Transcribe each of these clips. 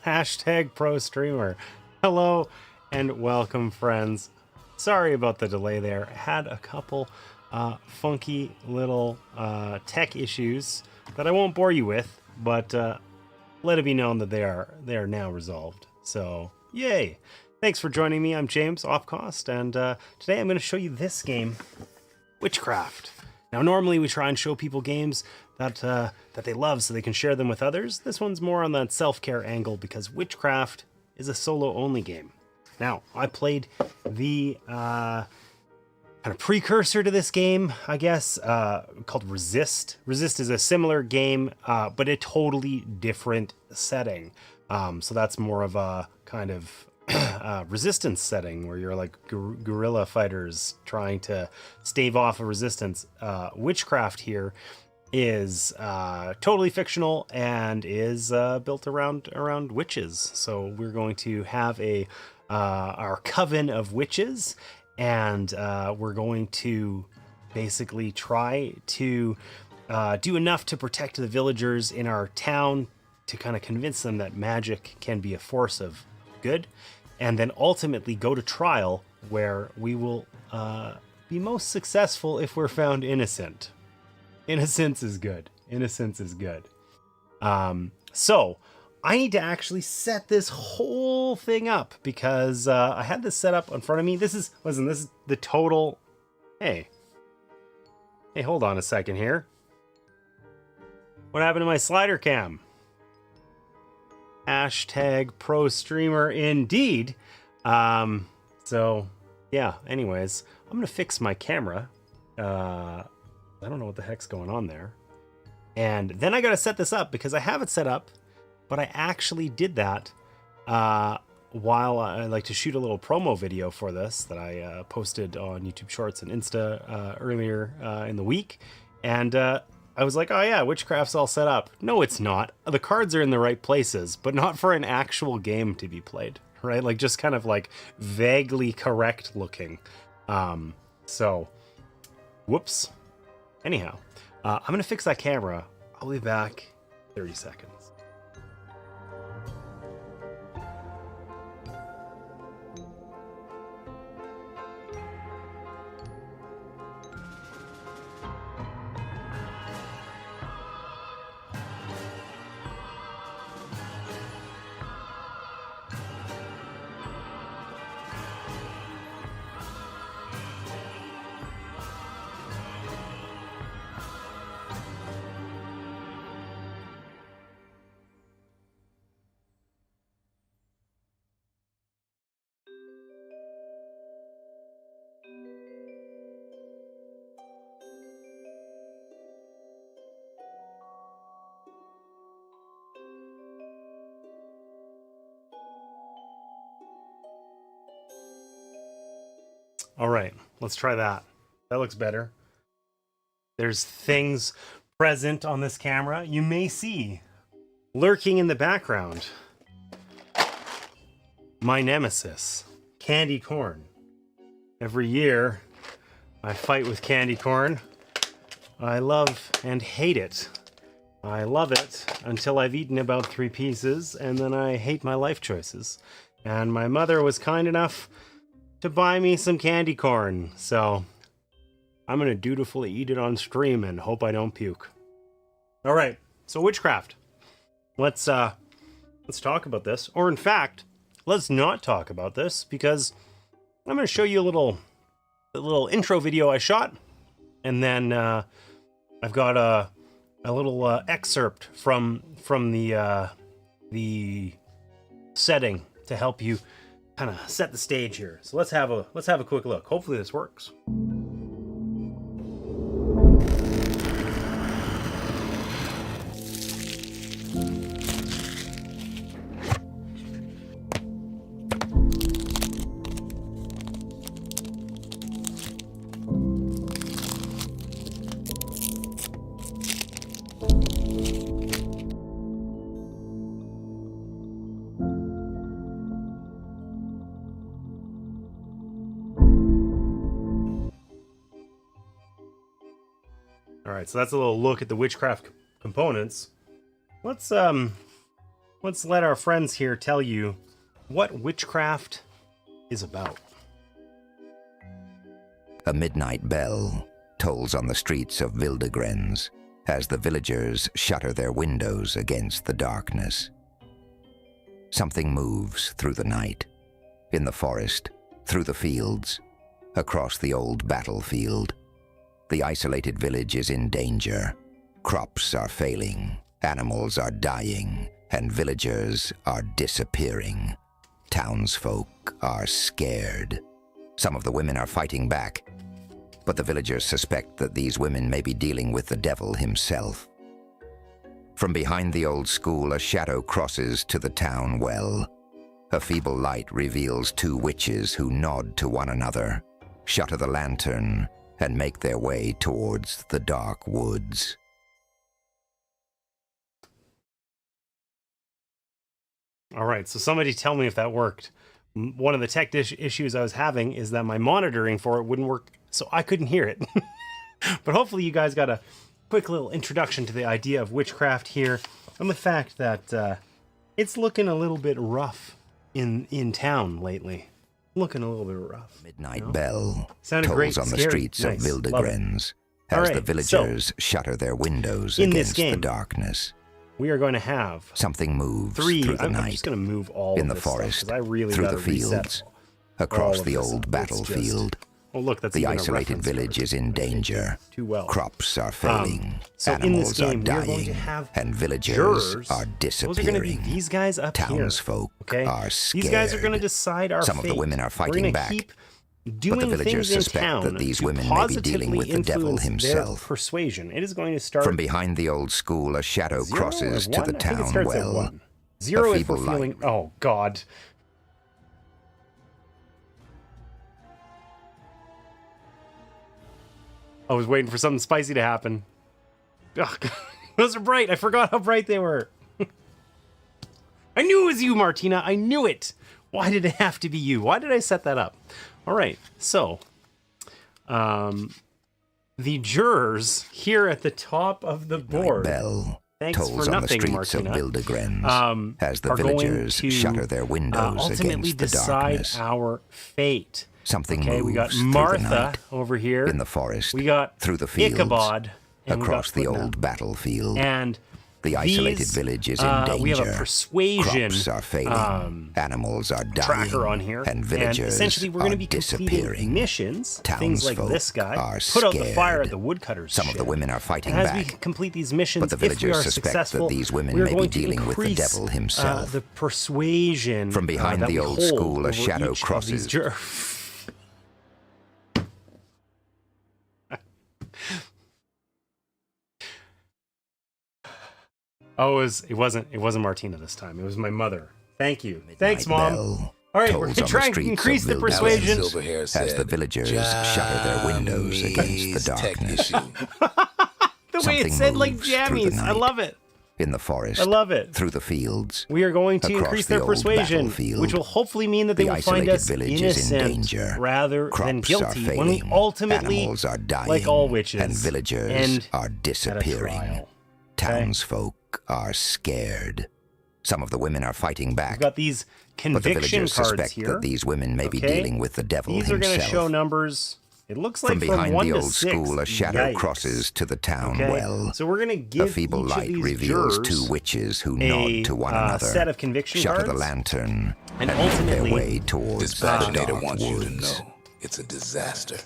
Hashtag pro streamer. Hello and welcome, friends. Sorry about the delay there. Had a couple funky little tech issues that I won't bore you with, but let it be known that they are now resolved. So yay! Thanks for joining me. I'm James Offcost, and today I'm going to show you this game, Witchcraft. Now, normally we try and show people games that they love so they can share them with others. This one's more on that self-care angle because Witchcraft is a solo-only game. Now, I played the kind of precursor to this game, I guess, called Resist. Resist is a similar game, but a totally different setting. So that's more of a kind of resistance setting where you're like guerrilla fighters trying to stave off a resistance. Witchcraft here is totally fictional and is built around witches. So we're going to have our coven of witches, and we're going to basically try to do enough to protect the villagers in our town to kind of convince them that magic can be a force of good, and then ultimately go to trial where we will be most successful if we're found innocent. Innocence is good. Innocence is good. So I need to actually set this whole thing up because I had this set up in front of me. This is the total. Hey, hold on a second here. What happened to my slider cam? Hashtag pro streamer indeed. So yeah, anyways, I'm gonna fix my camera. I don't know what the heck's going on there. And then I gotta set this up because I have it set up, but I actually did that while I like to shoot a little promo video for this that I posted on YouTube Shorts and Insta earlier in the week. And I was like, oh yeah, Witchcraft's all set up. No, it's not. The cards are in the right places, but not for an actual game to be played, right? Like just kind of like vaguely correct looking. So, whoops. Anyhow, I'm going to fix that camera. I'll be back 30 seconds. All right, let's try that. That looks better. There's things present on this camera you may see lurking in the background. My nemesis, candy corn. Every year, I fight with candy corn. I love and hate it. I love it until I've eaten about 3 pieces, and then I hate my life choices. And my mother was kind enough to buy me some candy corn, so I'm gonna dutifully eat it on stream and hope I don't puke. All right, so Witchcraft. Let's talk about this, or in fact, let's not talk about this because I'm gonna show you a little intro video I shot, and then I've got a little excerpt from the setting to help you kind of set the stage here. So let's have a quick look. Hopefully this works. All right, so that's a little look at the Witchcraft components. Let's let's let our friends here tell you what witchcraft is about. A midnight bell tolls on the streets of Wildegrens as the villagers shutter their windows against the darkness. Something moves through the night, in the forest, through the fields, across the old battlefield. The isolated village is in danger. Crops are failing, animals are dying, and villagers are disappearing. Townsfolk are scared. Some of the women are fighting back, but the villagers suspect that these women may be dealing with the devil himself. From behind the old school, a shadow crosses to the town well. A feeble light reveals two witches who nod to one another, shutter the lantern, and make their way towards the dark woods. All right, so somebody tell me if that worked. One of the tech issues I was having is that my monitoring for it wouldn't work, so I couldn't hear it. But hopefully you guys got a quick little introduction to the idea of witchcraft here, and the fact that it's looking a little bit rough in town lately. Looking a little bit rough. Midnight bell Sounded tolls great, on the scary. streets Nice. of Wildegrens as the villagers shutter their windows in this against game, the darkness. we are going to have Something moves three. through the I'm night, just going to move all in of the this forest, stuff, 'cause I really through gotta the fields, reset across all the of this. old It's battlefield. just, oh look, that's The even a isolated reference village card. is in danger. Too well. Crops are failing. So in this Animals are game, we are going to dying. have And villagers jurors. are Those are going to be disappearing. these guys up here. Townsfolk Okay, are scared. these guys are going to decide our Some fate. of the women are We're fighting gonna back, keep doing but the villagers things in suspect town that these to women may be dealing positively with the devil influence their himself. persuasion. It is going to start From behind the old school, a shadow 0 crosses or to 1? the I think it town starts at well. 1. 0 if we're feeble feeling. light. Oh God. I was waiting for something spicy to happen. Ugh, those are bright. I forgot how bright they were. I knew it was you, Martina. I knew it. Why did it have to be you? Why did I set that up? All right. So, the jurors here at the top of the board. Bell Thanks tolls for on the nothing, streets Martina. of Wildegrens as the are going villagers to, shutter their windows ultimately against the decide darkness. our fate. Something Okay, moves we got through the Martha night, over here. in the forest, We got through the fields, Ichabod, and across we the got old battlefield. and The isolated these, village is in danger. we have a persuasion Crops are failing. Animals are dying. tracker on here, And villagers essentially we're going to be completing disappearing. missions, things like Townsfolk this guy, are put out the fire scared. at the woodcutter's Some of the shed. women are fighting And as back, we complete these missions, but the if we villagers are suspect successful, that these women we are may be going to dealing with the increase, devil himself. the persuasion From behind that the we old hold school, a over shadow each of crosses. these jurors. Oh, it wasn't Martina this time. It was my mother. Thank you. Thanks, Mom. Bell All right, we're tolls going to on try the and streets increase of the Wildegrens persuasion. Silverhair as said, the villagers shutter their windows against the tech darkness. issue. The way it Something said like moves through the jammies. I night. love it. In the forest, I love it. through the fields, We are going to across increase the their old persuasion, battlefield. which will hopefully mean that they The will find isolated us village is in innocent danger. rather than Crops are guilty when we failing. ultimately, Animals are dying. like all witches, and villagers end are at a disappearing. trial. Townsfolk are scared. Some of the women are fighting back, We've got these but the conviction villagers cards suspect here. that these women may be Okay. dealing with the devil These are going himself. to show numbers. It looks like From behind 1 the to old 6. school, a shadow Yikes. crosses to the town Okay, well. so we're going to A give feeble each light of these reveals jurors two witches who a nod to one another, set of conviction shutter the cards, lantern, and make their ultimately, way towards This the vaccinator dark wants you to woods. know it's a disaster.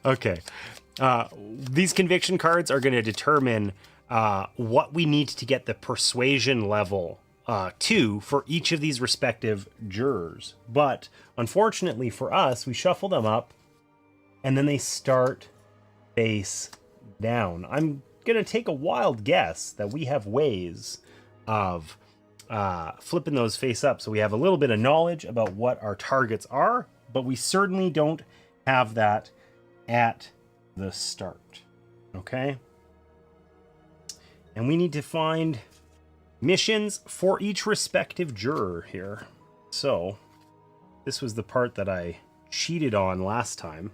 Okay. These conviction cards are going to determine what we need to get the persuasion level to for each of these respective jurors. But unfortunately for us, we shuffle them up and then they start face down. I'm going to take a wild guess that we have ways of flipping those face up. So we have a little bit of knowledge about what our targets are, but we certainly don't have that at the start. Okay? And we need to find missions for each respective juror here. So, this was the part that I cheated on last time.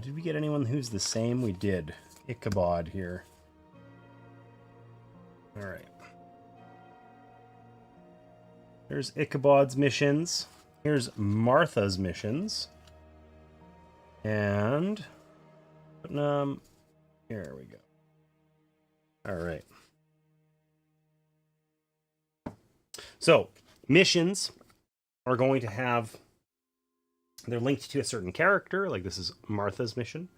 Did we get anyone who's the same? We did. Ichabod here. All right. There's Ichabod's missions. Here's Martha's missions. And here we go. All right. So, missions are going to have, they're linked to a certain character, like this is Martha's mission.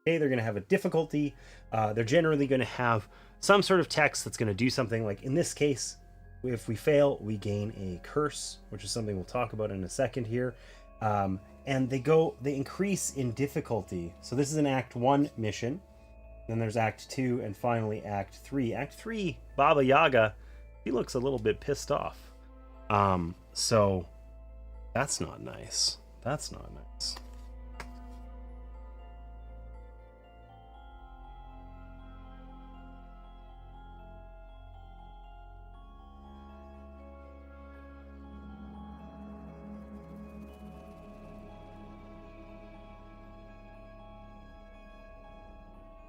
Okay, they're going to have a difficulty. They're generally going to have some sort of text that's going to do something, like in this case, if we fail, we gain a curse, which is something we'll talk about in a second here. And they increase in difficulty. So this is an Act 1 mission. Then there's Act 2 and finally Act 3. Act 3, Baba Yaga, he looks a little bit pissed off. So that's not nice. That's not nice.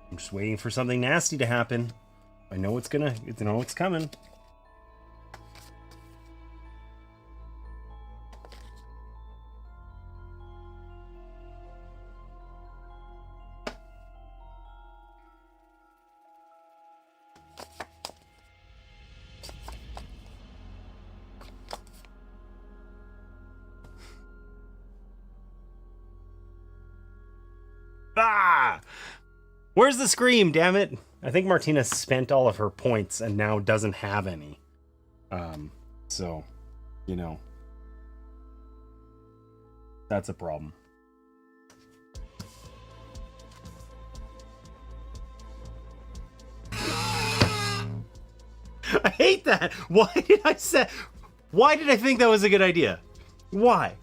I'm just waiting for something nasty to happen. I know it's coming. Ah! Where's the scream, damn it? I think Martina spent all of her points and now doesn't have any. So, you know, that's a problem. I hate that. Why did I think that was a good idea? Why?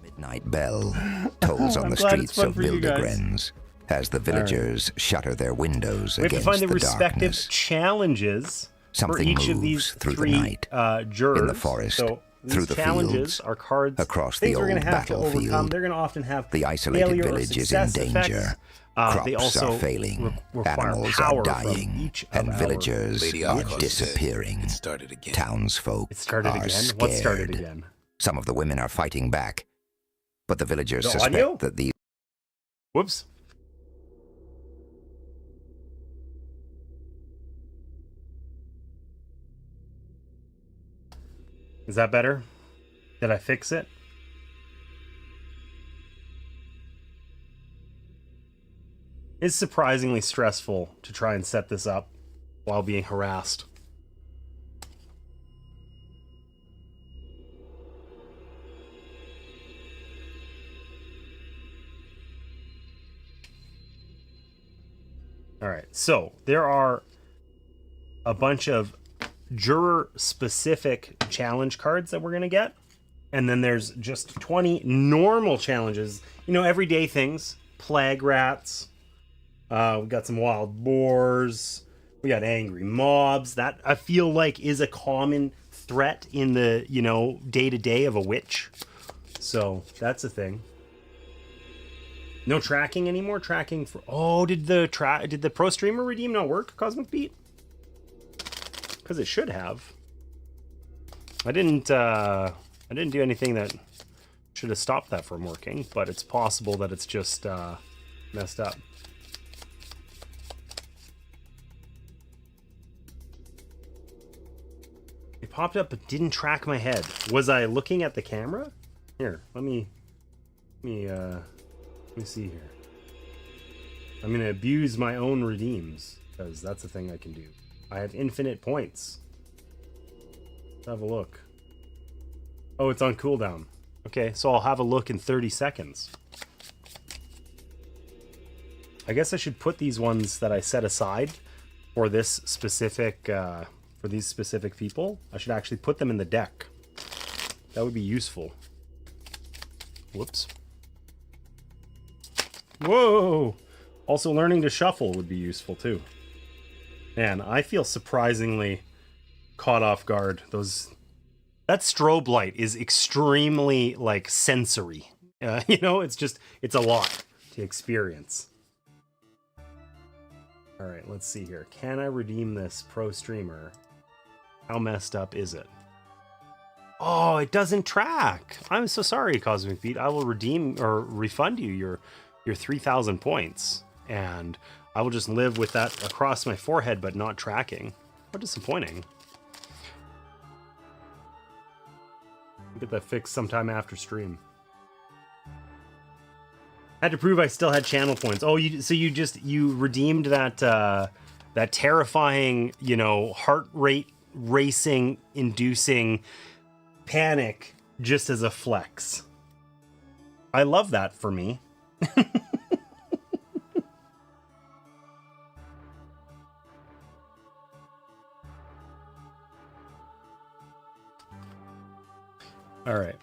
Midnight bell tolls on the streets of Wildegrens as the villagers shutter their windows against the darkness. We have to find the respective challenges for each of these three jurors. In the forest, through the fields, are cards, across the old battlefield. They're going to often have the isolated village is in danger. Crops are failing, animals are dying, and villagers are disappearing. It started again. Townsfolk It started are again? scared. What started again? Some of the women are fighting back, but the villagers The suspect audio? that the... Whoops. Is that better? Did I fix it? It's surprisingly stressful to try and set this up while being harassed. All right, so there are a bunch of juror-specific challenge cards that we're going to get. And then there's just 20 normal challenges. You know, everyday things. Plague rats. We've got some wild boars. We got angry mobs. That, I feel like, is a common threat in the, you know, day-to-day of a witch. So, that's a thing. No tracking anymore? Tracking for... Oh, did the Pro Streamer Redeem not work, Cosmic Beat? Because it should have. I didn't do anything that should have stopped that from working, but it's possible that it's just messed up. It popped up but didn't track my head. Was I looking at the camera? Here, let me see here. I'm gonna abuse my own redeems because that's the thing I can do. I have infinite points. Let's have a look. Oh, it's on cooldown. Okay, so I'll have a look in 30 seconds. I guess I should put these ones that I set aside for this specific, for these specific people. I should actually put them in the deck. That would be useful. Whoops. Whoa! Also, learning to shuffle would be useful too. Man, I feel surprisingly caught off guard. That strobe light is extremely, like, sensory. You know, it's a lot to experience. All right, let's see here. Can I redeem this pro streamer? How messed up is it? Oh, it doesn't track. I'm so sorry, Cosmic Beat. I will redeem or refund you your 3,000 points, and I will just live with that across my forehead, but not tracking. How disappointing. Get that fixed sometime after stream. Had to prove I still had channel points. Oh, you redeemed that that terrifying, you know, heart rate racing inducing panic just as a flex. I love that for me. All right.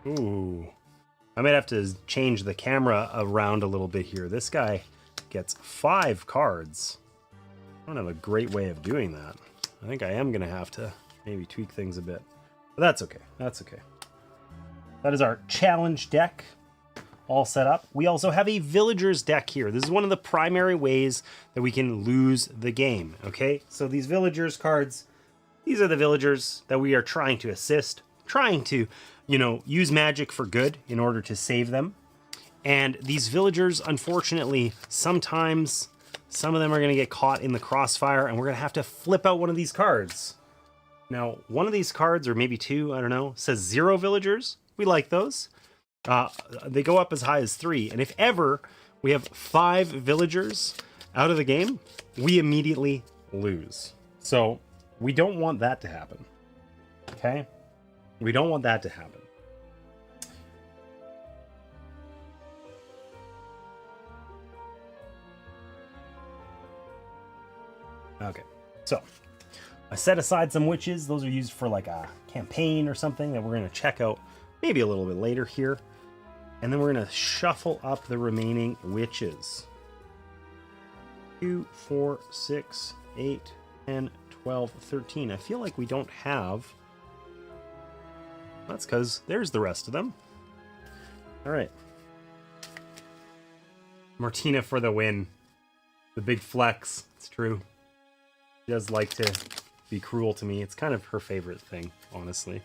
Ooh. I might have to change the camera around a little bit here. This guy gets 5 cards. I don't have a great way of doing that. I think I am going to have to maybe tweak things a bit. But that's okay. That's okay. That is our challenge deck all set up. We also have a villagers deck here. This is one of the primary ways that we can lose the game. Okay, so these villagers cards, these are the villagers that we are trying to assist, trying to, you know, use magic for good in order to save them. And these villagers, unfortunately, sometimes some of them are going to get caught in the crossfire, and we're going to have to flip out one of these cards. Now, one of these cards, or maybe 2, I don't know, says 0 villagers. We like those. They go up as high as 3. And if ever we have 5 villagers out of the game, we immediately lose. So we don't want that to happen. Okay? We don't want that to happen. Okay, so I set aside some witches. Those are used for like a campaign or something that we're going to check out maybe a little bit later here. And then we're going to shuffle up the remaining witches. 2, 4, 6, 8, 10, 12, 13. I feel like we don't have... That's because there's the rest of them. All right. Martina for the win. The big flex. It's true. She does like to be cruel to me. It's kind of her favorite thing, honestly.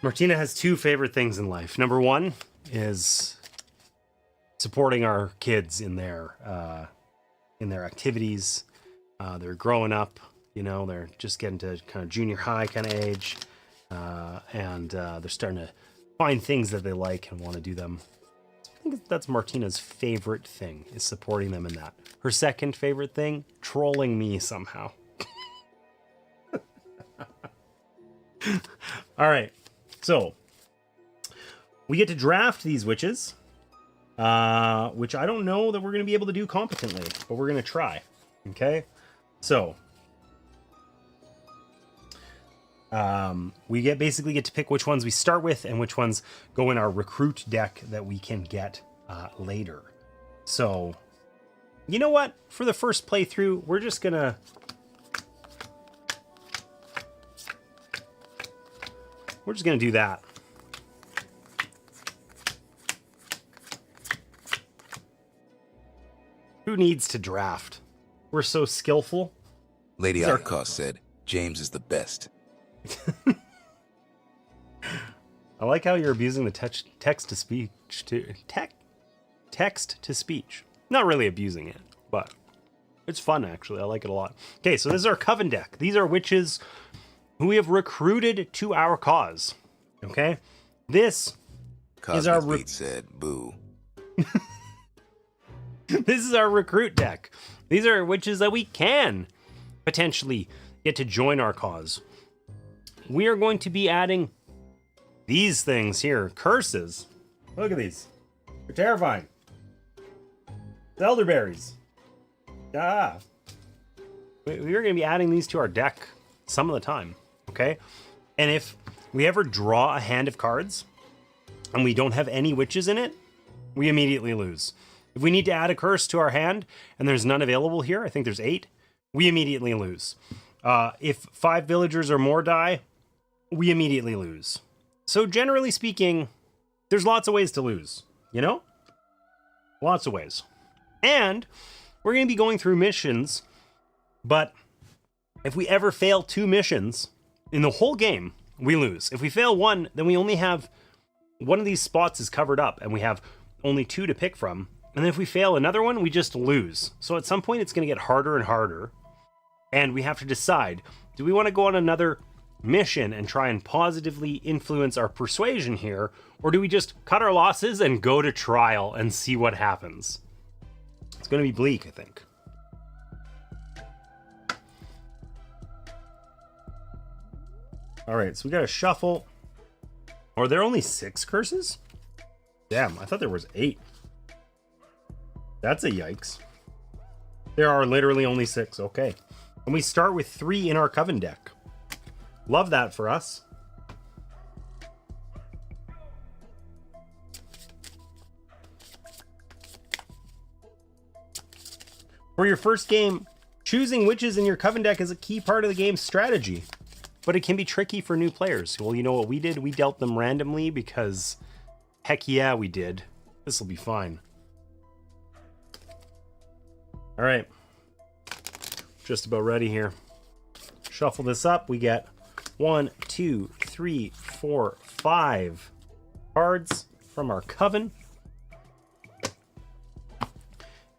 Martina has 2 favorite things in life. Number 1 is supporting our kids in their activities. They're growing up, you know, they're just getting to kind of junior high kind of age, and they're starting to find things that they like and want to do them. I think that's Martina's favorite thing, is supporting them in that. Her second favorite thing, trolling me somehow. All right. So, we get to draft these witches, which I don't know that we're going to be able to do competently, but we're going to try. Okay? So, we basically get to pick which ones we start with and which ones go in our recruit deck that we can get later. So, you know what? For the first playthrough, we're just going to... We're just going to do that. Who needs to draft? We're so skillful. Lady Arcos said, James is the best. I like how you're abusing the text to speech. Text to speech. Not really abusing it, but it's fun, actually. I like it a lot. Okay, so this is our coven deck. These are witches who we have recruited to our cause. Okay? This is our... Beat said, boo. This is our recruit deck. These are witches that we can potentially get to join our cause. We are going to be adding these things here. Curses. Look at these. They're terrifying. Elderberries. Ah. We are going to be adding these to our deck some of the time. Okay? And if we ever draw a hand of cards and we don't have any witches in it, we immediately lose. If we need to add a curse to our hand and there's none available here, I think there's 8, we immediately lose. If 5 villagers or more die, we immediately lose. So generally speaking, there's lots of ways to lose, you know? Lots of ways. And we're going to be going through missions, but if we ever fail 2 missions in the whole game, we lose. If we fail 1, then we only have one of these spots is covered up and we have only 2 to pick from. And then if we fail another one, we just lose. So at some point it's going to get harder and harder. And we have to decide, do we want to go on another mission and try and positively influence our persuasion here? Or do we just cut our losses and go to trial and see what happens? It's going to be bleak, I think. All right, so we got to shuffle. Are there only 6 curses? Damn, I thought there was 8. That's a yikes. There are literally only 6, okay. And we start with 3 in our coven deck. Love that for us. For your first game, choosing witches in your coven deck is a key part of the game's strategy. But it can be tricky for new players. Well, you know what we did? We dealt them randomly because, heck yeah, we did. This will be fine. All right. Just about ready here. Shuffle this up. We get 1, 2, 3, 4, 5 cards from our coven.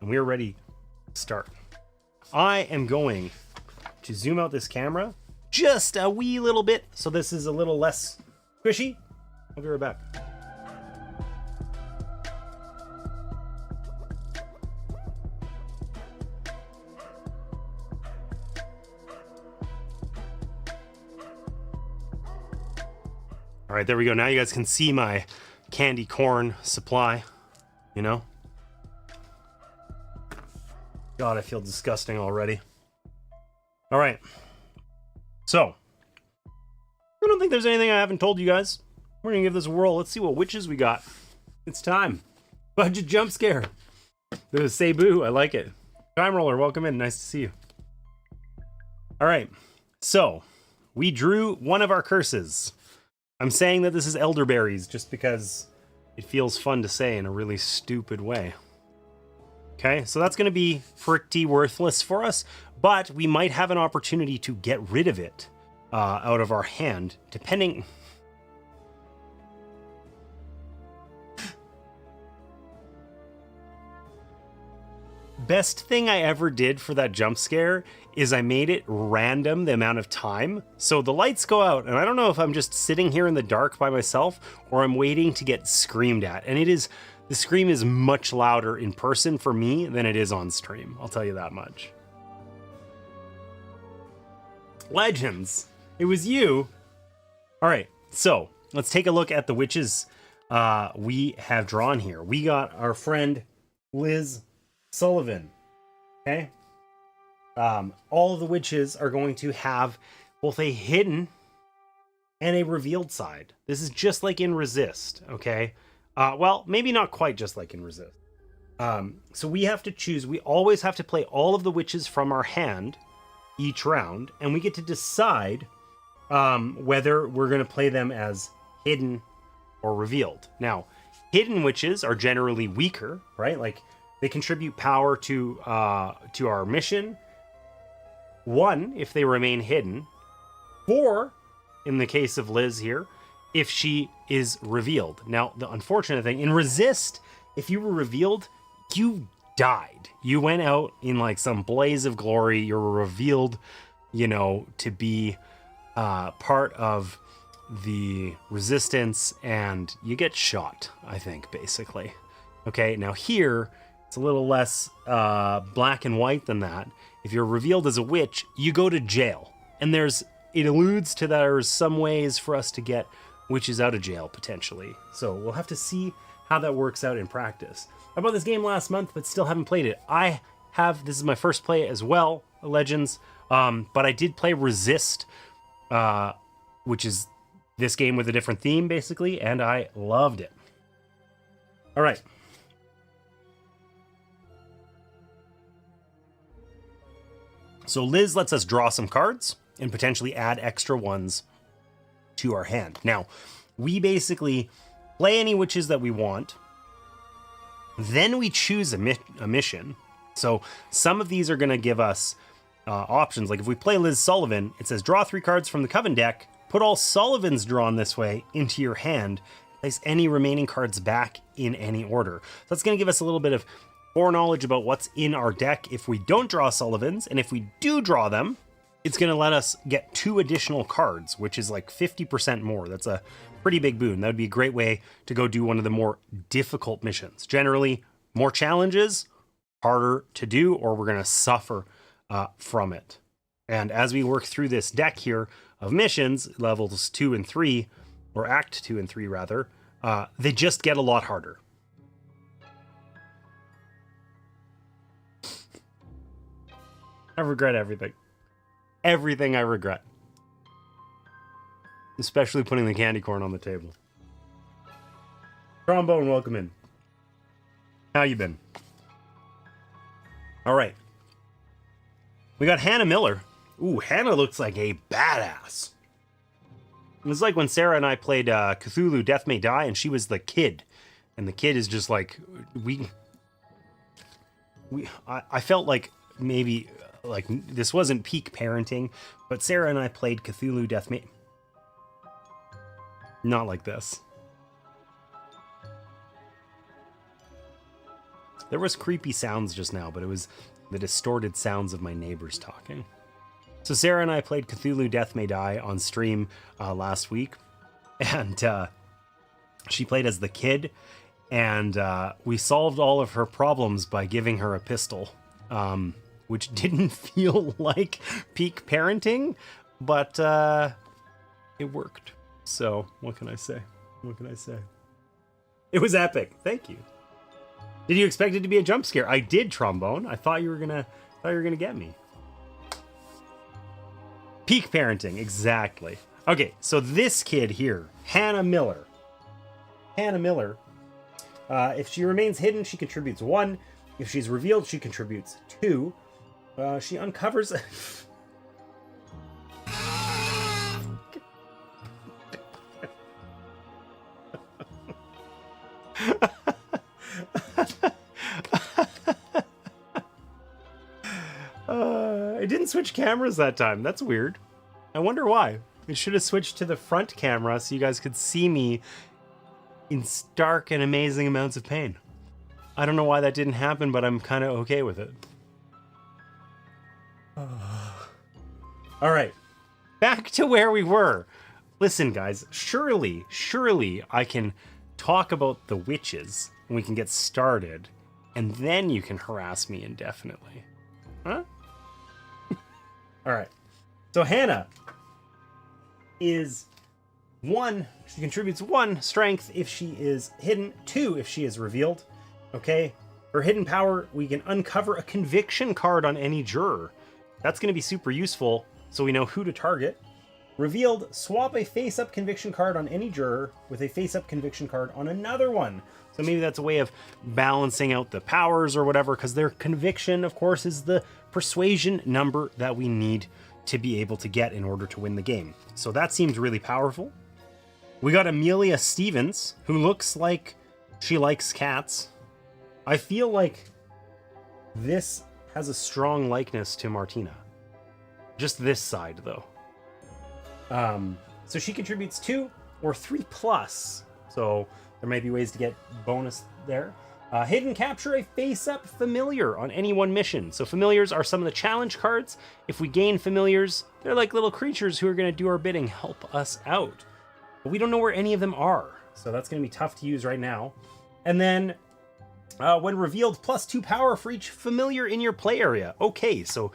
And we're ready to start. I am going to zoom out this camera just a wee little bit, so this is a little less squishy. I'll be right back. All right, there we go. Now you guys can see my candy corn supply, you know? God, I feel disgusting already. All right. So, I don't think there's anything I haven't told you guys. We're going to give this a whirl. Let's see what witches we got. It's time. Budget jump scare. It was say boo. I like it. Time roller, welcome in. Nice to see you. All right. So, we drew one of our curses. I'm saying that this is elderberries just because it feels fun to say in a really stupid way. Okay, so that's going to be pretty worthless for us, but we might have an opportunity to get rid of it out of our hand, depending... Best thing I ever did for that jump scare is I made it random the amount of time. So the lights go out, and I don't know if I'm just sitting here in the dark by myself or I'm waiting to get screamed at. And the scream is much louder in person for me than it is on stream. I'll tell you that much. Legends, it was you. All right, so let's take a look at the witches we have drawn here. We got our friend Liz Sullivan. Okay. All of the witches are going to have both a hidden and a revealed side. This is just like in Resist, okay? Well, maybe not quite just like in Resist. So we have to choose. We always have to play all of the witches from our hand each round, and we get to decide whether we're going to play them as hidden or revealed. Now, hidden witches are generally weaker, right? Like, they contribute power to our mission. 1, if they remain hidden. 4, in the case of Liz here, if she is revealed. Now, the unfortunate thing, in Resist, if you were revealed, you died. You went out in like some blaze of glory. You were revealed, you know, to be part of the resistance, and you get shot, I think, basically. Okay, now here, it's a little less black and white than that. If you're revealed as a witch, you go to jail. And it alludes to there's some ways for us to get witches out of jail, potentially. So we'll have to see how that works out in practice. I bought this game last month, but still haven't played it. This is my first play as well, Legends. But I did play Resist, which is this game with a different theme, basically, and I loved it. All right. So Liz lets us draw some cards and potentially add extra ones to our hand. Now, we basically play any witches that we want. Then we choose a mission. So some of these are going to give us options. Like if we play Liz Sullivan, it says draw 3 cards from the Coven deck, put all Sullivans drawn this way into your hand, place any remaining cards back in any order. So that's going to give us a little bit of foreknowledge about what's in our deck if we don't draw Sullivans. And if we do draw them, it's going to let us get 2 additional cards, which is like 50% more. That's a pretty big boon. That would be a great way to go do one of the more difficult missions. Generally, more challenges, harder to do, or we're going to suffer from it. And as we work through this deck here of missions, levels 2 and 3, or Act 2 and 3 rather, they just get a lot harder. I regret everything. Everything I regret. Especially putting the candy corn on the table. Trombone, welcome in. How you been? All right. We got Hannah Miller. Ooh, Hannah looks like a badass. It was like when Sarah and I played Cthulhu Death May Die, and she was the kid. And the kid is just like, I felt like maybe, like, this wasn't peak parenting, but Sarah and I played Cthulhu Death May... Not like this. There was creepy sounds just now, but it was the distorted sounds of my neighbors talking. So Sarah and I played Cthulhu Death May Die on stream last week, and she played as the kid, and we solved all of her problems by giving her a pistol, which didn't feel like peak parenting, but it worked. So what can I say? What can I say? It was epic. Thank you. Did you expect it to be a jump scare? I did, Trombone. I thought you were gonna get me. Peak parenting, exactly. Okay, so this kid here, Hannah Miller. Hannah Miller. If she remains hidden, she contributes 1. If she's revealed, she contributes 2. She uncovers. It didn't switch cameras that time. That's weird. I wonder why. It should have switched to the front camera so you guys could see me in stark and amazing amounts of pain. I don't know why that didn't happen, but I'm kind of okay with it. All right. Back to where we were. Listen, guys, surely I can talk about the witches and we can get started, and then you can harass me indefinitely. Huh? All right. So Hannah is 1. She contributes 1 strength if she is hidden, 2 if she is revealed. Okay. Her hidden power, we can uncover a conviction card on any juror. That's going to be super useful so we know who to target. Revealed, swap a face-up conviction card on any juror with a face-up conviction card on another one. So maybe that's a way of balancing out the powers or whatever, because their conviction, of course, is the persuasion number that we need to be able to get in order to win the game. So that seems really powerful. We got Amelia Stevens, who looks like she likes cats. I feel like this has a strong likeness to Martina. Just this side, though. So she contributes 2 or 3+. So there might be ways to get bonus there. Hidden, capture a face-up familiar on any one mission. So familiars are some of the challenge cards. If we gain familiars, they're like little creatures who are going to do our bidding, help us out. But we don't know where any of them are. So that's going to be tough to use right now. And then when revealed, +2 power for each familiar in your play area. Okay, so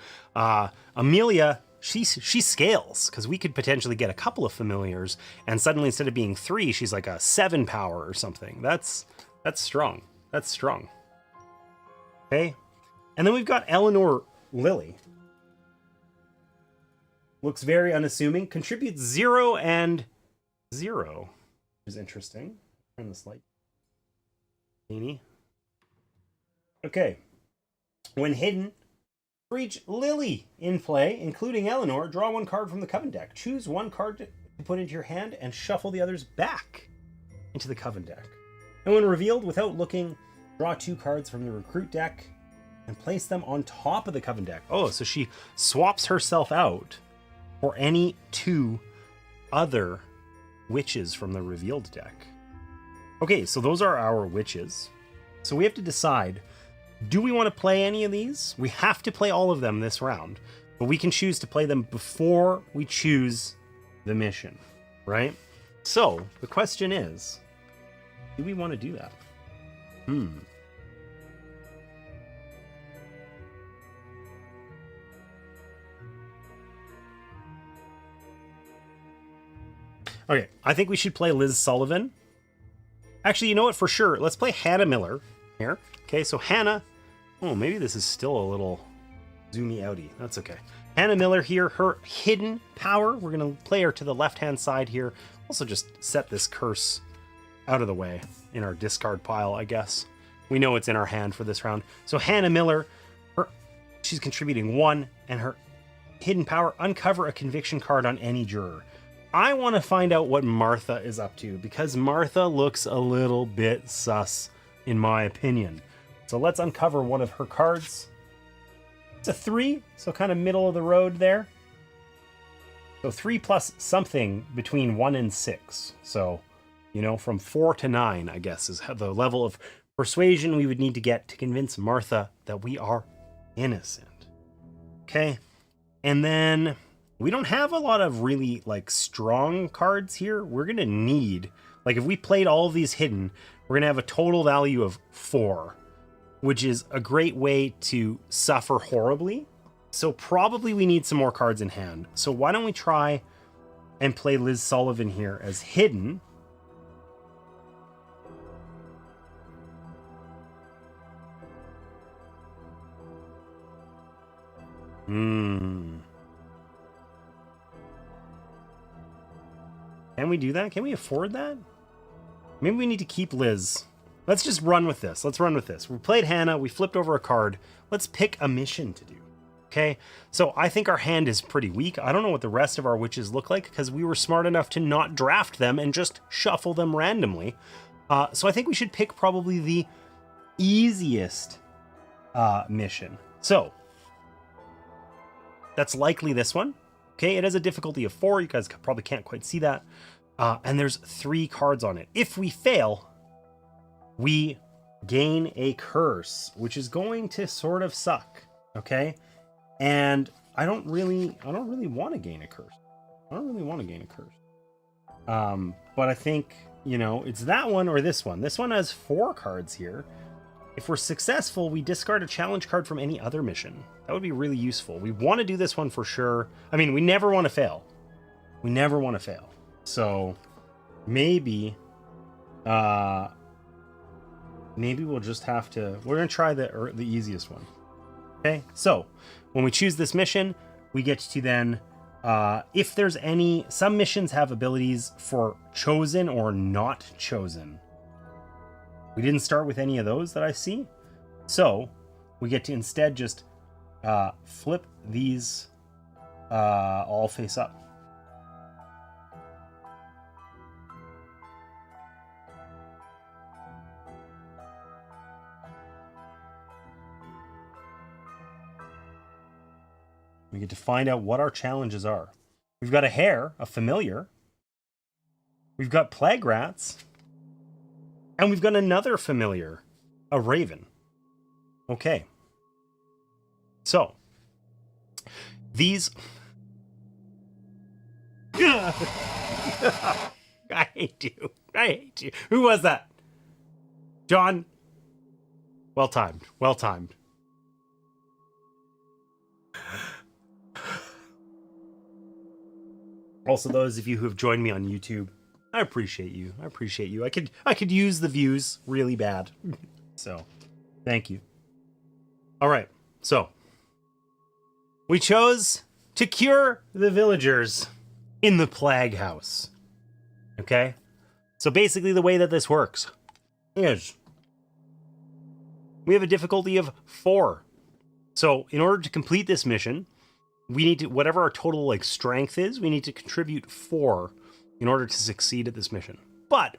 Amelia, she scales, because we could potentially get a couple of familiars, and suddenly instead of being 3, she's like a 7 power or something. That's strong. That's strong. Okay. And then we've got Eleanor Lilly. Looks very unassuming. Contributes 0 and 0. Which is interesting. Turn this light. Okay. When hidden, for each Lily in play, including Eleanor, draw 1 card from the Coven deck. Choose 1 card put into your hand and shuffle the others back into the coven deck. And when revealed, without looking, draw 2 cards from the recruit deck and place them on top of the coven deck. Oh, so she swaps herself out for any 2 other witches from the revealed deck. Okay, so those are our witches. So we have to decide, do we want to play any of these? We have to play all of them this round, but we can choose to play them before we choose the mission, right? So the question is, do we want to do that? Okay, I think we should play Liz Sullivan. Actually, you know what? For sure, let's play Hannah Miller here. Okay, so Hannah... Oh, maybe this is still a little zoomy outy. That's okay. Hannah Miller here, her hidden power. We're going to play her to the left-hand side here. Also just set this curse out of the way in our discard pile, I guess. We know it's in our hand for this round. So Hannah Miller, she's contributing 1, and her hidden power, uncover a conviction card on any juror. I want to find out what Martha is up to, because Martha looks a little bit sus, in my opinion. So let's uncover one of her cards. It's a 3, so kind of middle of the road there. So 3 plus something between 1 and 6. So, you know, from 4 to 9, I guess, is the level of persuasion we would need to get to convince Martha that we are innocent. Okay, and then... we don't have a lot of really, like, strong cards here. We're going to need... like, if we played all of these hidden, we're going to have a total value of 4, which is a great way to suffer horribly. So probably we need some more cards in hand. So why don't we try and play Liz Sullivan here as hidden. Can we do that? Can we afford that? Maybe we need to keep Liz. Let's just run with this. Let's run with this. We played Hannah. We flipped over a card. Let's pick a mission to do. Okay, so I think our hand is pretty weak. I don't know what the rest of our witches look like because we were smart enough to not draft them and just shuffle them randomly. So I think we should pick probably the easiest mission. So that's likely this one. Okay, it has a difficulty of 4. You guys probably can't quite see that. And there's 3 cards on it. If we fail, we gain a curse, which is going to sort of suck. Okay, and I don't really want to gain a curse. I don't really want to gain a curse. But I think, you know, it's that one or this one. This one has 4 cards here. If we're successful, we discard a challenge card from any other mission. That would be really useful. We want to do this one for sure. I mean, we never want to fail. We never want to fail. So maybe we'll just have to, we're going to try the easiest one. Okay. So when we choose this mission, we get to then, if there's any, some missions have abilities for chosen or not chosen. We didn't start with any of those that I see. So we get to instead just flip these all face up. We get to find out what our challenges are. We've got a hare, a familiar. We've got plague rats. And we've got another familiar, a raven. Okay. So, these... I hate you. I hate you. Who was that? John? Well timed. Well timed. Also, those of you who have joined me on YouTube, I appreciate you. I appreciate you. I could use the views really bad. So, thank you. All right. So, we chose to cure the villagers in the plague house. Okay? So basically the way that this works is we have a difficulty of 4. So, in order to complete this mission, we need to, whatever our total like strength is, we need to contribute 4 in order to succeed at this mission. But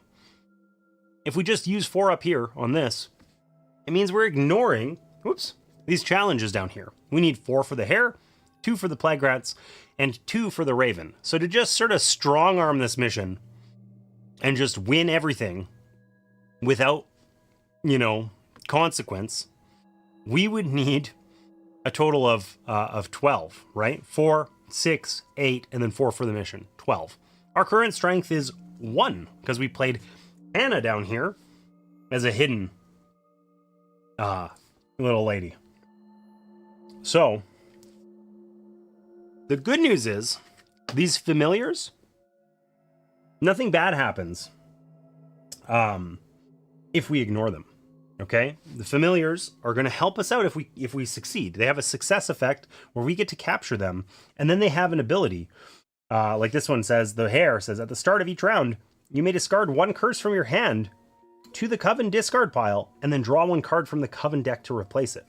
if we just use 4 up here on this, it means we're ignoring, these challenges down here. We need 4 for the hare, 2 for the plague rats, and 2 for the raven. So to just sort of strong arm this mission and just win everything without, consequence, we would need a total of 12, right? 4, 6, 8, and then 4 for the mission, 12. Our current strength is 1 because we played Anna down here as a hidden little lady. So the good news is these familiars, nothing bad happens if we ignore them. Okay, the familiars are going to help us out if we succeed. They have a success effect where we get to capture them, and then they have an ability. Like this one says, the hare says, at the start of each round, you may discard 1 curse from your hand to the coven discard pile, and then draw 1 card from the coven deck to replace it.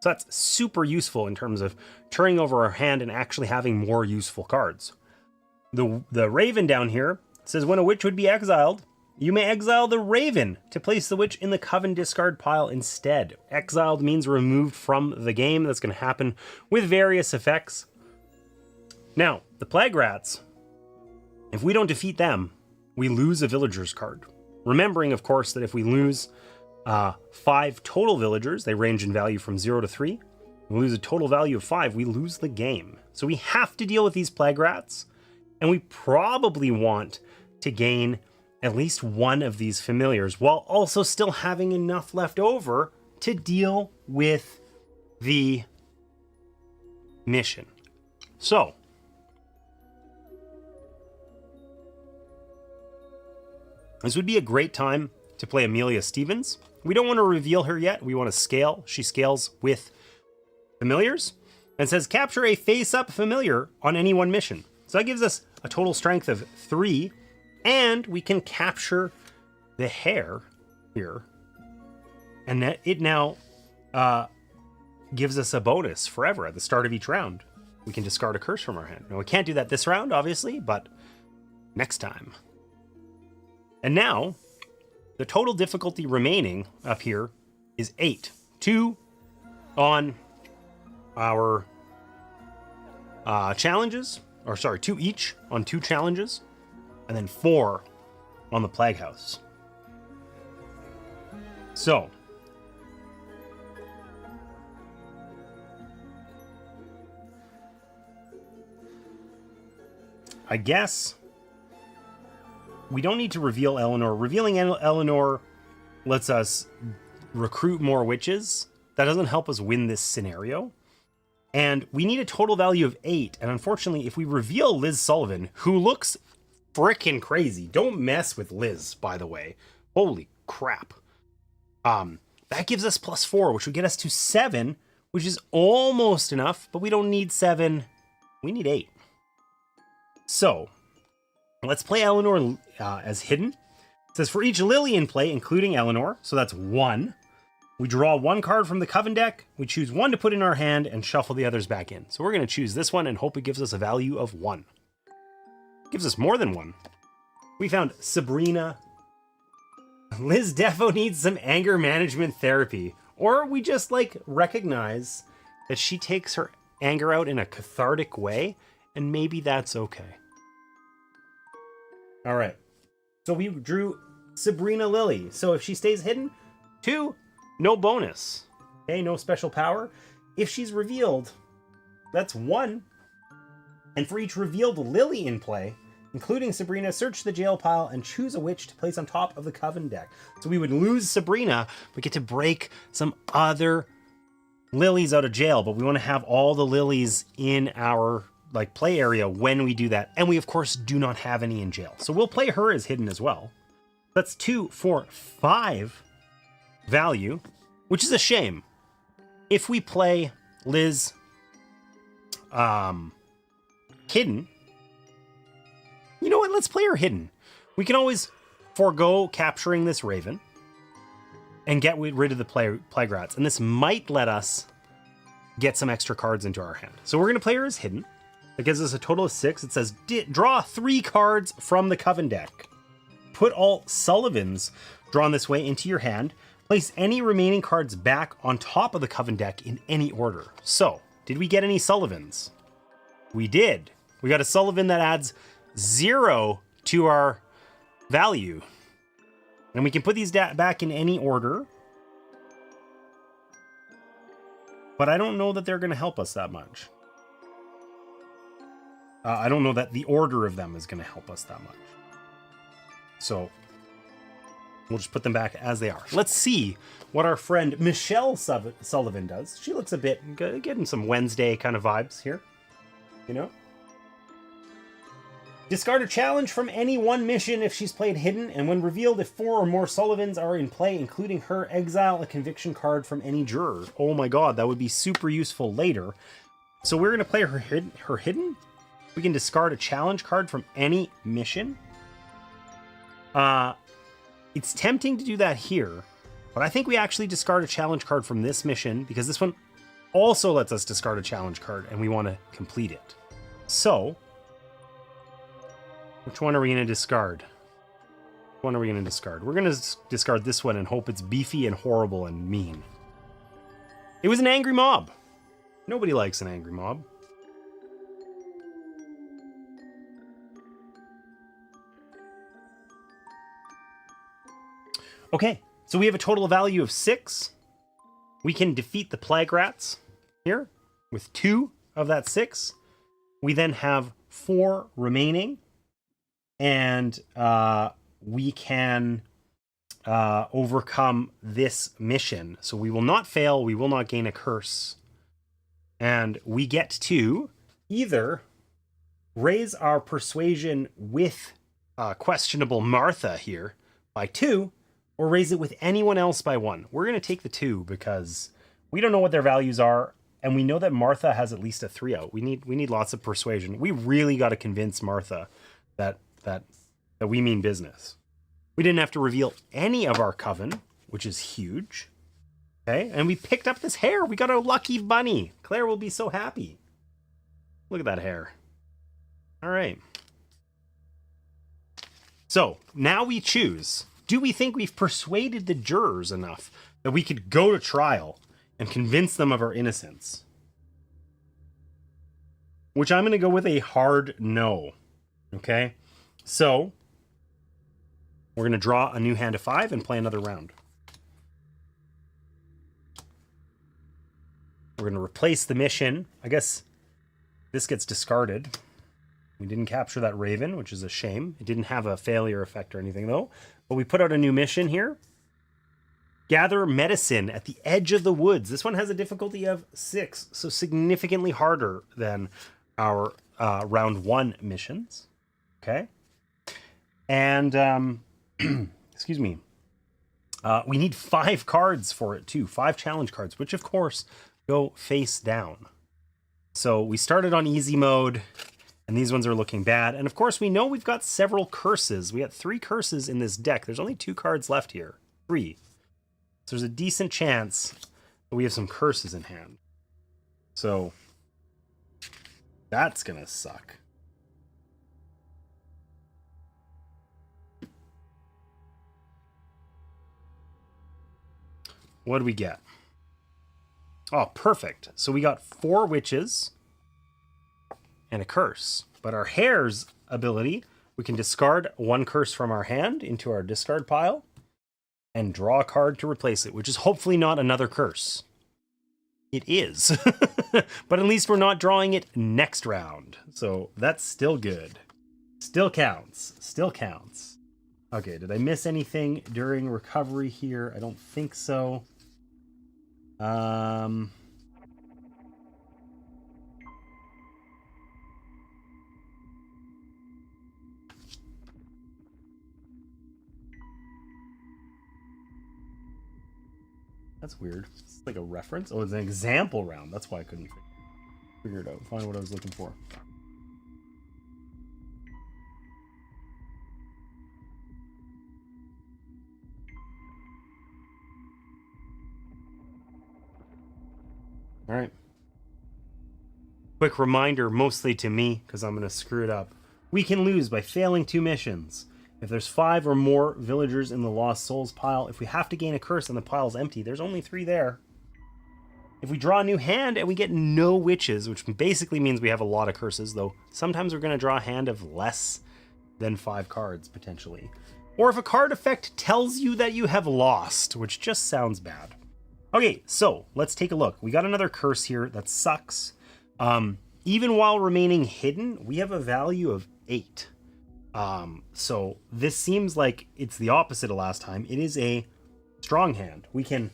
So that's super useful in terms of turning over our hand and actually having more useful cards. The raven down here says, when a witch would be exiled, you may exile the raven to place the witch in the coven discard pile instead. Exiled means removed from the game. That's going to happen with various effects. Now, the plague rats, if we don't defeat them, we lose a villager's card. Remembering, of course, that if we lose 5 total villagers, they range in value from 0 to 3. We lose a total value of 5, we lose the game. So we have to deal with these plague rats, and we probably want to gain at least 1 of these familiars while also still having enough left over to deal with the mission. So this would be a great time to play Amelia Stevens. We don't want to reveal her yet. We want to scale. She scales with familiars and says capture a face-up familiar on any one mission. So that gives us a total strength of 3, and we can capture the hare here. And that it now gives us a bonus forever at the start of each round. We can discard a curse from our hand. Now, we can't do that this round, obviously, but next time. And now, the total difficulty remaining up here is 8. 2 on our challenges, or sorry, 2 each on 2 challenges, and then 4 on the Plague House. So, I guess we don't need to reveal Eleanor. Revealing Eleanor lets us recruit more witches. That doesn't help us win this scenario. And we need a total value of 8. And unfortunately, if we reveal Liz Sullivan, who looks frickin' crazy. Don't mess with Liz, by the way. Holy crap. That gives us +4, which would get us to 7, which is almost enough, but we don't need 7. We need 8. So, let's play Eleanor as hidden. It says for each Lily in play, including Eleanor, so that's 1, we draw 1 card from the coven deck, we choose 1 to put in our hand, and shuffle the others back in. So we're going to choose this one and hope it gives us a value of 1. Gives us more than 1. We found Sabrina. Liz defo needs some anger management therapy. Or we just recognize that she takes her anger out in a cathartic way, and maybe that's okay. All right. So we drew Sabrina Lily. So if she stays hidden, 2, no bonus. Okay, no special power. If she's revealed, that's 1. And for each revealed Lily in play, including Sabrina, search the jail pile and choose a witch to place on top of the coven deck. So we would lose Sabrina, but get to break some other lilies out of jail. But we want to have all the lilies in our play area when we do that. And we, of course, do not have any in jail. So we'll play her as hidden as well. That's 2, 4, 5 value, which is a shame. If we play Liz hidden, you know what? Let's play her hidden. We can always forego capturing this raven and get rid of the plague rats. And this might let us get some extra cards into our hand. So we're going to play her as hidden. That gives us a total of 6. It says, draw 3 cards from the coven deck. Put all Sullivans drawn this way into your hand. Place any remaining cards back on top of the coven deck in any order. So, did we get any Sullivans? We did. We got a Sullivan that adds 0 to our value. And we can put these back in any order. But I don't know that they're going to help us that much. I don't know that the order of them is going to help us that much. So we'll just put them back as they are. Let's see what our friend Michelle Sullivan does. She looks a bit, getting some Wednesday kind of vibes here. You know? Discard a challenge from any one mission if she's played hidden, and when revealed, if 4 or more Sullivans are in play, including her, exile a conviction card from any juror. Oh my god, that would be super useful later. So we're going to play her hidden. We can discard a challenge card from any mission. It's tempting to do that here, but I think we actually discard a challenge card from this mission because this one also lets us discard a challenge card and we want to complete it. So, which one are we going to discard? Which one are we going to discard? We're going to discard this one and hope it's beefy and horrible and mean. It was an angry mob. Nobody likes an angry mob. Okay, so we have a total value of 6. We can defeat the plague rats here with 2 of that 6. We then have 4 remaining, and we can overcome this mission. So we will not fail, we will not gain a curse. And we get to either raise our persuasion with questionable Martha here by 2, or raise it with anyone else by 1. We're going to take the 2 because we don't know what their values are, and we know that Martha has at least a 3 out. We need lots of persuasion. We really got to convince Martha that we mean business. We didn't have to reveal any of our coven, which is huge. Okay, and we picked up this hair. We got a lucky bunny. Claire will be so happy. Look at that hair. All right. So now we choose. Do we think we've persuaded the jurors enough that we could go to trial and convince them of our innocence? Which I'm going to go with a hard no. Okay? So, we're going to draw a new hand of 5 and play another round. We're going to replace the mission. I guess this gets discarded. We didn't capture that raven, which is a shame. It didn't have a failure effect or anything, though. But we put out a new mission here. Gather medicine at the edge of the woods. This one has a difficulty of 6, so significantly harder than our round 1 missions. Okay? And, excuse me. We need 5 cards for it, too. 5 challenge cards, which, of course, go face down. So we started on easy mode. And these ones are looking bad. And of course, we know we've got several curses. We got 3 curses in this deck. There's only 2 cards left here. 3. So there's a decent chance that we have some curses in hand. So that's going to suck. What do we get? Oh, perfect. So we got 4 witches and a curse. But our hair's ability, we can discard 1 curse from our hand into our discard pile and draw a card to replace it, which is hopefully not another curse. It is. But at least we're not drawing it next round. So that's still good. Still counts. Still counts. Okay, did I miss anything during recovery here? I don't think so. That's weird. It's like a reference. Oh, it's an example round. That's why I couldn't figure it out. Find what I was looking for. All right. Quick reminder, mostly to me, because I'm going to screw it up. We can lose by failing 2 missions. If there's 5 or more villagers in the Lost Souls pile, if we have to gain a curse and the pile's empty, there's only 3 there. If we draw a new hand and we get no witches, which basically means we have a lot of curses, though sometimes we're going to draw a hand of less than 5 cards, potentially. Or if a card effect tells you that you have lost, which just sounds bad. Okay, so let's take a look. We got another curse here that sucks. Even while remaining hidden, we have a value of 8. So this seems like it's the opposite of last time. It is a strong hand. We can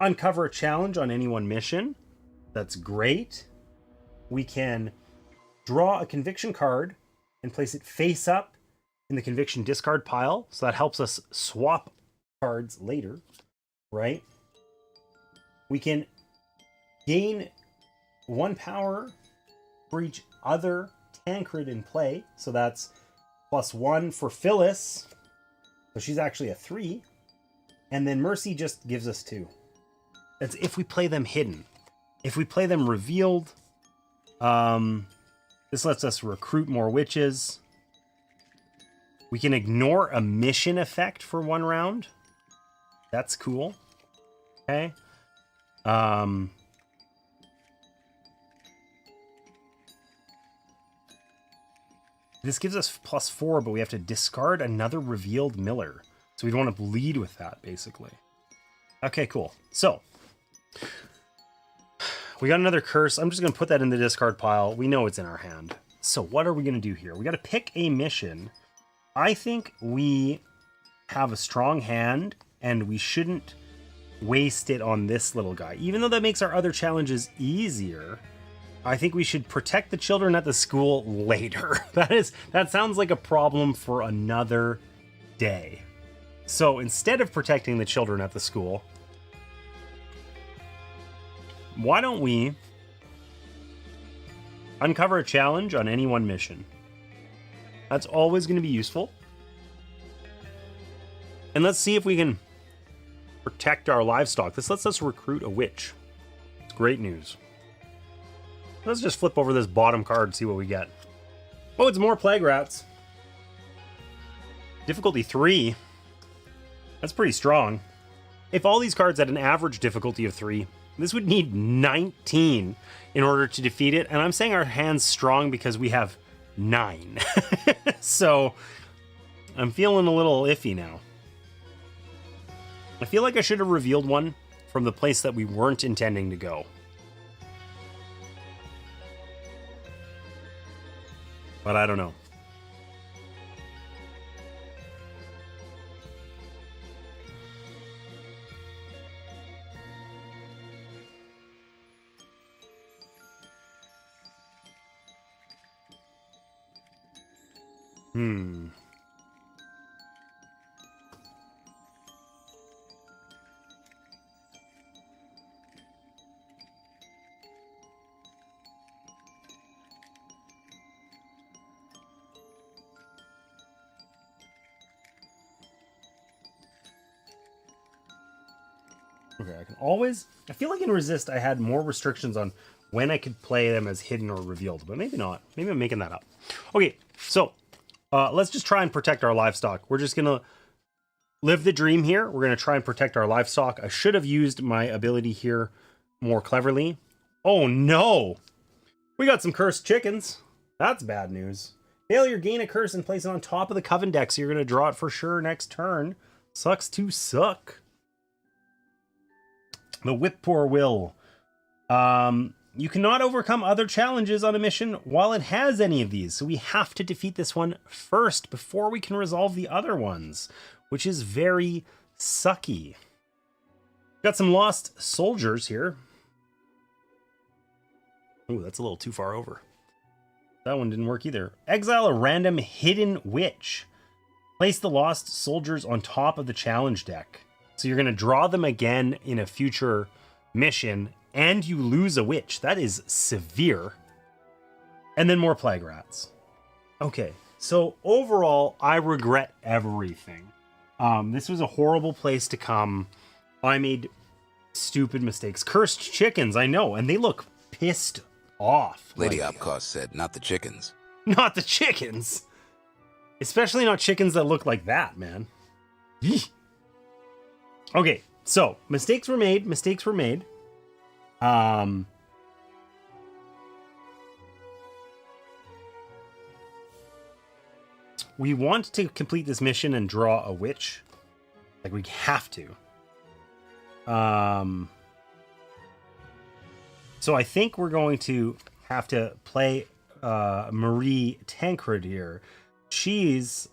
uncover a challenge on any one mission. That's great. We can draw a conviction card and place it face up in the conviction discard pile. So that helps us swap cards later, right? We can gain 1 power for each other Tancred in play. So that's +1 for Phyllis. So she's actually a 3. And then Mercy just gives us 2. That's if we play them hidden. If we play them revealed, this lets us recruit more witches. We can ignore a mission effect for 1 round. That's cool. Okay. This gives us +4, but we have to discard another revealed Miller. So we don't want to bleed with that, basically. Okay, cool. So, we got another curse. I'm just going to put that in the discard pile. We know it's in our hand. So what are we going to do here? We got to pick a mission. I think we have a strong hand, and we shouldn't waste it on this little guy. Even though that makes our other challenges easier, I think we should protect the children at the school later. That sounds like a problem for another day. So instead of protecting the children at the school, why don't we uncover a challenge on any one mission? That's always going to be useful. And let's see if we can protect our livestock. This lets us recruit a witch. It's great news. Let's just flip over this bottom card and see what we get. Oh, it's more plague rats. Difficulty 3. That's pretty strong. If all these cards had an average difficulty of 3, this would need 19 in order to defeat it. And I'm saying our hand's strong because we have 9. So I'm feeling a little iffy now. I feel like I should have revealed one from the place that we weren't intending to go. But I don't know. Okay, I feel like in Resist I had more restrictions on when I could play them as hidden or revealed, but maybe not. Maybe I'm making that up. Okay, so let's just try and protect our livestock. We're just gonna live the dream here. We're gonna try and protect our livestock. I should have used my ability here more cleverly. Oh no! We got some cursed chickens. That's bad news. Failure, gain a curse and place it on top of the coven deck, so you're gonna draw it for sure next turn. Sucks to suck. The Whip Poor Will. You cannot overcome other challenges on a mission while it has any of these. So we have to defeat this one first before we can resolve the other ones, which is very sucky. Got some lost soldiers here. Ooh, that's a little too far over. That one didn't work either. Exile a random hidden witch. Place the lost soldiers on top of the challenge deck. So you're going to draw them again in a future mission, and you lose a witch. That is severe. And then more plague rats. Okay, so overall, I regret everything. This was a horrible place to come. I made stupid mistakes. Cursed chickens, I know, and they look pissed off. Lady Opcost said, not the chickens. Not the chickens. Especially not chickens that look like that, man. Yeesh. Okay, so mistakes were made. We want to complete this mission and draw a witch. Like, we have to. So I think we're going to have to play Marie Tancred here. She's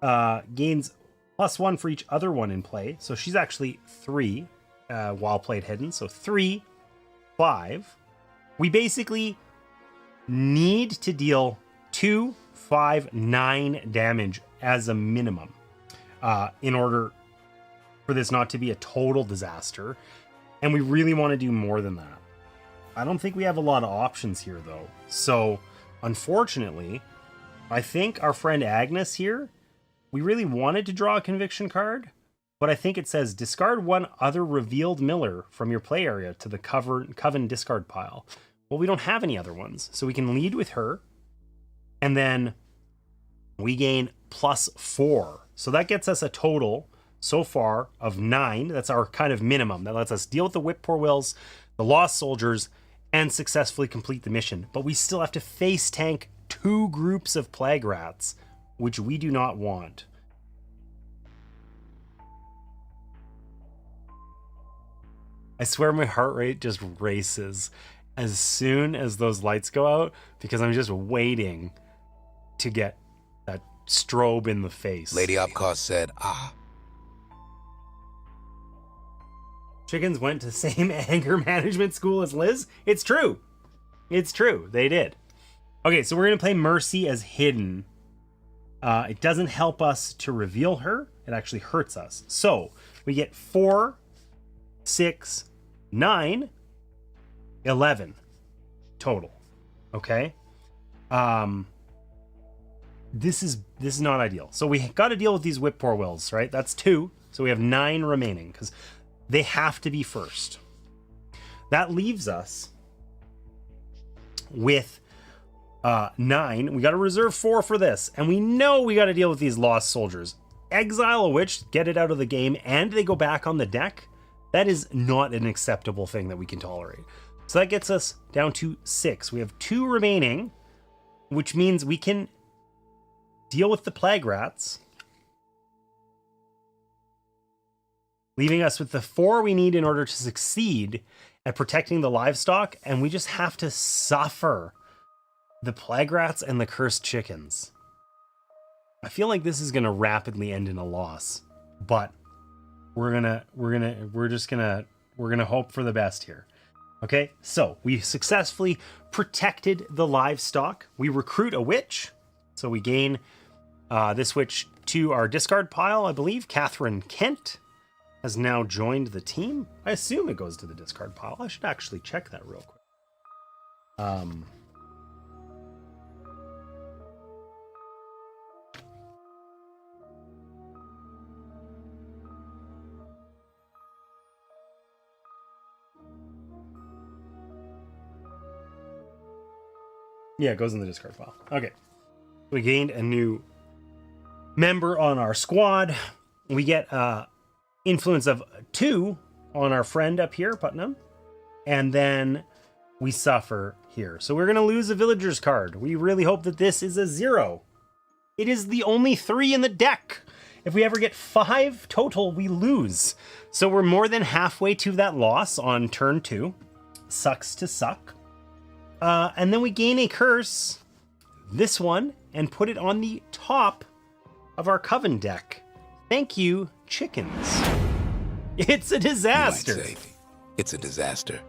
gains +1 for each other one in play. So she's actually 3 while played hidden. So 3, 5. We basically need to deal 2, 5, 9 damage as a minimum in order for this not to be a total disaster. And we really want to do more than that. I don't think we have a lot of options here, though. So, unfortunately, I think our friend Agnes here, we really wanted to draw a conviction card, but I think it says discard one other revealed miller from your play area to the coven discard pile. Well, we don't have any other ones, so we can lead with her, and then we gain +4. So that gets us a total so far of 9. That's our kind of minimum. That lets us deal with the whip poor wills, the lost soldiers, and successfully complete the mission. But we still have to face tank 2 groups of plague rats, which we do not want. I swear my heart rate just races as soon as those lights go out, because I'm just waiting to get that strobe in the face. Lady Opcost said, ah. Chickens went to the same anger management school as Liz. It's true. It's true. They did. Okay, so we're going to play Mercy as hidden. It doesn't help us to reveal her. It actually hurts us. So we get 4, 6, 9, 11 total. Okay. This is not ideal. So we got to deal with these whip poor wills, right? That's 2. So we have 9 remaining because they have to be first. That leaves us with 9. We got to reserve 4 for this. And we know we got to deal with these lost soldiers. Exile a witch, get it out of the game, and they go back on the deck. That is not an acceptable thing that we can tolerate. So that gets us down to 6. We have 2 remaining, which means we can deal with the plague rats, leaving us with the 4 we need in order to succeed at protecting the livestock, and we just have to suffer the plague rats and the cursed chickens. I feel like this is going to rapidly end in a loss, but we're gonna hope for the best here. Okay, so we successfully protected the livestock. We recruit a witch, so we gain this witch to our discard pile, I believe. Catherine Kent has now joined the team. I assume it goes to the discard pile. I should actually check that real quick. Yeah, it goes in the discard pile. Okay. We gained a new member on our squad. We get influence of 2 on our friend up here, Putnam. And then we suffer here. So we're going to lose a villager's card. We really hope that this is a 0. It is the only 3 in the deck. If we ever get 5 total, we lose. So we're more than halfway to that loss on turn 2. Sucks to suck. And then we gain a curse, this one, and put it on the top of our coven deck. Thank you, chickens. It's a disaster. You might say, it's a disaster.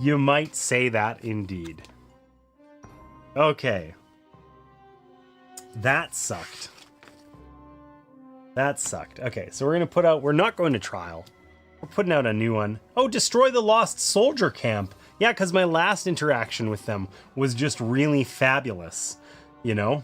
You might say that indeed. Okay. That sucked. Okay, so we're not going to trial. We're putting out a new one. Oh, destroy the lost soldier camp. Yeah, because my last interaction with them was just really fabulous, you know?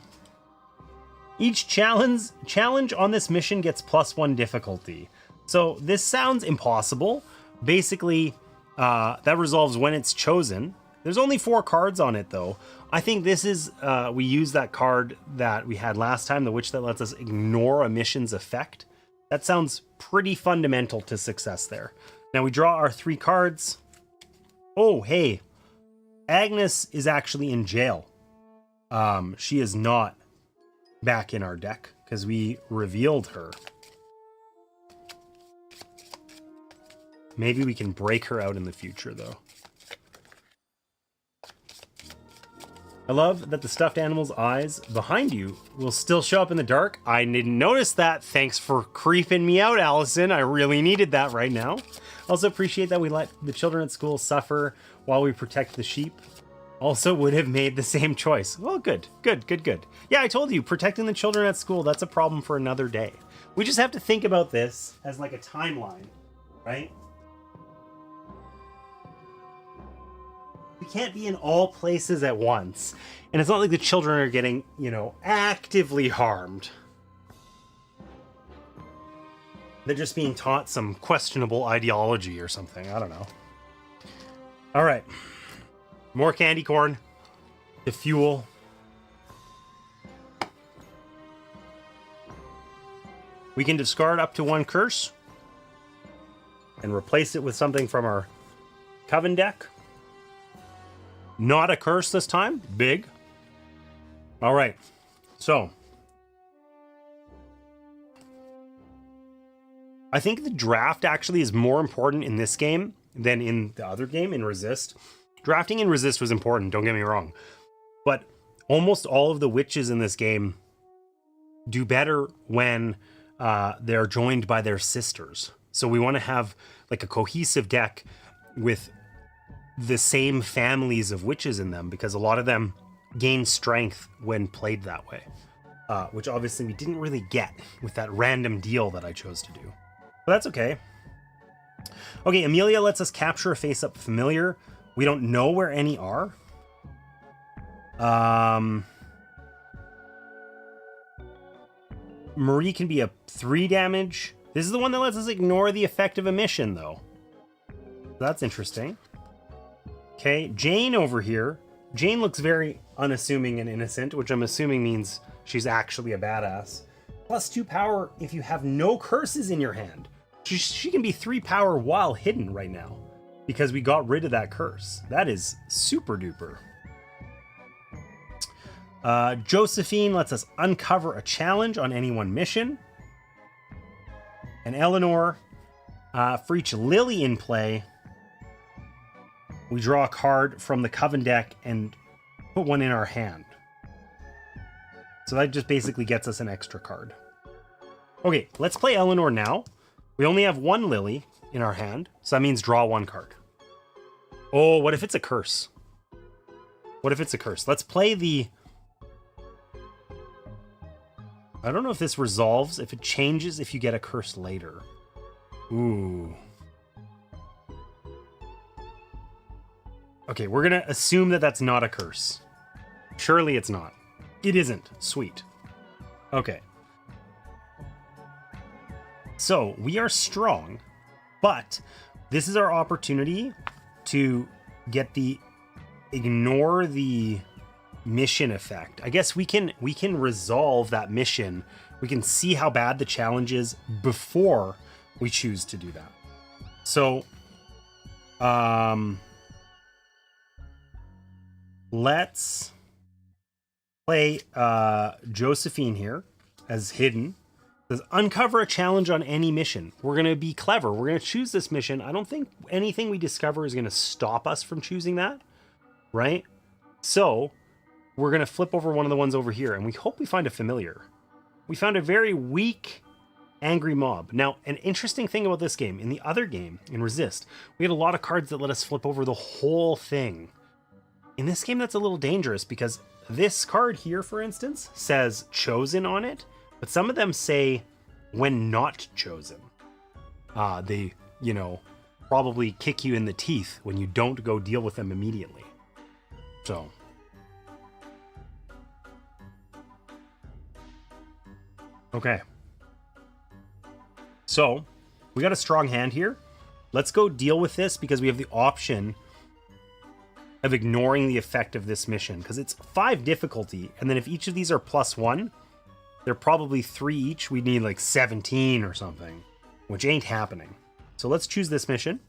Each challenge on this mission gets +1 difficulty. So this sounds impossible. Basically, that resolves when it's chosen. There's only 4 cards on it, though. I think this is, we use that card that we had last time, the witch that lets us ignore a mission's effect. That sounds pretty fundamental to success there. Now we draw our 3 cards. Oh, hey, Agnes is actually in jail. She is not back in our deck because we revealed her. Maybe we can break her out in the future, though. I love that the stuffed animal's eyes behind you will still show up in the dark. I didn't notice that. Thanks for creeping me out, Allison. I really needed that right now. Also appreciate that we let the children at school suffer while we protect the sheep. Also would have made the same choice. Well, good. Yeah, I told you, protecting the children at school, that's a problem for another day. We just have to think about this as like a timeline, right? We can't be in all places at once. And it's not like the children are getting, actively harmed. They're just being taught some questionable ideology or something. I don't know. All right. More candy corn to fuel. We can discard up to 1 curse and replace it with something from our coven deck. Not a curse this time. Big. All right. So I think the draft actually is more important in this game than in the other game, in Resist. Drafting in Resist was important, don't get me wrong. But almost all of the witches in this game do better when they're joined by their sisters. So we want to have like a cohesive deck with the same families of witches in them, because a lot of them gain strength when played that way, which obviously we didn't really get with that random deal that I chose to do. But that's okay. Okay, Amelia lets us capture a face-up familiar. We don't know where any are. Marie can be a 3 damage. This is the one that lets us ignore the effect of a mission, though. That's interesting. Okay, Jane over here. Jane looks very unassuming and innocent, which I'm assuming means she's actually a badass. +2 power if you have no curses in your hand. She can be 3 power while hidden right now, because we got rid of that curse. That is super duper. Josephine lets us uncover a challenge on any one mission. And Eleanor, for each Lily in play, we draw a card from the coven deck and put one in our hand. So that just basically gets us an extra card. Okay, let's play Eleanor now. We only have 1 Lily in our hand, so that means draw 1 card. Oh, what if it's a curse? What if it's a curse? Let's play the... I don't know if this resolves, if it changes if you get a curse later. Ooh. Okay, we're going to assume that that's not a curse. Surely it's not. It isn't. Sweet. Okay. So, we are strong, but this is our opportunity to get the ignore the mission effect. I guess we can resolve that mission. We can see how bad the challenge is before we choose to do that. So, let's play Josephine here as hidden. It says uncover a challenge on any mission. We're going to be clever. We're going to choose this mission. I don't think anything we discover is going to stop us from choosing that, right? So we're going to flip over one of the ones over here, and we hope we find a familiar. We found a very weak angry mob. Now, an interesting thing about this game, in the other game, in Resist, we had a lot of cards that let us flip over the whole thing. In this game, that's a little dangerous because this card here, for instance, says chosen on it, but some of them say when not chosen. They, probably kick you in the teeth when you don't go deal with them immediately. So. Okay. So, we got a strong hand here. Let's go deal with this because we have the option of ignoring the effect of this mission, because it's 5 difficulty, and then if each of these are +1, they're probably 3 each. We need like 17 or something, which ain't happening. So let's choose this mission.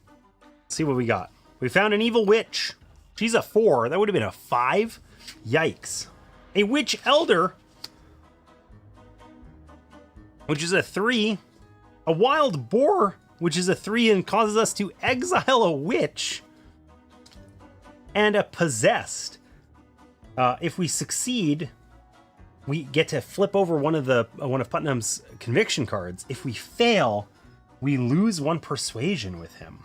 See what we got. We found an evil witch. She's a 4. That would have been a 5. Yikes. A witch elder, which is a 3. A wild boar, which is a 3 and causes us to exile a witch. And a possessed. If we succeed, we get to flip over one of Putnam's conviction cards. If we fail, we lose 1 persuasion with him.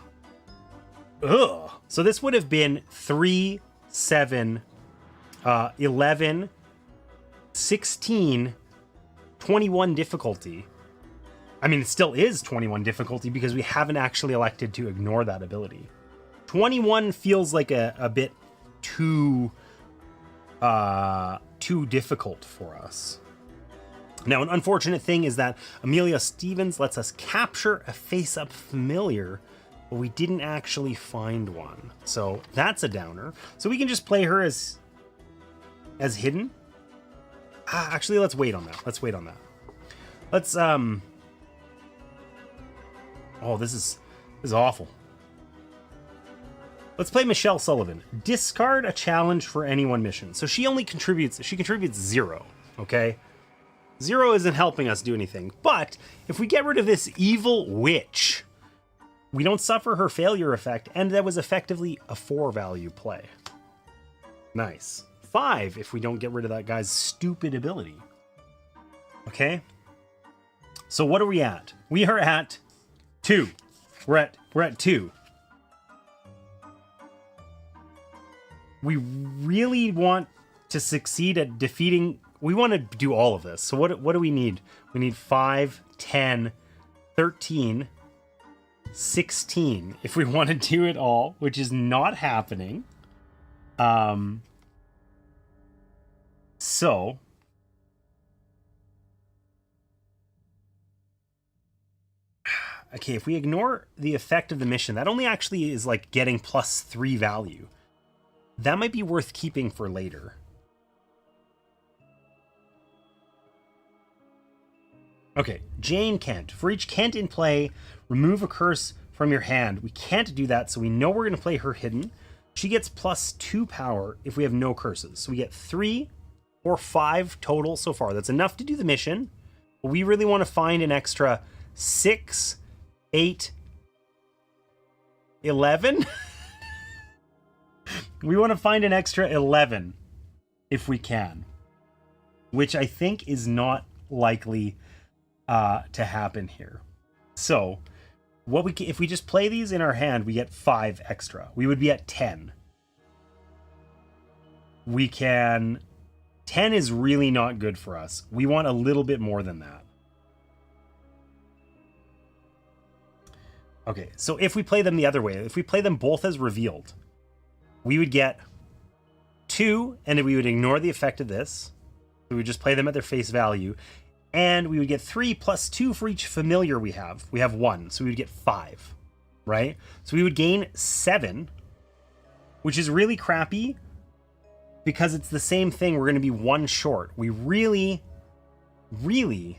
Ugh. So this would have been 3, 7, 11, 16, 21 difficulty. I mean, it still is 21 difficulty because we haven't actually elected to ignore that ability. 21 feels like a bit too difficult for us. Now, an unfortunate thing is that Amelia Stevens lets us capture a face-up familiar, but we didn't actually find one. So that's a downer. So we can just play her as hidden. Actually, let's wait on that. Let's oh, this is awful. Let's play Michelle Sullivan. Discard a challenge for any one mission. So she contributes 0, okay? 0 isn't helping us do anything. But if we get rid of this evil witch, we don't suffer her failure effect, and that was effectively a 4 value play. Nice. 5 if we don't get rid of that guy's stupid ability. Okay? So what are we at? We are at 2. We're at 2. We really want to succeed at defeating... We want to do all of this. So what do we need? We need 5, 10, 13, 16 if we want to do it all, which is not happening. So... Okay, if we ignore the effect of the mission, that only actually is like getting +3 value. That might be worth keeping for later. Okay, Jane Kent. For each Kent in play, remove a curse from your hand. We can't do that, so we know we're going to play her hidden. She gets +2 power if we have no curses. So we get 3 or 5 total so far. That's enough to do the mission. But we really want to find an extra 6, 8, 11. We want to find an extra 11 if we can, which I think is not likely to happen here. So if we just play these in our hand, we get 5 extra. We would be at 10. 10 is really not good for us. We want a little bit more than that. Okay, so if we play them the other way, if we play them both as revealed, we would get 2, and we would ignore the effect of this. We would just play them at their face value. And we would get 3 + 2 for each familiar we have. We have 1, so we would get 5, right? So we would gain 7, which is really crappy because it's the same thing. We're going to be 1 short. We really, really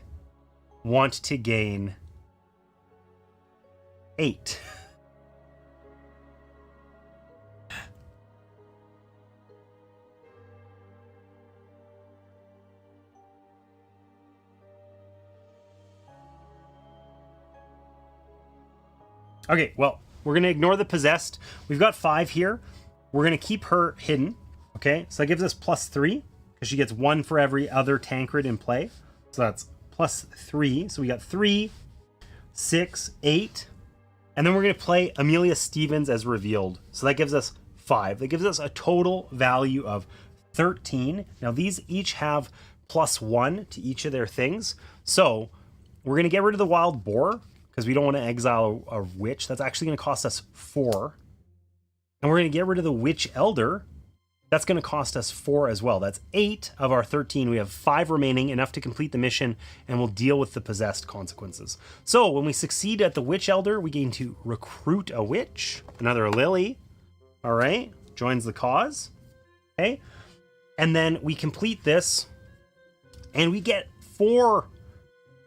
want to gain 8. Okay, well, we're going to ignore the possessed. We've got 5 here. We're going to keep her hidden. Okay, so that gives us +3 because she gets 1 for every other Tancred in play. So that's +3. So we got 3, 6, 8. And then we're going to play Amelia Stevens as revealed. So that gives us 5. That gives us a total value of 13. Now these each have +1 to each of their things. So we're going to get rid of the wild boar because we don't want to exile a witch. That's actually going to cost us 4. And we're going to get rid of the witch elder. That's going to cost us 4 as well. That's 8 of our 13. We have 5 remaining, enough to complete the mission, and we'll deal with the possessed consequences. So when we succeed at the witch elder, we gain to recruit a witch, another Lily. All right, joins the cause. Okay. And then we complete this and we get 4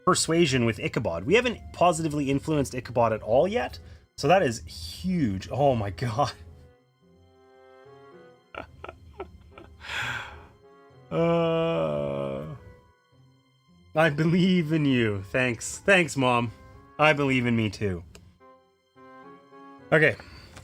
persuasion with Ichabod. We haven't positively influenced Ichabod at all yet. So that is huge. Oh my god. I believe in you. Thanks. Thanks, Mom. I believe in me too. Okay.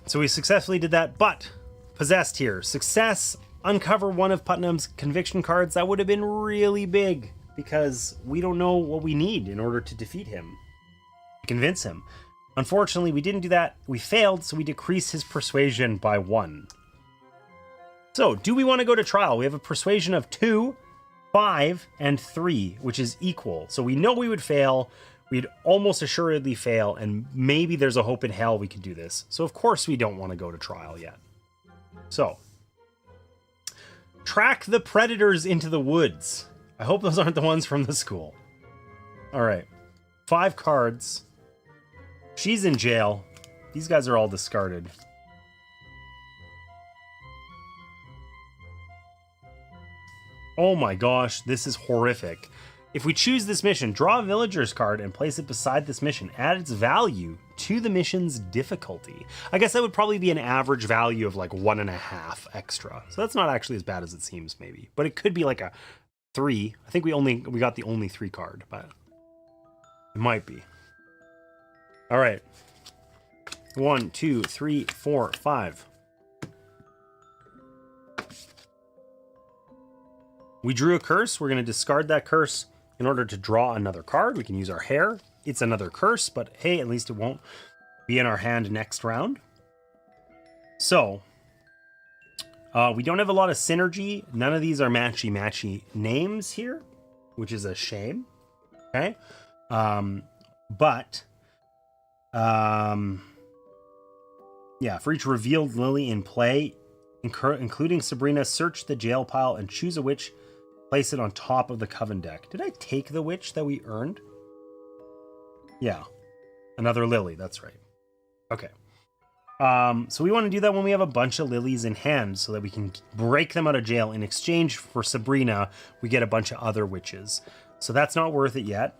So we successfully did that, but possessed here. Success, uncover one of Putnam's conviction cards. That would have been really big because we don't know what we need in order to defeat him, convince him. Unfortunately, we didn't do that. We failed, so we decrease his persuasion by 1. So, do we want to go to trial? We have a persuasion of 2, 5, and 3, which is equal. So we know we would fail. We'd almost assuredly fail, and maybe there's a hope in hell we could do this. So of course we don't want to go to trial yet. So, track the predators into the woods. I hope those aren't the ones from the school. All right, 5 cards. She's in jail. These guys are all discarded. Oh my gosh, this is horrific. If we choose this mission, draw a villager's card and place it beside this mission. Add its value to the mission's difficulty. I guess that would probably be an average value of like 1.5 extra. So that's not actually as bad as it seems, maybe. But it could be like a 3. I think we got the only 3 card, but it might be. All right. 1, 2, 3, 4, 5. We drew a curse. We're going to discard that curse in order to draw another card. We can use our hair. It's another curse, but hey, at least it won't be in our hand next round. So, we don't have a lot of synergy. None of these are matchy-matchy names here, which is a shame. Okay? Yeah, for each revealed lily in play, including Sabrina, search the jail pile and choose a witch. Place it on top of the coven deck. Did I take the witch that we earned? Yeah. Another lily, that's right. Okay. So we want to do that when we have a bunch of lilies in hand so that we can break them out of jail. In exchange for Sabrina, we get a bunch of other witches. So that's not worth it yet.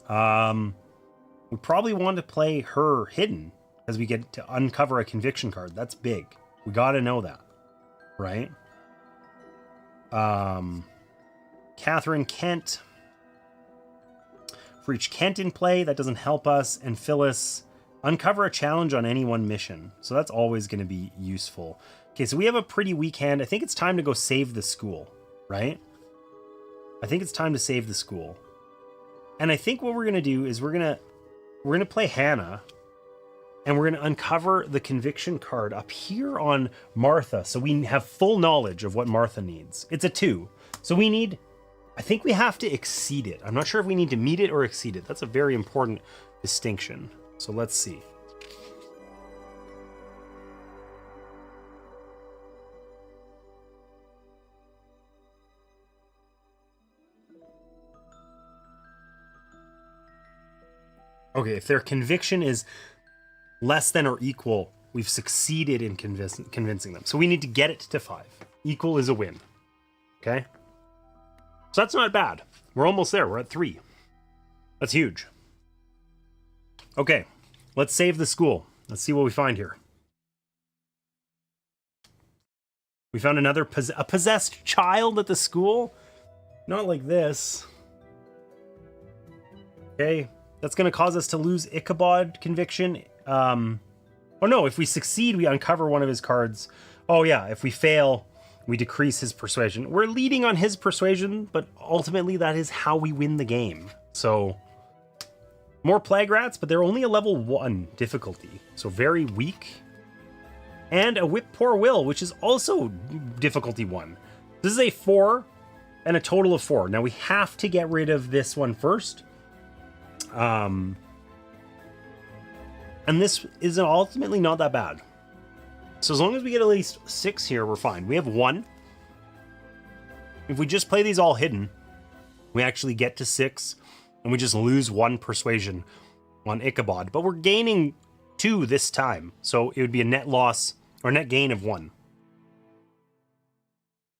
We probably want to play her hidden as we get to uncover a conviction card. That's big. We got to know that, right? Catherine Kent. For each Kent in play, that doesn't help us. And Phyllis, uncover a challenge on any one mission. So that's always going to be useful. Okay, so we have a pretty weak hand. I think it's time to go save the school, right? I think it's time to save the school. And I think what we're going to do is we're going to play Hannah. And we're going to uncover the conviction card up here on Martha. So we have full knowledge of what Martha needs. It's a 2. So I think we have to exceed it. I'm not sure if we need to meet it or exceed it. That's a very important distinction. So let's see. Okay, if their conviction is less than or equal, we've succeeded in convincing them. So we need to get it to 5. Equal is a win. Okay? So that's not bad. We're almost there. We're at 3. That's huge. Okay, let's save the school. Let's see what we find here. We found another a possessed child at the school. Not like this. Okay, that's going to cause us to lose Ichabod conviction. Oh no, if we succeed, we uncover one of his cards. Oh yeah, if we fail, we decrease his persuasion. We're leading on his persuasion, but ultimately that is how we win the game. So, more Plague Rats, but they're only a level 1 difficulty. So very weak. And a Whip Poor Will, which is also difficulty 1. This is a 4 and a total of 4. Now we have to get rid of this one first. And this is ultimately not that bad. So as long as we get at least 6 here, we're fine. We have 1. If we just play these all hidden, we actually get to 6, and we just lose 1 persuasion on Ichabod. But we're gaining 2 this time, so it would be a net loss or net gain of 1.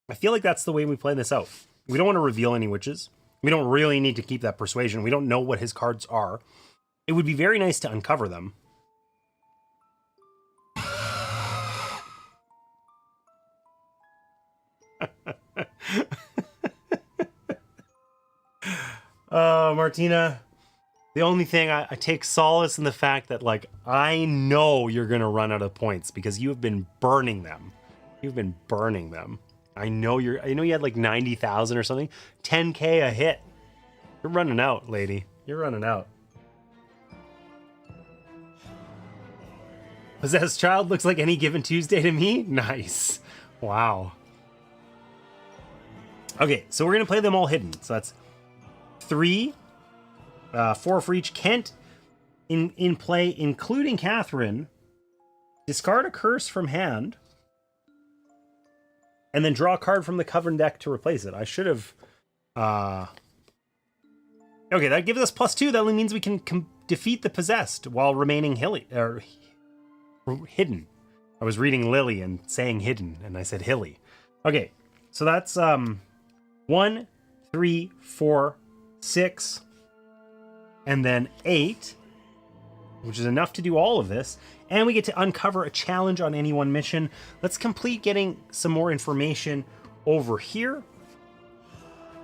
I feel like that's the way we play this out. We don't want to reveal any witches. We don't really need to keep that persuasion. We don't know what his cards are. It would be very nice to uncover them. Martina, the only thing I take solace in the fact that, like, I know you're going to run out of points because you have been burning them. You've been burning them. I know you had like 90,000 or something. 10K a hit. You're running out, lady. You're running out. Possessed child looks like any given Tuesday to me. Nice. Wow. Okay, so we're going to play them all hidden. So that's 3, 4 for each. Kent in play, including Catherine. Discard a curse from hand. And then draw a card from the coven deck to replace it. I should have... Okay, that gives us +2. That only means we can defeat the possessed while remaining hidden. I was reading Lily and saying hidden, and I said hilly. Okay, so that's 1, 3, 4, 6, and then 8, which is enough to do all of this. And we get to uncover a challenge on any one mission. Let's complete getting some more information over here.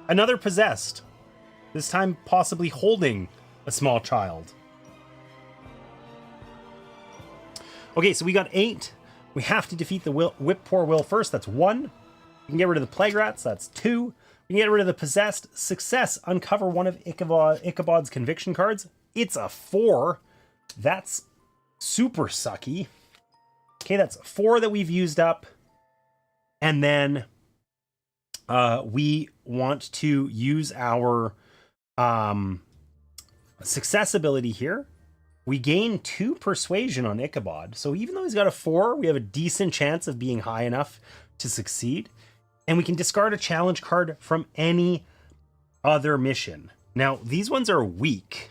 Another possessed. This time possibly holding a small child. Okay, so we got 8. We have to defeat the Whip Poor Will first. That's 1. We can get rid of the Plague Rats. That's 2. We can get rid of the Possessed. Success. Uncover one of Ichabod's conviction cards. It's a 4. That's super sucky. Okay, that's 4 that we've used up. And then we want to use our success ability here. We gain 2 persuasion on Ichabod. So even though he's got a 4, we have a decent chance of being high enough to succeed. And we can discard a challenge card from any other mission. Now, these ones are weak.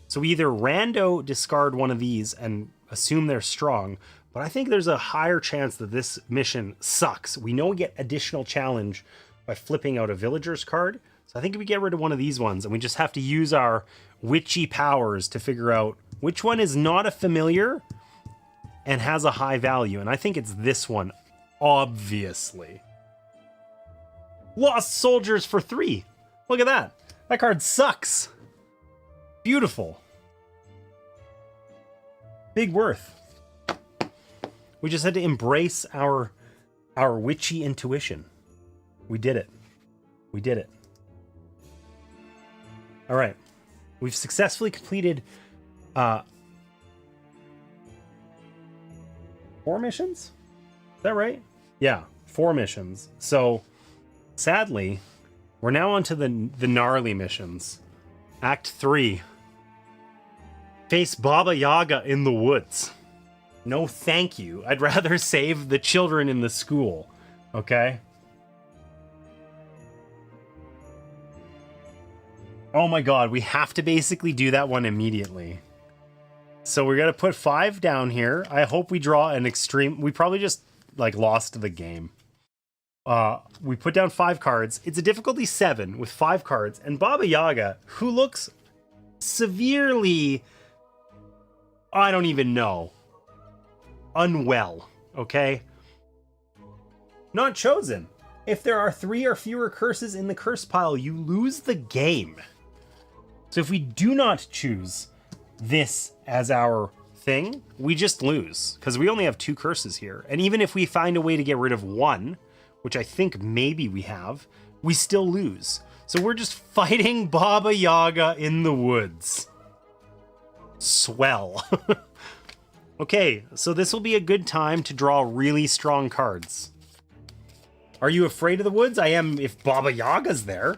So we either rando discard one of these and assume they're strong, but I think there's a higher chance that this mission sucks. We know we get additional challenge by flipping out a villager's card. So I think if we get rid of one of these ones and we just have to use our witchy powers to figure out which one is not a familiar and has a high value. And I think it's this one, obviously. Lost Soldiers for 3. Look at that. That card sucks. Beautiful. Big worth. We just had to embrace our witchy intuition. We did it. We did it. All right. We've successfully completed 4 missions? Is that right? Yeah, 4 missions. So, sadly, we're now on to the gnarly missions. Act 3. Face Baba Yaga in the woods. No thank you. I'd rather save the children in the school. Okay? Oh my god, we have to basically do that one immediately. So we're gonna put 5 down here. I hope we draw an extreme... We probably just, like, lost the game. We put down 5 cards. It's a difficulty 7 with 5 cards. And Baba Yaga, who looks severely... I don't even know. Unwell, okay? Not chosen. If there are 3 or fewer curses in the curse pile, you lose the game. So if we do not choose this as our thing, we just lose. Because we only have 2 curses here. And even if we find a way to get rid of 1, which I think maybe we have, we still lose. So we're just fighting Baba Yaga in the woods. Swell. Okay, so this will be a good time to draw really strong cards. Are you afraid of the woods? I am if Baba Yaga's there.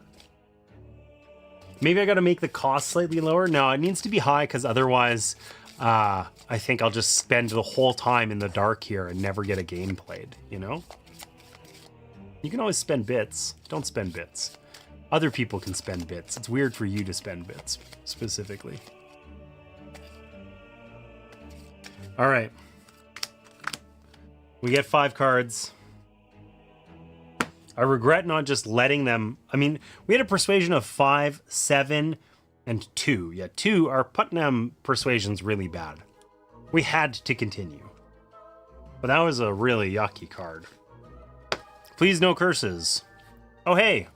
Maybe I gotta make the cost slightly lower. No, it needs to be high because otherwise I think I'll just spend the whole time in the dark here and never get a game played, you know? You can always spend bits. Don't spend bits. Other people can spend bits. It's weird for you to spend bits, specifically. All right. We get 5 cards. I regret not just letting them. I mean, we had a persuasion of 5, 7, and 2. Yeah, 2. Our Putnam persuasion's really bad. We had to continue. But that was a really yucky card. Please, no curses. Oh, hey.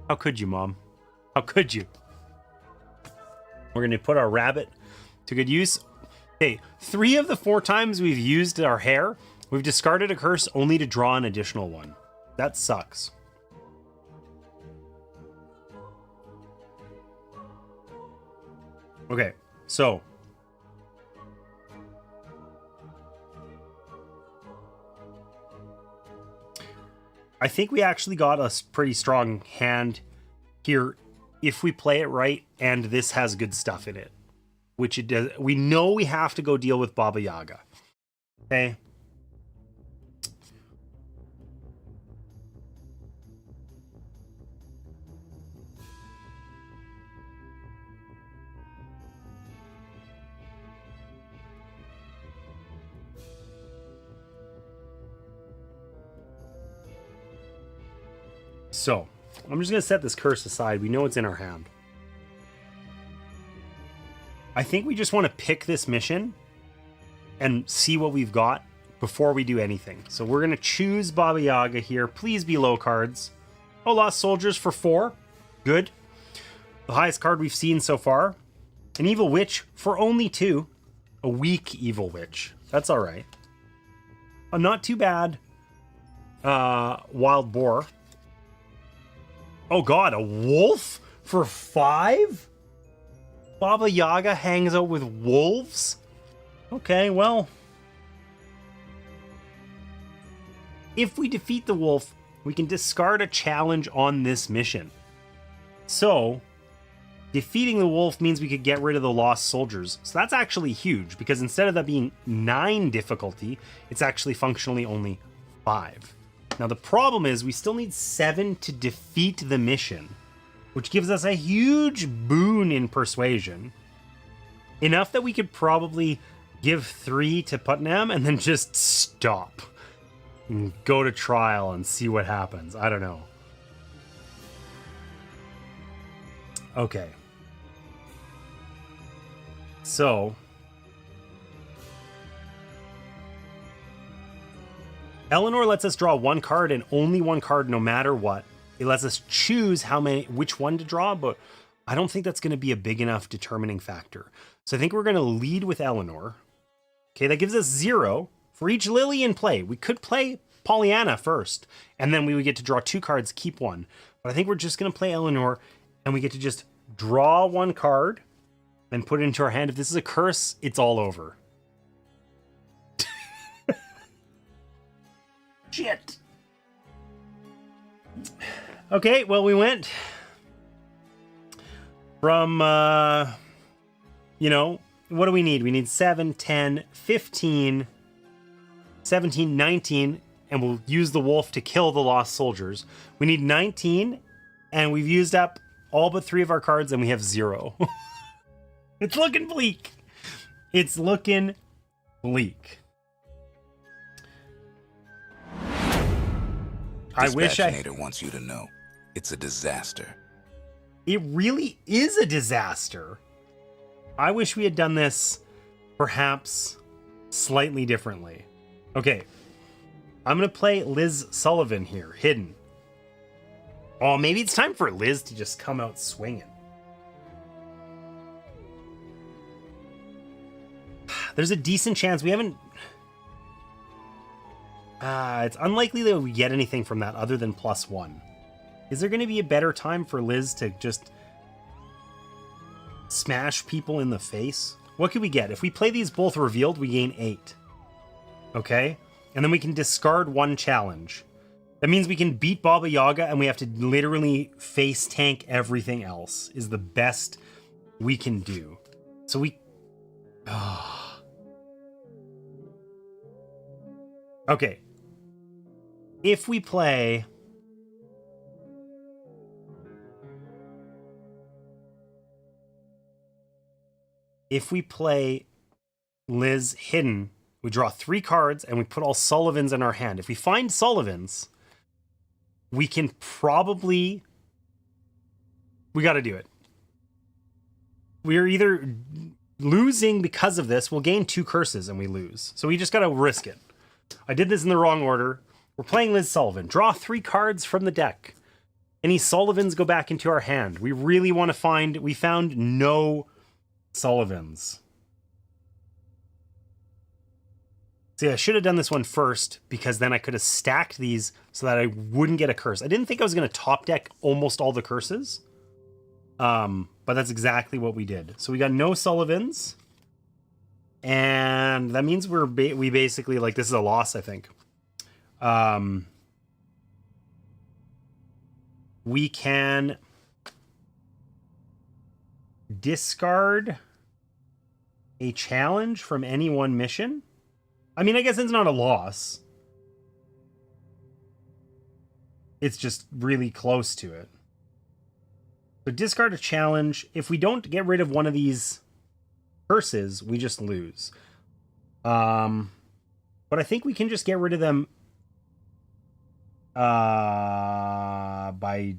How could you, Mom? How could you? We're going to put our rabbit to good use. Okay, 3 of the 4 times we've used our hair, we've discarded a curse only to draw an additional one. That sucks. Okay, so I think we actually got a pretty strong hand here if we play it right and this has good stuff in it, which it does. We know we have to go deal with Baba Yaga. Okay. So, I'm just going to set this curse aside. We know it's in our hand. I think we just want to pick this mission and see what we've got before we do anything. So we're going to choose Baba Yaga here. Please be low cards. Oh, Lost Soldiers for 4. Good. The highest card we've seen so far. An Evil Witch for only 2. A weak Evil Witch. That's all right. Not too bad. Wild Boar. Oh god, a wolf for 5? Baba Yaga hangs out with wolves? Okay, well. If we defeat the wolf, we can discard a challenge on this mission. So, defeating the wolf means we could get rid of the Lost Soldiers. So that's actually huge, because instead of that being 9 difficulty, it's actually functionally only 5. Now, the problem is we still need 7 to defeat the mission, which gives us a huge boon in persuasion. Enough that we could probably give 3 to Putnam and then just stop and go to trial and see what happens. I don't know. Okay. So Eleanor lets us draw 1 card and only 1 card no matter what. It lets us choose which one to draw, but I don't think that's going to be a big enough determining factor. So I think we're going to lead with Eleanor. Okay, that gives us 0 for each Lily in play. We could play Pollyanna first, and then we would get to draw 2 cards, keep 1. But I think we're just going to play Eleanor, and we get to just draw 1 card and put it into our hand. If this is a curse, it's all over. Shit. Okay, well, we went from, what do we need? We need 7, 10, 15, 17, 19, and we'll use the wolf to kill the Lost Soldiers. We need 19, and we've used up all but 3 of our cards, and we have 0. It's looking bleak. It's looking bleak. I wish Dispatchinator wants you to know it's a disaster. It really is a disaster. I wish we had done this perhaps slightly differently. Okay, I'm going to play Liz Sullivan here, hidden. Oh, maybe it's time for Liz to just come out swinging. There's a decent chance we haven't... it's unlikely that we get anything from that other than +1. Is there going to be a better time for Liz to just smash people in the face? What could we get? If we play these both revealed, we gain 8. Okay? And then we can discard 1 challenge. That means we can beat Baba Yaga and we have to literally face tank everything else is the best we can do. So we... Okay. If we play... if we play Liz hidden, we draw 3 cards and we put all Sullivans in our hand. If we find Sullivans, we can probably... We got to do it. We're either losing because of this. We'll gain 2 curses and we lose. So we just got to risk it. I did this in the wrong order. We're playing Liz Sullivan. Draw 3 cards from the deck. Any Sullivans go back into our hand. We really want to find... We found no Sullivans. See, I should have done this one first because then I could have stacked these so that I wouldn't get a curse. I didn't think I was going to top deck almost all the curses. But that's exactly what we did. So we got no Sullivans. And that means we basically, like, this is a loss, I think. We can discard a challenge from any one mission. I mean, I guess it's not a loss. It's just really close to it. So discard a challenge. If we don't get rid of one of these curses, we just lose. But I think we can just get rid of them by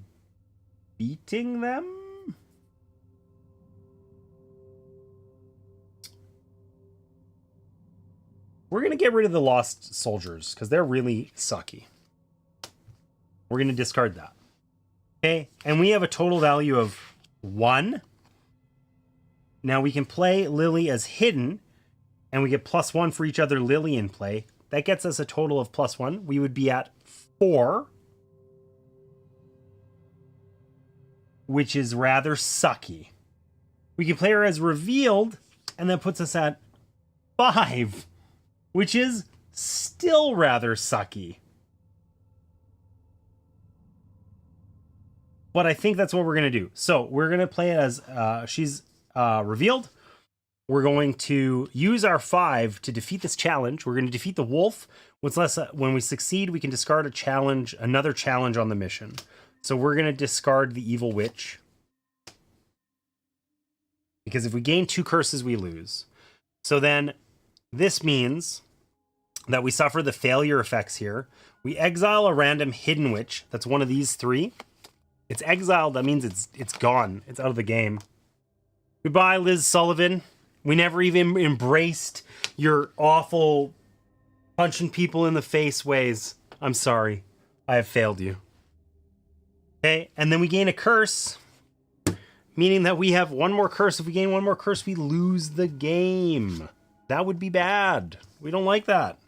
beating them. We're going to get rid of the Lost Soldiers because they're really sucky. We're going to discard that. Okay, and we have a total value of 1. Now we can play Lily as hidden, and we get +1 for each other Lily in play. That gets us a total of +1. We would be at 4, which is rather sucky. We can play her as revealed, and that puts us at 5, which is still rather sucky. But I think that's what we're going to do. So we're going to play it as she's revealed. We're going to use our 5 to defeat this challenge. We're going to defeat the wolf. When we succeed, we can discard a challenge, another challenge on the mission. So we're going to discard the evil witch. Because if we gain 2 curses, we lose. So then this means that we suffer the failure effects here. We exile a random hidden witch. That's one of these 3. It's exiled. That means it's gone. It's out of the game. Goodbye, Liz Sullivan. We never even embraced your awful punching people in the face ways. I'm sorry. I have failed you. Okay, and then we gain a curse, meaning that we have 1 more curse. If we gain 1 more curse, we lose the game. That would be bad. We don't like that.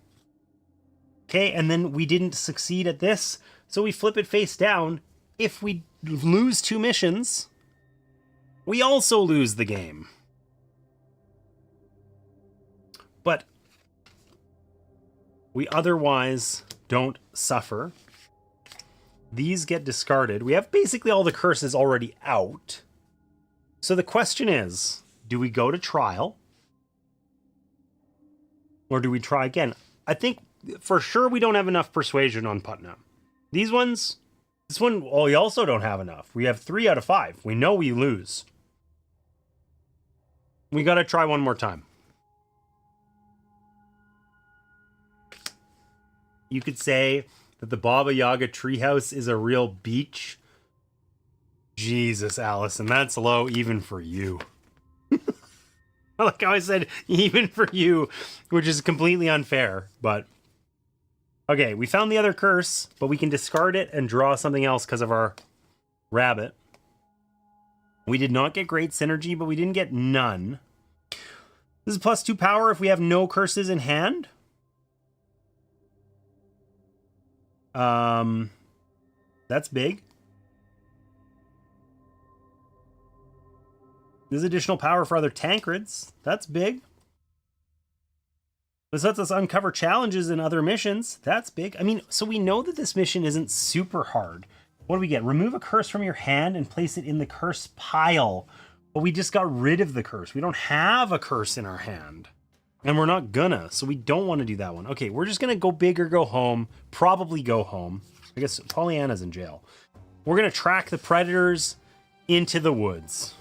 Okay, and then we didn't succeed at this, so we flip it face down. If we lose 2 missions, we also lose the game. But we otherwise don't suffer. These get discarded. We have basically all the curses already out. So the question is, do we go to trial? Or do we try again? I think for sure we don't have enough persuasion on Putnam. These ones... This one, well, we also don't have enough. We have 3 out of 5. We know we lose. We got to try one more time. You could say that the Baba Yaga treehouse is a real beach. Jesus, Allison, that's low even for you. I like how I said even for you, which is completely unfair, but... Okay, we found the other curse, but we can discard it and draw something else because of our rabbit. We did not get great synergy, but we didn't get none. This is +2 power if we have no curses in hand. That's big. There's additional power for other Tankards. That's big. This lets us uncover challenges in other missions. That's big. I mean, so we know that this mission isn't super hard. What do we get? Remove a curse from your hand and place it in the curse pile. But we just got rid of the curse. We don't have a curse in our hand. And we're not gonna, so we don't want to do that one. Okay, we're just gonna go big or go home. Probably go home. I guess Pollyanna's in jail. We're gonna track the predators into the woods.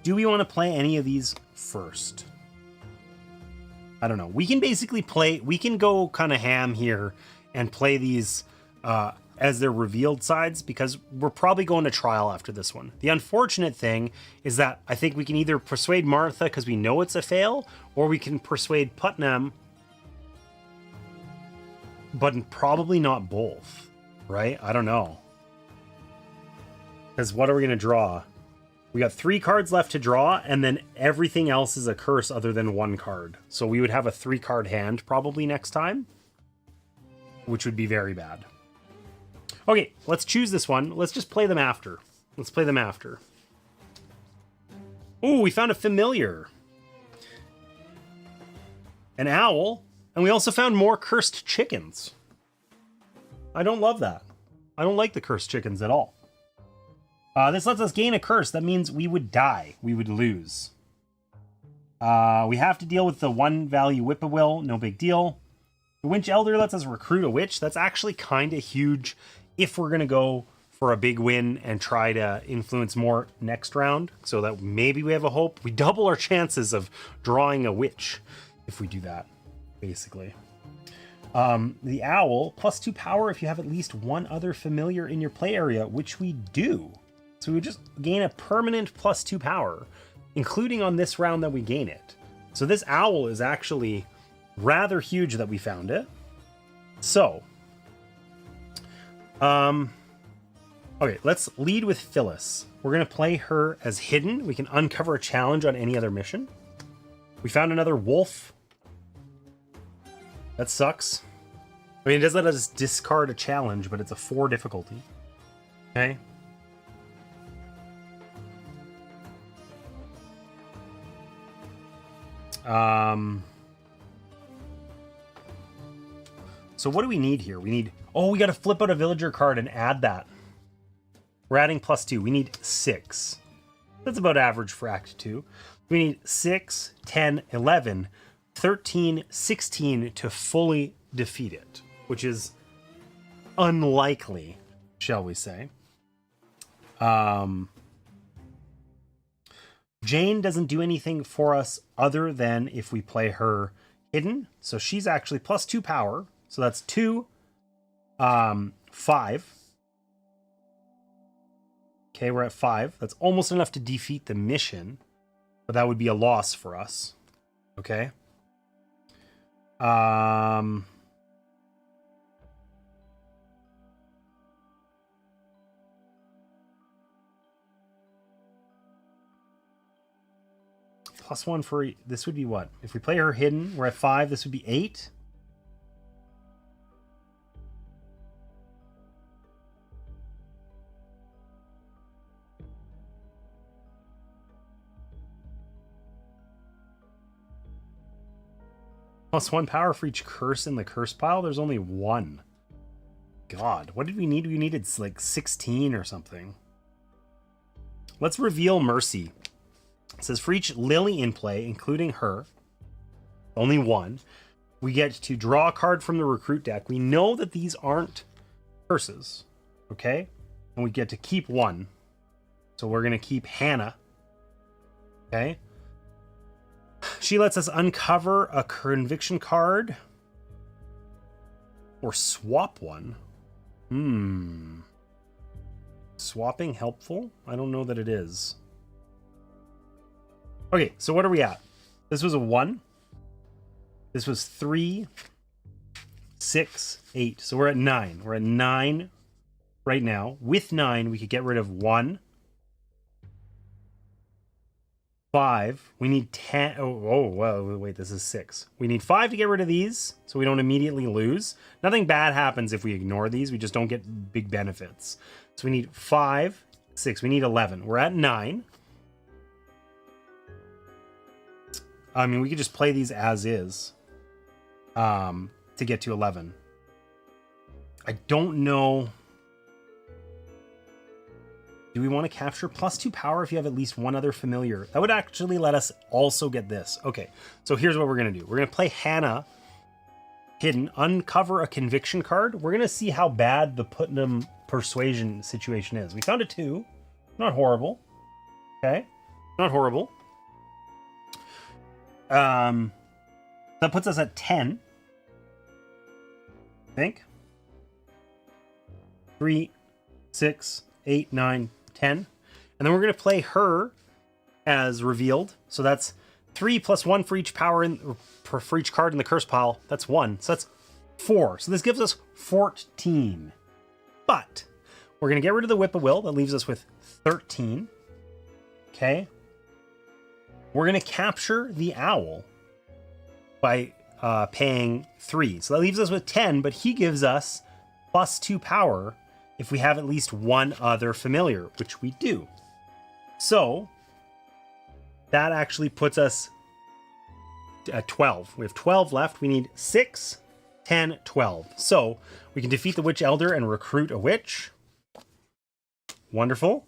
Do we want to play any of these first? I don't know. We can basically play, we can go kind of ham here and play these as their revealed sides, because we're probably going to trial after this one. The unfortunate thing is that I think we can either persuade Martha because we know it's a fail, or we can persuade Putnam, but probably not both, right? I don't know. Because what are we going to draw? We got 3 cards left to draw, and then everything else is a curse other than 1 card. So we would have a 3-card hand probably next time, which would be very bad. Okay, let's choose this one. Let's just play them after. Let's play them after. Ooh, we found a familiar. An owl, and we also found more cursed chickens. I don't love that. I don't like the cursed chickens at all. This lets us gain a curse. That means we would die. We would lose. We have to deal with the 1 value whip-a-will. No big deal. The Winch Elder lets us recruit a witch. That's actually kind of huge if we're going to go for a big win and try to influence more next round, so that maybe we have a hope. We double our chances of drawing a witch if we do that, basically. The owl, +2 power if you have at least 1 other familiar in your play area, which we do. So we would just gain a permanent +2 power, including on this round that we gain it. So this owl is actually rather huge that we found it. So, okay, let's lead with Phyllis. We're going to play her as hidden. We can uncover a challenge on any other mission. We found another wolf. That sucks. I mean, it does let us discard a challenge, but it's a 4 difficulty. Okay. So what do we need here? We need... Oh, we got to flip out a villager card and add that. We're adding +2. We need 6. That's about average for Act 2. We need 6, 10, 11, 13, 16 to fully defeat it, which is unlikely, shall we say. Jane doesn't do anything for us other than if we play her hidden. So she's actually +2 power. So that's 2, 5. Okay, we're at 5. That's almost enough to defeat the mission, but that would be a loss for us. Okay. +1 for... This would be what? If we play her hidden, we're at 5. This would be 8. +1 power for each curse in the curse pile. There's only 1. God, what did we need? We needed like 16 or something. Let's reveal Mercy. It says for each Lily in play, including her, only 1, we get to draw a card from the recruit deck. We know that these aren't curses, okay? And we get to keep 1. So we're going to keep Hannah, okay? She lets us uncover a conviction card or swap one. Swapping helpful? I don't know that it is. Okay, so what are we at? This was a 1. This was 3, 6, 8. So we're at 9. We're at 9 right now. With 9, we could get rid of 1. 5. We need 10. Oh, well, wait, this is 6. We need 5 to get rid of these so we don't immediately lose. Nothing bad happens if we ignore these. We just don't get big benefits. So we need 5, 6. We need 11. We're at 9. I mean, we could just play these as is to get to 11. I don't know. Do we want to capture +2 power if you have at least 1 other familiar? That would actually let us also get this. Okay, so here's what we're going to do. We're going to play Hannah hidden, uncover a conviction card. We're going to see how bad the Putnam persuasion situation is. We found a 2. Not horrible. Okay. Not horrible. That puts us at 10. I think. 3, 6, 8, 9, 10. And then we're going to play her as revealed. So that's 3 plus 1 for each for each card in the curse pile. That's 1. So that's 4. So this gives us 14. But we're going to get rid of the Whip of Will. That leaves us with 13. Okay. We're going to capture the Owl by paying 3. So that leaves us with 10, but he gives us +2 power if we have at least one other familiar, which we do. So that actually puts us at 12. We have 12 left. We need 6, 10, 12. So we can defeat the Witch Elder and recruit a witch. Wonderful.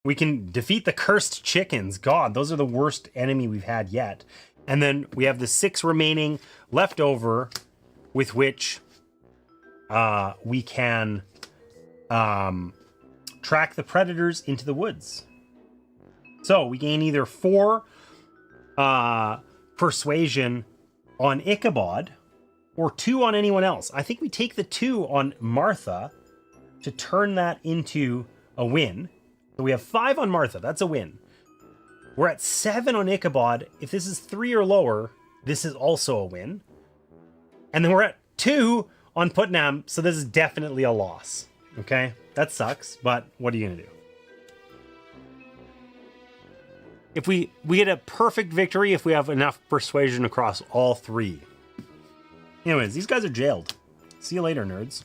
We can defeat the Cursed Chickens. God, those are the worst enemy we've had yet. And then we have the 6 remaining left over with which we can track the predators into the woods. So we gain either 4 persuasion on Ichabod or 2 on anyone else. I think we take the 2 on Martha to turn that into a win. So we have 5 on Martha. That's a win. We're at 7 on Ichabod. If this is 3 or lower, this is also a win. And then we're at 2 on Putnam. So this is definitely a loss. Okay, that sucks, but what are you gonna do? If we get a perfect victory if we have enough persuasion across all 3. Anyways, these guys are jailed. See you later, nerds.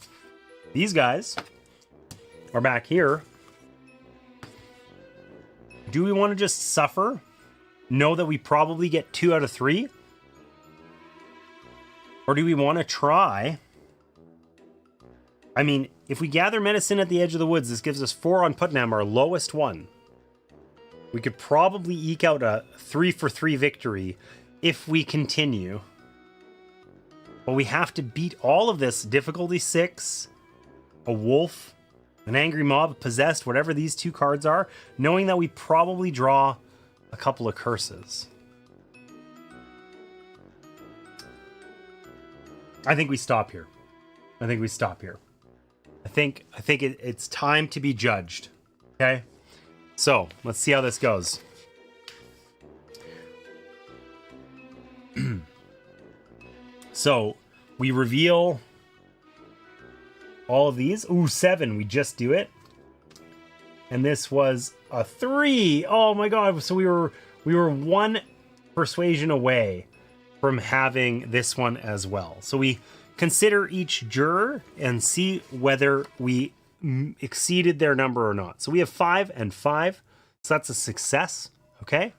These guys are back here. Do we want to just suffer? Know that we probably get 2 out of 3? Or do we want to try? I mean, if we gather medicine at the edge of the woods, this gives us 4 on Putnam, our lowest one. We could probably eke out a 3-for-3 victory if we continue. But we have to beat all of this. Difficulty 6, a wolf, an angry mob, possessed, whatever these 2 cards are, knowing that we probably draw a couple of curses. I think we stop here. I think it's time to be judged. Okay? So, let's see how this goes. So, we reveal all of these. Ooh, 7. We just do it. And this was a 3. Oh my god. So we were 1 persuasion away from having this one as well. So we consider each juror and see whether we exceeded their number or not. So we have 5 and 5. So that's a success. Okay.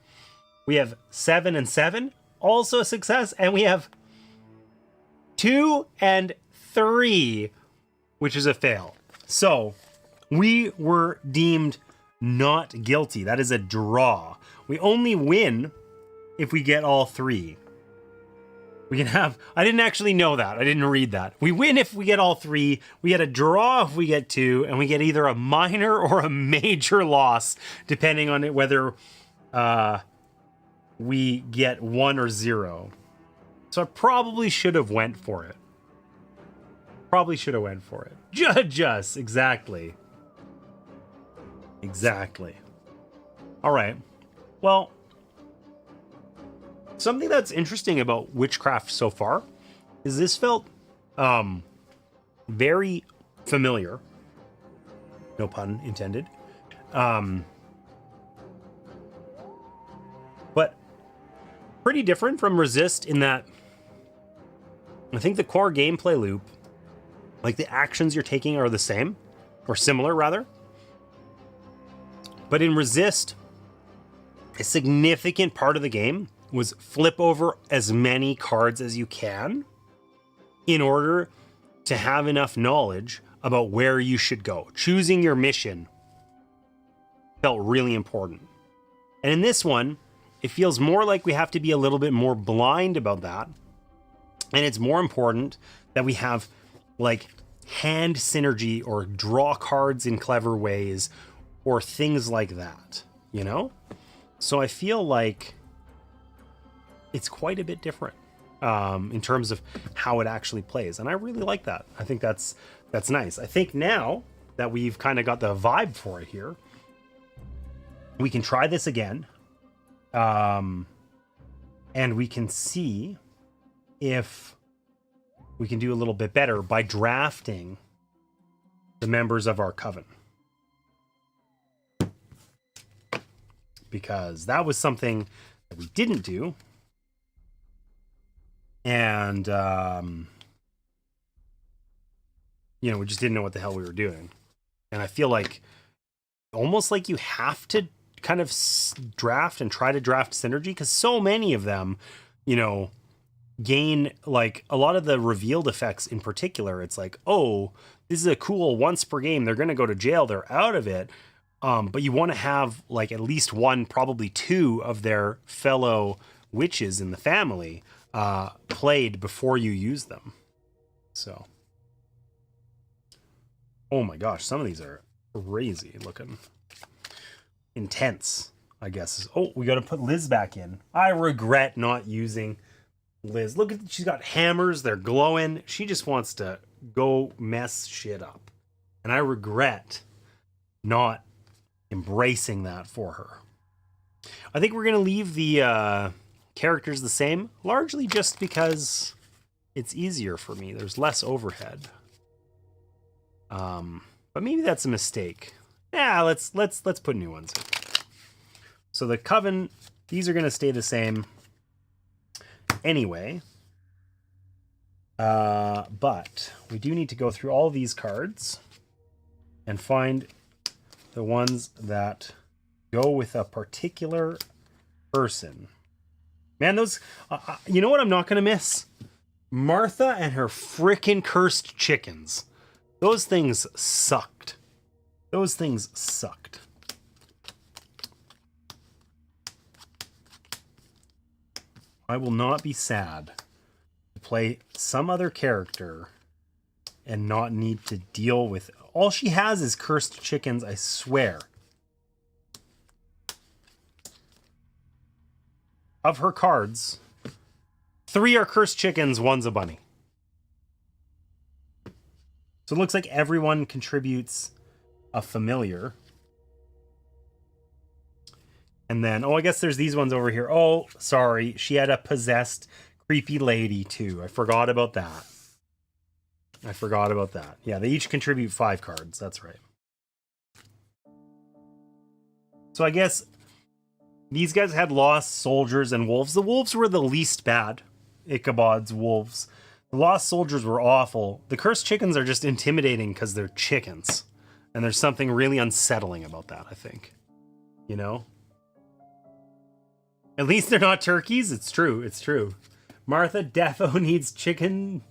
We have 7 and 7. Also a success. And we have 2 and 3, which is a fail. So we were deemed not guilty. That is a draw. We only win if we get all 3. We can have, I didn't actually know that. I didn't read that. We win if we get all 3. We get a draw if we get 2, and we get either a minor or a major loss, depending on it, whether we get 1 or 0. So I probably should have went for it. Judge us. Exactly. All right. Well, something that's interesting about Witchcraft so far is this felt very familiar. No pun intended. But pretty different from Resist in that I think the core gameplay loop, like the actions you're taking, are the same, or similar rather. But in Resist, a significant part of the game was flip over as many cards as you can in order to have enough knowledge about where you should go. Choosing your mission felt really important. And in this one, it feels more like we have to be a little bit more blind about that. And it's more important that we have like hand synergy or draw cards in clever ways or things like that, you know? So I feel like it's quite a bit different in terms of how it actually plays. And I really like that. I think that's nice. I think now that we've kind of got the vibe for it here, we can try this again. And we can see if we can do a little bit better by drafting the members of our coven. Because that was something that we didn't do. And, you know, we just didn't know what the hell we were doing. And I feel like almost like you have to kind of draft and try to draft synergy, because so many of them, you know, gain like a lot of the revealed effects in particular. It's like, oh, this is a cool once per game. They're going to go to jail. They're out of it. But you want to have like at least one, probably two of their fellow witches in the family played before you use them. So, oh my gosh, some of these are crazy looking. Intense, I guess. Oh, we got to put Liz back in. I regret not using Liz. Look at, she's got hammers. They're glowing. She just wants to go mess shit up. And I regret not embracing that for her. I think we're going to leave the characters the same, largely just because it's easier for me. There's less overhead. But maybe that's a mistake. Yeah, let's put new ones in. So the coven, these are going to stay the same anyway. But we do need to go through all these cards and find the ones that go with a particular person. Man, those, you know what I'm not going to miss? Martha and her frickin' cursed chickens. Those things sucked. Those things sucked. I will not be sad to play some other character and not need to deal with... All she has is cursed chickens, I swear. Of her cards, 3 are cursed chickens, 1's a bunny. So it looks like everyone contributes a familiar. And then, oh, I guess there's these ones over here. Oh, sorry. She had a possessed creepy lady too. I forgot about that. Yeah, they each contribute 5 cards. That's right. So I guess these guys had lost soldiers and wolves. The wolves were the least bad. Ichabod's wolves. The lost soldiers were awful. The cursed chickens are just intimidating because they're chickens. And there's something really unsettling about that, I think. You know? At least they're not turkeys. It's true. Martha defo needs chicken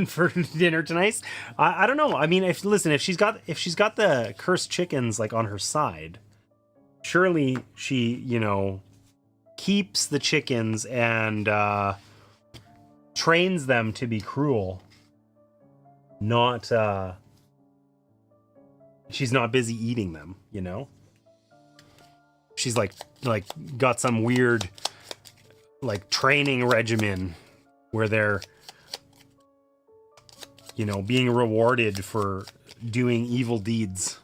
for dinner tonight. I don't know. I mean, if she's got the cursed chickens like on her side, surely she, you know, keeps the chickens and trains them to be cruel. Not she's not busy eating them, you know? She's like got some weird like training regimen where they're, you know, being rewarded for doing evil deeds.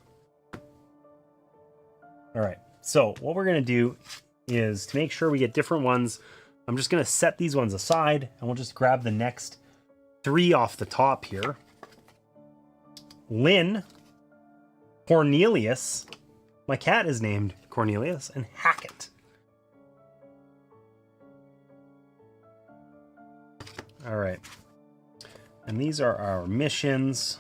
All right. So what we're going to do is to make sure we get different ones. I'm just going to set these ones aside and we'll just grab the next 3 off the top here. Lynn, Cornelius, my cat is named Cornelius, and Hackett. All right. And these are our missions.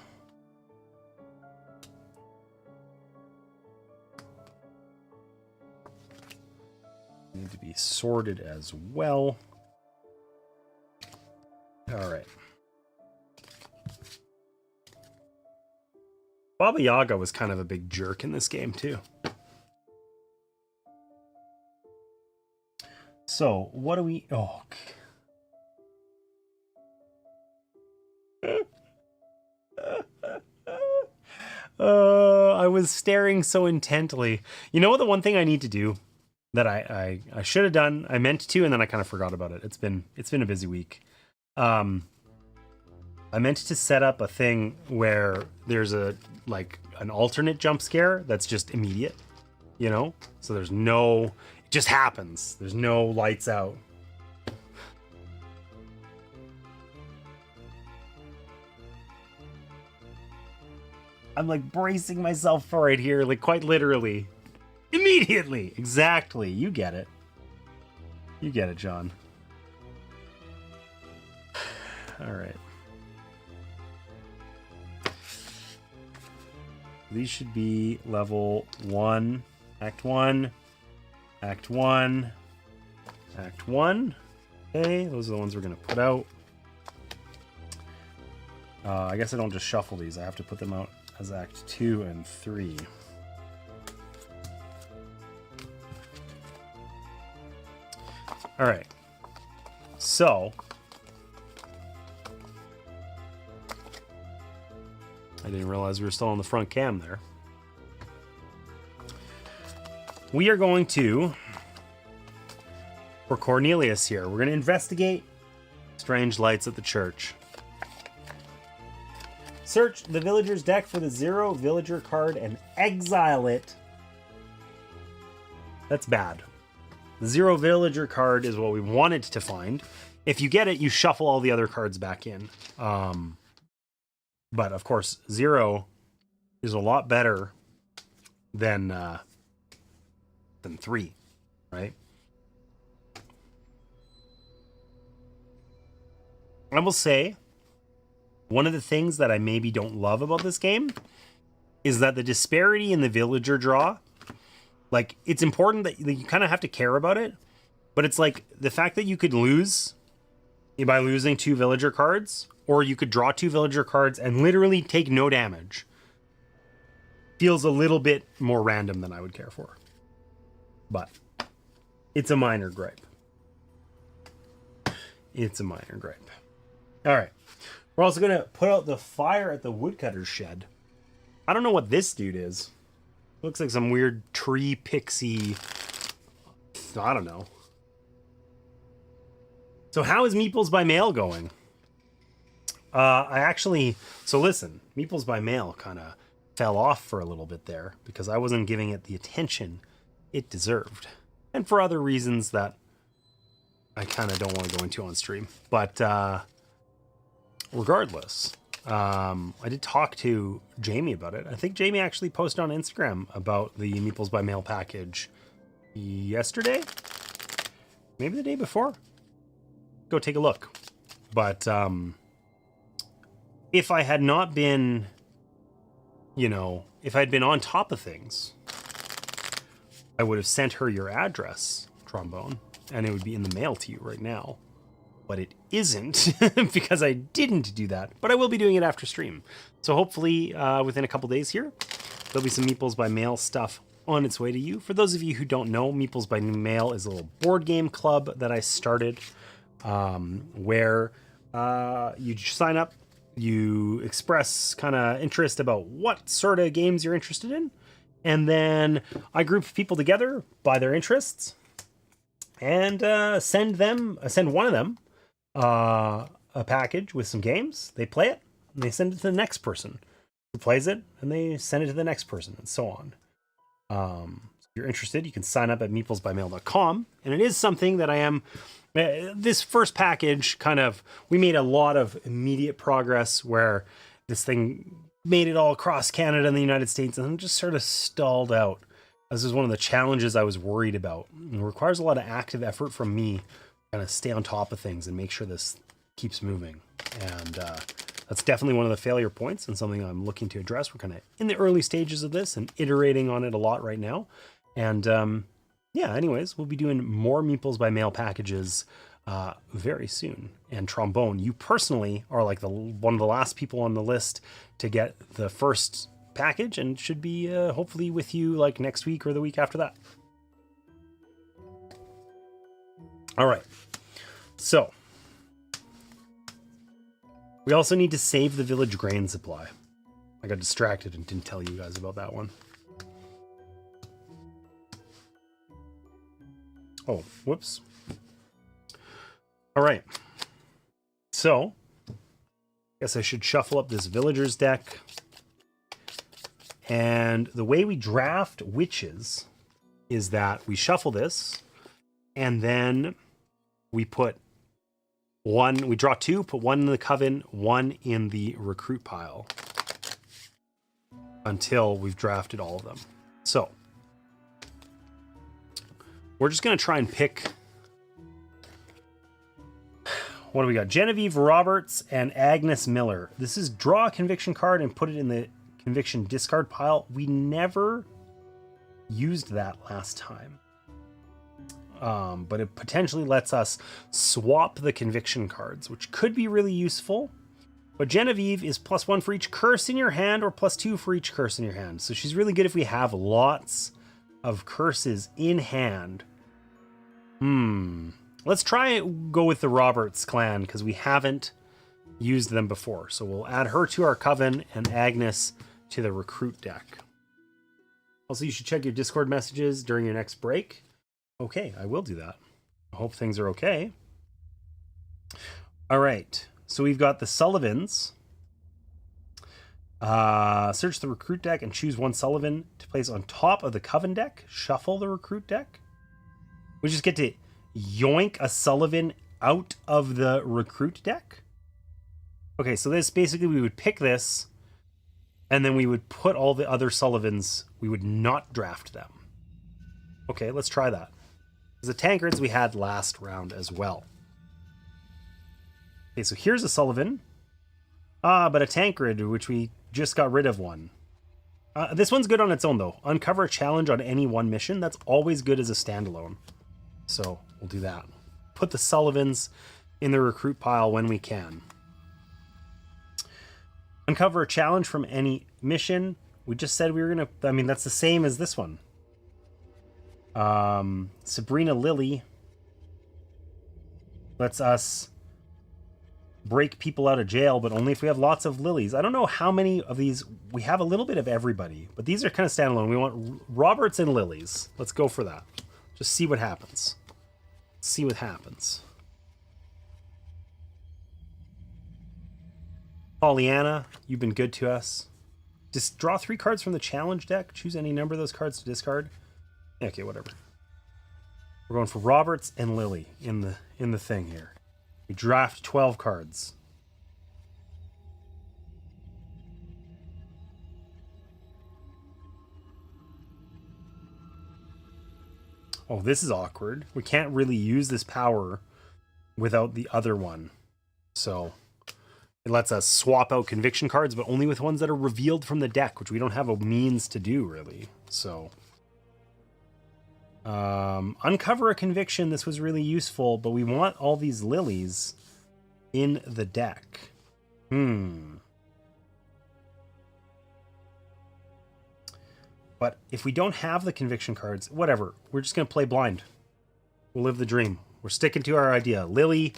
Need to be sorted as well. All right. Baba Yaga was kind of a big jerk in this game too. So what do we... Oh. I was staring so intently. You know what? The one thing I need to do that I should have done, I meant to, and then I kind of forgot about it. It's been a busy week. I meant to set up a thing where there's an alternate jump scare that's just immediate, you know? So there's no, it just happens. There's no lights out. I'm like bracing myself for it here, like quite literally. Immediately. Exactly. You get it. You get it, John. All right. These should be level 1, Act 1, Act 1, Act 1. Okay, those are the ones we're going to put out. I guess I don't just shuffle these. I have to put them out as Act 2 and 3. All right. So, I didn't realize we were still on the front cam there. We are going to, for Cornelius here, we're going to investigate strange lights at the church. Search the villager's deck for the 0 villager card and exile it. That's bad. The 0 villager card is what we wanted to find. If you get it, you shuffle all the other cards back in. But of course, 0 is a lot better than 3, right? I will say, one of the things that I maybe don't love about this game is that the disparity in the villager draw, like, it's important that you kind of have to care about it, but it's like the fact that you could lose by losing 2 villager cards, or you could draw 2 villager cards and literally take no damage, feels a little bit more random than I would care for. But it's a minor gripe. It's a minor gripe. All right. We're also going to put out the fire at the woodcutter's shed. I don't know what this dude is. Looks like some weird tree pixie. I don't know. So how is Meeples by Mail going? So listen, Meeples by Mail kind of fell off for a little bit there because I wasn't giving it the attention it deserved. And for other reasons that I kind of don't want to go into on stream. But regardless, I did talk to Jamie about it. I think Jamie actually posted on Instagram about the Meeples by Mail package yesterday, maybe the day before. Go take a look. But if I had not been, if I'd been on top of things, I would have sent her your address, Trombone, and it would be in the mail to you right now. But it isn't because I didn't do that. But I will be doing it after stream. So hopefully within a couple days here, there'll be some Meeples by Mail stuff on its way to you. For those of you who don't know, Meeples by Mail is a little board game club that I started where you sign up, you express kind of interest about what sort of games you're interested in. And then I group people together by their interests and send one of them a package with some games. They play it and they send it to the next person who plays it, and they send it to the next person, and so on. If you're interested, you can sign up at meeplesbymail.com, and it is something that I am. This first package we made a lot of immediate progress where this thing made it all across Canada and the United States, and then just sort of stalled out. This is one of the challenges I was worried about. It requires a lot of active effort from me, kind of stay on top of things and make sure this keeps moving. And that's definitely one of the failure points and something I'm looking to address. We're kind of in the early stages of this and iterating on it a lot right now. And anyways, we'll be doing more Meeples by Mail packages very soon. And Trombone, you personally are like one of the last people on the list to get the first package, and should be hopefully with you like next week or the week after that. All right. So we also need to save the village grain supply. I got distracted and didn't tell you guys about that one. Oh, whoops. All right. So, I guess I should shuffle up this villagers deck. And the way we draft witches is that we shuffle this, and then we put one, we draw two, put one in the coven, one in the recruit pile until we've drafted all of them. So we're just going to try and pick. What do we got? Genevieve Roberts and Agnes Miller. This is draw a conviction card and put it in the conviction discard pile. We never used that last time. But it potentially lets us swap the conviction cards, which could be really useful. But Genevieve is +1 for each curse in your hand or +2 for each curse in your hand. So she's really good if we have lots of curses in hand. Let's try go with the Roberts clan because we haven't used them before. So we'll add her to our coven and Agnes to the recruit deck. Also, you should check your Discord messages during your next break. Okay, I will do that. I hope things are okay. All right, so we've got the Sullivans. Search the recruit deck and choose one Sullivan to place on top of the coven deck. Shuffle the recruit deck. We just get to yoink a Sullivan out of the recruit deck. Okay, so this basically we would pick this, and then we would put all the other Sullivans. We would not draft them. Okay, let's try that. The Tankards we had last round as well. Okay, so here's a Sullivan. But a Tancred, which we just got rid of one. This one's good on its own, though. Uncover a challenge on any one mission. That's always good as a standalone. So we'll do that. Put the Sullivans in the recruit pile when we can. Uncover a challenge from any mission. We just said we were going to... I mean, that's the same as this one. Sabrina Lily lets us break people out of jail, but only if we have lots of lilies. I don't know how many of these. We have a little bit of everybody, but these are kind of standalone. We want Roberts and lilies. Let's go for that. Just see what happens. See what happens. Pollyanna, you've been good to us. Just draw 3 cards from the challenge deck. Choose any number of those cards to discard. Okay, whatever. We're going for Roberts and Lily in the thing here. We draft 12 cards. Oh, this is awkward. We can't really use this power without the other one. So it lets us swap out conviction cards, but only with ones that are revealed from the deck, which we don't have a means to do, really. So uncover a conviction. This was really useful, but we want all these lilies in the deck. But if we don't have the conviction cards, whatever. We're just going to play blind. We'll live the dream. We're sticking to our idea. Lily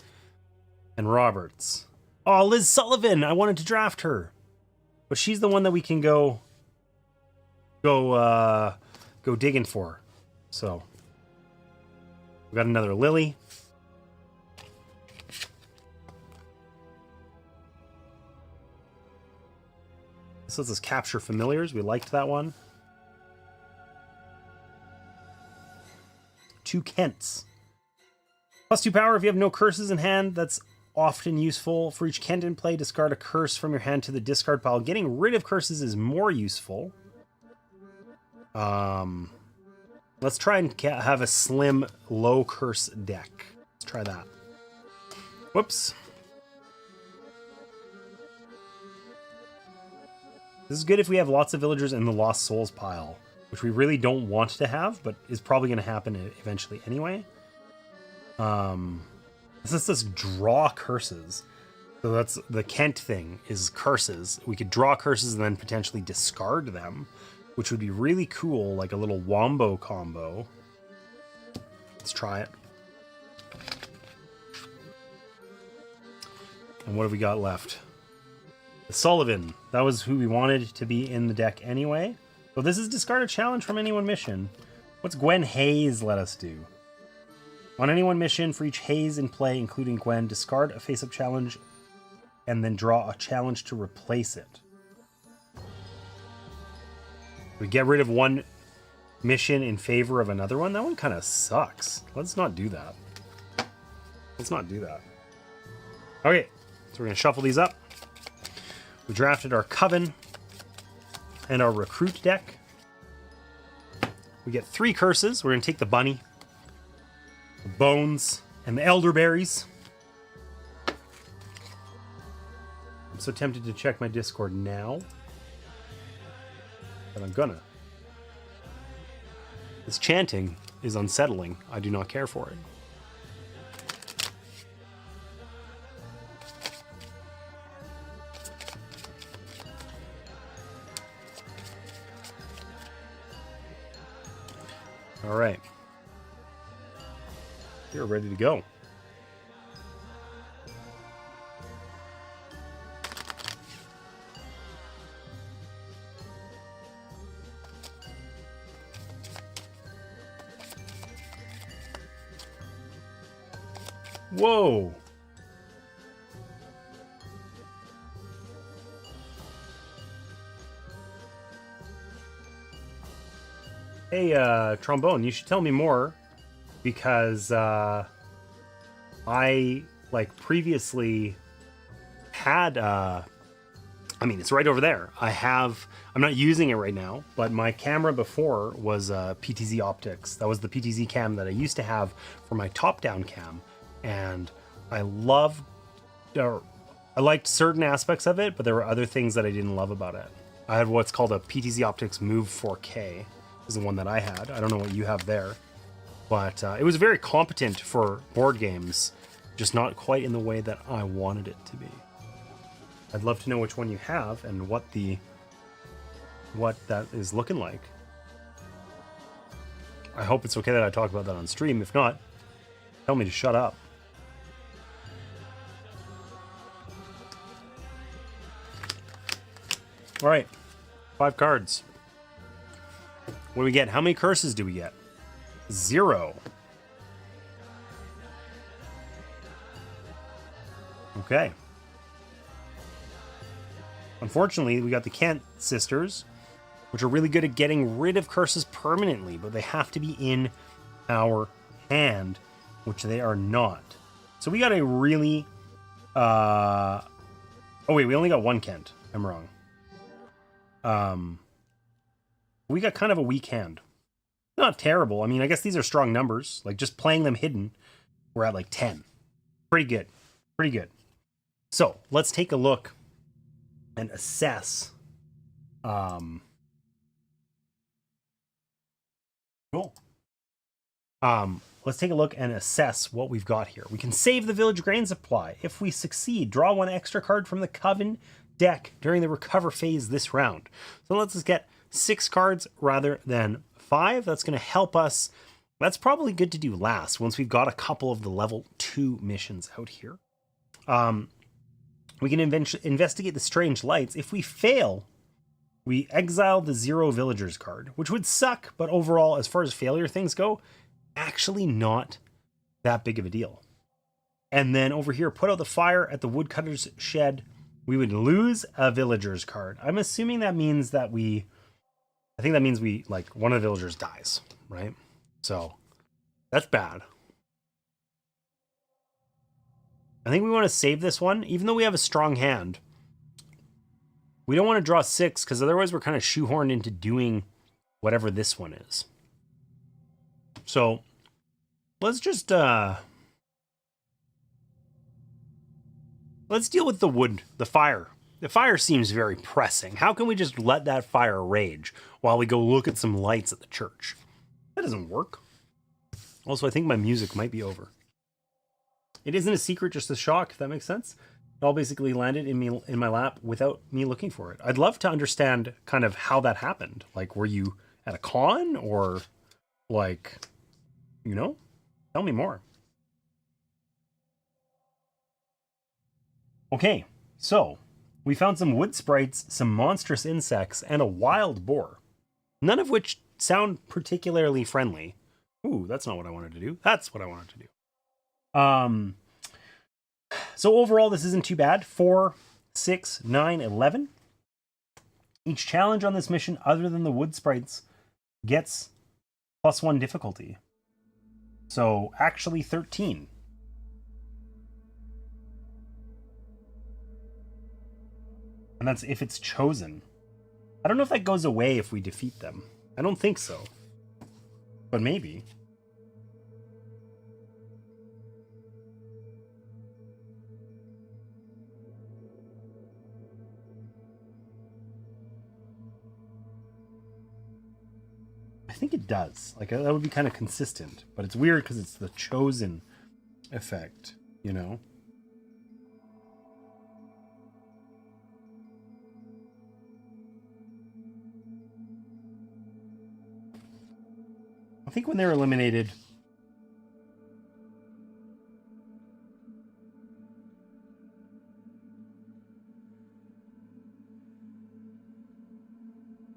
and Roberts. Oh, Liz Sullivan. I wanted to draft her. But she's the one that we can go digging for. So we got another Lily. This lets us capture familiars. We liked that one. 2 Kents. +2 power if you have no curses in hand. That's often useful. For each Kent in play, discard a curse from your hand to the discard pile. Getting rid of curses is more useful. Let's try and have a slim, low curse deck. Let's try that. Whoops. This is good if we have lots of villagers in the Lost Souls pile, which we really don't want to have, but is probably going to happen eventually anyway. This lets us draw curses. So that's the Kent thing, is curses. We could draw curses and then potentially discard them, which would be really cool, like a little wombo combo. Let's try it. And what have we got left? Sullivan. That was who we wanted to be in the deck anyway. So this is discard a challenge from any one mission. What's Gwen Hayes let us do? On any one mission, for each Hayes in play, including Gwen, discard a face-up challenge and then draw a challenge to replace it. We get rid of one mission in favor of another one. That one kind of sucks. Let's not do that. Let's not do that. Okay, so we're going to shuffle these up. We drafted our Coven and our Recruit deck. We get 3 curses. We're going to take the Bunny, the Bones, and the Elderberries. I'm so tempted to check my Discord now, but I'm gonna. This chanting is unsettling. I do not care for it. All right. We're ready to go. Whoa. Hey, Trombone, you should tell me more, because I, like, previously had, I mean, it's right over there. I'm not using it right now, but my camera before was PTZ Optics. That was the PTZ cam that I used to have for my top-down cam, and I liked certain aspects of it, but there were other things that I didn't love about it. I had what's called a PTZ Optics Move 4K, is the one that I had. I don't know what you have there, but it was very competent for board games, just not quite in the way that I wanted it to be. I'd love to know which one you have and what that is looking like. I hope it's okay that I talk about that on stream. If not, tell me to shut up. All right, 5 cards. What do we get? How many curses do we get? 0. Okay. Unfortunately, we got the Kent sisters, which are really good at getting rid of curses permanently, but they have to be in our hand, which they are not. So we got a really... Oh, wait, we only got 1 Kent. I'm wrong. We got kind of a weak hand. Not terrible. I mean, I guess these are strong numbers. Like, just playing them hidden, we're at like 10. Pretty good. Pretty good. So, let's take a look and assess. Cool. Let's take a look and assess what we've got here. We can save the village grain supply. If we succeed, draw 1 extra card from the Coven deck during the recover phase this round. So let's just get 6 cards rather than 5. That's going to help us. That's probably good to do last once we've got a couple of the level 2 missions out here. We can investigate the strange lights. If we fail, we exile the 0 villagers card, which would suck, but overall, as far as failure things go, actually not that big of a deal. And then over here, put out the fire at the woodcutter's shed. We would lose a villager's card. I'm assuming that means that I think that means like, one of the villagers dies, right? So, that's bad. I think we want to save this one, even though we have a strong hand. We don't want to draw 6, because otherwise we're kind of shoehorned into doing whatever this one is. So, let's just, let's deal with the wood, the fire. The fire seems very pressing. How can we just let that fire rage while we go look at some lights at the church? That doesn't work. Also, I think my music might be over. It isn't a secret, just a shock, if that makes sense. It all basically landed in my lap without me looking for it. I'd love to understand kind of how that happened. Like, were you at a con, or like, you know? Tell me more. Okay, so We found some wood sprites, some monstrous insects, and a wild boar. None of which sound particularly friendly. Ooh, that's not what I wanted to do. That's what I wanted to do. So overall, this isn't too bad. 4, 6, 9, 11. Each challenge on this mission, other than the wood sprites, gets +1 difficulty. So actually 13. And that's if it's chosen. I don't know if that goes away if we defeat them. I don't think so. But maybe. I think it does. Like, that would be kind of consistent. But it's weird because it's the chosen effect, you know? I think when they're eliminated...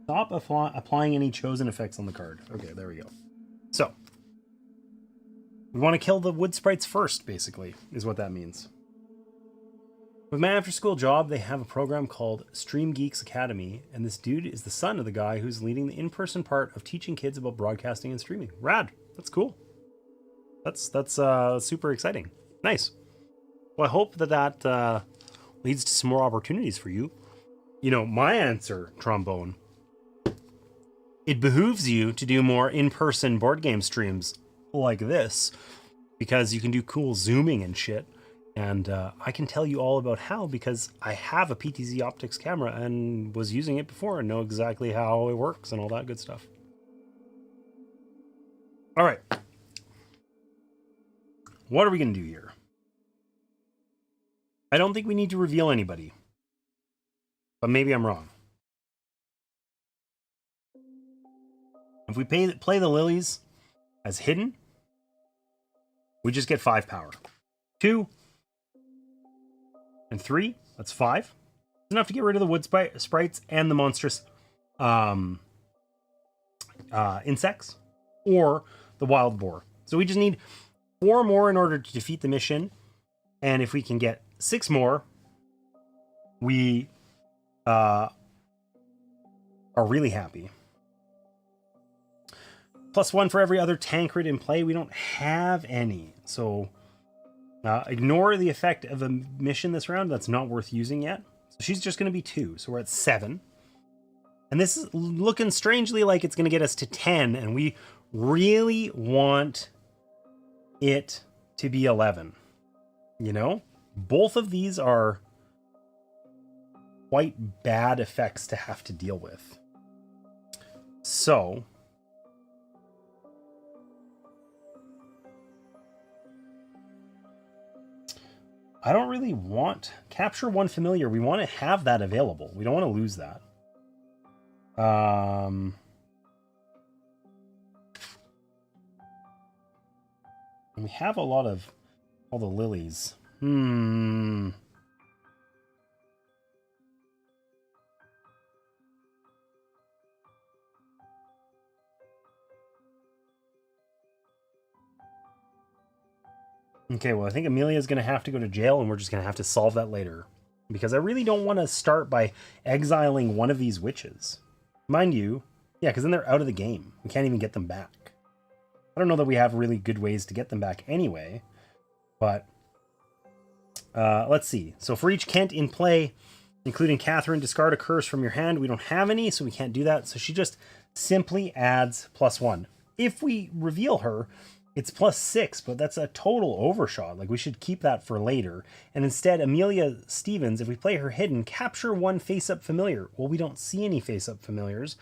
Stop applying any chosen effects on the card. Okay, there we go. So, we want to kill the wood sprites first, basically, is what that means. With my after-school job, they have a program called Stream Geeks Academy, and this dude is the son of the guy who's leading the in-person part of teaching kids about broadcasting and streaming. Rad. That's cool. That's super exciting. Nice. Well, I hope that leads to some more opportunities for you. You know, my answer, Trombone, it behooves you to do more in-person board game streams like this, because you can do cool zooming and shit. And I can tell you all about how, because I have a PTZ optics camera and was using it before and know exactly how it works and all that good stuff. All right. What are we going to do here? I don't think we need to reveal anybody, but maybe I'm wrong. If we play the lilies as hidden, we just get 5 power. 2 and 3, that's 5. It's enough to get rid of the wood sprites and the monstrous insects, or the wild boar. So we just need 4 more in order to defeat the mission. And if we can get 6 more, we are really happy. +1 for every other Tancred in play. We don't have any. So ignore the effect of a mission this round. That's not worth using yet. So she's just going to be 2. So we're at 7. And this is looking strangely like it's going to get us to 10. And we really want it to be 11. You know? Both of these are quite bad effects to have to deal with. So... I don't really want capture 1 familiar. We want to have that available. We don't want to lose that. And we have a lot of all the lilies. Okay, well, I think Amelia's going to have to go to jail, and we're just going to have to solve that later. Because I really don't want to start by exiling one of these witches. Mind you, yeah, because then they're out of the game. We can't even get them back. I don't know that we have really good ways to get them back anyway. But, let's see. So for each Kent in play, including Catherine, discard a curse from your hand. We don't have any, so we can't do that. So she just simply adds +1. If we reveal her... it's +6, but that's a total overshot. Like, we should keep that for later. And instead, Amelia Stevens, if we play her hidden, capture 1 face-up familiar. Well, we don't see any face-up familiars.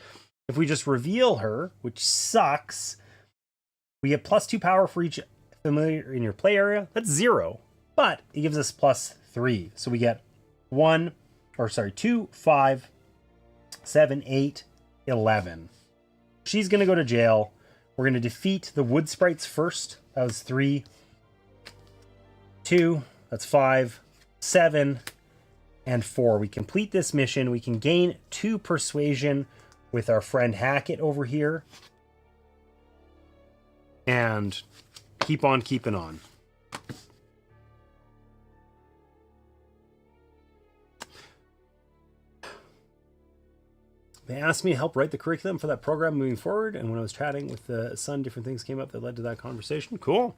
If we just reveal her, which sucks, we get +2 power for each familiar in your play area. That's 0, but it gives us +3. So we get 2, 5, 7, 8, 11. She's going to go to jail. We're going to defeat the wood sprites first. That was 3, 2, that's 5, 7, and 4. We complete this mission. We can gain 2 persuasion with our friend Hackett over here. And keep on keeping on. They asked me to help write the curriculum for that program moving forward, and when I was chatting with the son, different things came up that led to that conversation. Cool.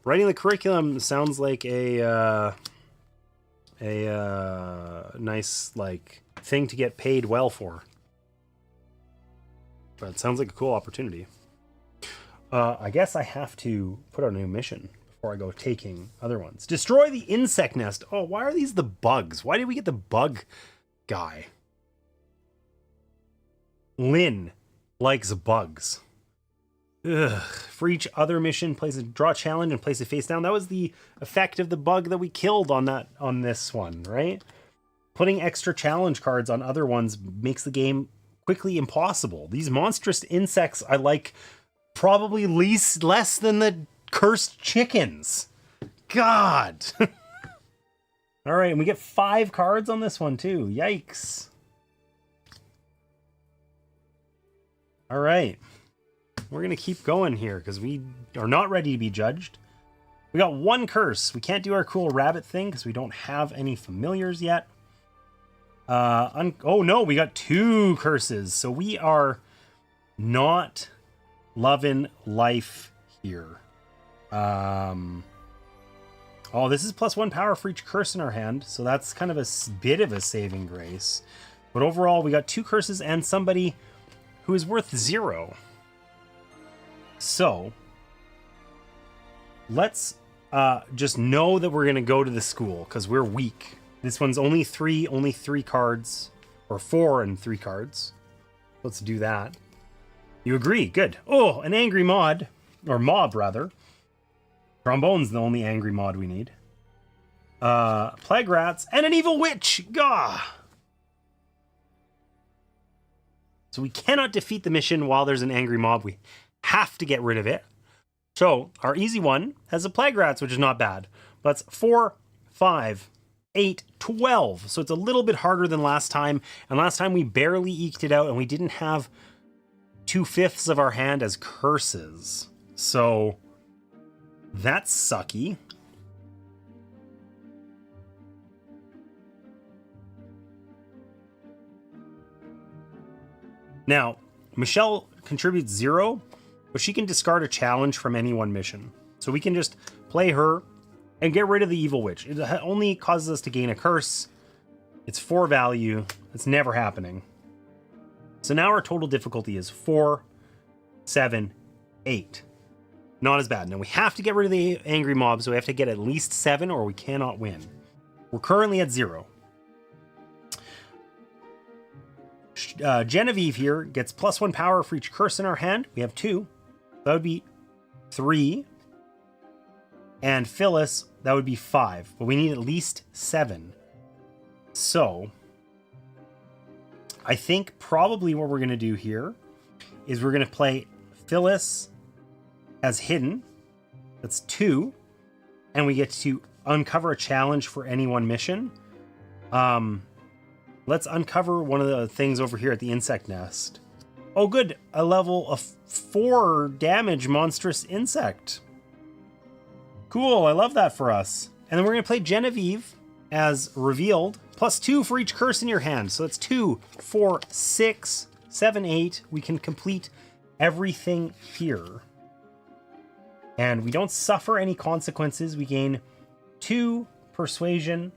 Writing the curriculum sounds like a nice like thing to get paid well for. But it sounds like a cool opportunity. I guess I have to put out a new mission before I go taking other ones. Destroy the insect nest. Oh, why are these the bugs? Why did we get the bug guy? Lynn likes bugs. Ugh. For each other mission, place a draw challenge and place it face down. That was the effect of the bug that we killed on this one, right? Putting extra challenge cards on other ones makes the game quickly impossible. These monstrous insects I like probably less than the cursed chickens. God. All right, and we get 5 cards on this one too. Yikes. All right. We're going to keep going here because we are not ready to be judged. We got 1 curse. We can't do our cool rabbit thing because we don't have any familiars yet. Oh no, we got 2 curses. So we are not loving life here. Oh, this is +1 power for each curse in our hand. So that's kind of a bit of a saving grace. But overall, we got 2 curses and somebody who is worth 0. So let's just know that we're going to go to the school because we're weak. This one's only 3 cards, or 4 and 3 cards. Let's do that. You agree? Good. Oh, an angry mod, or mob rather. Trombone's the only angry mod we need. Plague rats and an evil witch. Gah! So we cannot defeat the mission while there's an angry mob. We have to get rid of it. So our easy one has a plague rats, which is not bad. But that's 4, 5, 8, 12. So it's a little bit harder than last time. And last time we barely eked it out and we didn't have 2/5 of our hand as curses. So that's sucky. Now, Michelle contributes 0, but she can discard a challenge from any one mission. So we can just play her and get rid of the evil witch. It only causes us to gain a curse. It's 4 value. It's never happening. So now our total difficulty is 4, 7, 8. Not as bad. Now we have to get rid of the angry mob, so we have to get at least 7 or we cannot win. We're currently at 0. Genevieve here gets +1 power for each curse in our hand. We have 2. That would be 3. And Phyllis, that would be 5. But we need at least 7. So I think probably what we're going to do here is we're going to play Phyllis as hidden. That's 2. And we get to uncover a challenge for any one mission. Let's uncover one of the things over here at the insect nest. Oh, good. A level of 4 damage monstrous insect. Cool. I love that for us. And then we're going to play Genevieve as revealed. +2 for each curse in your hand. So that's 2, 4, 6, 7, 8. We can complete everything here. And we don't suffer any consequences. We gain 2 persuasion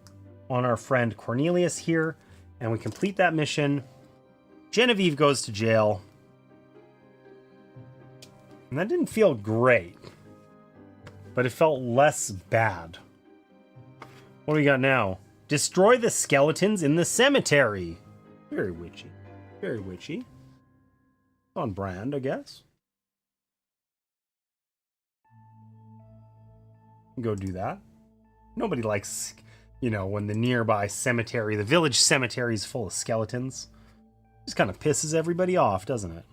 on our friend Cornelius here. And we complete that mission. Genevieve goes to jail. And that didn't feel great. But it felt less bad. What do we got now? Destroy the skeletons in the cemetery. Very witchy. Very witchy. On brand, I guess. Go do that. Nobody likes, you know, when the nearby cemetery, the village cemetery is full of skeletons. Just kind of pisses everybody off, doesn't it?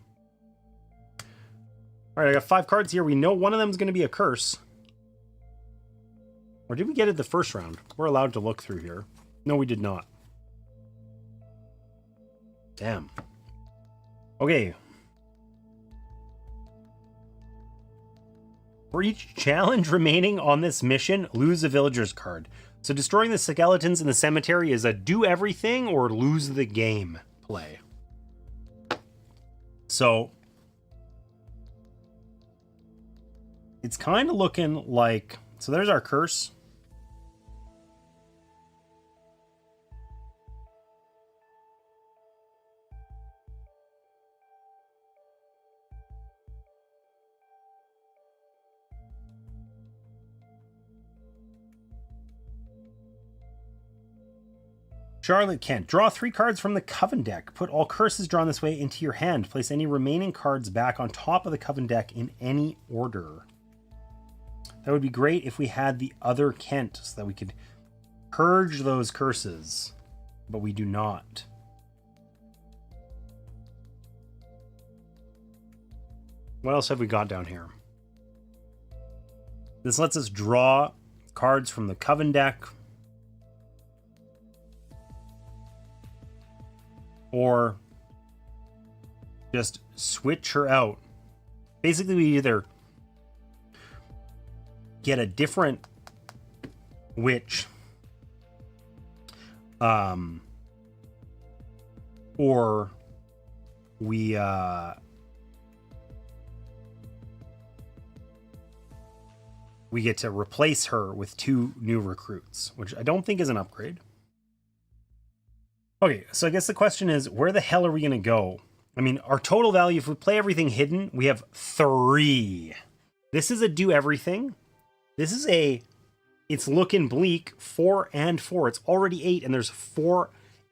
All right, I got 5 cards here. We know one of them is going to be a curse. Or did we get it the first round? We're allowed to look through here. No, we did not. Damn. Okay. For each challenge remaining on this mission, lose a villager's card. So destroying the skeletons in the cemetery is a do everything or lose the game play. So it's kind of looking like, so there's our curse. Charlotte Kent. Draw 3 cards from the Coven deck. Put all curses drawn this way into your hand. Place any remaining cards back on top of the Coven deck in any order. That would be great if we had the other Kent so that we could purge those curses. But we do not. What else have we got down here? This lets us draw cards from the Coven deck. Or just switch her out. Basically, we either get a different witch, or we get to replace her with 2 new recruits, which I don't think is an upgrade. Okay, so I guess the question is, where the hell are we going to go? I mean, our total value, if we play everything hidden, we have 3. This is a do everything. This is a, it's looking bleak, 4 and 4. It's already 8, and there's 4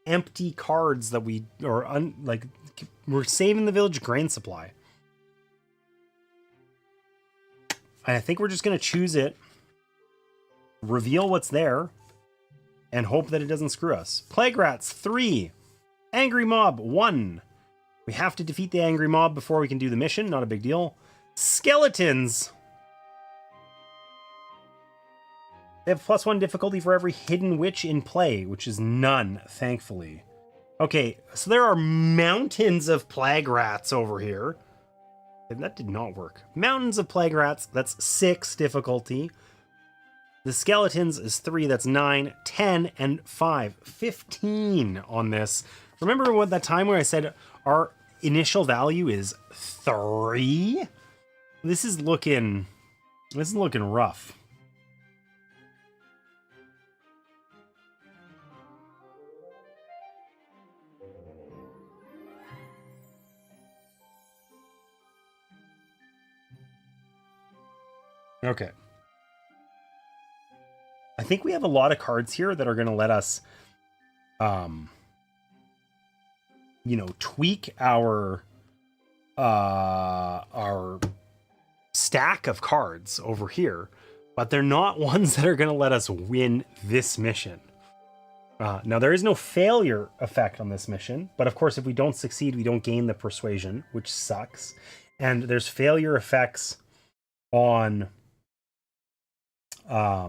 empty cards that we, we're saving the village grain supply. And I think we're just going to choose it, reveal what's there, and hope that it doesn't screw us. Plague Rats, 3. Angry Mob, 1. We have to defeat the Angry Mob before we can do the mission. Not a big deal. Skeletons. They have +1 difficulty for every hidden witch in play, which is none, thankfully. Okay, so there are mountains of Plague Rats over here. And that did not work. Mountains of Plague Rats, that's 6 difficulty. The skeletons is 3, that's 9, 10, and 5. 15 on this. Remember what that time where I said our initial value is 3? This is looking rough. Okay. I think we have a lot of cards here that are going to let us, tweak our stack of cards over here, but they're not ones that are going to let us win this mission. Now, there is no failure effect on this mission, but of course, if we don't succeed, we don't gain the persuasion, which sucks. And there's failure effects on... I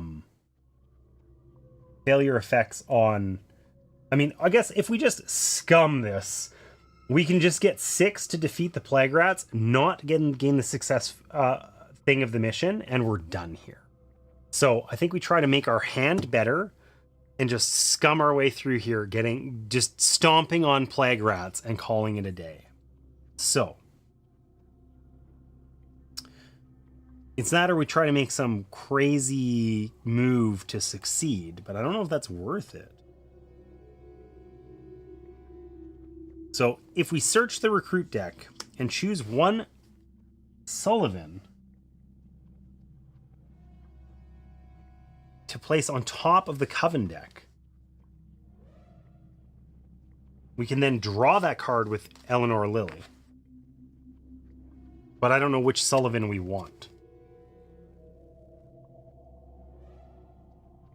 mean, I guess if we just scum this, we can just get 6 to defeat the Plague Rats, not gain the success thing of the mission, and we're done here. So I think we try to make our hand better and just scum our way through here, just stomping on Plague Rats and calling it a day. So it's that, or we try to make some crazy move to succeed, but I don't know if that's worth it. So if we search the recruit deck and choose 1 Sullivan to place on top of the Coven deck, we can then draw that card with Eleanor Lilly. But I don't know which Sullivan we want.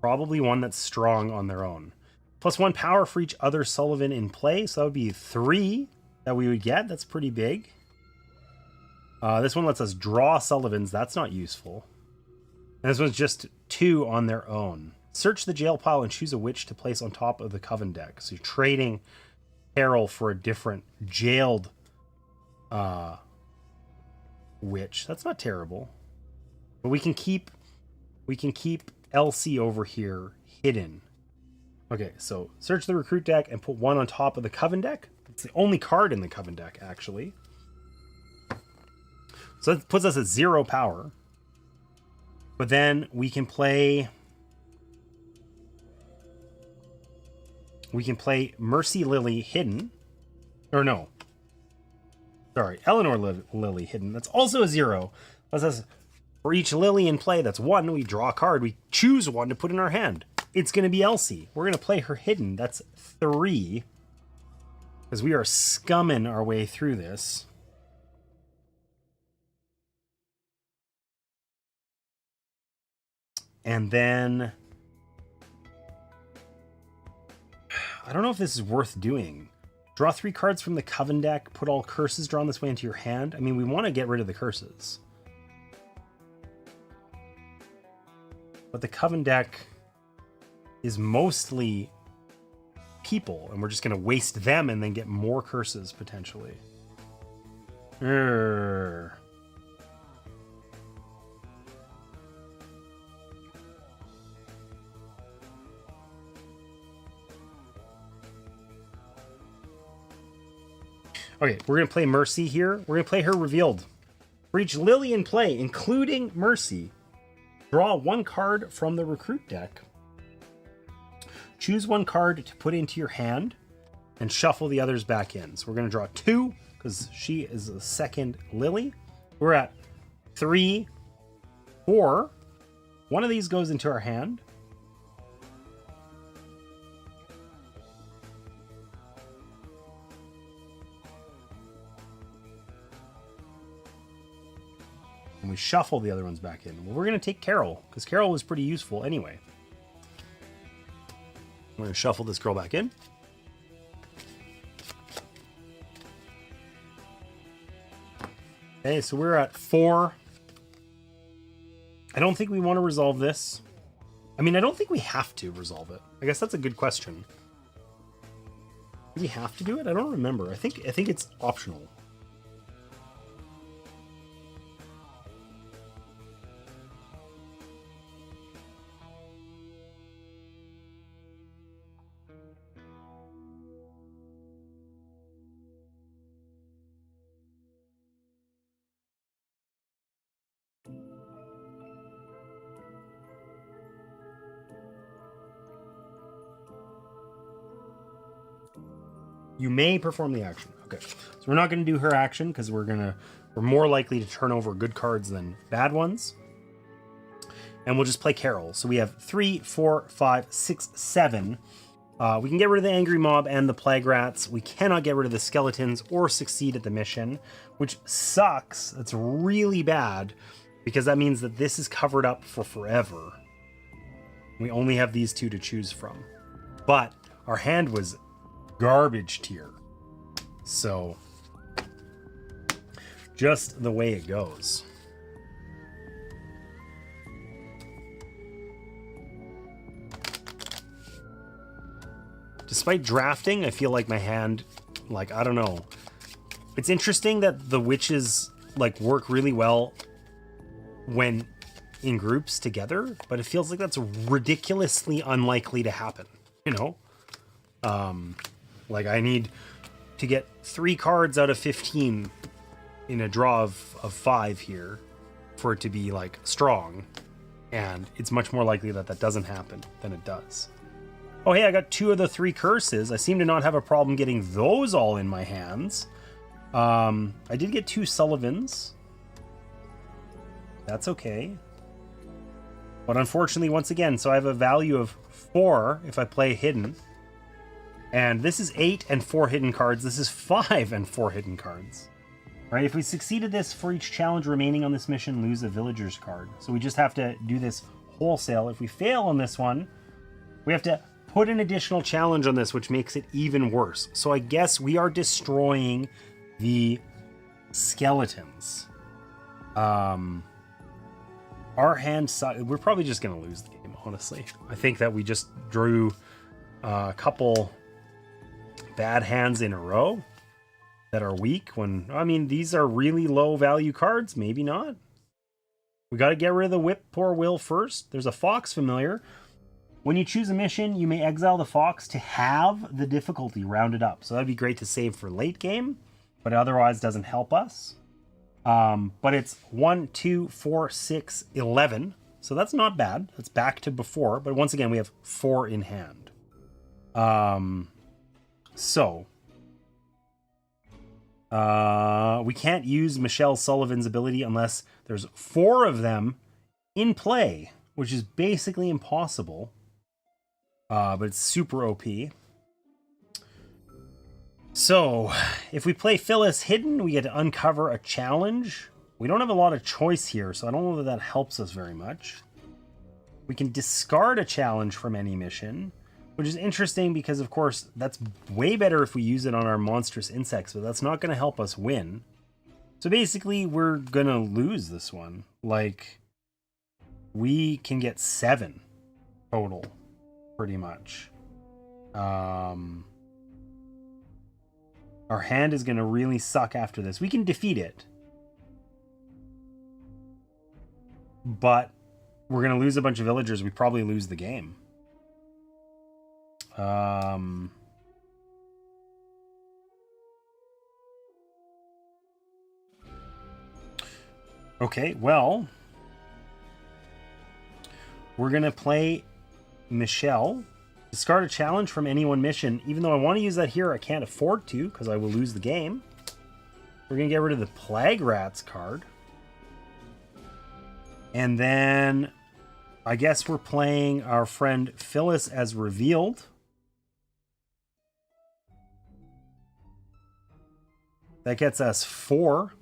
Probably one that's strong on their own. +1 power for each other Sullivan in play. So that would be 3 that we would get. That's pretty big. This one lets us draw Sullivans. That's not useful. And this one's just 2 on their own. search the jail pile and choose a witch to place on top of the coven deck. So you're trading Carol for a different jailed witch. That's not terrible. But we can keep Elsie over here hidden. Okay, so search the recruit deck and put one on top of the coven deck. It's the only card in the coven deck, actually. So that puts us at 0 power. But then we can play Mercy Lily hidden. Or no. Sorry, Eleanor Lily hidden. That's also a 0. That's us. For each Lily in play, that's 1. We draw a card. We choose one to put in our hand. It's going to be Elsie. We're going to play her hidden. That's 3. Because we are scumming our way through this. And then I don't know if this is worth doing. Draw 3 cards from the coven deck. Put all curses drawn this way into your hand. I mean, we want to get rid of the curses. But the coven deck is mostly people, and we're just going to waste them and then get more curses, potentially. Okay, we're going to play Mercy here. We're going to play her revealed. For each Lily in play, including Mercy, draw 1 card from the recruit deck. Choose 1 card to put into your hand and shuffle the others back in. So we're going to draw 2 because she is the second Lily. We're at 3, 4. One of these goes into our hand. And we shuffle the other ones back in. Well, we're going to take Carol because Carol was pretty useful anyway. We're going to shuffle this girl back in. Okay, so we're at 4. I don't think we want to resolve this. I mean, I don't think we have to resolve it. I guess that's a good question. Do we have to do it? I don't remember. I think it's optional. You may perform the action. Okay, so we're not going to do her action because we're more likely to turn over good cards than bad ones. And we'll just play Carol. So we have 3, 4, 5, 6, 7. We can get rid of the angry mob and the plague rats. We cannot get rid of the skeletons or succeed at the mission, which sucks. That's really bad because that means that this is covered up for forever. We only have these 2 to choose from. But our hand was garbage tier. So just the way it goes. Despite drafting, I feel like my hand, like, I don't know. It's interesting that the witches like work really well when in groups together, but it feels like that's ridiculously unlikely to happen, you know? Like I need to get 3 cards out of 15 in a draw of 5 here for it to be like strong. And it's much more likely that that doesn't happen than it does. Oh, hey, I got 2 of the 3 curses. I seem to not have a problem getting those all in my hands. I did get 2 Sullivans. That's okay. But unfortunately, once again, so I have a value of 4 if I play hidden. And this is 8 and 4 hidden cards. This is 5 and 4 hidden cards. Right? If we succeeded this for each challenge remaining on this mission, lose a villager's card. So we just have to do this wholesale. If we fail on this one, we have to put an additional challenge on this, which makes it even worse. So I guess we are destroying the skeletons. I Our hand, we're probably just going to lose the game, honestly. I think that we just drew a couple bad hands in a row that are weak when, I mean, these are really low value cards. Maybe not. We got to get rid of the Whip Poor Will first. There's a Fox familiar. When you choose a mission, you may exile the Fox to have the difficulty rounded up. So that'd be great to save for late game, but otherwise doesn't help us. But it's 1, 2, 4, 6, 11. So that's not bad. That's back to before. But once again, we have 4 in hand. We can't use Michelle Sullivan's ability unless there's 4 of them in play, which is basically impossible. But it's super OP. So, if we play Phyllis Hidden, we get to uncover a challenge. We don't have a lot of choice here, so I don't know that that helps us very much. We can discard a challenge from any mission, which is interesting because, of course, that's way better if we use it on our monstrous insects, but that's not going to help us win. So basically, we're going to lose this one. Like, we can get 7 total, pretty much. Our hand is going to really suck after this. We can defeat it. But we're going to lose a bunch of villagers. We probably lose the game. Okay, well, we're going to play Michelle. Discard a challenge from any one mission. Even though I want to use that here, I can't afford to because I will lose the game. We're going to get rid of the Plague Rats card. And then I guess we're playing our friend Phyllis as revealed. That gets us 4.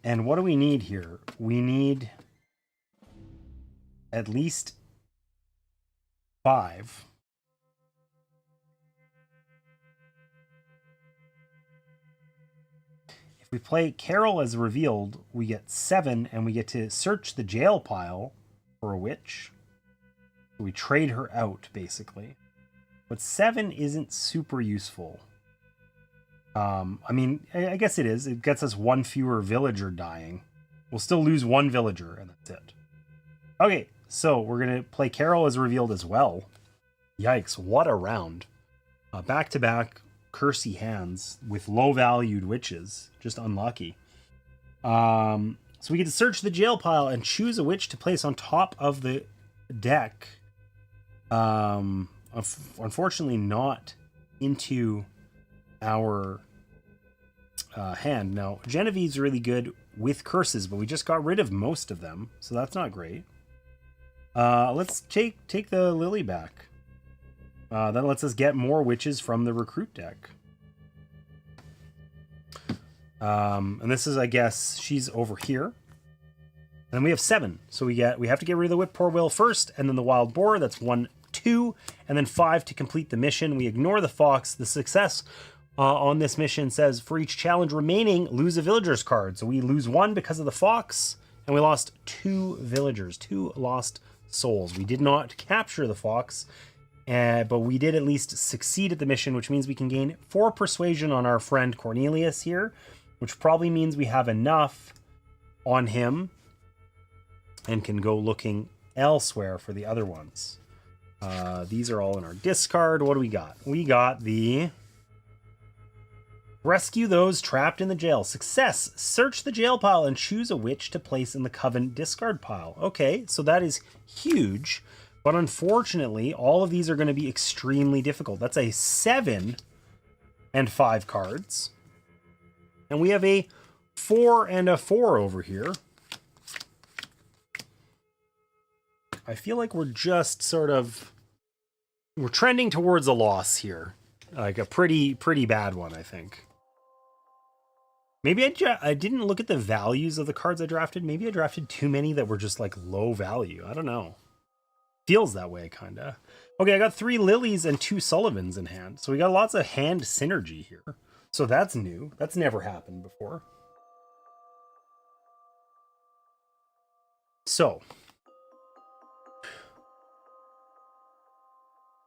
And what do we need here? We need at least 5. If we play Carol as revealed, we get 7, and we get to search the jail pile for a witch. We trade her out, basically. But 7 isn't super useful. I mean, I guess it is. It gets us 1 fewer villager dying. We'll still lose 1 villager, and that's it. Okay, so we're going to play Carol as revealed as well. Yikes, what a round. Back-to-back cursey hands with low-valued witches. Just unlucky. So we get to search the jail pile and choose a witch to place on top of the deck. Unfortunately not into our hand. Now, Genevieve's really good with curses, but we just got rid of most of them, so that's not great. Let's take the Lily back. That lets us get more witches from the recruit deck. And this is, I guess, she's over here. And we have 7. So we have to get rid of the Whip Poor Will first, and then the Wild Boar. That's 1, 2, and then 5 to complete the mission. We ignore the Fox. The success on this mission says, for each challenge remaining, lose a villager's card. So we lose 1 because of the Fox, and we lost 2 villagers, 2 lost souls. We did not capture the Fox, but we did at least succeed at the mission, which means we can gain 4 persuasion on our friend Cornelius here, which probably means we have enough on him and can go looking elsewhere for the other ones. These are all in our discard. What do we got? We got the rescue those trapped in the jail. Success. Search the jail pile and choose a witch to place in the coven discard pile. Okay, so that is huge. But unfortunately, all of these are going to be extremely difficult. That's a 7 and 5 cards. And we have a 4 and a 4 over here. I feel like we're just sort of... we're trending towards a loss here. Like a pretty bad one, I think. Maybe I didn't look at the values of the cards I drafted. Maybe I drafted too many that were just like low value. I don't know. Feels that way, kinda. Okay, I got 3 Lilies and 2 Sullivans in hand. So we got lots of hand synergy here. So that's new. That's never happened before. So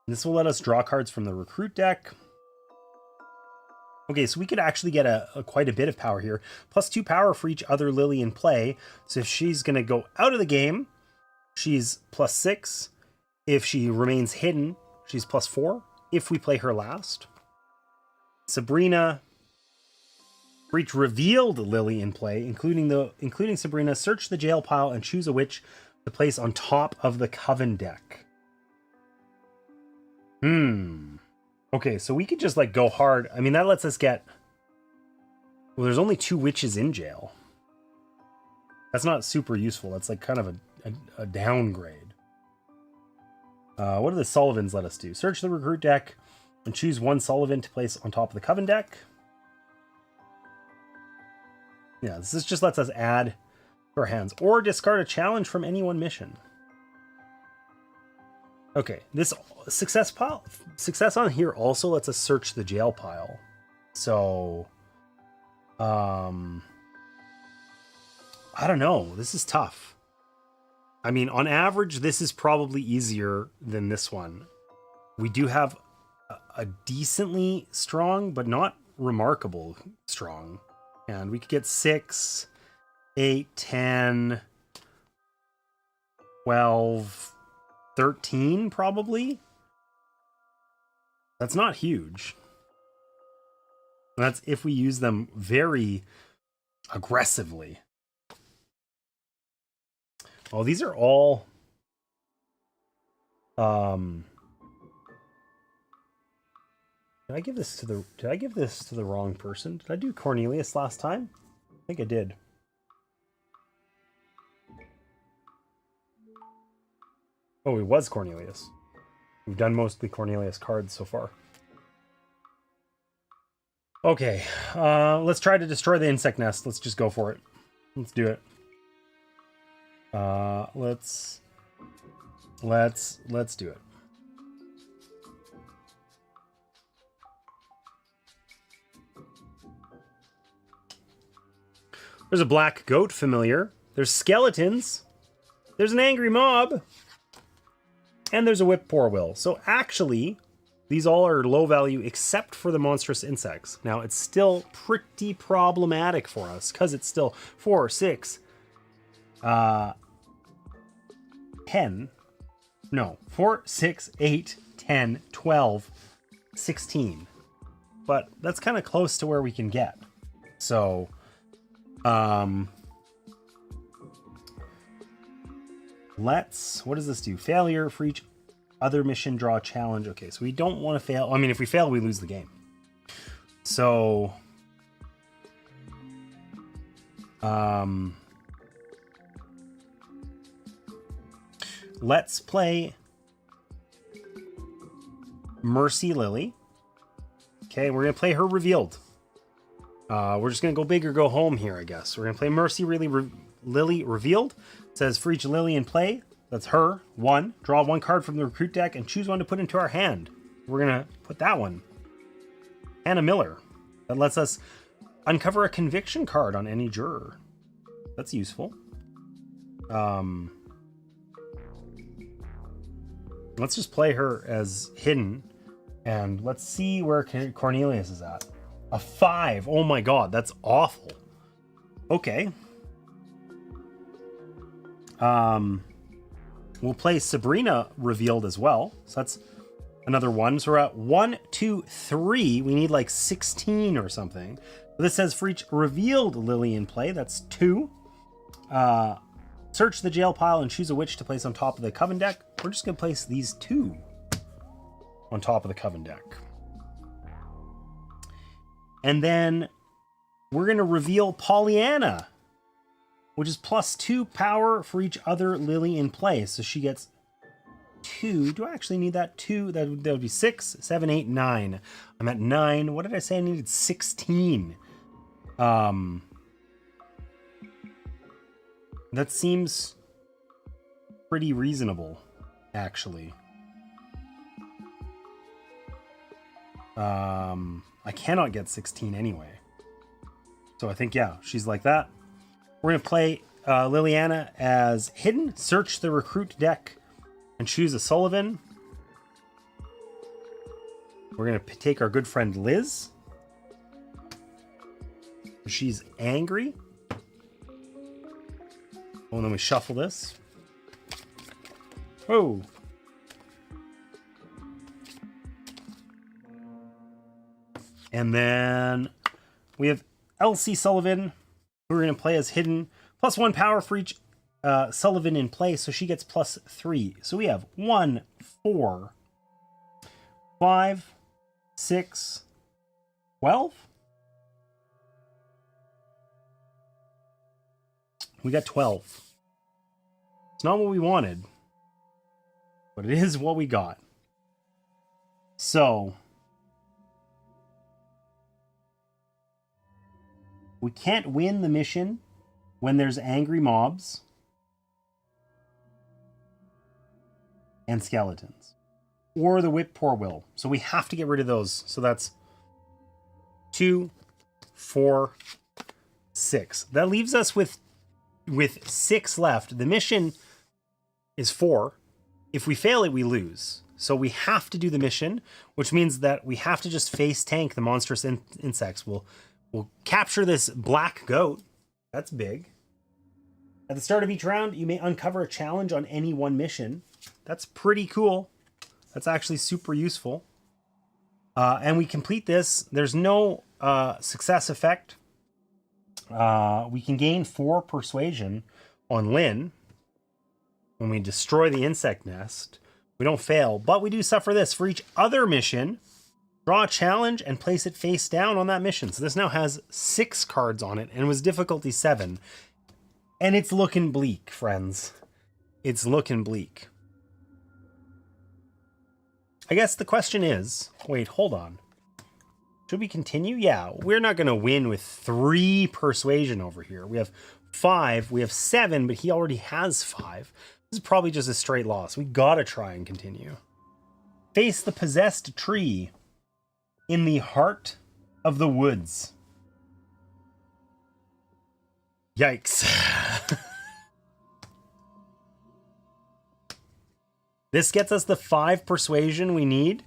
this will let us draw cards from the recruit deck. Okay, so we could actually get quite a bit of power here. +2 power for each other Lily in play. So if she's going to go out of the game, she's +6. If she remains hidden, she's +4. If we play her last. Sabrina, for each revealed Lily in play, including Sabrina, search the jail pile and choose a witch to place on top of the coven deck. Okay, so we could just like go hard. I mean, that lets us get... Well, there's only 2 witches in jail. That's not super useful. That's like kind of a downgrade. What do the Sullivans let us do? Search the recruit deck and choose 1 Sullivan to place on top of the coven deck. Yeah, this just lets us add to our hands. Or discard a challenge from any one mission. Okay, this success on here also lets us search the jail pile. So, I don't know. This is tough. I mean, on average, this is probably easier than this one. We do have a decently strong, but not remarkable strong. And we could get 6, 8, 10, 12... 13 probably. That's not huge. That's if we use them very aggressively. Oh, these are all did I give this to the wrong person? Did I do Cornelius last time? I think I did. Oh, it was Cornelius. We've done mostly Cornelius cards so far. Okay, let's try to destroy the insect nest. Let's just go for it. Let's do it. Let's do it. There's a black goat familiar. There's skeletons. There's an angry mob. And there's a whip poor will. So actually, these all are low value except for the monstrous insects. Now, it's still pretty problematic for us because it's still 4, 6, 10. No, 4, 6, 8, 10, 12, 16. But that's kind of close to where we can get. So, what does this do? Failure for each other mission, draw a challenge. Okay, so we don't want to fail. I mean, if we fail, we lose the game. So, let's play Mercy Lily. Okay, we're going to play her revealed. We're just going to go big or go home here, I guess. We're going to play Mercy Lily revealed. It says for each Lily in play, that's her, 1, draw 1 card from the recruit deck and choose one to put into our hand. We're going to put that one. Hannah Miller. That lets us uncover a conviction card on any juror. That's useful. Let's just play her as hidden. And let's see where Cornelius is at. A 5. Oh my god, that's awful. Okay. We'll play Sabrina revealed as well. So that's another 1. So we're at 1, 2, 3. We need like 16 or something. This says for each revealed Lily in play, that's 2. Search the jail pile and choose a witch to place on top of the coven deck. We're just going to place these 2 on top of the coven deck. And then we're going to reveal Pollyanna, which is +2 power for each other Lily in play. So she gets 2. Do I actually need that? 2. That would be 6, 7, 8, 9. I'm at 9. What did I say? I needed 16. That seems pretty reasonable, actually. I cannot get 16 anyway. So I think, yeah, she's like that. We're going to play Liliana as hidden. Search the recruit deck and choose a Sullivan. We're going to take our good friend Liz. She's angry. Oh, and then we shuffle this. Oh. And then we have Elsie Sullivan, who we're going to play as hidden. +1 power for each Sullivan in play, so she gets +3. So we have 1, 4, 5, 6, 12. We got 12. It's not what we wanted, but it is what we got. So we can't win the mission when there's angry mobs and skeletons, or the whip poor will. So we have to get rid of those. So that's 2, 4, 6. That leaves us with 6 left. The mission is 4. If we fail it, we lose. So we have to do the mission, which means that we have to just face tank the monstrous insects. We'll capture this black goat. That's big. At the start of each round, you may uncover a challenge on any one mission. That's pretty cool. That's actually super useful. And we complete this. There's no success effect. We can gain 4 persuasion on Lynn when we destroy the insect nest. We don't fail, but we do suffer this. For each other mission, draw a challenge and place it face down on that mission. So this now has 6 cards on it and was difficulty 7. And it's looking bleak, friends. It's looking bleak. I guess the question is, wait, hold on. Should we continue? Yeah, we're not going to win with 3 persuasion over here. We have 5, we have 7, but he already has 5. This is probably just a straight loss. We gotta try and continue. Face the possessed tree in the heart of the woods. Yikes. This gets us the 5 persuasion we need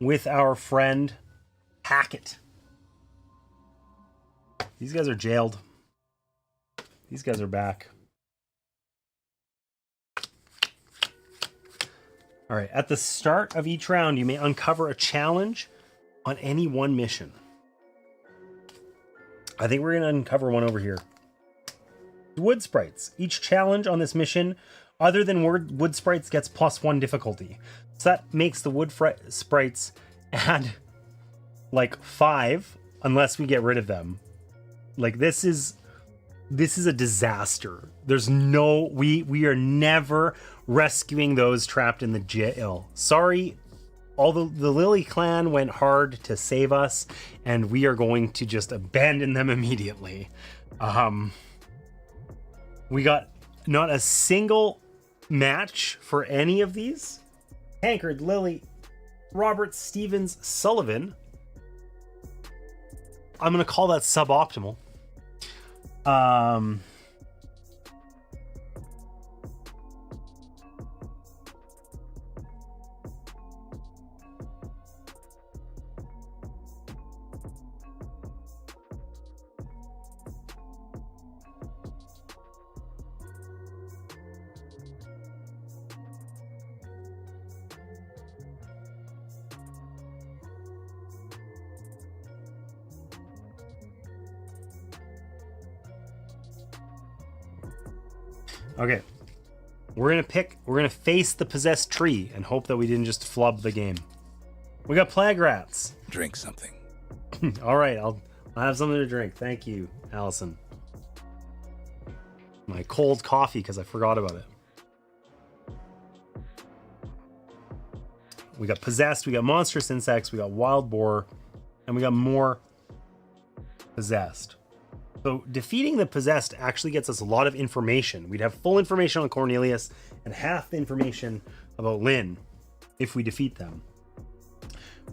with our friend Hackett. These guys are jailed. These guys are back. All right, at the start of each round, you may uncover a challenge on any one mission. I think we're going to uncover one over here. Wood sprites. Each challenge on this mission, other than wood sprites, gets +1 difficulty. So that makes the wood sprites add like 5 unless we get rid of them. Like this is a disaster. There's no, we are never rescuing those trapped in the jail. Sorry, all the Lily clan went hard to save us, and we are going to just abandon them immediately. We got not a single match for any of these. Tankard, Lily, Robert, Stevens, Sullivan. I'm gonna call that suboptimal. Okay, we're gonna face the possessed tree and hope that we didn't just flub the game. We got plague rats. Drink something. All right, I'll have something to drink. Thank you, Allison. My cold coffee because I forgot about it. We got possessed, we got monstrous insects, we got wild boar, and we got more possessed. So defeating the possessed actually gets us a lot of information. We'd have full information on Cornelius and half the information about Lynn if we defeat them.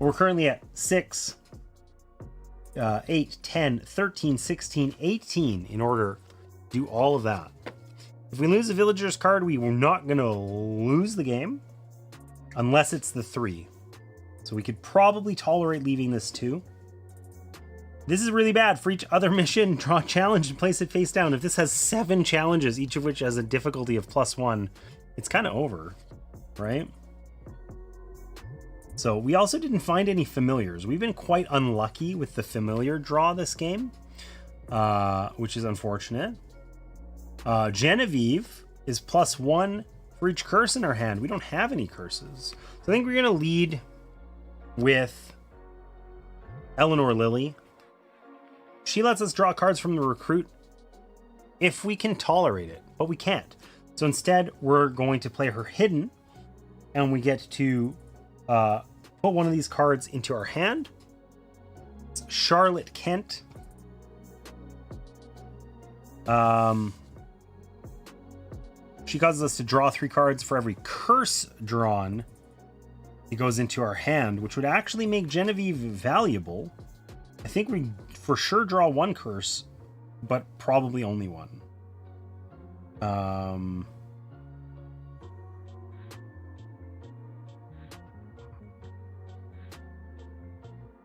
We're currently at 6, 8, 10, 13, 16, 18 in order do all of that. If we lose a villager's card, we were not going to lose the game unless it's the 3. So we could probably tolerate leaving this 2. This is really bad. For each other mission, draw a challenge and place it face down. If this has 7 challenges, each of which has a difficulty of +1, it's kind of over, right? So we also didn't find any familiars. We've been quite unlucky with the familiar draw this game, which is unfortunate. Genevieve is +1 for each curse in our hand. We don't have any curses. So I think we're going to lead with Eleanor Lilly. She lets us draw cards from the recruit if we can tolerate it, but we can't. So instead, we're going to play her hidden, and we get to put one of these cards into our hand. It's Charlotte Kent. She causes us to draw 3 cards for every curse drawn. It goes into our hand, which would actually make Genevieve valuable. I think we for sure draw 1 curse, but probably only 1.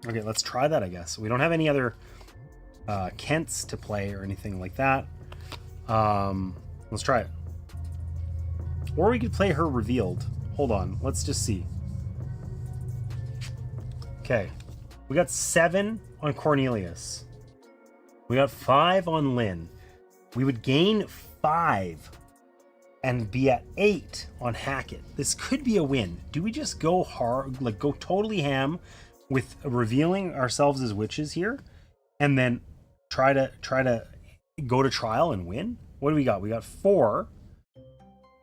Okay, let's try that, I guess. We don't have any other Kents to play or anything like that. Let's try it. Or we could play her revealed. Hold on, let's just see. Okay, we got 7 on Cornelius. We got 5 on Lynn. We would gain 5 and be at 8 on Hackett. This could be a win. Do we just go hard, like go totally ham with revealing ourselves as witches here, and then try to go to trial and win? What do we got? We got 4.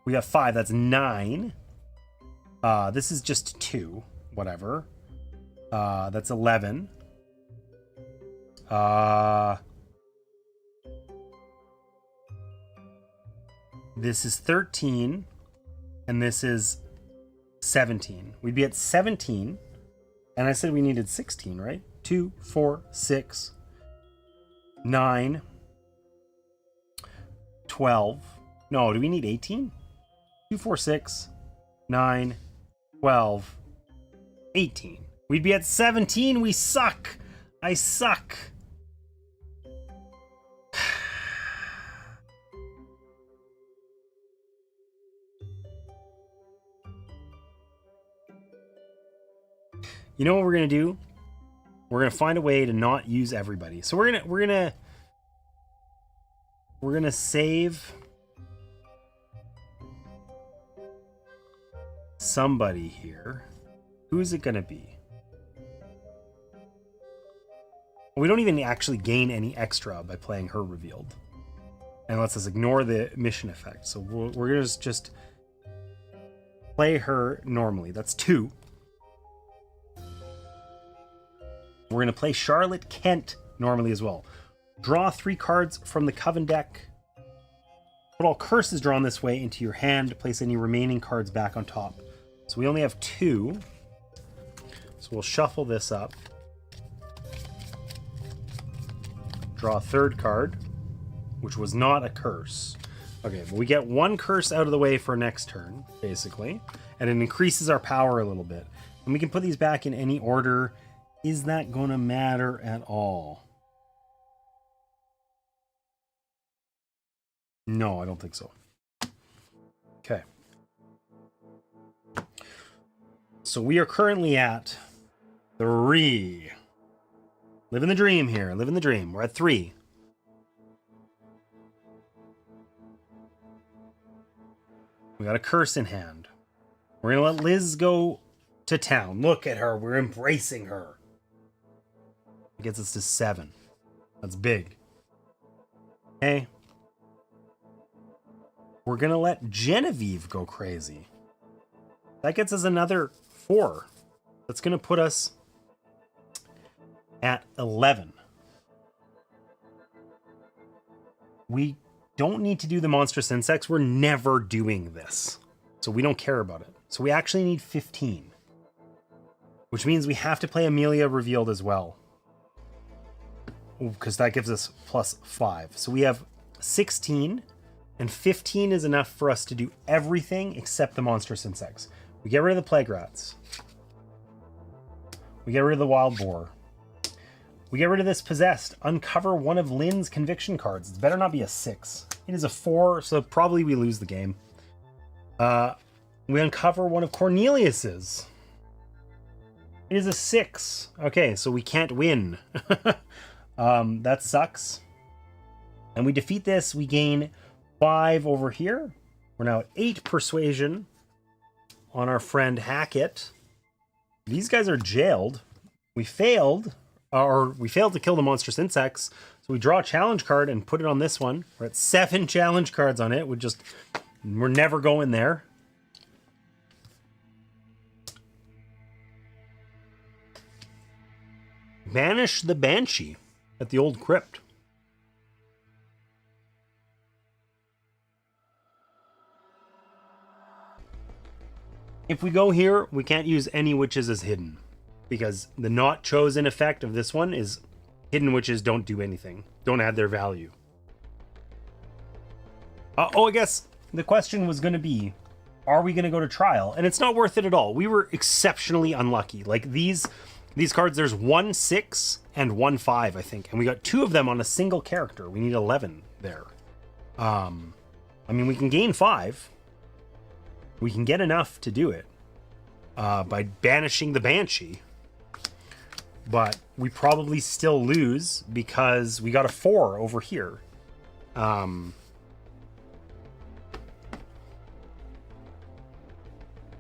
We got 5. That's 9. This is just 2. Whatever. That's 11. This is 13. And this is 17. We'd be at 17. And I said we needed 16, right? 2, 4, 6, 9, 12. No, do we need 18? 2, 4, 6, 9, 12, 18. We'd be at 17. We suck. I suck. You know what we're gonna do? We're gonna find a way to not use everybody. So we're gonna save somebody here. Who is it gonna be? We don't even actually gain any extra by playing her revealed, and lets us ignore the mission effect. So we're gonna just play her normally. That's 2. We're going to play Charlotte Kent normally as well. Draw 3 cards from the Coven deck. Put all curses drawn this way into your hand. Place any remaining cards back on top. So we only have 2. So we'll shuffle this up. Draw a 3rd card, which was not a curse. Okay, but we get 1 curse out of the way for next turn, basically. And it increases our power a little bit. And we can put these back in any order. Is that going to matter at all? No, I don't think so. Okay. So we are currently at 3. Living the dream here. Living the dream. We're at 3. We got a curse in hand. We're going to let Liz go to town. Look at her. We're embracing her. Gets us to 7. That's big. Okay. We're gonna let Genevieve go crazy. That gets us another 4. That's gonna put us at 11. We don't need to do the monstrous insects. We're never doing this, so we don't care about it. So we actually need 15, which means we have to play Amelia revealed as well, because that gives us +5. So we have 16, and 15 is enough for us to do everything except the monstrous insects. We get rid of the plague rats. We get rid of the wild boar. We get rid of this possessed. Uncover one of Lynn's conviction cards. It better not be a 6. It is a 4, so probably we lose the game. We uncover one of Cornelius's. It is a 6. Okay, so we can't win. That sucks. And we defeat this. We gain 5 over here. We're now at 8 persuasion on our friend Hackett. These guys are jailed. We failed to kill the monstrous insects. So we draw a challenge card and put it on this one. We're at 7 challenge cards on it. We're never going there. Banish the Banshee at the old crypt. If we go here, we can't use any witches as hidden, because the not chosen effect of this one is hidden witches don't do anything, don't add their value. I guess the question was going to be, are we going to go to trial? And it's not worth it at all. We were exceptionally unlucky. Like these cards, there's 1 6 and 1 5, I think. And we got 2 of them on a single character. We need 11 there. I mean, we can gain 5. We can get enough to do it by banishing the Banshee. But we probably still lose because we got a 4 over here.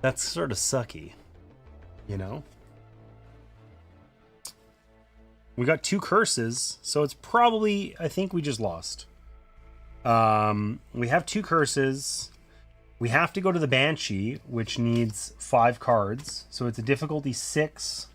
That's sort of sucky, you know? We got 2 curses, so it's probably, I think we just lost. We have 2 curses. We have to go to the Banshee, which needs 5 cards. So it's a difficulty 6.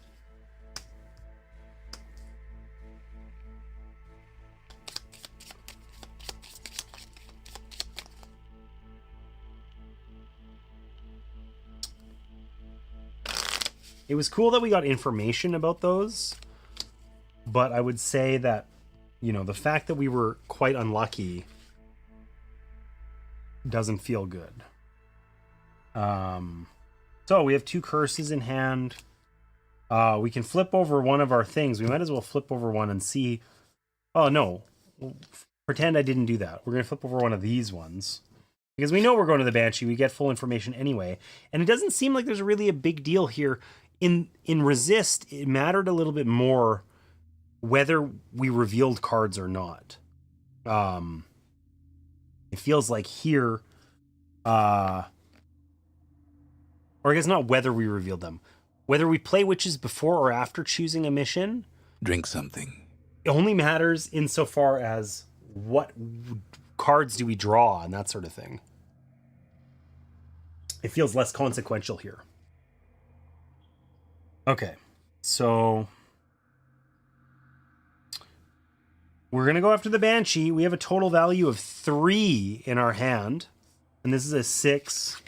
It was cool that we got information about those. But I would say that, you know, the fact that we were quite unlucky doesn't feel good. So we have 2 curses in hand. We can flip over one of our things. We might as well flip over one and see. Oh, no. Pretend I didn't do that. We're going to flip over one of these ones. Because we know we're going to the Banshee. We get full information anyway. And it doesn't seem like there's really a big deal here. In Resist, it mattered a little bit more whether we revealed cards or not. It feels like here, or I guess not whether we revealed them, whether we play witches before or after choosing a mission. Drink something. It only matters insofar as what cards do we draw and that sort of thing. It feels less consequential here. Okay, so we're going to go after the Banshee. We have a total value of 3 in our hand. And this is a 6.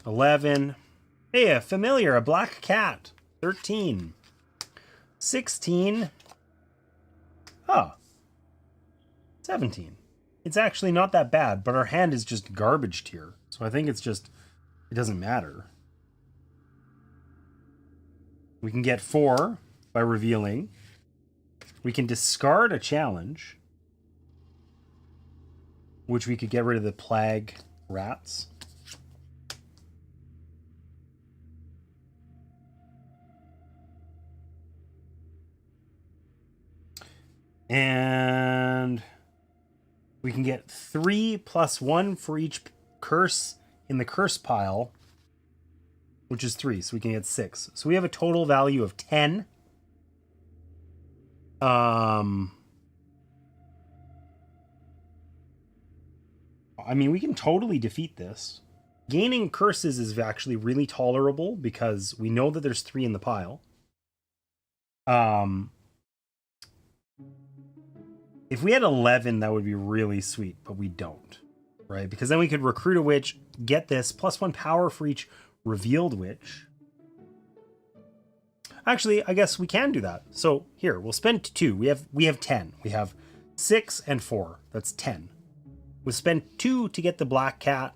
11. Hey, a familiar, a black cat. 13. 16. Oh. 17. It's actually not that bad, but our hand is just garbaged here. So I think it's just, it doesn't matter. We can get 4 by revealing. We can discard a challenge, which we could get rid of the plague rats. And we can get 3 plus 1 for each curse in the curse pile, which is 3, so we can get 6. So we have a total value of 10. I mean, we can totally defeat this. Gaining curses is actually really tolerable because we know that there's 3 in the pile. If we had 11, that would be really sweet, but we don't, right? Because then we could recruit a witch, get this, plus 1 power for each revealed witch. Actually, I guess we can do that. So here, we'll spend 2. We have 10. We have 6 and 4. That's 10. We spent 2 to get the black cat,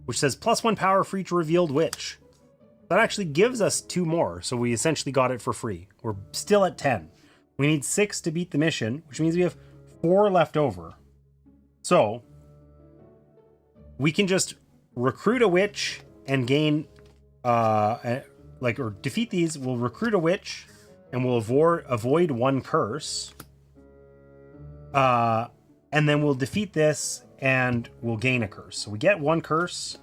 which says +1 power for each revealed witch. That actually gives us 2 more, so we essentially got it for free. We're still at 10. We need 6 to beat the mission, which means we have 4 left over. So, we can just recruit a witch and gain, or defeat these. We'll recruit a witch, and we'll avoid 1 curse. And then we'll defeat this, and we'll gain a curse. So we get 1 curse.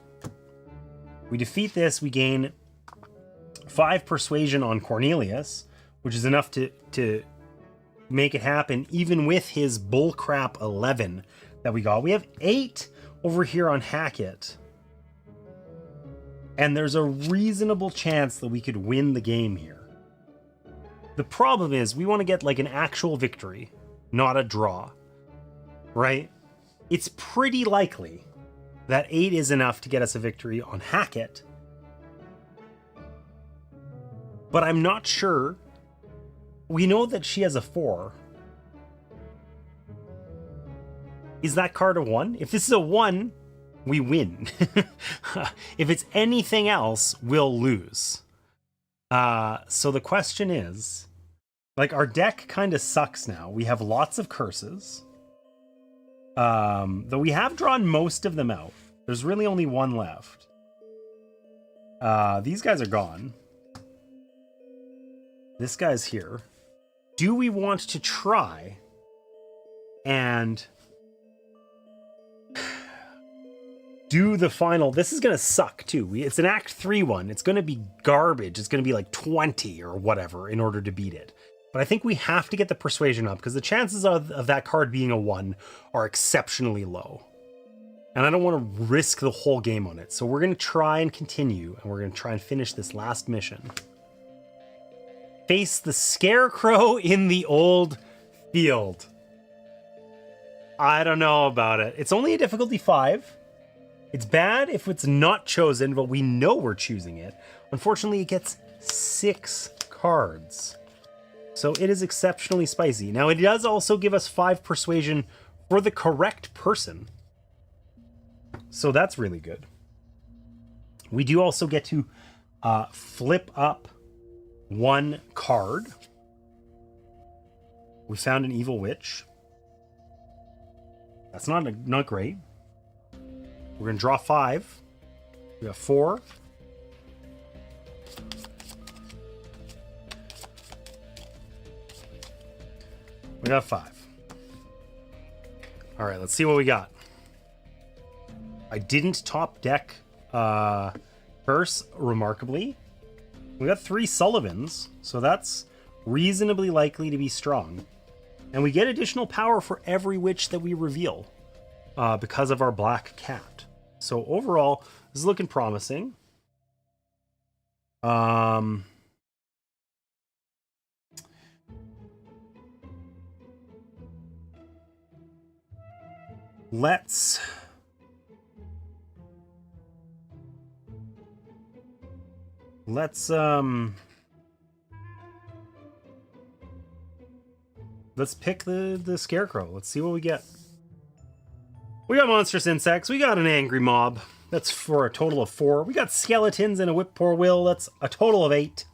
We defeat this, we gain 5 persuasion on Cornelius, which is enough to make it happen, even with his bullcrap 11 that we got. We have 8 over here on Hackett. And there's a reasonable chance that we could win the game here. The problem is we want to get like an actual victory, not a draw, right? It's pretty likely that 8 is enough to get us a victory on Hackett. But I'm not sure. We know that she has a 4. Is that card a 1? If this is a 1, we win. If it's anything else, we'll lose. So the question is, like, our deck kind of sucks now. We have lots of curses. Though we have drawn most of them out. There's really only 1 left. These guys are gone. This guy's here. Do we want to try and do the final? This is going to suck too. It's an Act 3 one. It's going to be garbage. It's going to be like 20 or whatever in order to beat it. But I think we have to get the persuasion up because the chances of that card being a 1 are exceptionally low. And I don't want to risk the whole game on it. So we're going to try and continue, and we're going to try and finish this last mission. Face the scarecrow in the old field. I don't know about it. It's only a difficulty 5. It's bad if it's not chosen, but we know we're choosing it. Unfortunately, it gets 6 cards. So it is exceptionally spicy. Now, it does also give us 5 persuasion for the correct person. So that's really good. We do also get to flip up 1 card. We found an evil witch. That's not great. We're going to draw 5. We have 4. We got 5. All right, let's see what we got. I didn't top deck curse remarkably. We got 3 Sullivans, so that's reasonably likely to be strong. And we get additional power for every witch that we reveal because of our black cat. So overall, this is looking promising. Let's pick the scarecrow. Let's see what we get. We got monstrous insects. We got an angry mob. That's for a total of 4. We got skeletons and a whip poor will. That's a total of 8.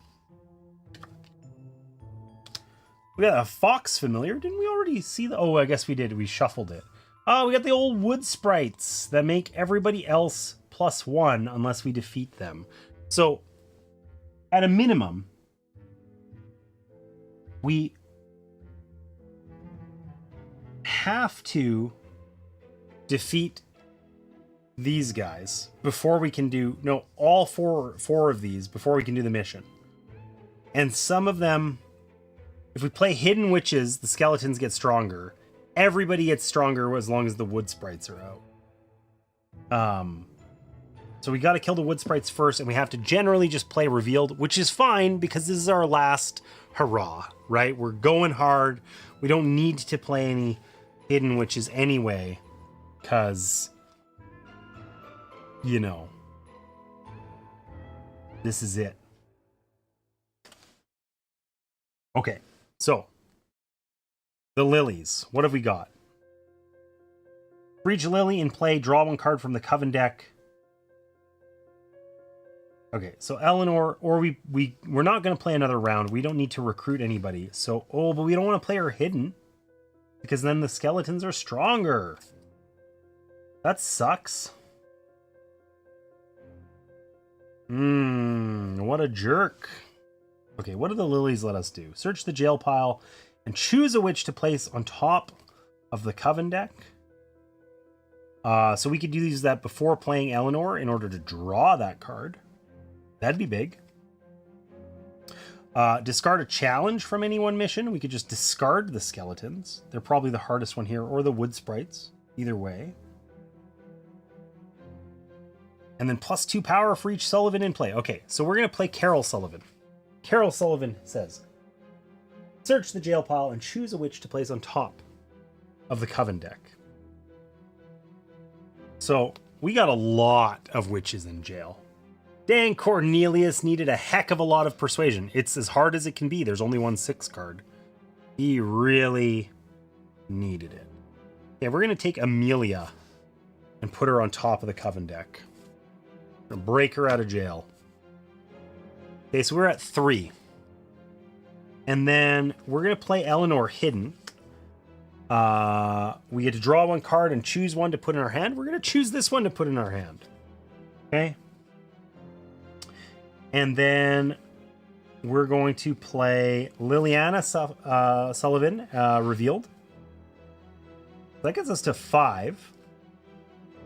We got a fox familiar. Didn't we already see the... Oh, I guess we did. We shuffled it. Oh, we got the old wood sprites that make everybody else +1 unless we defeat them. So, at a minimum, we have to defeat these guys before we can do... No, all four of these before we can do the mission. And some of them... If we play Hidden Witches, the skeletons get stronger. Everybody gets stronger as long as the wood sprites are out. So we got to kill the wood sprites first, and we have to generally just play revealed, which is fine because this is our last hurrah, right? We're going hard. We don't need to play any Hidden Witches anyway, because, you know, this is it. Okay, so The lilies. What have we got? For each lily in play, draw one card from the coven deck. Okay, so Eleanor, or we're not going to play another round. We don't need to recruit anybody. So, but we don't want to play her hidden, because then the skeletons are stronger. That sucks. What a jerk. Okay, what do the lilies let us do? Search the jail pile and choose a witch to place on top of the coven deck. So we could use that before playing Eleanor in order to draw that card. That'd be big. Discard a challenge from any one mission. We could just discard the skeletons. They're probably the hardest one here, or the wood sprites. Either way. And then +2 power for each Sullivan in play. Okay, so we're going to play Carol Sullivan. Carol Sullivan says, search the jail pile and choose a witch to place on top of the coven deck. So we got a lot of witches in jail. Dang, Cornelius needed a heck of a lot of persuasion. It's as hard as it can be. There's only one 6 card. He really needed it. Okay, we're going to take Amelia and put her on top of the coven deck. Break her out of jail. Okay, so we're at 3. And then we're going to play Eleanor hidden. We get to draw one card and choose one to put in our hand. We're going to choose this one to put in our hand. Okay. And then we're going to play Liliana Sullivan, revealed. That gets us to 5.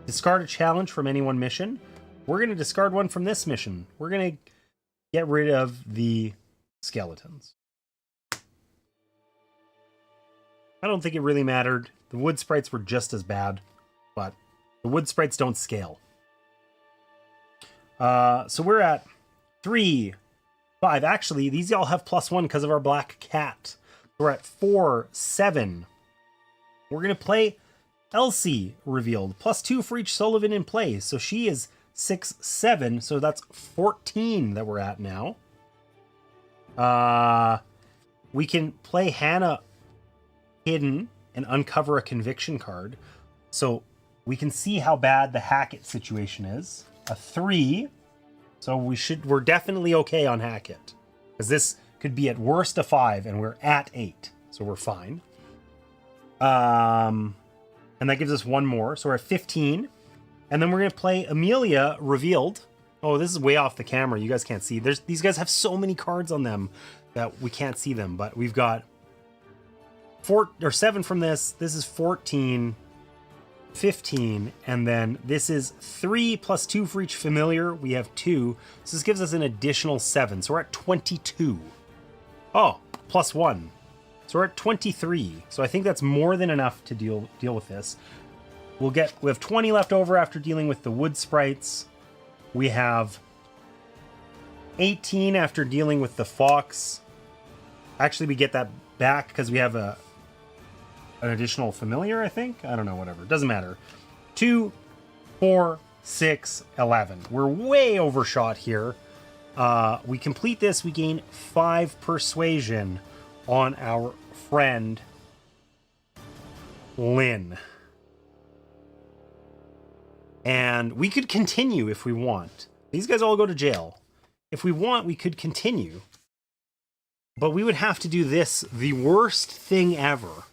Discard a challenge from any one mission. We're going to discard one from this mission. We're going to get rid of the skeletons. I don't think it really mattered. The wood sprites were just as bad, but the wood sprites don't scale. So we're at 3, 5. Actually, these all have +1 because of our black cat. We're at 4, 7. We're going to play Elsie revealed. +2 for each Sullivan in play. So she is 6, 7. So that's 14 that we're at now. We can play Hannah hidden and uncover a conviction card. So we can see how bad the Hackett situation is. A 3. So we're definitely okay on Hackett. Because this could be at worst a 5 and we're at 8. So we're fine. And that gives us one more. So we're at 15. And then we're going to play Amelia revealed. Oh, this is way off the camera. You guys can't see. These guys have so many cards on them that we can't see them. But we've got 4 or 7 from this. This is 14, 15. And then this is 3 +2 for each familiar. We have 2. So this gives us an additional 7. So we're at 22. Oh, +1. So we're at 23. So I think that's more than enough to deal with this. We have 20 left over after dealing with the wood sprites. We have 18 after dealing with the fox. Actually, we get that back because we have an additional familiar, I think. I don't know, whatever. It doesn't matter. 2, 4, 6, 11. We're way overshot here. We complete this. We gain 5 persuasion on our friend Lynn. And we could continue if we want. These guys all go to jail. If we want, we could continue. But we would have to do this, the worst thing ever,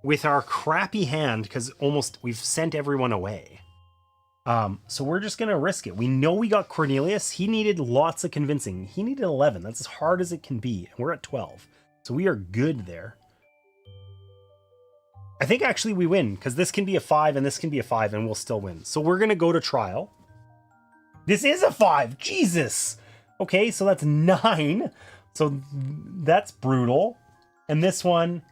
with our crappy hand, because we've sent everyone away. So we're just going to risk it. We know we got Cornelius. He needed lots of convincing. He needed 11. That's as hard as it can be. And we're at 12. So we are good there. I think actually we win, because this can be a 5 and this can be a 5 and we'll still win. So we're going to go to trial. This is a 5. Jesus. Okay, so that's 9. So that's brutal. And this one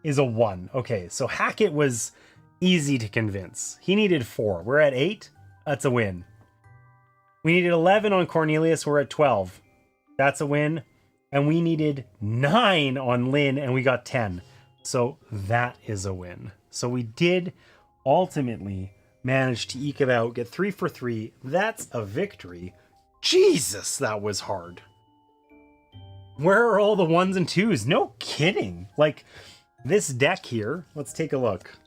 is a 1. Okay, so Hackett was easy to convince. He needed 4. We're at 8. That's a win. We needed 11 on Cornelius. We're at 12. That's a win. And we needed 9 on Lynn and we got 10. So that is a win. So we did ultimately manage to eke it out, get 3 for 3. That's a victory. Jesus, that was hard. Where are all the 1s and 2s? No kidding. Like, This deck here, let's take a look.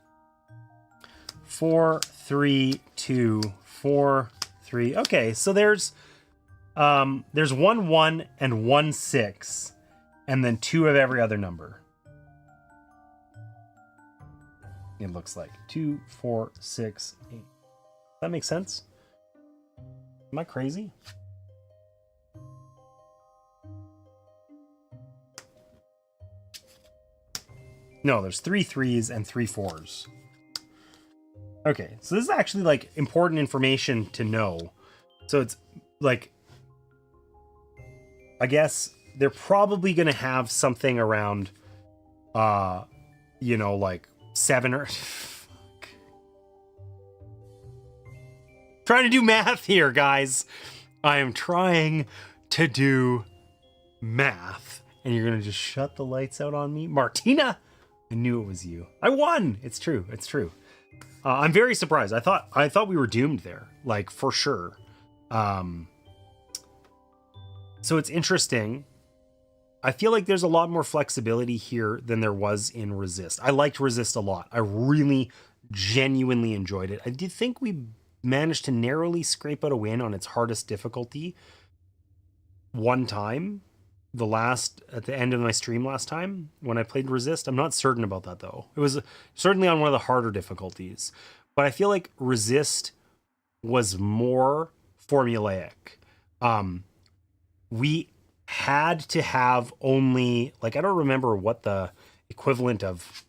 4, 3, 2, 4, 3. Okay, so there's 1, 1, and 1, 6, and then 2 of every other number. It looks like 2, 4, 6, 8. That makes sense? Am I crazy? No, there's 3 3s and 3 4s. Okay, so this is actually like important information to know. So it's like, I guess they're probably going to have something around, like 7 or... Fuck. Trying to do math here, guys. I am trying to do math. And you're going to just shut the lights out on me? Martina! I knew it was you. I won! It's true. It's true. I'm very surprised. I thought we were doomed there. Like, for sure. So it's interesting. I feel like there's a lot more flexibility here than there was in Resist. I liked Resist a lot. I really genuinely enjoyed it. I did think we managed to narrowly scrape out a win on its hardest difficulty one time. At the end of my stream last time when I played Resist. I'm not certain about that though. It was certainly on one of the harder difficulties, but I feel like Resist was more formulaic. We had to have only, like, I don't remember what the equivalent of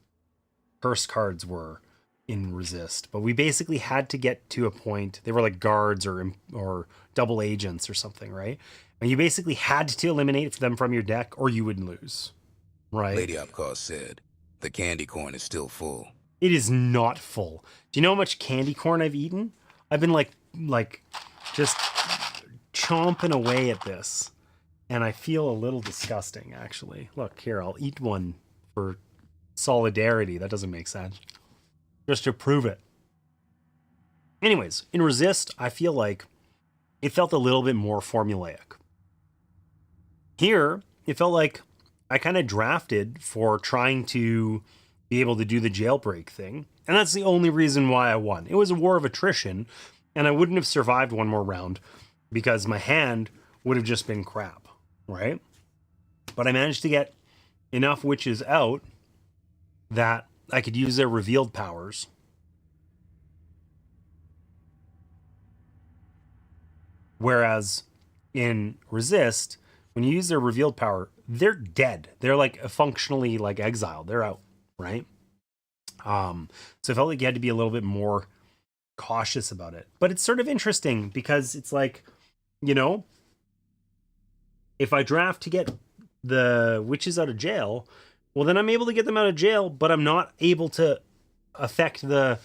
curse cards were in Resist, but we basically had to get to a point. They were like guards or double agents or something, right? And you basically had to eliminate them from your deck or you would lose, right? Lady Opcause said, the candy corn is still full. It is not full. Do you know how much candy corn I've eaten? I've been like just chomping away at this. And I feel a little disgusting, actually. Look, here, I'll eat one for solidarity. That doesn't make sense. Just to prove it. Anyways, in Resist, I feel like it felt a little bit more formulaic. Here, it felt like I kind of drafted for trying to be able to do the jailbreak thing. And that's the only reason why I won. It was a war of attrition, and I wouldn't have survived one more round because my hand would have just been crap, right? But I managed to get enough witches out that I could use their revealed powers. Whereas in Resist, when you use their revealed power, they're dead. They're like functionally like exiled. They're out, right? So I felt like you had to be a little bit more cautious about it. But it's sort of interesting because it's like, if I draft to get the witches out of jail, well, then I'm able to get them out of jail, but I'm not able to affect the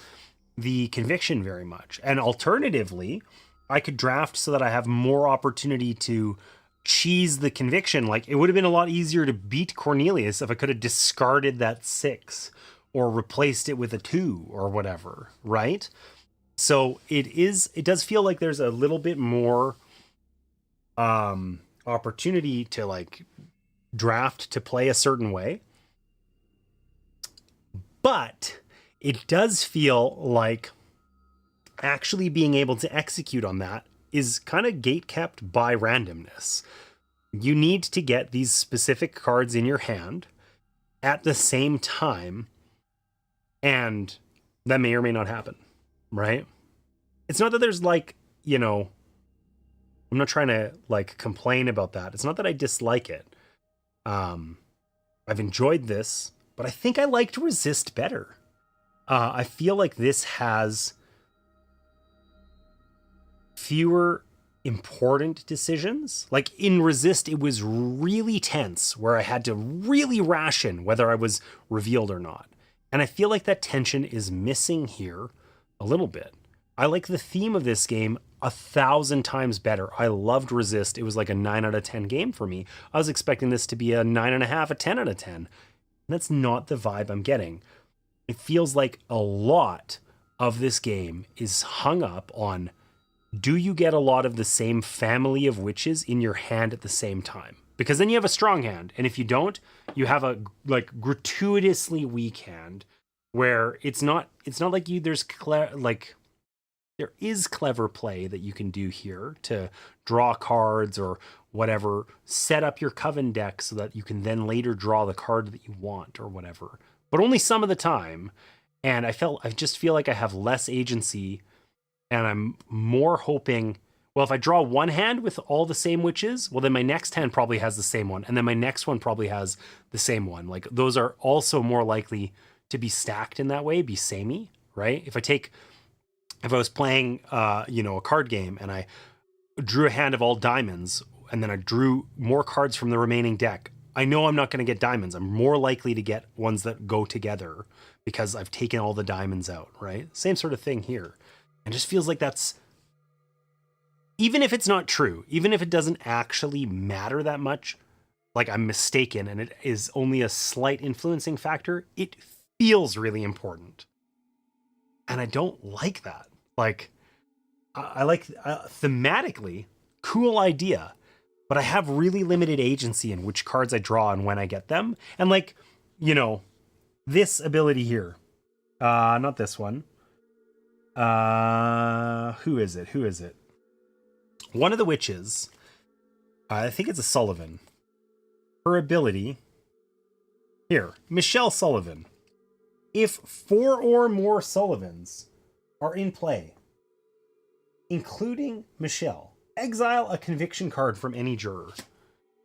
conviction very much. And alternatively, I could draft so that I have more opportunity to cheese the conviction. Like, it would have been a lot easier to beat Cornelius if I could have discarded that 6 or replaced it with a 2 or whatever, right? So it does feel like there's a little bit more opportunity to like draft to play a certain way. But it does feel like actually being able to execute on that is kind of gatekept by randomness. You need to get these specific cards in your hand at the same time, and that may or may not happen, right? It's not that there's like, I'm not trying to like complain about that. It's not that I dislike it. I've enjoyed this, but I think I liked Resist better. I feel like this has fewer important decisions. Like in Resist, it was really tense where I had to really ration whether I was revealed or not. And I feel like that tension is missing here a little bit. I like the theme of this game 1,000 times better. I loved Resist. It was like a 9 out of 10 game for me. I was expecting this to be a 9.5, a 10 out of 10. And that's not the vibe I'm getting. It feels like a lot of this game is hung up on, do you get a lot of the same family of witches in your hand at the same time? because then you have a strong hand, and if you don't, you have a like gratuitously weak hand where it's not like there is clever play that you can do here to draw cards or whatever, set up your coven deck so that you can then later draw the card that you want or whatever, but only some of the time. And I just feel like I have less agency, and I'm more hoping, well, if I draw one hand with all the same witches, well, then my next hand probably has the same one. And then my next one probably has the same one. Like, those are also more likely to be stacked in that way, be samey, right? If I was playing, a card game and I drew a hand of all diamonds and then I drew more cards from the remaining deck, I know I'm not going to get diamonds. I'm more likely to get ones that go together because I've taken all the diamonds out, right? Same sort of thing here. It just feels like that's, even if it's not true, even if it doesn't actually matter that much, like I'm mistaken and it is only a slight influencing factor, it feels really important. And I don't like that. Like, I like thematically, cool idea, but I have really limited agency in which cards I draw and when I get them. And like, this ability here, not this one. Who is it? One of the witches, I think it's a Sullivan. Her ability, here, Michelle Sullivan. If 4 or more Sullivans are in play, including Michelle, exile a conviction card from any juror.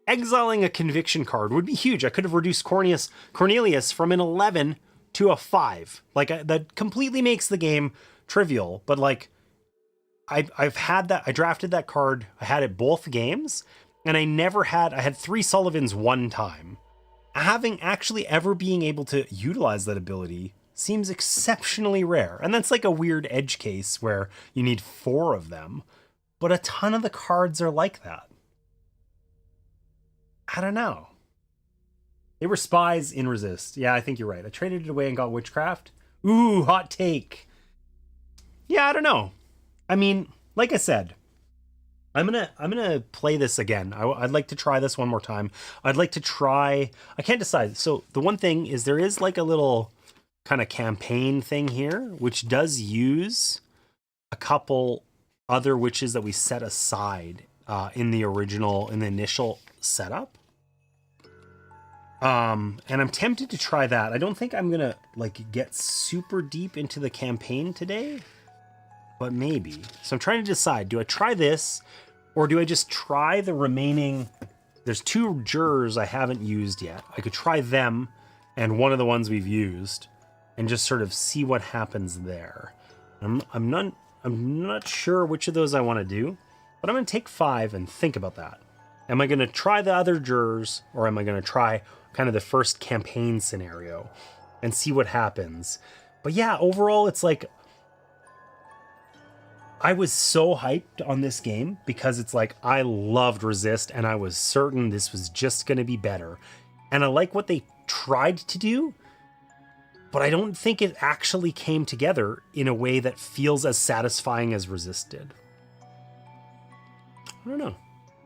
Exiling a conviction card would be huge. I could have reduced Cornelius from an 11 to a 5. Like, that completely makes the game trivial, but like, I've had that. I drafted that card. I had it both games, and I had 3 Sullivans one time. Having actually ever being able to utilize that ability seems exceptionally rare. And that's like a weird edge case where you need 4 of them, but a ton of the cards are like that. I don't know. They were spies in Resist. Yeah, I think you're right. I traded it away and got Witchcraft. Ooh, hot take. Yeah, I don't know. I mean, like I said, I'm gonna play this again. I'd like to try this one more time. I'd like to try. I can't decide. So the one thing is there is like a little kind of campaign thing here, which does use a couple other witches that we set aside in the initial setup. And I'm tempted to try that. I don't think I'm gonna like get super deep into the campaign today, but maybe. So I'm trying to decide, do I try this or do I just try the remaining? There's 2 jurors I haven't used yet. I could try them and one of the ones we've used and just sort of see what happens there. I'm not sure which of those I want to do, but I'm going to take 5 and think about that. Am I going to try the other jurors, or am I going to try kind of the first campaign scenario and see what happens? But yeah, overall, it's like, I was so hyped on this game because it's like, I loved Resist and I was certain this was just going to be better. And I like what they tried to do, but I don't think it actually came together in a way that feels as satisfying as Resist did. I don't know.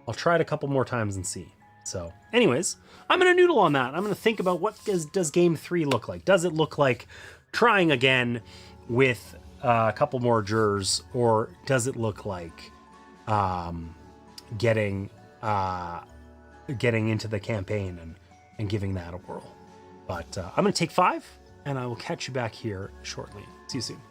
I'll try it a couple more times and see. So anyways, I'm going to noodle on that. I'm going to think about what does game 3 look like? Does it look like trying again with a couple more jurors, or does it look like getting into the campaign and giving that a whirl? But I'm going to take 5, and I will catch you back here shortly. See you soon.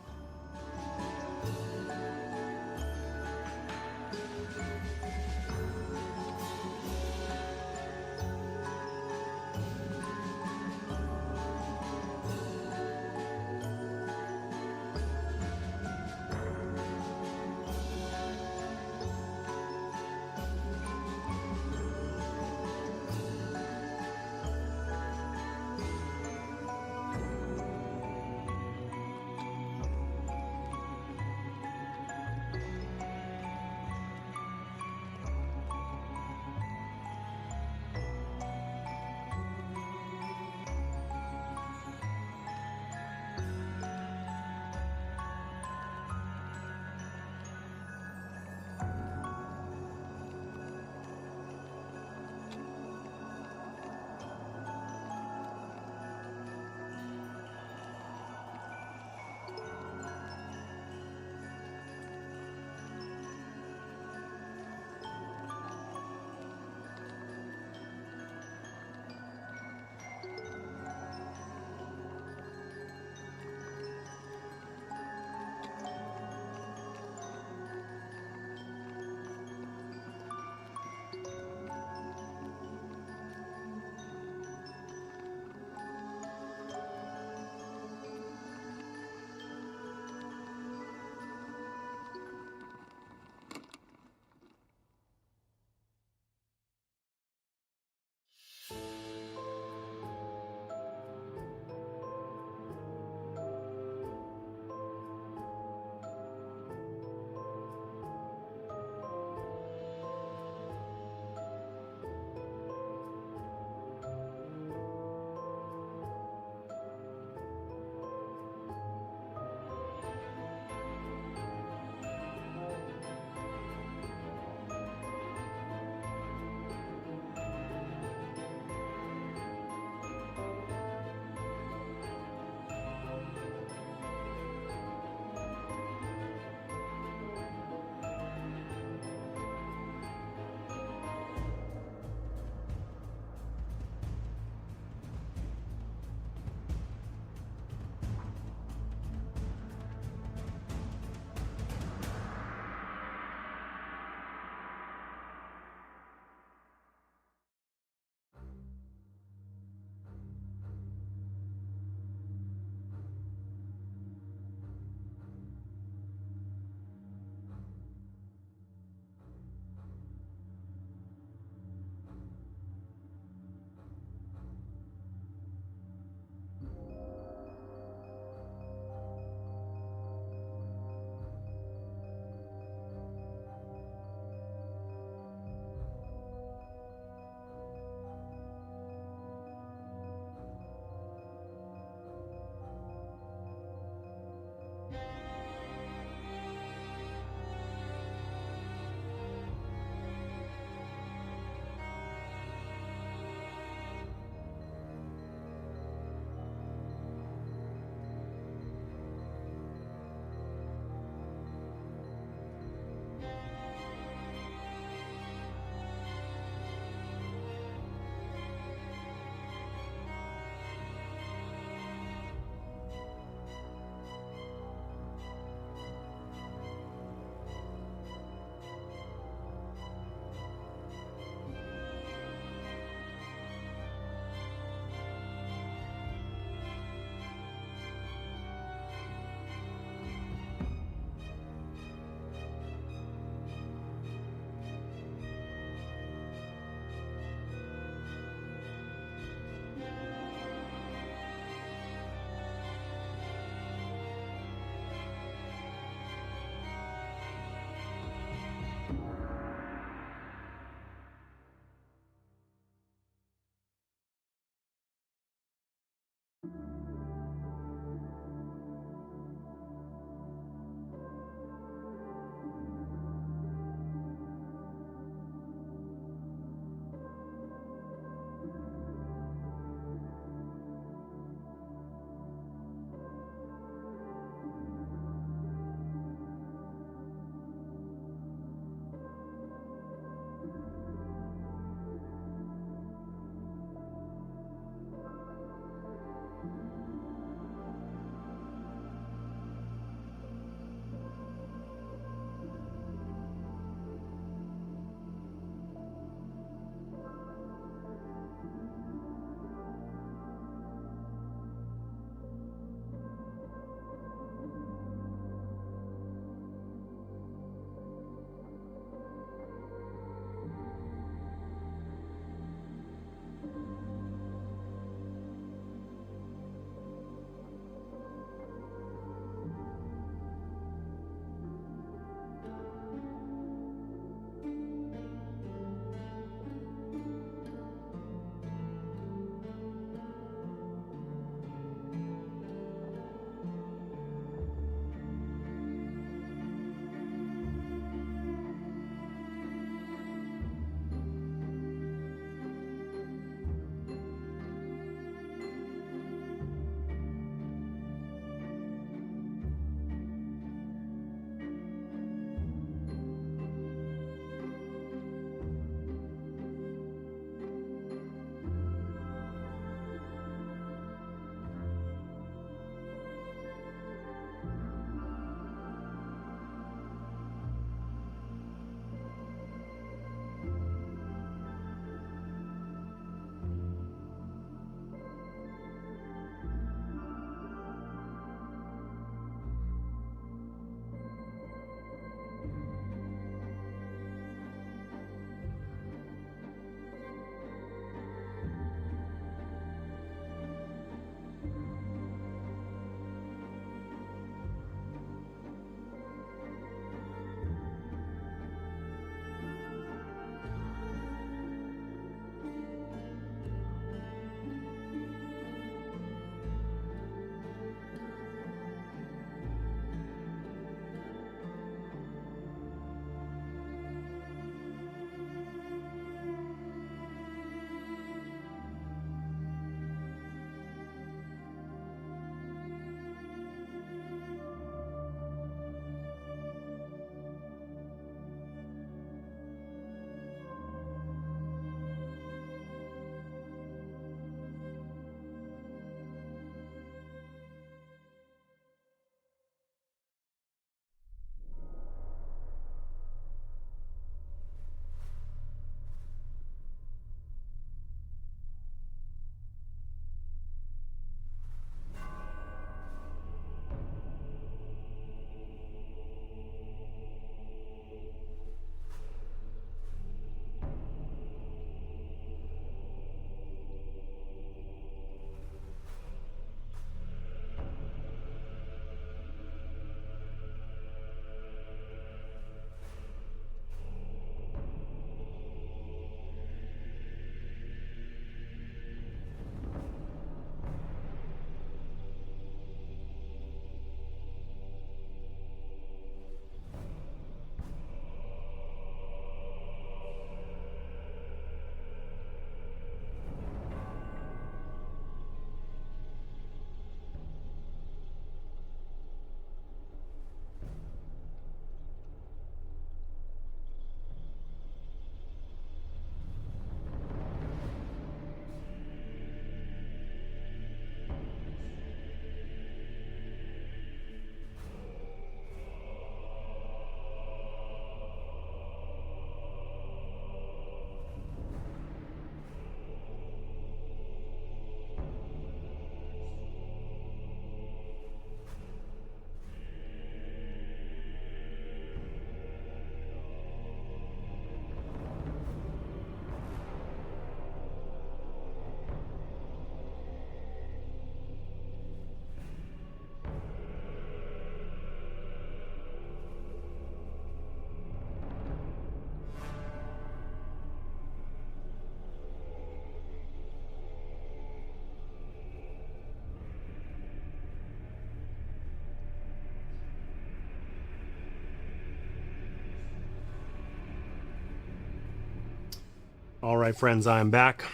All right, friends, I'm back.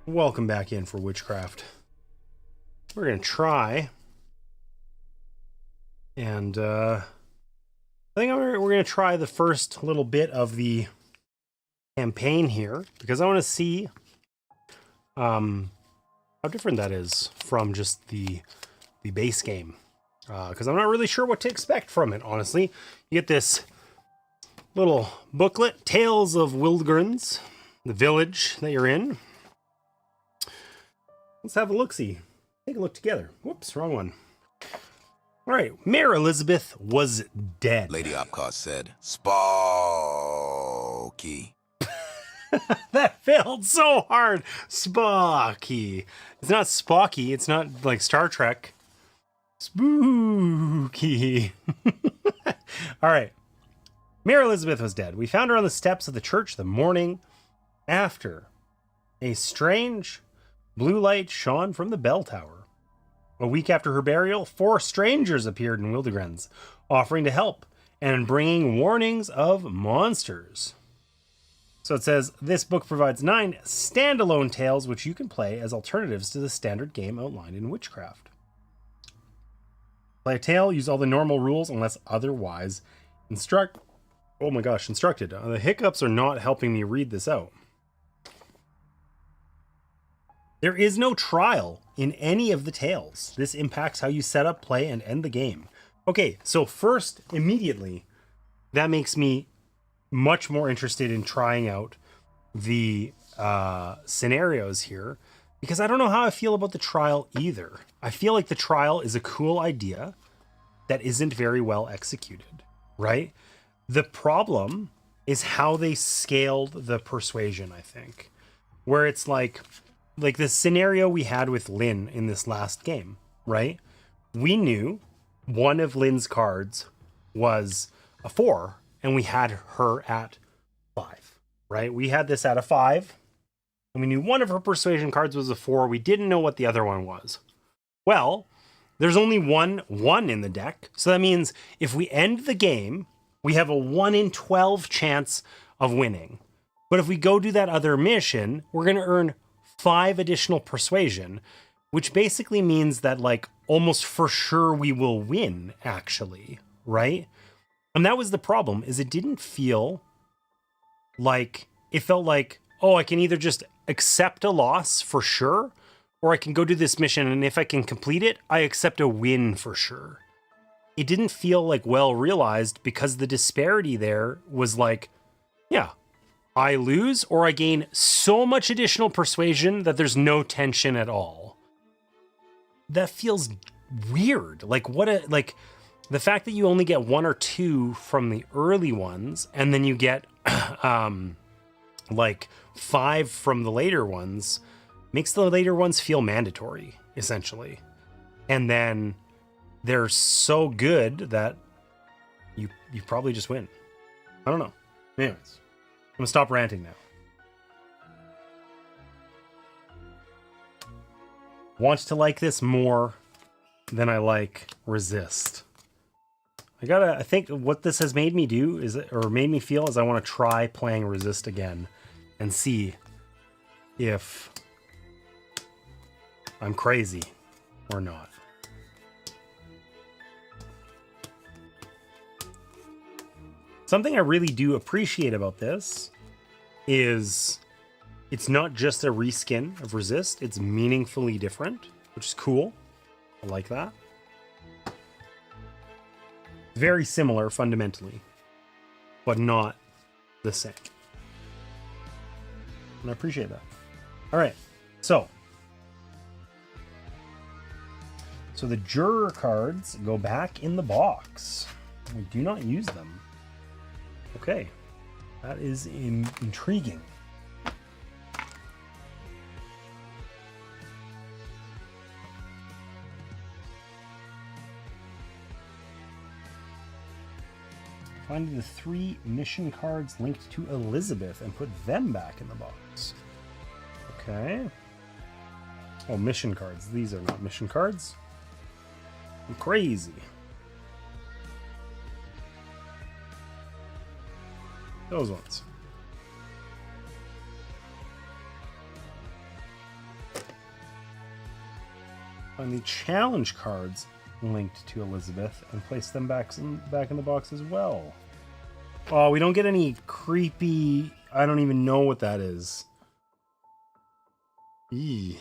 Welcome back in for Witchcraft. We're going to try, and I think we're going to try the first little bit of the campaign here, because I want to see how different that is from just the base game, because I'm not really sure what to expect from it, honestly. You get this little booklet, Tales of Wildegrens, the village that you're in. Let's have a look-see. Take a look together. Whoops, wrong one. All right, Mayor Elizabeth was dead. Lady Opcos said, Spooky. That failed so hard. Spocky. It's not Spocky. It's not like Star Trek. Spooky. All right. Mayor Elizabeth was dead. We found her on the steps of the church the morning after. A strange blue light shone from the bell tower. A week after her burial, 4 strangers appeared in Wildegrens, offering to help and bringing warnings of monsters. So it says, this book provides 9 standalone tales which you can play as alternatives to the standard game outlined in Witchcraft. Play a tale, use all the normal rules unless otherwise instructed. The hiccups are not helping me read this out. There is no trial in any of the tales. This impacts how you set up, play, and end the game. Okay, so first, immediately, that makes me much more interested in trying out the scenarios here, because I don't know how I feel about the trial either. I feel like the trial is a cool idea that isn't very well executed, right? The problem is how they scaled the persuasion, I think, where it's like the scenario we had with Lynn in this last game, right? We knew one of Lynn's cards was a 4, and we had her at 5, right? We had this at a 5, and we knew one of her persuasion cards was a 4. We didn't know what the other one was. Well, there's only one 1 in the deck, so that means if we end the game, we have a 1 in 12 chance of winning. But if we go do that other mission, we're going to earn 5 additional persuasion, which basically means that, like, almost for sure we will win, actually, right? And that was the problem, is it didn't feel like, it felt like, oh, I can either just accept a loss for sure, or I can go do this mission, and if I can complete it, I accept a win for sure. It didn't feel like well realized, because the disparity there was like, yeah, I lose or I gain so much additional persuasion that there's no tension at all. That feels weird. Like, the fact that you only get 1 or 2 from the early ones, and then you get like 5 from the later ones, makes the later ones feel mandatory, essentially. And then they're so good that you probably just win. I don't know. Anyways, I'm gonna stop ranting now. Want to like this more than I like Resist. I think what this has made me do is, or made me feel, is I want to try playing Resist again and see if I'm crazy or not. Something I really do appreciate about this is it's not just a reskin of Resist, it's meaningfully different, which is cool. I like that. Very similar fundamentally, but not the same. And I appreciate that. All right, so the juror cards go back in the box. We do not use them. Okay, that is intriguing. Finding the 3 mission cards linked to Elizabeth and put them back in the box. Okay. Oh, mission cards. These are not mission cards. I'm crazy. Those ones. Find the challenge cards linked to Elizabeth and place them back in the box as well. Oh, we don't get any creepy... I don't even know what that is. Eee.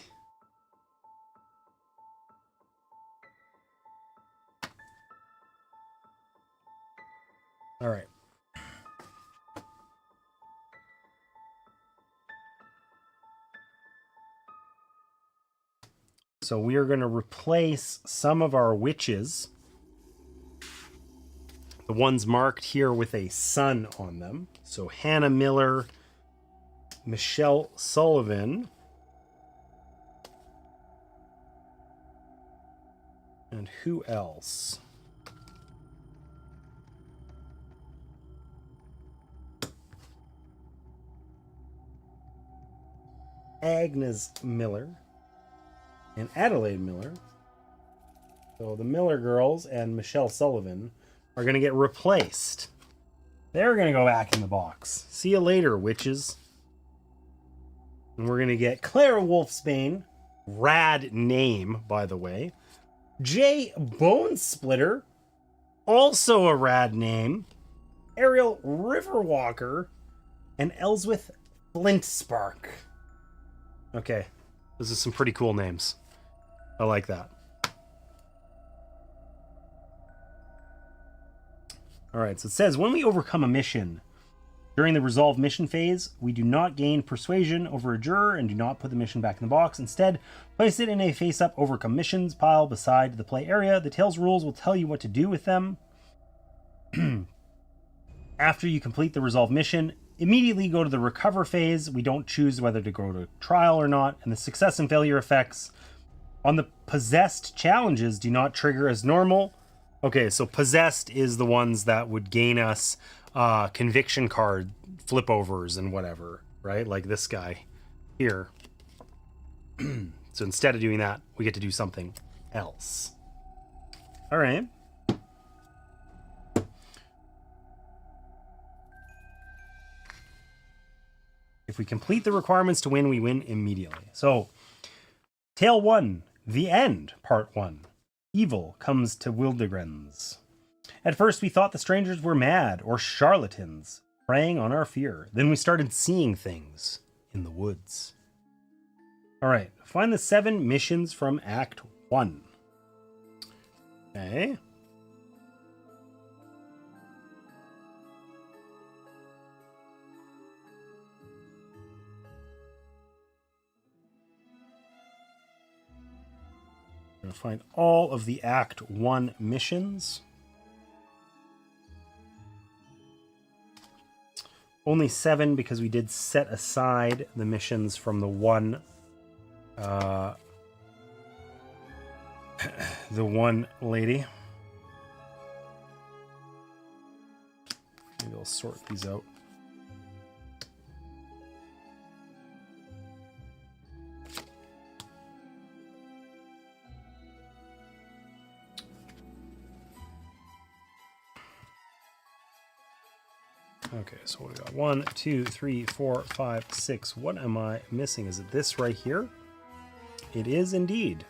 All right. So we are going to replace some of our witches. The ones marked here with a sun on them. So Hannah Miller, Michelle Sullivan, and who else? Agnes Miller and Adelaide Miller. So the Miller girls and Michelle Sullivan are going to get replaced. They're going to go back in the box. See you later, witches. And we're going to get Clara Wolfsbane. Rad name, by the way. Jay Bonesplitter. Also a rad name. Ariel Riverwalker. And Ellsworth Flintspark. Okay. Those are some pretty cool names. I like that. Alright, so it says, when we overcome a mission, during the resolve mission phase, we do not gain persuasion over a juror and do not put the mission back in the box. Instead, place it in a face-up overcome missions pile beside the play area. The Tales rules will tell you what to do with them. After you complete the resolve mission, immediately go to the recover phase. We don't choose whether to go to trial or not, and the success and failure effects on the possessed challenges do not trigger as normal. Okay, so possessed is the ones that would gain us conviction card flip overs and whatever, right? Like this guy here. So instead of doing that, we get to do something else. All right. If we complete the requirements to win, we win immediately. So, Tale 1, The End, Part 1. Evil comes to Wildegrens. At first, we thought the strangers were mad or charlatans, preying on our fear. Then we started seeing things in the woods. All right, find the 7 missions from Act 1. Okay. We're going to find all of the Act 1 missions. Only 7 because we did set aside the missions from the one lady. Maybe I'll sort these out. Okay, so what do we got? 1, 2, 3, 4, 5, 6. What am I missing? Is it this right here? It is indeed.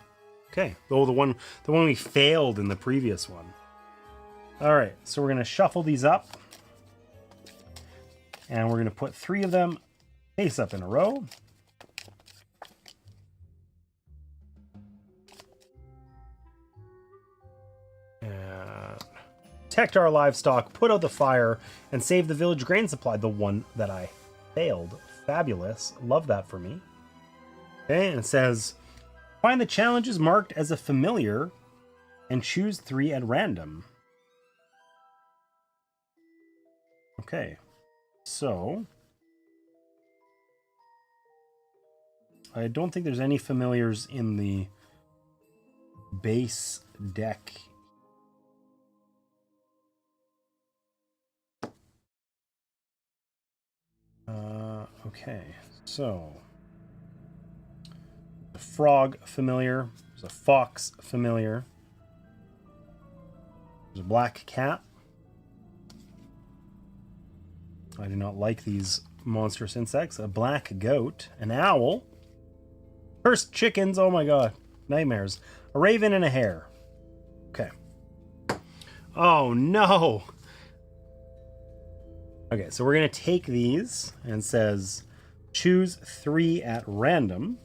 Okay. Oh, the one we failed in the previous one. All right, so we're going to shuffle these up. And we're going to put 3 of them face up in a row. Protect our livestock, put out the fire, and save the village grain supply. The one that I failed. Fabulous. Love that for me. Okay, and it says, find the challenges marked as a familiar and choose 3 at random. Okay, so I don't think there's any familiars in the base deck. Okay, so the frog familiar, there's a fox familiar, there's a black cat, I do not like these monstrous insects. A black goat, an owl, cursed chickens, oh my god, nightmares. A raven and a hare. Okay. Oh no! Okay, so we're going to take these, and it says choose 3 at random.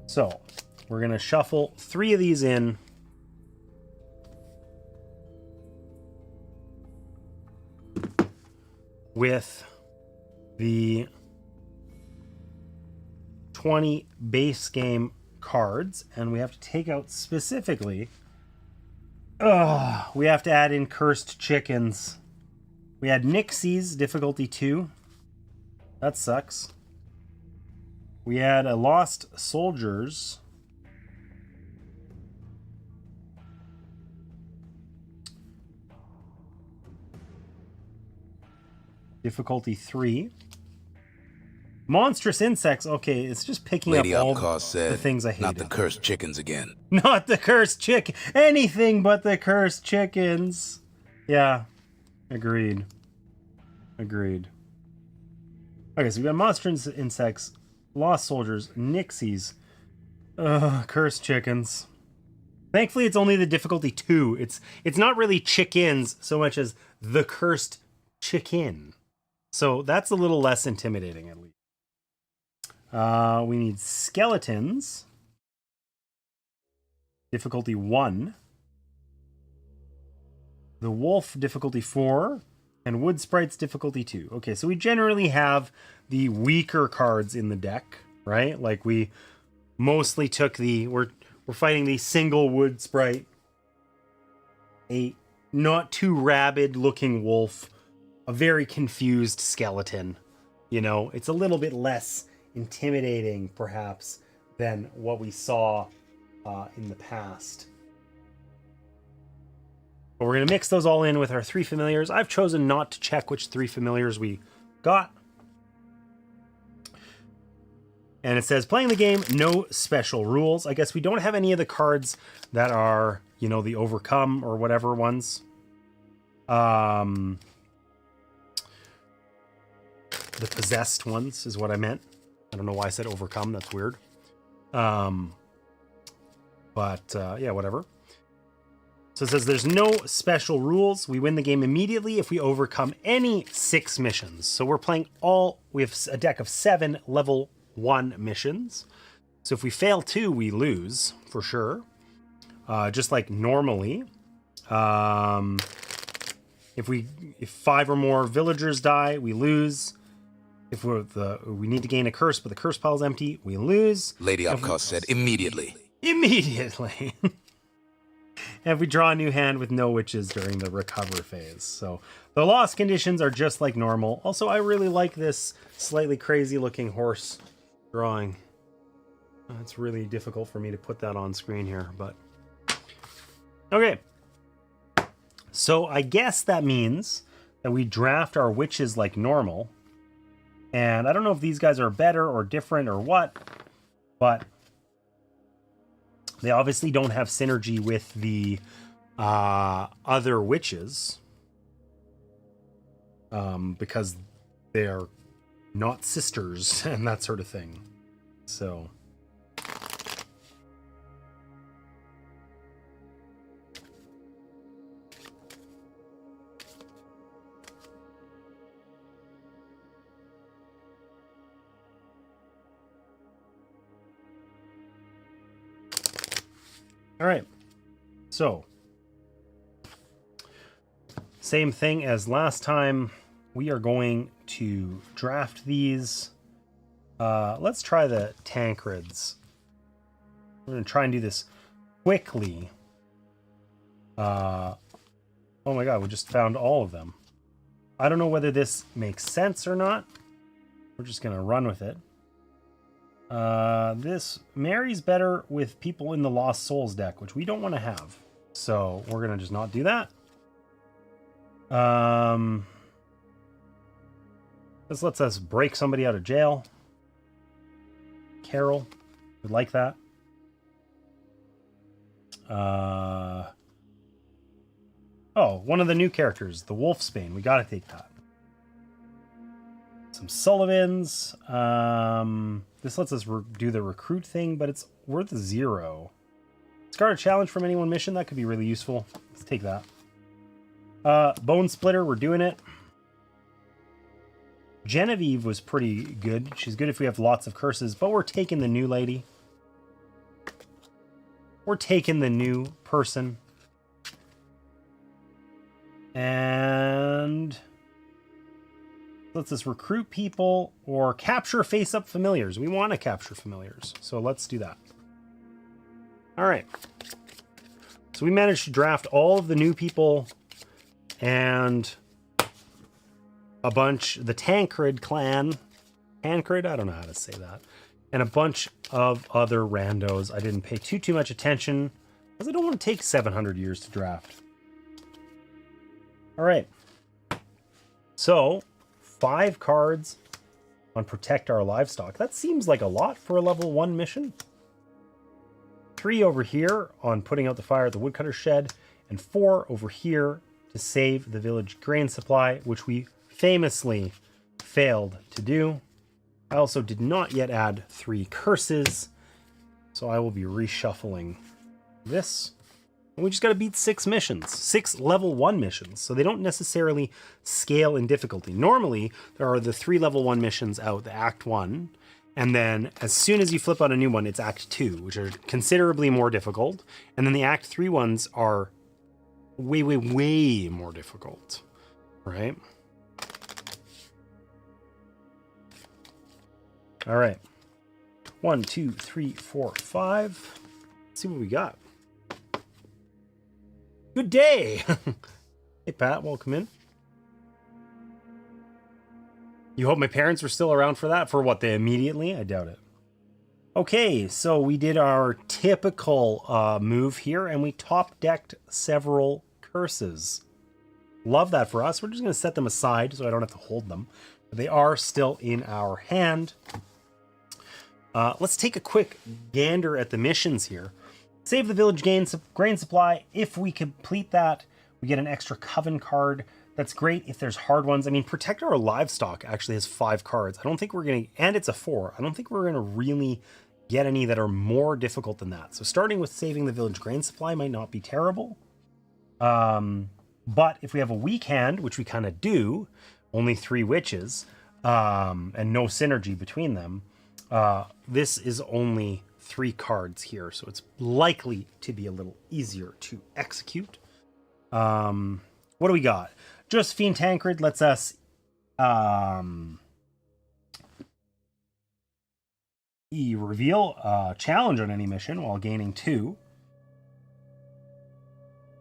So, we're going to shuffle 3 of these in. With the 20 base game cards, and we have to take out specifically, we have to add in cursed chickens. We had Nixies, difficulty 2. That sucks. We had a lost soldiers. Difficulty 3. Monstrous insects. Okay, it's just picking Lady up all Upcast said, the things I hate. not the cursed chickens again. Not the cursed chicken. Anything but the cursed chickens. Yeah. Agreed. Agreed. Okay, so we got monstrous insects, lost soldiers, Nixies, cursed chickens. Thankfully, it's only the difficulty 2. It's not really chickens so much as the cursed chicken. So that's a little less intimidating, at least. We need skeletons. Difficulty 1. The wolf, difficulty 4. And wood sprites, difficulty 2. Okay, so we generally have the weaker cards in the deck, right? Like we mostly took we're fighting the single wood sprite, a not too rabid looking wolf, a very confused skeleton. You know, it's a little bit less intimidating, perhaps, than what we saw in the past. But we're going to mix those all in with our 3 familiars. I've chosen not to check which 3 familiars we got. And it says, playing the game, no special rules. I guess we don't have any of the cards that are, you know, the overcome or whatever ones. The possessed ones is what I meant. I don't know why I said overcome. That's weird. Yeah, whatever. So it says there's no special rules. We win the game immediately if we overcome any 6 missions. So we're playing we have a deck of 7 level 1 missions. So if we fail 2, we lose for sure. Just like normally. If 5 or more villagers die, we lose. If we need to gain a curse, but the curse pile is empty, we lose. Lady Upcast said, immediately. Immediately. And if we draw a new hand with no witches during the recover phase. So the loss conditions are just like normal. Also, I really like this slightly crazy looking horse drawing. It's really difficult for me to put that on screen here, but okay. So I guess that means that we draft our witches like normal. And I don't know if these guys are better or different or what, but they obviously don't have synergy with the other witches because they're not sisters and that sort of thing. So all right, so same thing as last time. We are going to draft these. Let's try the Tancrids. We're going to try and do this quickly. Oh my god, we just found all of them. I don't know whether this makes sense or not. We're just going to run with it. This marries better with people in the Lost Souls deck, which we don't want to have. So we're going to just not do that. This lets us break somebody out of jail. Carol would like that. Oh, one of the new characters, the Wolfsbane. We gotta take that. Some Sullivans. This lets us do the recruit thing, but it's worth 0. Discard a challenge from any one mission. That could be really useful. Let's take that. Bone Splitter, we're doing it. Genevieve was pretty good. She's good if we have lots of curses, but we're taking the new lady. We're taking the new person. And lets us recruit people or capture face-up familiars. We want to capture familiars, so let's do that. All right. So we managed to draft all of the new people and a bunch, the Tancred clan. Tancred? I don't know how to say that. And a bunch of other randos. I didn't pay too much attention because I don't want to take 700 years to draft. All right. So 5 cards on Protect Our Livestock. That seems like a lot for a level 1 mission. 3 over here on Putting Out the Fire at the Woodcutter's Shed, and 4 over here to save the village grain supply, which we famously failed to do. I also did not yet add 3 curses, so I will be reshuffling this. And we just got to beat 6 missions, 6 level 1 missions, so they don't necessarily scale in difficulty. Normally, there are the 3 level 1 missions out, the Act 1, and then as soon as you flip out a new one, it's Act 2, which are considerably more difficult, and then the Act 3 ones are way more difficult, right? All right. 1, 2, 3, 4, 5. Let's see what we got. Good day. Hey, Pat, welcome in. You hope my parents were still around for that? For what, they immediately? I doubt it. Okay, so we did our typical move here, and we top-decked several curses. Love that for us. We're just going to set them aside so I don't have to hold them. But they are still in our hand. Let's take a quick gander at the missions here. Save the village grain supply. If we complete that, we get an extra coven card. That's great if there's hard ones. I mean, Protect Our Livestock actually has 5 cards. I don't think we're going to, and it's a 4. I don't think we're going to really get any that are more difficult than that. So starting with saving the village grain supply might not be terrible. But if we have a weak hand, which we kind of do, only 3 witches, and no synergy between them, this is only 3 cards here, so it's likely to be a little easier to execute. What do we got? Josephine Tancred lets us reveal a challenge on any mission while gaining 2.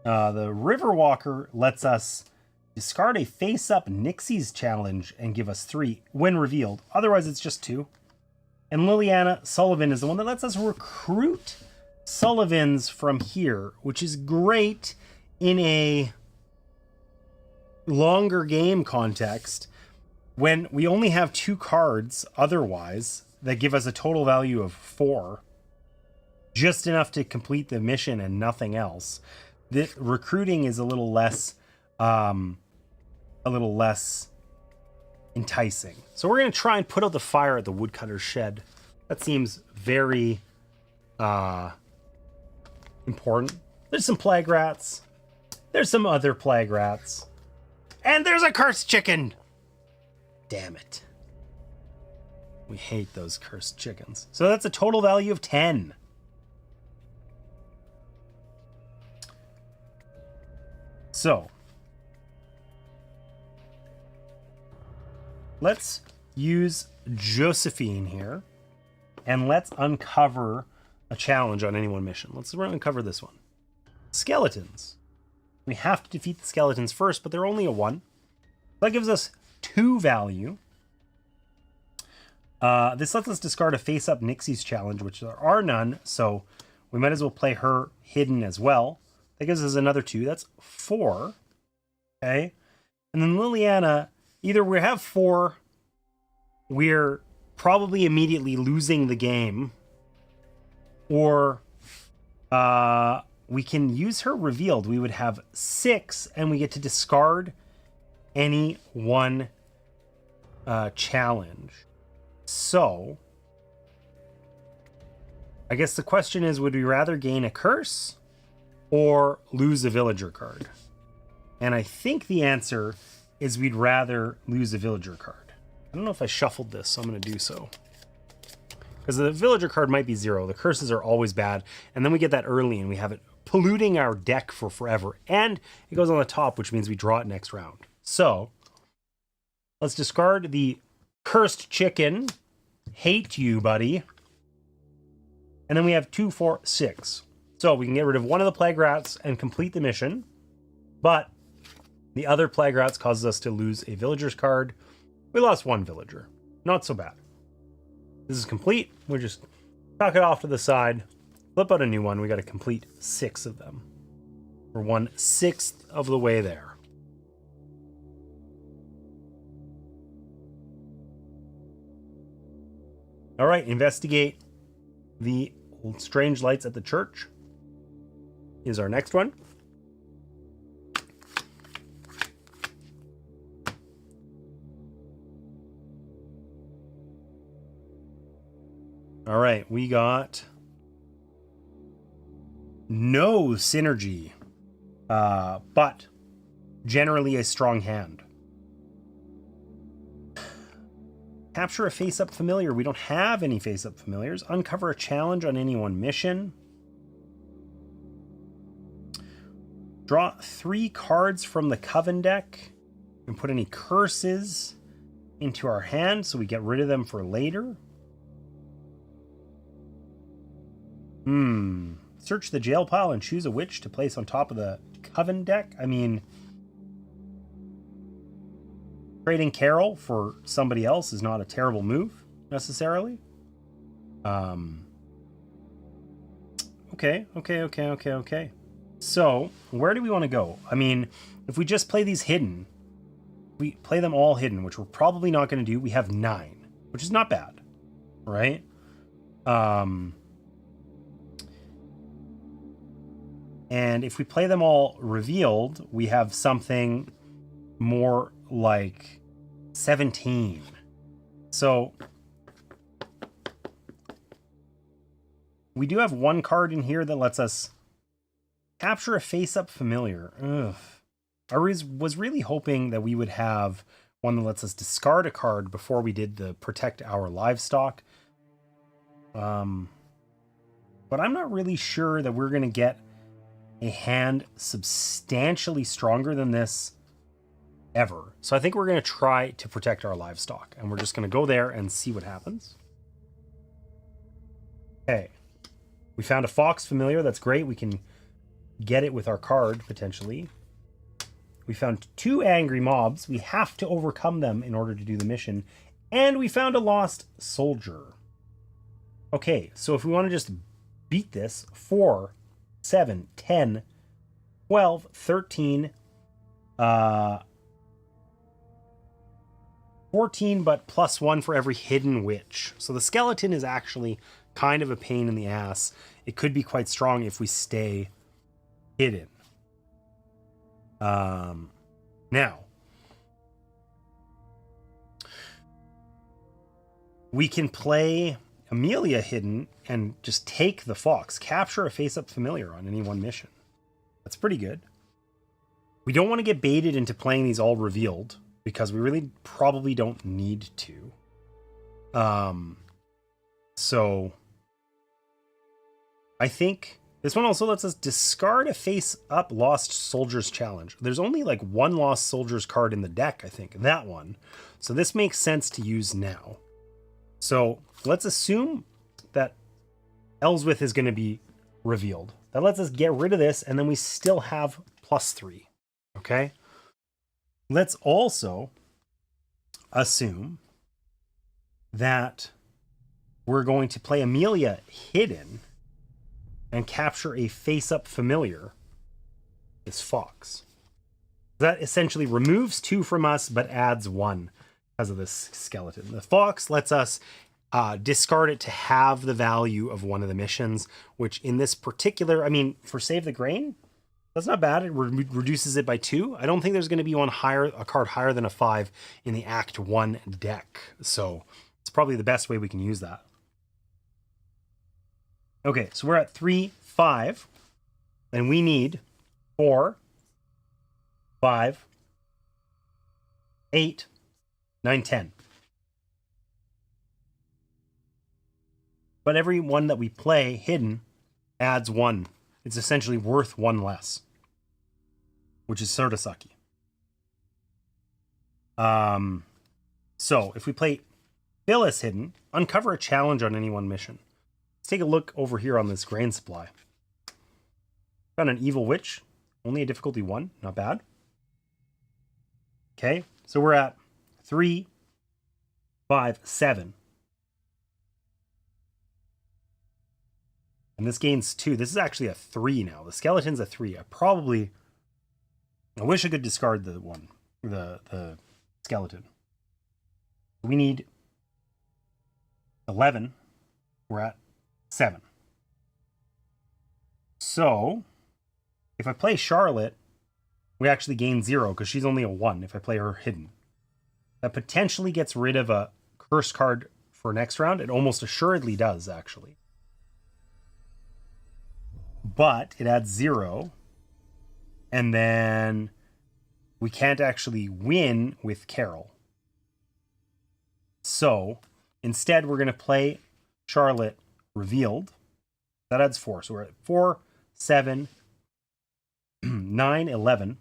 The Riverwalker lets us discard a face-up Nixie's challenge and give us 3 when revealed. Otherwise, it's just 2. And Liliana Sullivan is the one that lets us recruit Sullivans from here, which is great in a longer game context when we only have 2 cards otherwise that give us a total value of 4. Just enough to complete the mission and nothing else. The recruiting is a little less enticing. So we're going to try and put out the fire at the Woodcutter's Shed. That seems very important. There's some plague rats. There's some other plague rats. And there's a cursed chicken. Damn it. We hate those cursed chickens. So that's a total value of 10. So let's use Josephine here, and let's uncover a challenge on any one mission. Let's uncover this one. Skeletons. We have to defeat the skeletons first, but they're only a 1. That gives us 2 value. This lets us discard a face-up Nixie's challenge, which there are none, so we might as well play her hidden as well. That gives us another 2. That's 4. Okay. And then Liliana, either we have 4, we're probably immediately losing the game, or we can use her revealed. We would have 6, and we get to discard any one challenge. So, I guess the question is, would we rather gain a curse or lose a villager card? And I think the answer is we'd rather lose a villager card. I don't know if I shuffled this, so I'm going to do so. Because the villager card might be 0. The curses are always bad. And then we get that early and we have it polluting our deck for forever. And it goes on the top, which means we draw it next round. So, let's discard the cursed chicken. Hate you, buddy. And then we have 2, 4, 6. So we can get rid of one of the plague rats and complete the mission. But the other plague rats causes us to lose a villager's card. We lost 1 villager. Not so bad. This is complete. We'll just tuck it off to the side. Flip out a new one. We got to complete 6 of them. We're 1/6 of the way there. All right, investigate the strange lights at the church is our next one. All right, we got no synergy, but generally a strong hand. Capture a face-up familiar. We don't have any face-up familiars. Uncover a challenge on any one mission. Draw 3 cards from the coven deck and put any curses into our hand so we get rid of them for later. Search the jail pile and choose a witch to place on top of the coven deck. I mean, trading Carol for somebody else is not a terrible move, necessarily. Okay. So, where do we want to go? I mean, if we just play these hidden, we play them all hidden, which we're probably not going to do. We have 9, which is not bad, right? And if we play them all revealed, we have something more like 17. So we do have 1 card in here that lets us capture a face-up familiar. Ugh. I was really hoping that we would have one that lets us discard a card before we did the protect our livestock. But I'm not really sure that we're going to get a hand substantially stronger than this ever. So I think we're going to try to protect our livestock, and we're just going to go there and see what happens. Okay. We found a fox familiar. That's great. We can get it with our card, potentially. We found 2 angry mobs. We have to overcome them in order to do the mission. And we found a lost soldier. Okay, so if we want to just beat this, 4, 7, 10, 12, 13, 14, but +1 for every hidden witch. So the skeleton is actually kind of a pain in the ass. It could be quite strong if we stay hidden. Now, we can play Amelia hidden and just take the fox. Capture a face-up familiar on any one mission. That's pretty good. We don't want to get baited into playing these all revealed, because we really probably don't need to. So I think this one also lets us discard a face-up lost soldiers challenge. There's only like 1 lost soldiers card in the deck, I think, that one. So this makes sense to use now. So let's assume that Ellsworth is going to be revealed. That lets us get rid of this, and then we still have +3. Okay? Let's also assume that we're going to play Amelia hidden and capture a face-up familiar, this fox. That essentially removes 2 from us, but adds 1 because of this skeleton. The fox lets us discard it to have the value of one of the missions, which in this particular, I mean, for Save the Grain, that's not bad. It reduces it by 2. I don't think there's going to be a card higher than a 5 in the Act 1 deck. So it's probably the best way we can use that. Okay, so we're at 3, 5, and we need 4, 5, 8, 9, 10. But every one that we play hidden adds 1. It's essentially worth 1 less, which is sort of sucky. So if we play Phyllis hidden, uncover a challenge on any one mission. Let's take a look over here on this grain supply. Found an evil witch, only a difficulty 1, not bad. Okay, so we're at 3, 5, 7. And this gains 2. This is actually a 3 now. The skeleton's a 3. I wish I could discard the one, the skeleton. We need 11. We're at 7. So, if I play Charlotte, we actually gain 0 because she's only a 1 if I play her hidden. That potentially gets rid of a curse card for next round. It almost assuredly does, actually. But it adds 0. And then we can't actually win with Carol. So instead, we're going to play Charlotte revealed. That adds 4. So we're at 4, 7, 9, 11.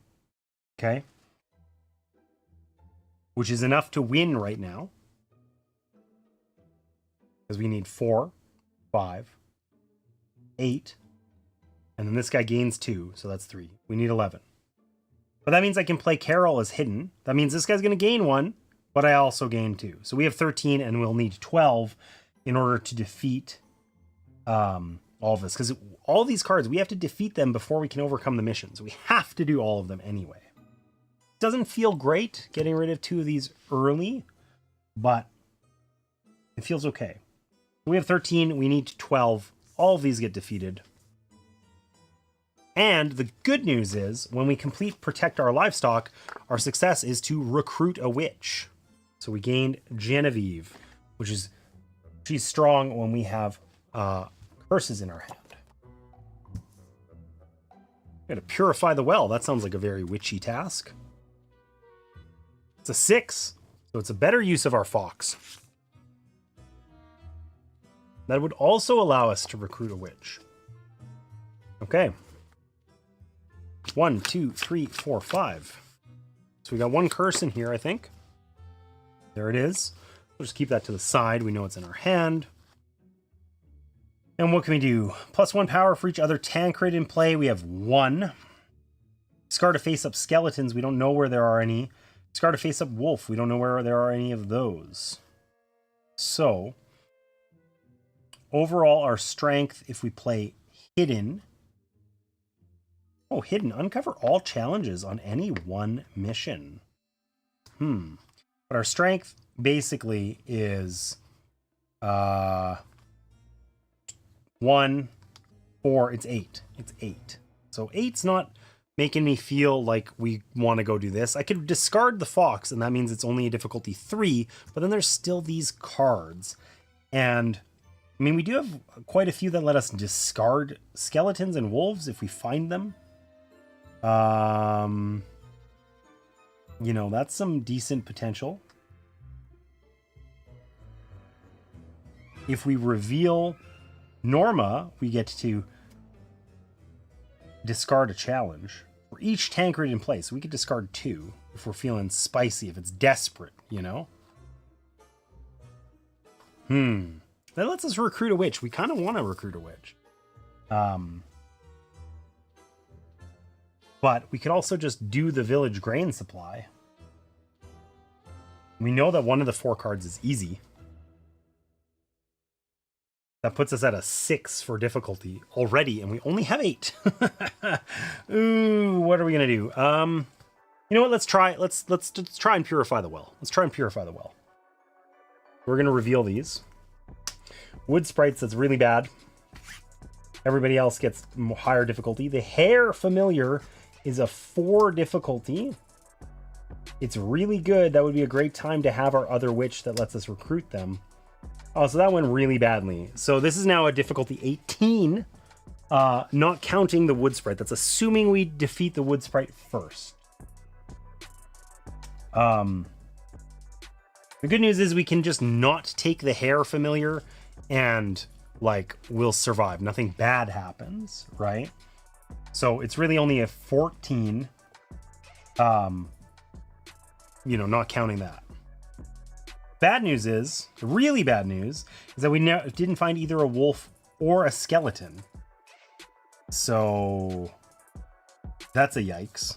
Okay. Which is enough to win right now. Because we need 4, 5, 8. And then this guy gains 2, so that's 3. We need 11. But that means I can play Carol as hidden. That means this guy's going to gain 1, but I also gain 2. So we have 13, and we'll need 12 in order to defeat all of this. Because all these cards, we have to defeat them before we can overcome the missions. We have to do all of them anyway. Doesn't feel great getting rid of 2 of these early, but it feels okay. We have 13, we need 12. All of these get defeated. And the good news is, when we complete Protect Our Livestock, our success is to recruit a witch. So we gained Genevieve, which is, she's strong when we have curses in our hand. Gotta purify the well. That sounds like a very witchy task. It's a 6, so it's a better use of our fox. That would also allow us to recruit a witch. Okay. 1, 2, 3, 4, 5. So we got 1 curse in here, I think. There it is. We'll just keep that to the side. We know it's in our hand. And what can we do? +1 power for each other Tancred in play. We have 1. Discard to face up skeletons. We don't know where there are any. Discard to face up wolf. We don't know where there are any of those. So, overall, our strength, if we play hidden. Oh, hidden. Uncover all challenges on any one mission. But our strength basically is 1, 4. It's 8. It's 8. So 8's not making me feel like we want to go do this. I could discard the fox, and that means it's only a difficulty 3. But then there's still these cards. And I mean, we do have quite a few that let us discard skeletons and wolves if we find them. You know, that's some decent potential. If we reveal Norma, we get to discard a challenge. For each Tancred in place, we could discard 2 if we're feeling spicy, if it's desperate, you know? That lets us recruit a witch. We kind of want to recruit a witch. But we could also just do the village grain supply. We know that one of the 4 cards is easy. That puts us at a 6 for difficulty already, and we only have 8. Ooh, what are we gonna do? You know what? Let's try and purify the well. Let's try and purify the well. We're gonna reveal these. Wood sprites, that's really bad. Everybody else gets higher difficulty. The hare familiar is a 4 difficulty. It's really good. That would be a great time to have our other witch that lets us recruit them. Oh, so that went really badly. So this is now a difficulty 18, not counting the wood sprite. That's assuming we defeat the wood sprite first. The good news is we can just not take the hare familiar and like we'll survive. Nothing bad happens, right? So it's really only a 14, you know, not counting that. Bad news is, really bad news, is that we didn't find either a wolf or a skeleton. So that's a yikes.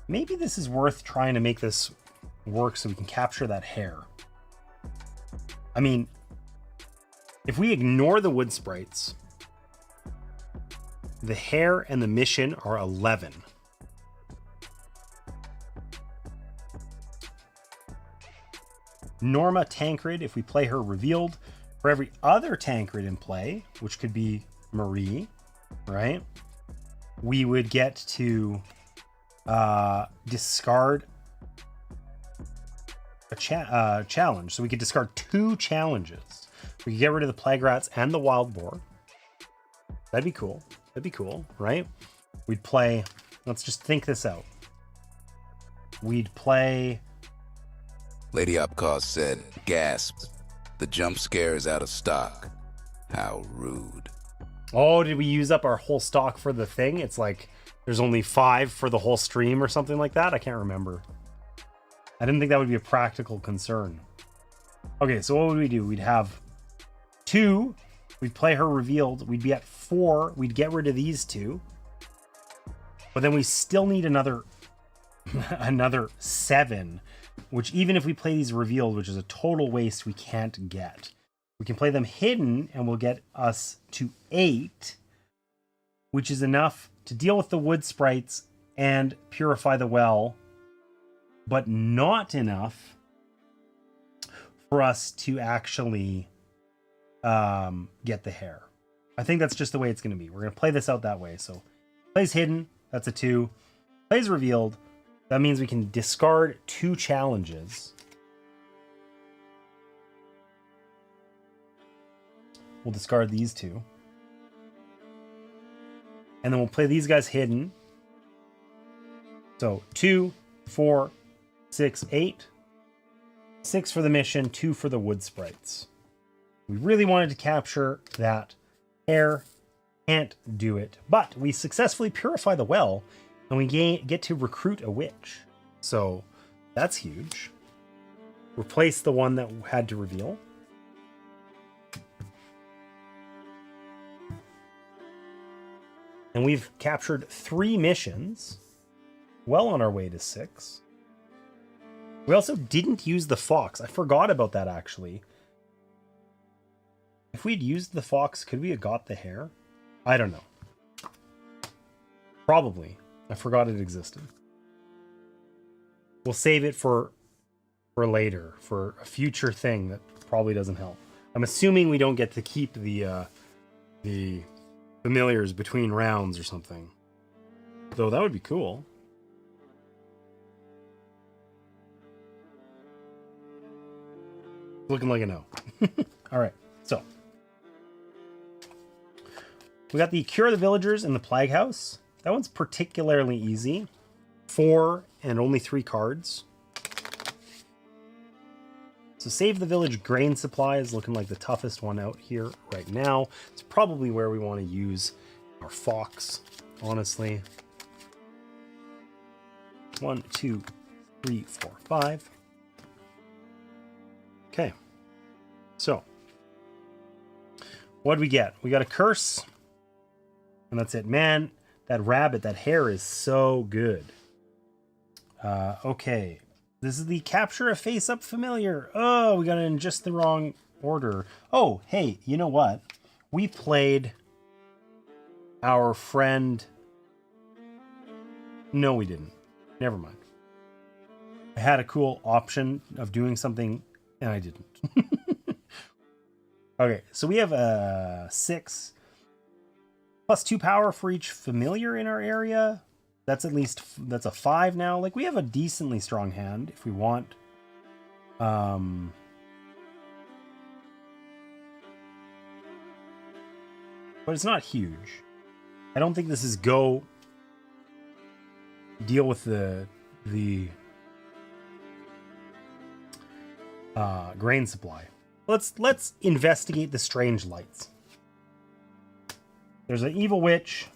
Maybe this is worth trying to make this work so we can capture that hare. I mean, if we ignore the wood sprites, the hare and the mission are 11. Norma Tancred, if we play her revealed, for every other Tancred in play, which could be Marie, right? We would get to discard a challenge. So we could discard 2 challenges. We could get rid of the plague rats and the wild boar. That'd be cool. That'd be cool, right? We'd play, let's just think this out. We'd play... Lady Upcause said, gasp. The jump scare is out of stock. How rude. Oh, did we use up our whole stock for the thing? It's like there's only 5 for the whole stream or something like that. I can't remember. I didn't think that would be a practical concern. Okay, so what would we do? We'd have 2. We'd play her revealed. We'd be at 4. We'd get rid of these 2. But then we still need another another 7, which even if we play these revealed, which is a total waste, we can't get. We can play them hidden and we'll get us to 8, which is enough to deal with the wood sprites and purify the well, but not enough for us to actually get the hare. I think that's just the way it's going to be. We're going to play this out that way. So plays hidden, that's a 2. Plays revealed, that means we can discard 2 challenges. We'll discard these 2. And then we'll play these guys hidden. So 2, 4, 6, 8. 6 for the mission, 2 for the wood sprites. We really wanted to capture that hare. Can't do it. But we successfully purify the well, and we get to recruit a witch. So that's huge. Replace the one that had to reveal. And we've captured 3 missions. Well on our way to 6. We also didn't use the fox. I forgot about that, actually. If we'd used the fox, could we have got the hare? I don't know. Probably. I forgot it existed. We'll save it for later, for a future thing that probably doesn't help. I'm assuming we don't get to keep the familiars between rounds or something. Though that would be cool. Looking like a no. All right, so we got the Cure the Villagers in the Plague House. That one's particularly easy. 4 and only 3 cards. So Save the Village Grain Supply is looking like the toughest one out here right now. It's probably where we want to use our fox, honestly. 1, 2, 3, 4, 5. Okay. So, what do we get? We got a curse. And that's it. Man, that rabbit, that hare is so good. Okay. This is the capture a face-up familiar. Oh, we got it in just the wrong order. Oh, hey, you know what? We played our friend... No, we didn't. Never mind. I had a cool option of doing something, and I didn't. Okay, so we have 6 plus 2 power for each familiar in our area. That's that's a 5 now. Like, we have a decently strong hand if we want. But it's not huge. I don't think this is go deal with the grain supply. Let's investigate the strange lights. There's an evil witch.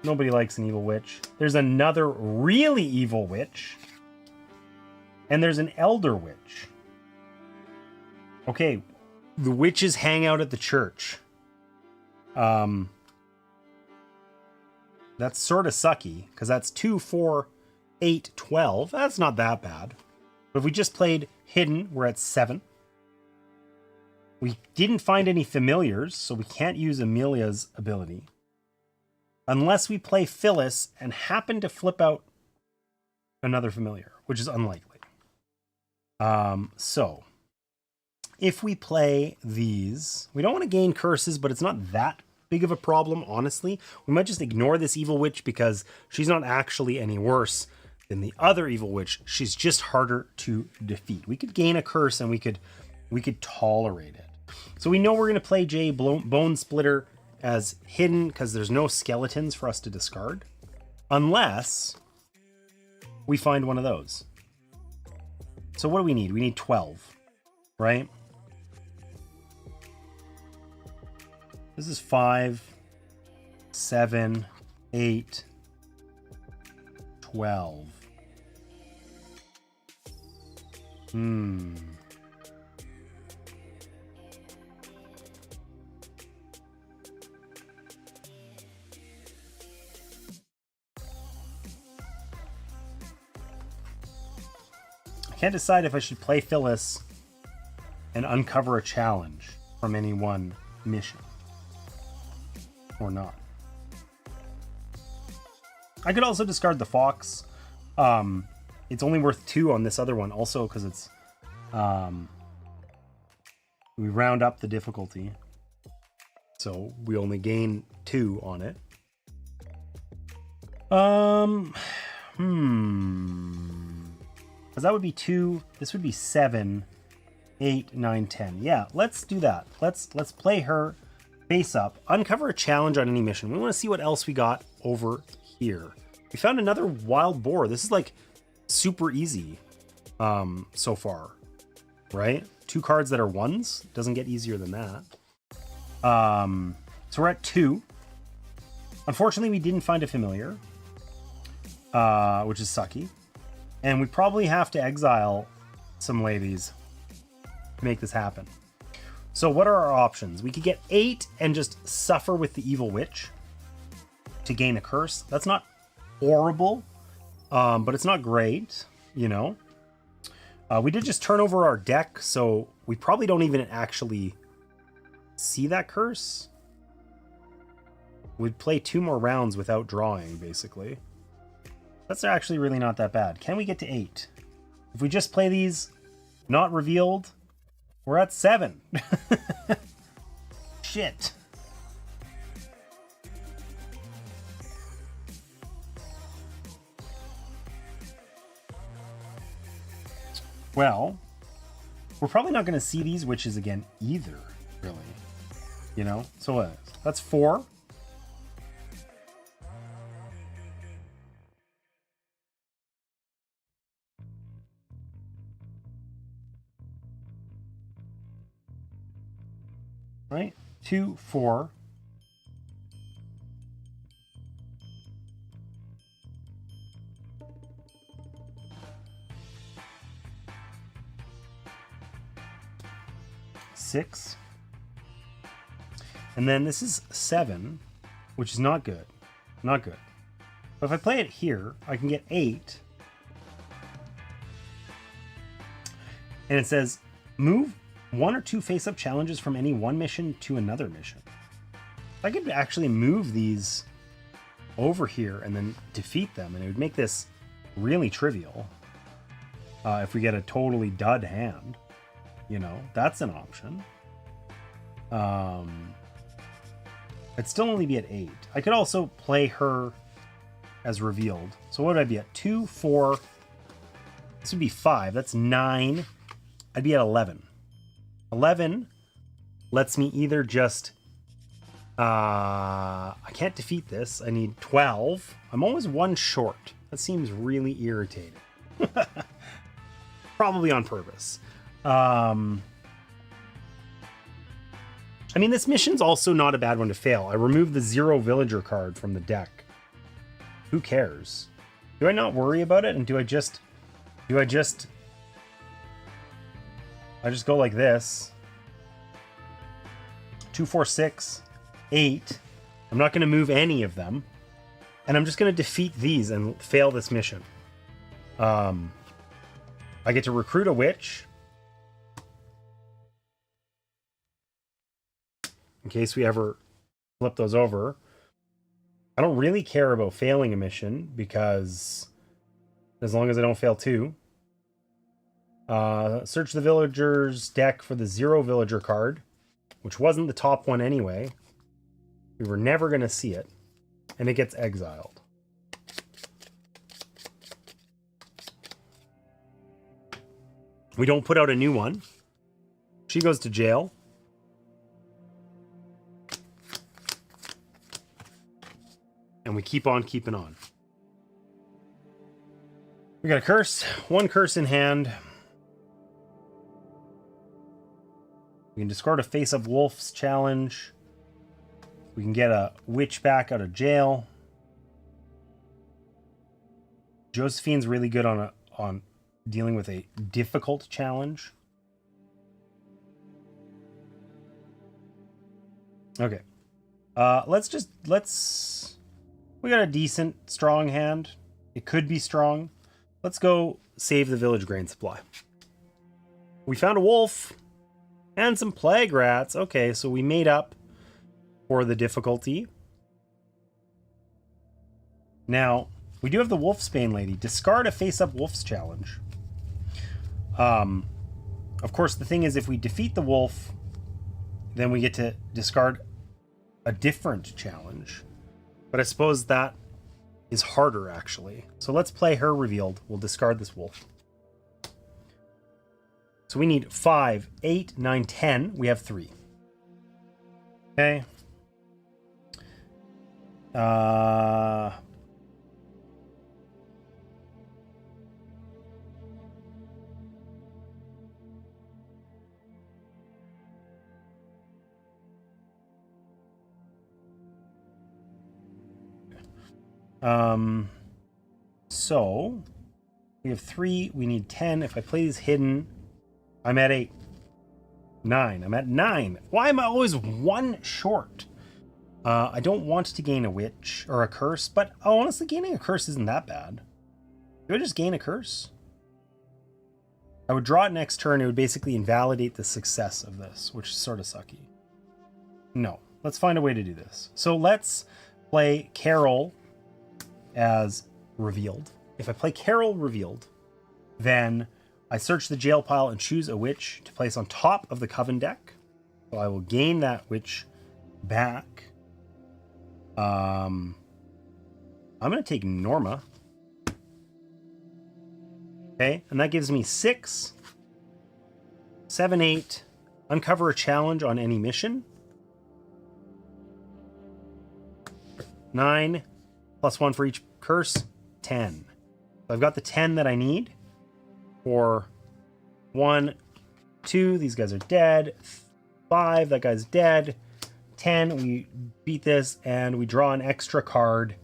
Nobody likes an evil witch. There's another really evil witch. And there's an elder witch. Okay, the witches hang out at the church. That's sort of sucky, because that's 2, 4, 8, 12. That's not that bad. But if we just played hidden, we're at 7. We didn't find any familiars, so we can't use Amelia's ability. Unless we play Phyllis and happen to flip out another familiar, which is unlikely. So, if we play these, we don't want to gain curses, but it's not that big of a problem, honestly. We might just ignore this evil witch because she's not actually any worse than the other evil witch. She's just harder to defeat. We could gain a curse and we could tolerate it. So we know we're going to play Jay Bone Splitter as hidden because there's no skeletons for us to discard. Unless we find one of those. So what do we need? We need 12, right? This is 5, 7, 8, 12. I can't decide if I should play Phyllis and uncover a challenge from any one mission or not. I could also discard the fox. It's only worth 2 on this other one, also because it's we round up the difficulty, so we only gain 2 on it. Because that would be 2. This would be 7, 8, 9, 10. Yeah, let's do that. Let's play her face up. Uncover a challenge on any mission. We want to see what else we got over here. We found another wild boar. This is like super easy so far, right? 2 cards that are 1s. Doesn't get easier than that. So we're at 2. Unfortunately, we didn't find a familiar, which is sucky. And we probably have to exile some ladies to make this happen. So what are our options? We could get 8 and just suffer with the evil witch to gain a curse. That's not horrible, but it's not great, you know. We did just turn over our deck, so we probably don't even actually see that curse. We'd play 2 more rounds without drawing, basically. That's actually really not that bad. Can we get to 8? If we just play these not revealed, we're at 7. Shit. Well, we're probably not going to see these witches again either, really. You know? So what? That's 4. Right? 2, 4. Six. And then this is 7, which is not good. Not good. But if I play it here, I can get 8. And it says, move 1 or 2 face-up challenges from any one mission to another mission. I could actually move these over here and then defeat them, and it would make this really trivial. If we get a totally dud hand, you know, that's an option. I'd still only be at 8. I could also play her as revealed. So what would I be at? 2, 4. This would be 5. That's 9. I'd be at 11. 11 lets me either just... I can't defeat this. I need 12. I'm always 1 short. That seems really irritating. Probably on purpose. I mean, this mission's also not a bad one to fail. I removed the 0 villager card from the deck. Who cares? Do I not worry about it? And do I just go like this. 2, 4, 6, 8. I'm not going to move any of them. And I'm just going to defeat these and fail this mission. I get to recruit a witch. In case we ever flip those over. I don't really care about failing a mission because as long as I don't fail 2. Search the villager's deck for the 0 villager card, which wasn't the top one anyway. We were never going to see it. And it gets exiled. We don't put out a new one. She goes to jail. And we keep on keeping on. We got a curse. 1 curse in hand. We can discard a face-up wolf's challenge. We can get a witch back out of jail. Josephine's really good on dealing with a difficult challenge. Okay. We got a decent, strong hand. It could be strong. Let's go save the village grain supply. We found a wolf and some plague rats. Okay, so we made up for the difficulty. Now, we do have the Wolfsbane lady. Discard a face-up wolf's challenge. Of course, the thing is, if we defeat the wolf, then we get to discard a different challenge. But I suppose that is harder, actually. So let's play her revealed. We'll discard this wolf. So we need 5, 8, 9, 10. We have 3. Okay. So we have 3, we need 10. If I play these hidden, I'm at 8. 9. I'm at 9. Why am I always 1 short? I don't want to gain a witch or a curse, but honestly, gaining a curse isn't that bad. Do I just gain a curse? I would draw it next turn. It would basically invalidate the success of this, which is sort of sucky. No, let's find a way to do this. So let's play Carol as revealed. If I play Carol revealed, then I search the jail pile and choose a witch to place on top of the coven deck. So I will gain that witch back. I'm going to take Norma. Okay, and that gives me 6, 7, 8. Uncover a challenge on any mission. 9, +1 for each curse, 10. So I've got the 10 that I need for 1, 2. These guys are dead. 5, that guy's dead. 10, we beat this, and we draw an extra card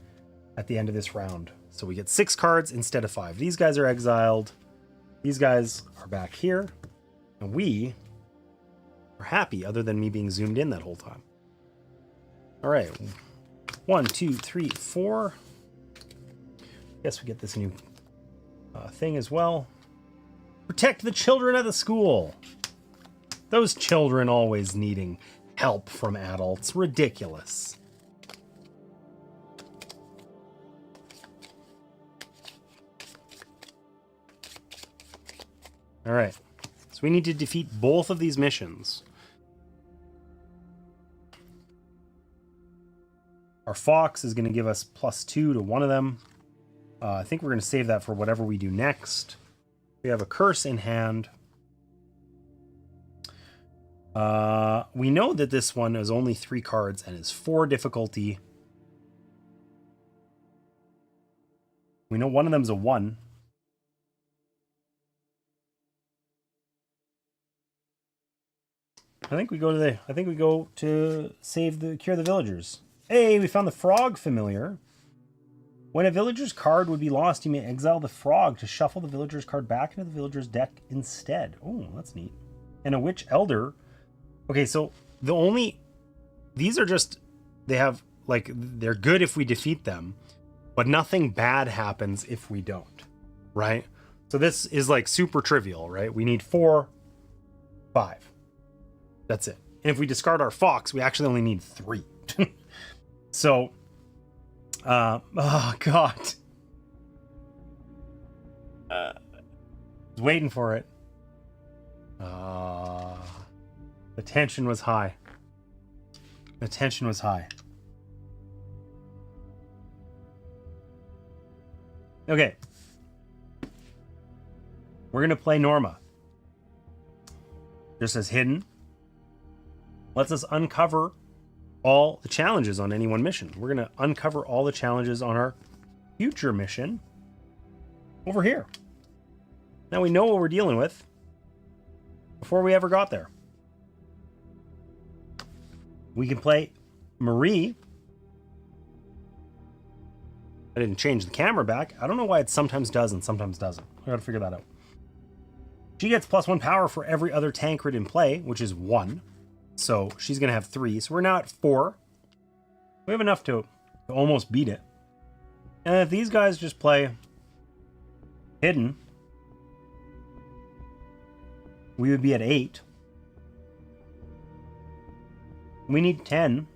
at the end of this round. So we get 6 cards instead of 5. These guys are exiled. These guys are back here. And we are happy, other than me being zoomed in that whole time. All right. 1, 2, 3, 4. Guess we get this new thing as well. Protect the children at the school. Those children always needing help from adults. Ridiculous. All right. So we need to defeat both of these missions. Our fox is going to give us +2 to one of them. I think we're going to save that for whatever we do next. We have a curse in hand. We know that this one is only 3 cards and is 4 difficulty. We know one of them is a 1. I think we go to cure the villagers. Hey, we found the frog familiar. When a villager's card would be lost, you may exile the frog to shuffle the villager's card back into the villager's deck instead. Oh, that's neat. And a witch elder. Okay, so these are just, they're good if we defeat them, but nothing bad happens if we don't, right? So this is like super trivial, right? We need 4, 5. That's it. And if we discard our fox, we actually only need 3. So, oh God. I was waiting for it. The tension was high. The tension was high. Okay. We're going to play Norma. Just as hidden. Lets us uncover all the challenges on any one mission. We're going to uncover all the challenges on our future mission over here. Now we know what we're dealing with before we ever got there. We can play Marie. I didn't change the camera back. I don't know why it sometimes does and sometimes doesn't. I gotta figure that out. She gets +1 power for every other tankard in play, which is 1. So she's going to have 3. So we're now at 4. We have enough to almost beat it. And if these guys just play hidden, we would be at 8. We need 10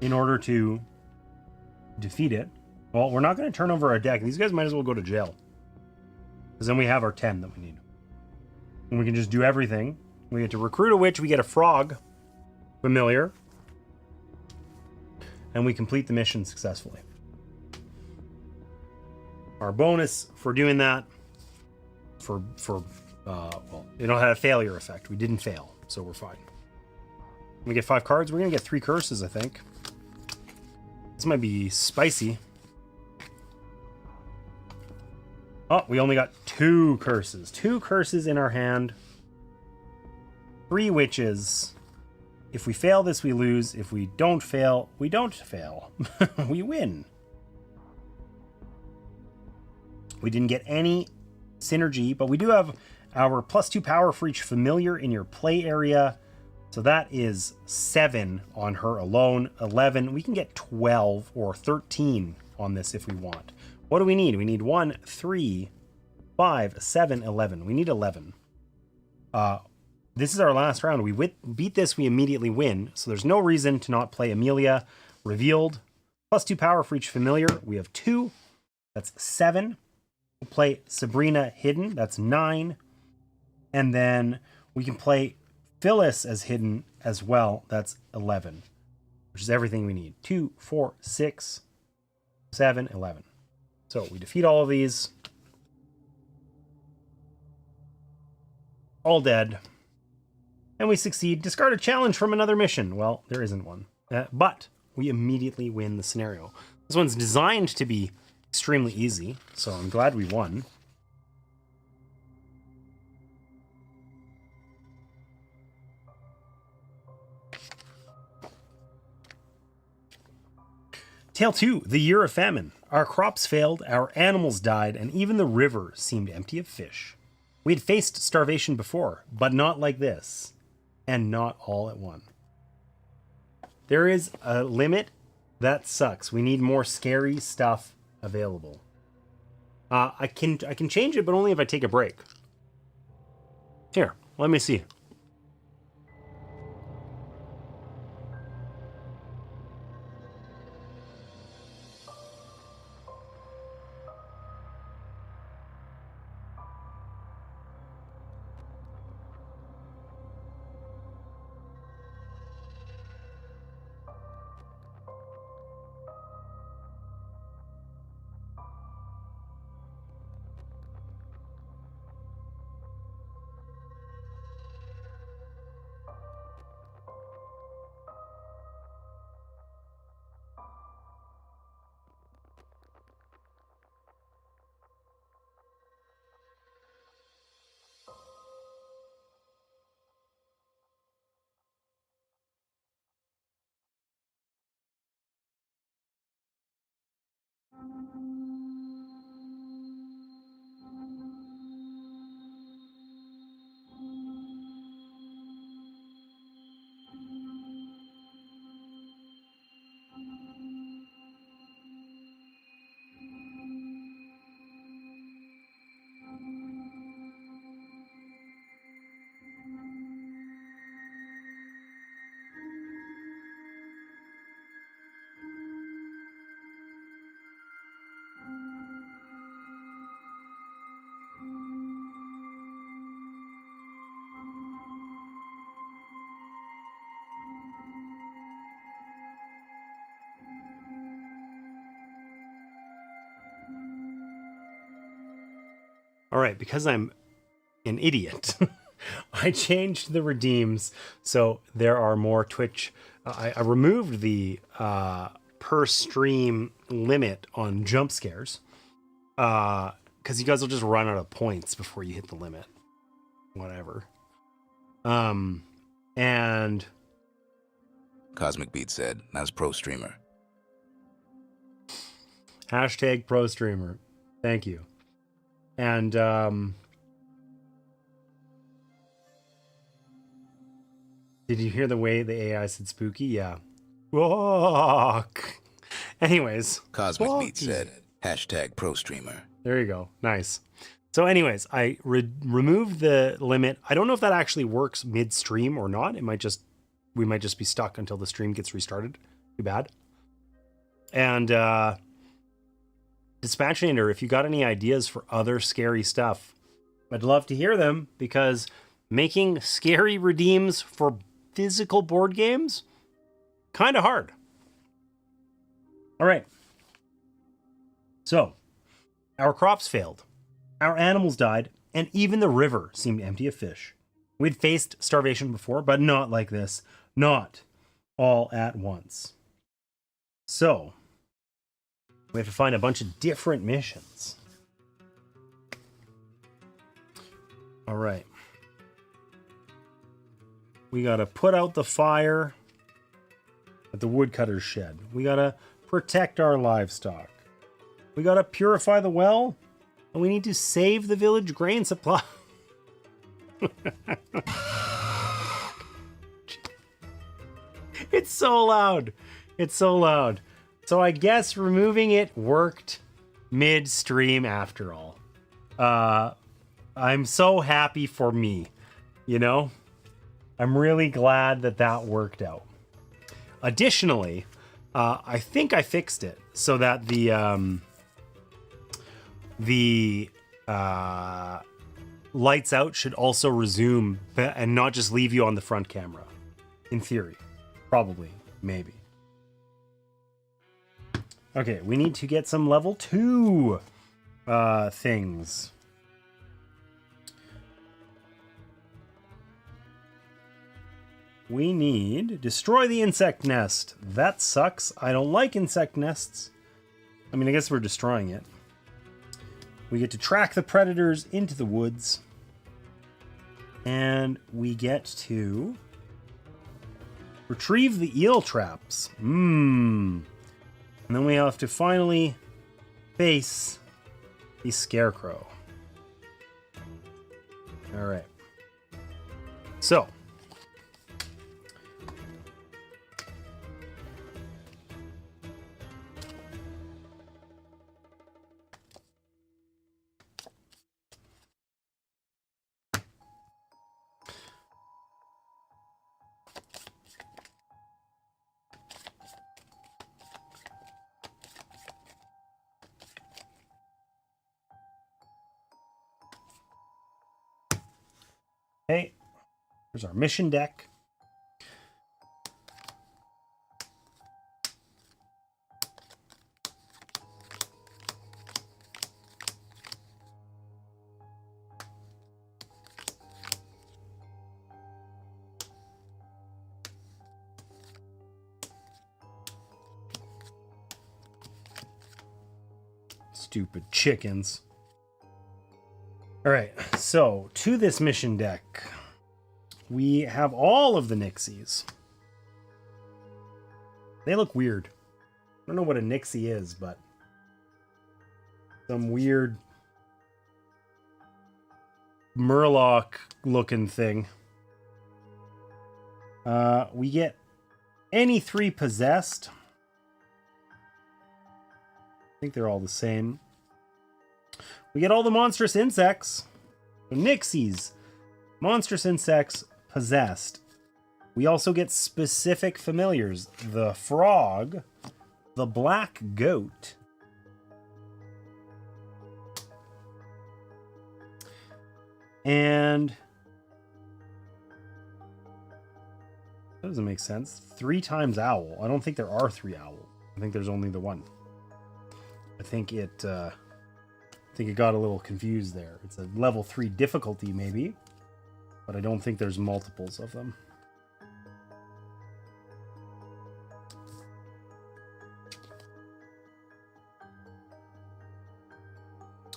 in order to defeat it. Well, we're not going to turn over our deck. These guys might as well go to jail. Because then we have our 10 that we need. And we can just do everything. We get to recruit a witch. We get a frog familiar. And we complete the mission successfully. Our bonus for doing that, well, it don't have a failure effect. We didn't fail, so we're fine. We get 5 cards. We're going to get 3 curses, I think. This might be spicy. Oh, we only got 2 curses. 2 curses in our hand. 3 witches. If we fail this, we lose. If we don't fail, we don't fail. We win. We didn't get any synergy, but we do have our +2 power for each familiar in your play area. So that is 7 on her alone. 11. We can get 12 or 13 on this if we want. What do we need? We need 1, 3, 5, 7, 11. We need 11. This is our last round. We beat this, we immediately win. So there's no reason to not play Amelia. Revealed. +2 power for each familiar. We have 2. That's 7. We'll play Sabrina hidden. That's 9. And then we can play Phyllis as hidden as well. That's 11. Which is everything we need. 2, 4, 6, 7, 11. So we defeat all of these. All dead. And we succeed. Discard a challenge from another mission. Well, there isn't one. But we immediately win the scenario. This one's designed to be extremely easy, so I'm glad we won. Tale 2, the Year of Famine. Our crops failed, our animals died, and even the river seemed empty of fish. We had faced starvation before, but not like this, and not all at once. There is a limit. That sucks. We need more scary stuff available. I can change it, but only if I take a break. Here, let me see. All right, because I'm an idiot, I changed the redeems so there are more Twitch. I removed the per stream limit on jump scares because you guys will just run out of points before you hit the limit. Whatever. And Cosmic Beat said, "That's pro streamer." hashtag pro streamer. Thank you. And did you hear the way the AI said spooky? Yeah. Walk. Anyways. Cosmic Beat said, hashtag pro streamer. There you go. Nice. So anyways, I removed the limit. I don't know if that actually works mid-stream or not. We might just be stuck until the stream gets restarted. Too bad. And Dispatchator, if you got any ideas for other scary stuff, I'd love to hear them, because making scary redeems for physical board games, kind of hard. All right. So, our crops failed. Our animals died, and even the river seemed empty of fish. We'd faced starvation before, but not like this. Not all at once. So, we have to find a bunch of different missions. All right. We gotta put out the fire at the woodcutter's shed. We gotta protect our livestock. We gotta purify the well. And we need to save the village grain supply. It's so loud. It's so loud. So I guess removing it worked midstream after all. I'm so happy for me, you know? I'm really glad that that worked out. Additionally, I think I fixed it so that the lights out should also resume and not just leave you on the front camera. In theory. Probably. Maybe. Okay, we need to get some level 2 things. We need destroy the insect nest. That sucks. I don't like insect nests. I mean, I guess we're destroying it. We get to track the predators into the woods. And we get to retrieve the eel traps. And then we have to finally face the scarecrow. All right. So, Okay, here's our mission deck. Stupid chickens. All right, so to this mission deck, we have all of the Nixies. They look weird. I don't know what a Nixie is, but some weird Murloc looking thing. We get any 3 possessed. I think they're all the same. We get all the monstrous insects. So Nixies, monstrous insects, possessed. We also get specific familiars. The frog, the black goat, and that doesn't make sense. 3 times owl. I don't think there are 3 owls. I think there's only the one. I think it got a little confused there. It's a level 3 difficulty maybe, but I don't think there's multiples of them.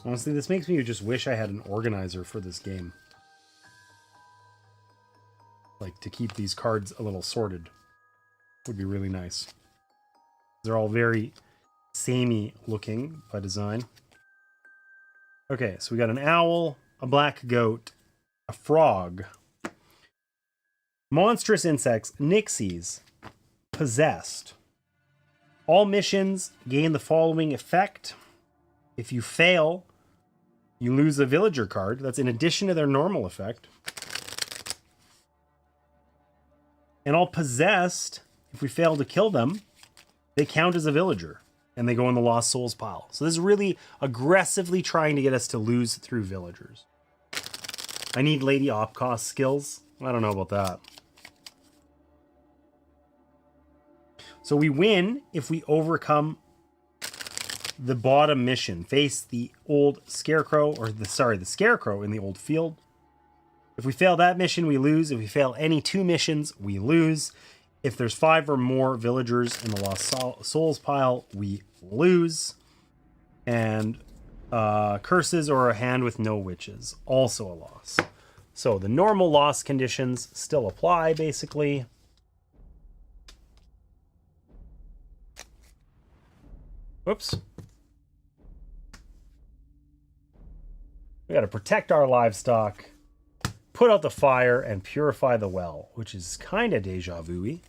Honestly, this makes me just wish I had an organizer for this game. Like, to keep these cards a little sorted would be really nice. They're all very samey looking by design. Okay, so we got an owl, a black goat, a frog, monstrous insects, Nixies, possessed. All missions gain the following effect. If you fail, you lose a villager card. That's in addition to their normal effect. And all possessed, if we fail to kill them, they count as a villager. And they go in the Lost Souls pile. So this is really aggressively trying to get us to lose through villagers. I need Lady Opcost skills. I don't know about that. So we win if we overcome the bottom mission. Face the old scarecrow, or the scarecrow in the old field. If we fail that mission, we lose. If we fail any 2 missions, we lose. If there's 5 or more villagers in the Lost Souls pile, we lose. And curses or a hand with no witches, also a loss. So the normal loss conditions still apply, basically. Whoops. We got to protect our livestock, put out the fire, and purify the well, which is kind of deja vu-y.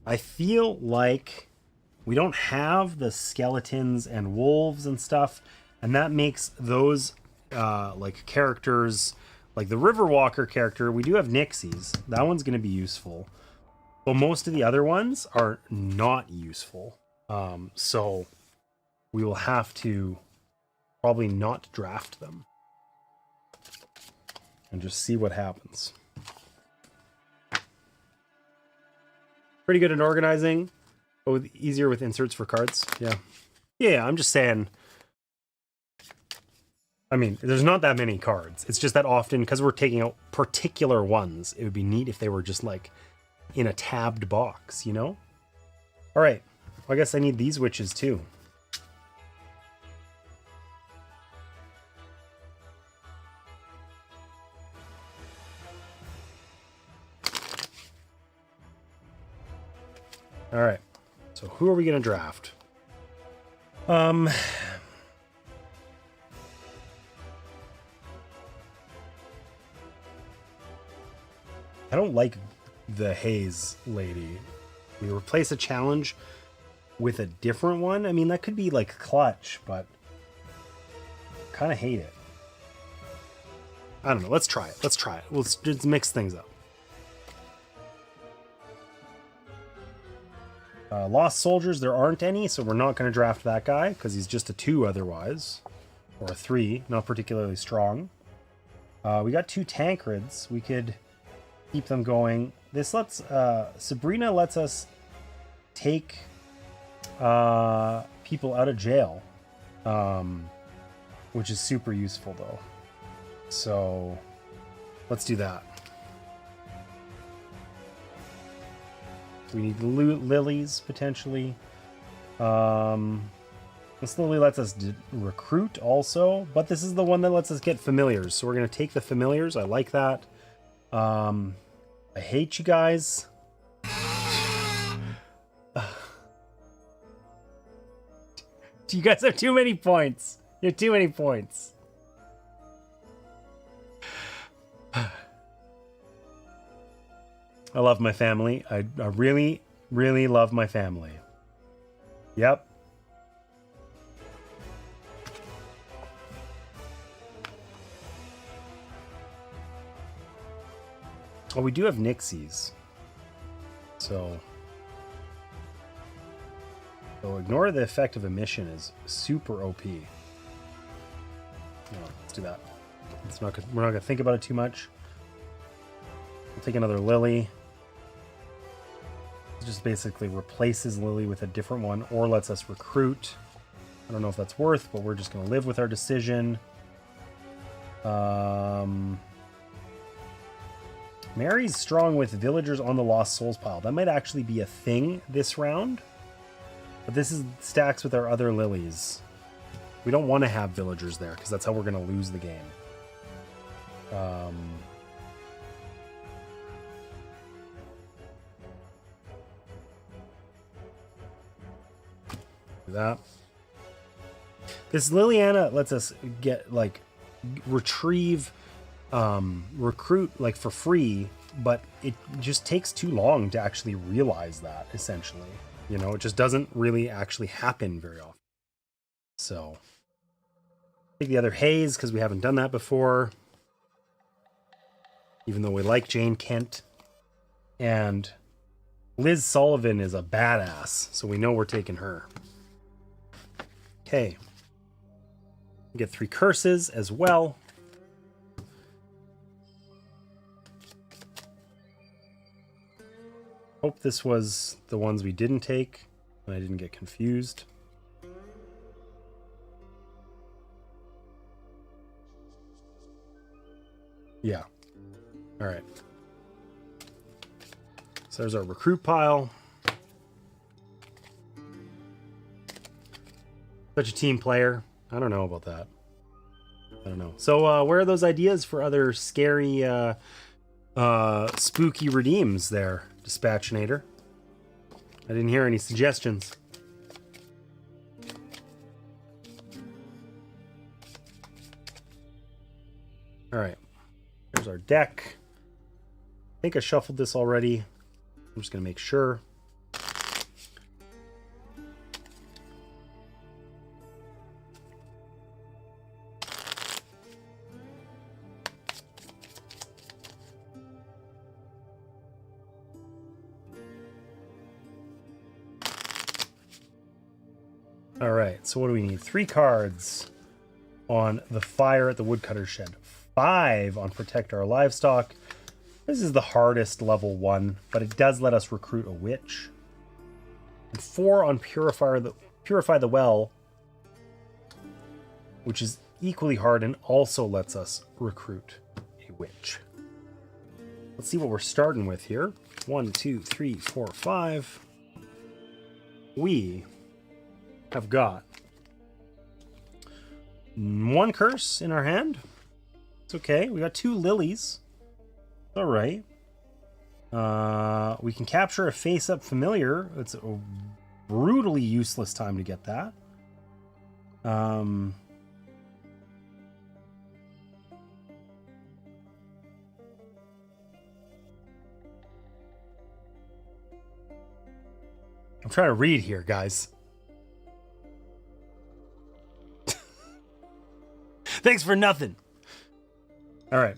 I feel like we don't have the skeletons and wolves and stuff, and that makes those like characters, like the Riverwalker character. We do have Nixies. That one's going to be useful, but most of the other ones are not useful. So we will have to probably not draft them and just see what happens. Pretty good at organizing, but easier with inserts for cards. Yeah, I'm just saying. I mean, there's not that many cards. It's just that often, because we're taking out particular ones, it would be neat if they were just like in a tabbed box, you know? All right, well, I guess I need these witches too. All right, so who are we gonna draft? I don't like the Haze lady. We replace a challenge with a different one. I mean, that could be like clutch, but kind of hate it. I don't know. Let's try it. Let's just mix things up. Lost soldiers, there aren't any, so we're not going to draft that guy because he's just a 2 otherwise. Or a 3, not particularly strong. We got 2 Tankreds. We could keep them going. This lets... Sabrina lets us take people out of jail. Which is super useful, though. So, let's do that. We need lilies, potentially. This lily lets us recruit also, but this is the one that lets us get familiars. So we're going to take the familiars. I like that. I hate you guys. You guys have too many points. You have too many points. I love my family. I really, really love my family. Yep. Oh, we do have Nixies. So ignore the effect of emission is super OP. No, let's do that. We're not gonna think about it too much. We'll take another Lily. It just basically replaces Lily with a different one or lets us recruit. I don't know if that's worth, but we're just gonna live with our decision. Mary's strong with villagers on the Lost Souls pile. That might actually be a thing this round. But this is stacks with our other lilies. We don't want to have villagers there because that's how we're going to lose the game. Do that. This Liliana lets us get retrieve recruit for free, but it just takes too long to actually realize that, essentially. It just doesn't really actually happen very often. So take the other Haze because we haven't done that before, even though we like Jane Kent. And Liz Sullivan is a badass, so we know we're taking her. Okay, we get 3 curses as well. Hope this was the ones we didn't take and I didn't get confused. Yeah. All right. So there's our recruit pile. Such a team player. I don't know about that. I don't know. So where are those ideas for other scary spooky redeems there, Dispatchinator? I didn't hear any suggestions. All right, here's our deck. I think I shuffled this already. I'm just gonna make sure. All right, so what do we need? 3 cards on the fire at the woodcutter shed. 5 on protect our livestock. This is the hardest level 1, but it does let us recruit a witch. And 4 on purify the well, which is equally hard and also lets us recruit a witch. Let's see what we're starting with here. 1, 2, 3, 4, 5. We have got 1 curse in our hand. It's okay. We got 2 lilies. All right. We can capture a face-up familiar. It's a brutally useless time to get that. I'm trying to read here, guys. Thanks for nothing. All right.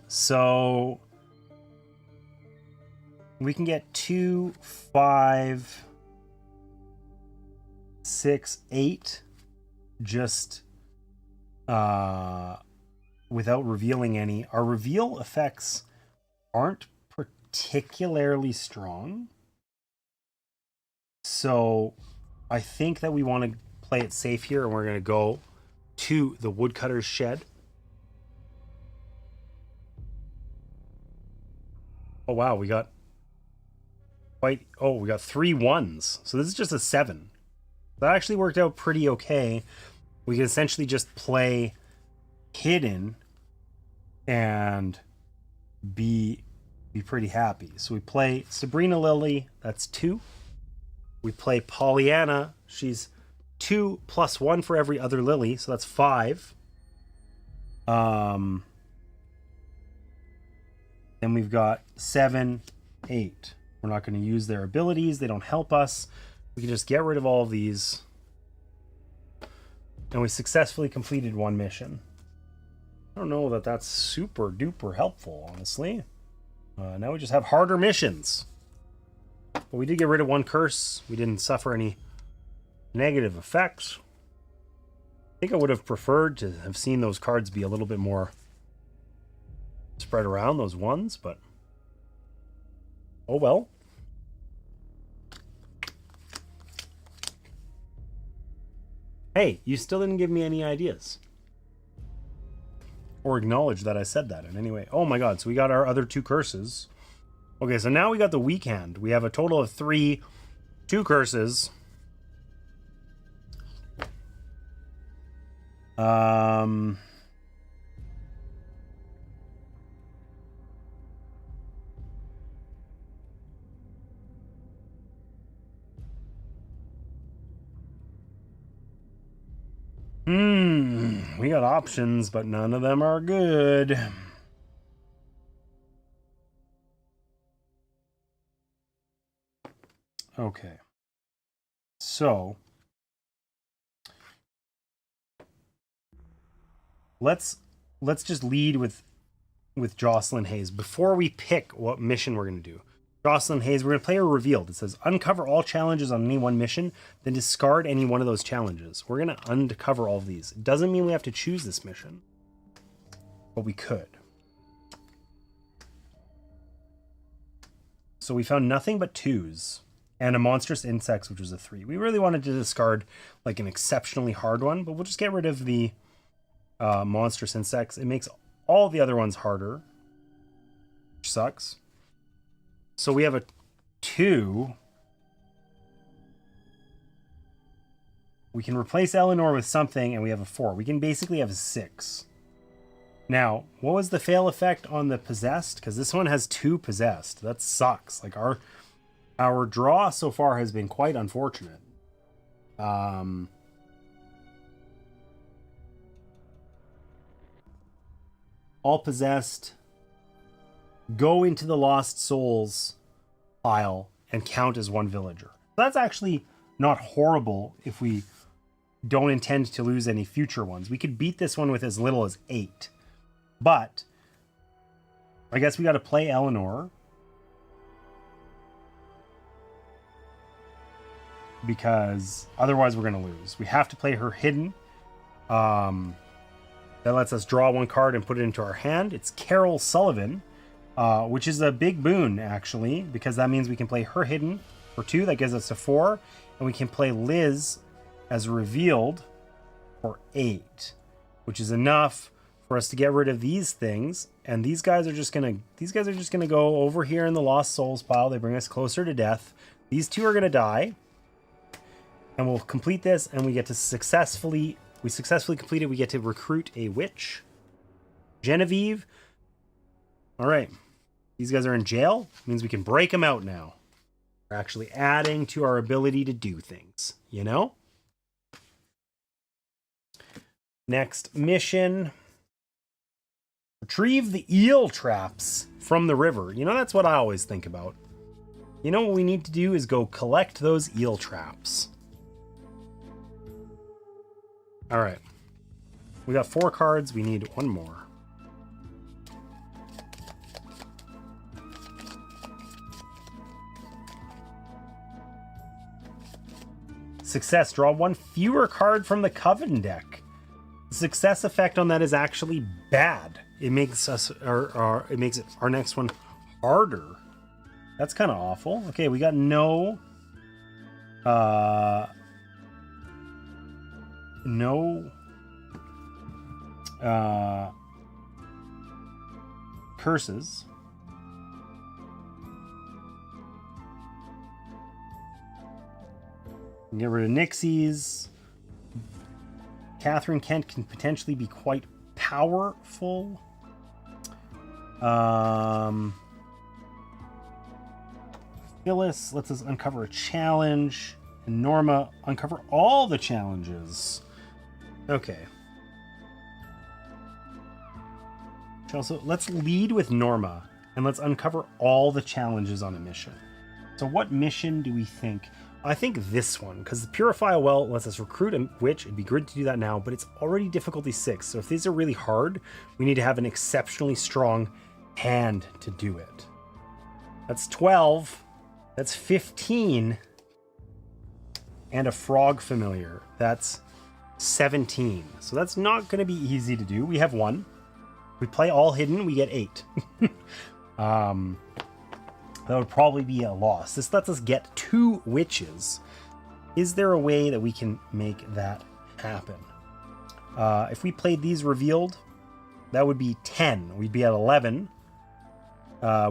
So We can get 2, 5, 6, 8 just without revealing any. Our reveal effects aren't particularly strong. So I think that we want to play it safe here, and we're going to go to the woodcutter's shed. Oh wow, we got we got 3 1s. So this is just a 7. That actually worked out pretty okay. We can essentially just play hidden and be pretty happy. So we play Sabrina Lily, that's 2. We play Pollyanna, she's 2 plus 1 for every other Lily, so that's 5. Then we've got 7, 8. We're not going to use their abilities, they don't help us. We can just get rid of all of these. And we successfully completed 1 mission. I don't know that that's super duper helpful, honestly. Now we just have harder missions. But we did get rid of 1 curse. We didn't suffer any negative effects. I think I would have preferred to have seen those cards be a little bit more spread around, those 1s, but oh well. Hey, you still didn't give me any ideas. Or acknowledge that I said that in any way. Oh my god, so we got our other 2 curses. Okay, so now we got the weak hand. We have a total of 3, 2 curses. We got options, but none of them are good. Okay. So let's just lead with Jocelyn Hayes before we pick what mission we're going to do. Jocelyn Hayes, we're going to play a revealed. It says uncover all challenges on any one mission, then discard any one of those challenges. We're going to uncover all of these. It doesn't mean we have to choose this mission, but we could. So we found nothing but 2s and a monstrous insects, which was a 3. We really wanted to discard like an exceptionally hard one, but we'll just get rid of the monstrous insects. It makes all the other ones harder, which sucks. So we have a 2. We can replace Eleanor with something, and we have a 4. We can basically have a 6. Now, what was the fail effect on the possessed? Because this one has 2 possessed. That sucks. Like our draw so far has been quite unfortunate. All possessed go into the lost souls pile and count as 1 villager. That's actually not horrible if we don't intend to lose any future ones. We could beat this one with as little as 8. But I guess we got to play Eleanor, because otherwise we're going to lose. We have to play her hidden. That lets us draw 1 card and put it into our hand. It's Carol Sullivan, which is a big boon, actually, because that means we can play her hidden for 2. That gives us a 4. And we can play Liz as revealed for 8, which is enough for us to get rid of these things. And these guys are just gonna go over here in the Lost Souls pile. They bring us closer to death. These 2 are gonna die. And we'll complete this, and we get to successfully complete it. We get to recruit a witch. Genevieve. All right. These guys are in jail. Means we can break them out now. We're actually adding to our ability to do things, you know? Next mission. Retrieve the eel traps from the river. You know, that's what I always think about. You know what we need to do is go collect those eel traps. All right. We got 4 cards. We need 1 more. success. Draw one fewer card from the coven deck. The success effect on that is actually bad. It makes us it makes it our next one harder. That's kind of awful. Okay, we got no curses. Get rid of Nixie's. Catherine Kent can potentially be quite powerful. Phyllis lets us uncover a challenge. And Norma uncover all the challenges. Okay. Also, let's lead with Norma and let's uncover all the challenges on a mission. So what mission do we think? I think this one, because the Purify a Well lets us recruit a witch. It'd be good to do that now, but it's already difficulty 6. So if these are really hard, we need to have an exceptionally strong hand to do it. That's 12. That's 15. And a frog familiar. That's 17. So that's not going to be easy to do. We have 1. We play all hidden, we get 8. That would probably be a loss. This lets us get 2 witches. Is there a way that we can make that happen? If we played these revealed, that would be 10. We'd be at 11.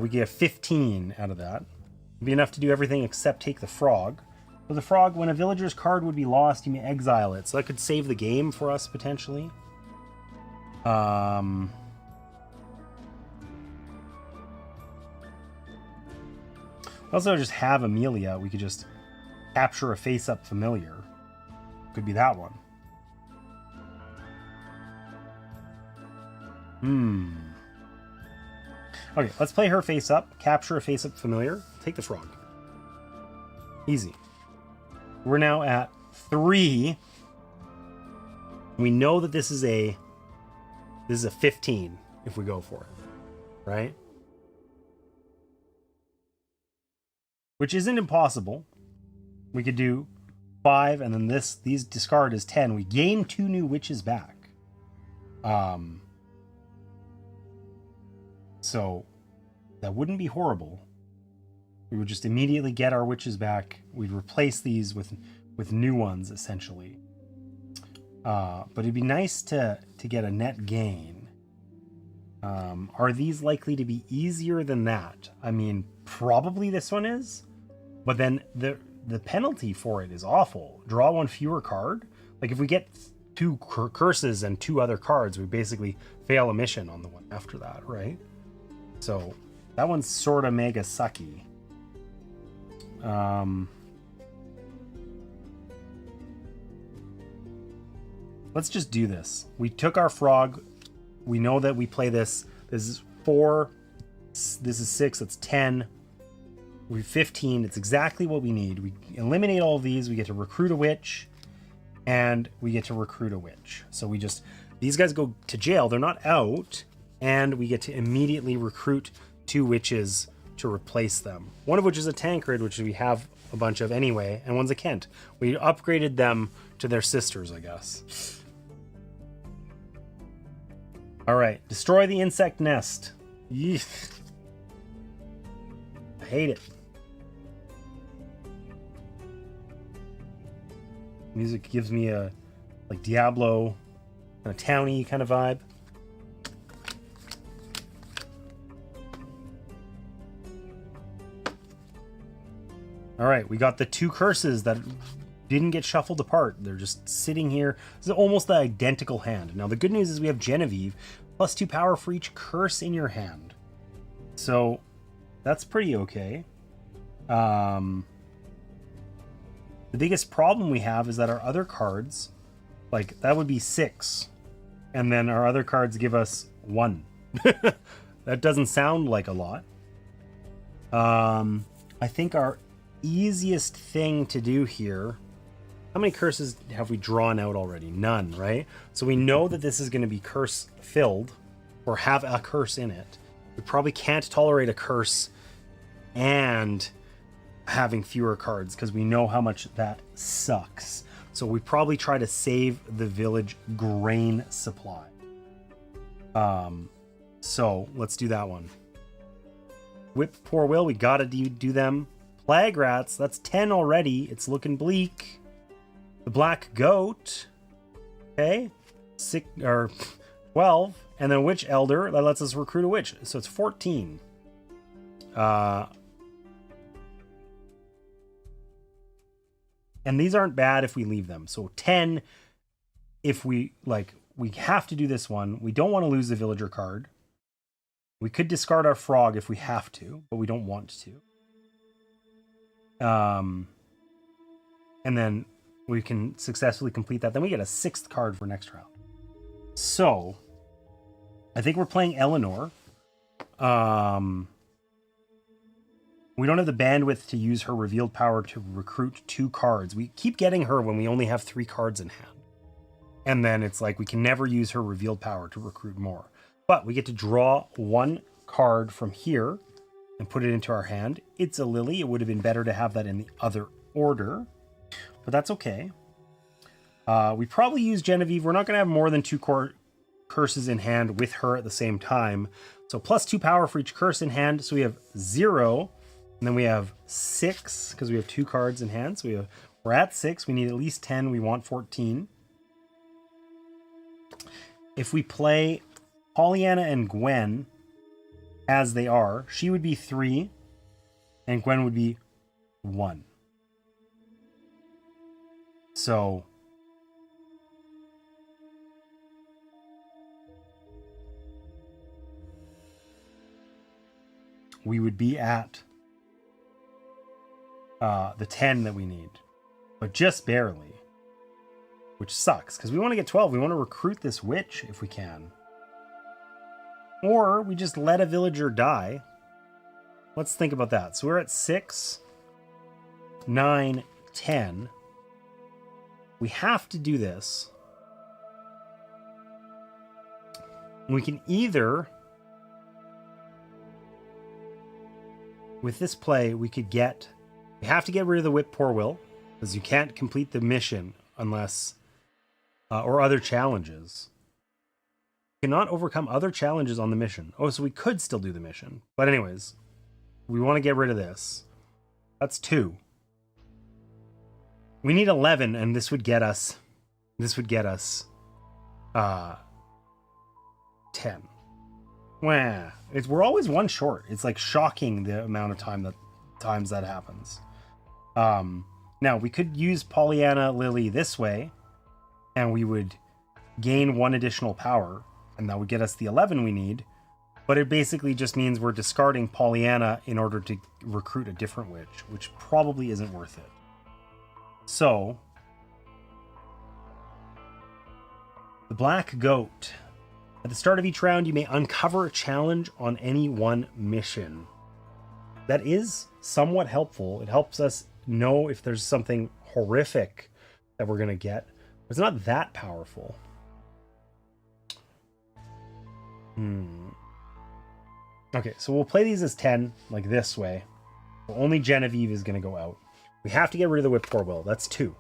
We get 15 out of that. It'd be enough to do everything except take the frog. For the frog, when a villager's card would be lost, you may exile it. So that could save the game for us, potentially. Also, just have Amelia. We could just capture a face-up familiar. Could be that one. Okay, let's play her face-up. Capture a face-up familiar. Take the frog. Easy. We're now at 3. We know that this is a 15 if we go for it, right? Which isn't impossible. We could do 5, and then these discard is 10. We gain 2 new witches back. So that wouldn't be horrible. We would just immediately get our witches back. We'd replace these with new ones, essentially. But it'd be nice to get a net gain. Are these likely to be easier than that? I mean, probably this one is, but then the penalty for it is awful. Draw 1 fewer card. Like if we get 2 curses and 2 other cards, we basically fail a mission on the one after that, right? So that one's sort of mega sucky. Let's just do this. We took our frog. We know that we play this. This is 4. This is 6. That's 10. We 15. It's exactly what we need. We eliminate all of these. We get to recruit a witch, and we get to recruit a witch. So we just, these guys go to jail. They're not out, and we get to immediately recruit 2 witches to replace them. One of which is a Tancred, which we have a bunch of anyway, and one's a Kent. We upgraded them to their sisters, I guess. All right, destroy the insect nest. Yeesh. I hate it. Music gives me a like Diablo, kind of towny kind of vibe. All right, we got the 2 curses that didn't get shuffled apart. They're just sitting here. This is almost the identical hand. Now, the good news is we have Genevieve, plus 2 power for each curse in your hand. So that's pretty okay. The biggest problem we have is that our other cards, like that would be 6. And then our other cards give us 1. That doesn't sound like a lot. I think our easiest thing to do here, how many curses have we drawn out already? None, right? So we know that this is going to be curse filled or have a curse in it. We probably can't tolerate a curse and having fewer cards because we know how much that sucks. So we probably try to save the village grain supply. So let's do that one. Whip Poor Will, we gotta do them. Plague Rats, that's 10 already. It's looking bleak. The Black Goat, okay, 12, and then Witch Elder, that lets us recruit a witch. So it's 14. And these aren't bad if we leave them. So 10, if we have to do this one. We don't want to lose the villager card. We could discard our frog if we have to, but we don't want to. And then we can successfully complete that. Then we get a 6th card for next round. So I think we're playing Eleanor. We don't have the bandwidth to use her revealed power to recruit 2 cards. We keep getting her when we only have 3 cards in hand. And then it's like we can never use her revealed power to recruit more. But we get to draw 1 card from here and put it into our hand. It's a lily. It would have been better to have that in the other order, but that's okay. We probably use Genevieve. We're not going to have more than 2 curses in hand with her at the same time. So plus 2 power for each curse in hand. So we have 0, and then we have 6 because we have 2 cards in hand. So we're at 6. We need at least 10. We want 14. If we play Pollyanna and Gwen as they are, she would be 3 and Gwen would be 1. So we would be at the 10 that we need, but just barely, which sucks because we want to get 12. We want to recruit this witch if we can. Or we just let a villager die. Let's think about that. So we're at 6, 9, 10. We have to do this. We can either, with this play, we have to get rid of the Whip Poor Will, because you can't complete the mission unless, or other challenges. Cannot overcome other challenges on the mission. Oh, so we could still do the mission. But anyways, we want to get rid of this. That's 2. We need 11, and this would get us 10. Wah. We're always 1 short. It's like shocking the amount of times that happens. Now we could use Pollyanna Lily this way, and we would gain 1 additional power. And that would get us the 11 we need. But it basically just means we're discarding Pollyanna in order to recruit a different witch, which probably isn't worth it. So, the Black Goat. At the start of each round, you may uncover a challenge on any one mission. That is somewhat helpful. It helps us know if there's something horrific that we're going to get. It's not that powerful. Okay, so we'll play these as 10, like this way. Well, only Genevieve is going to go out. We have to get rid of the Whip Poor Will. That's 2.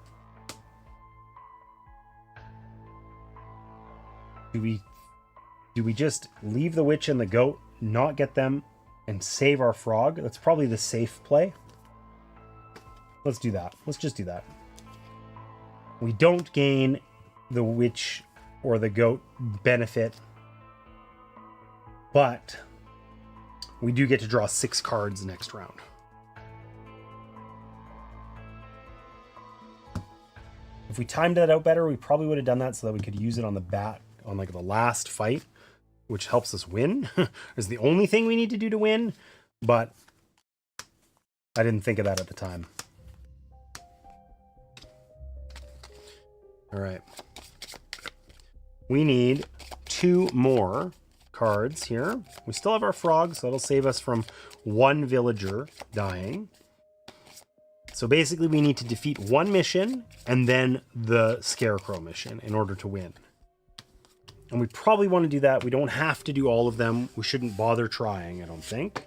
Do we just leave the witch and the goat, not get them, and save our frog? That's probably the safe play. Let's do that. Let's just do that. We don't gain the witch or the goat benefit, but we do get to draw 6 cards next round. If we timed that out better, we probably would have done that so that we could use it on like the last fight, which helps us win. It's the only thing we need to do to win, but I didn't think of that at the time. All right. We need 2 more cards here. We still have our frog, so that'll save us from 1 villager dying. So basically we need to defeat 1 mission and then the scarecrow mission in order to win. And we probably want to do that. We don't have to do all of them. We shouldn't bother trying, I don't think.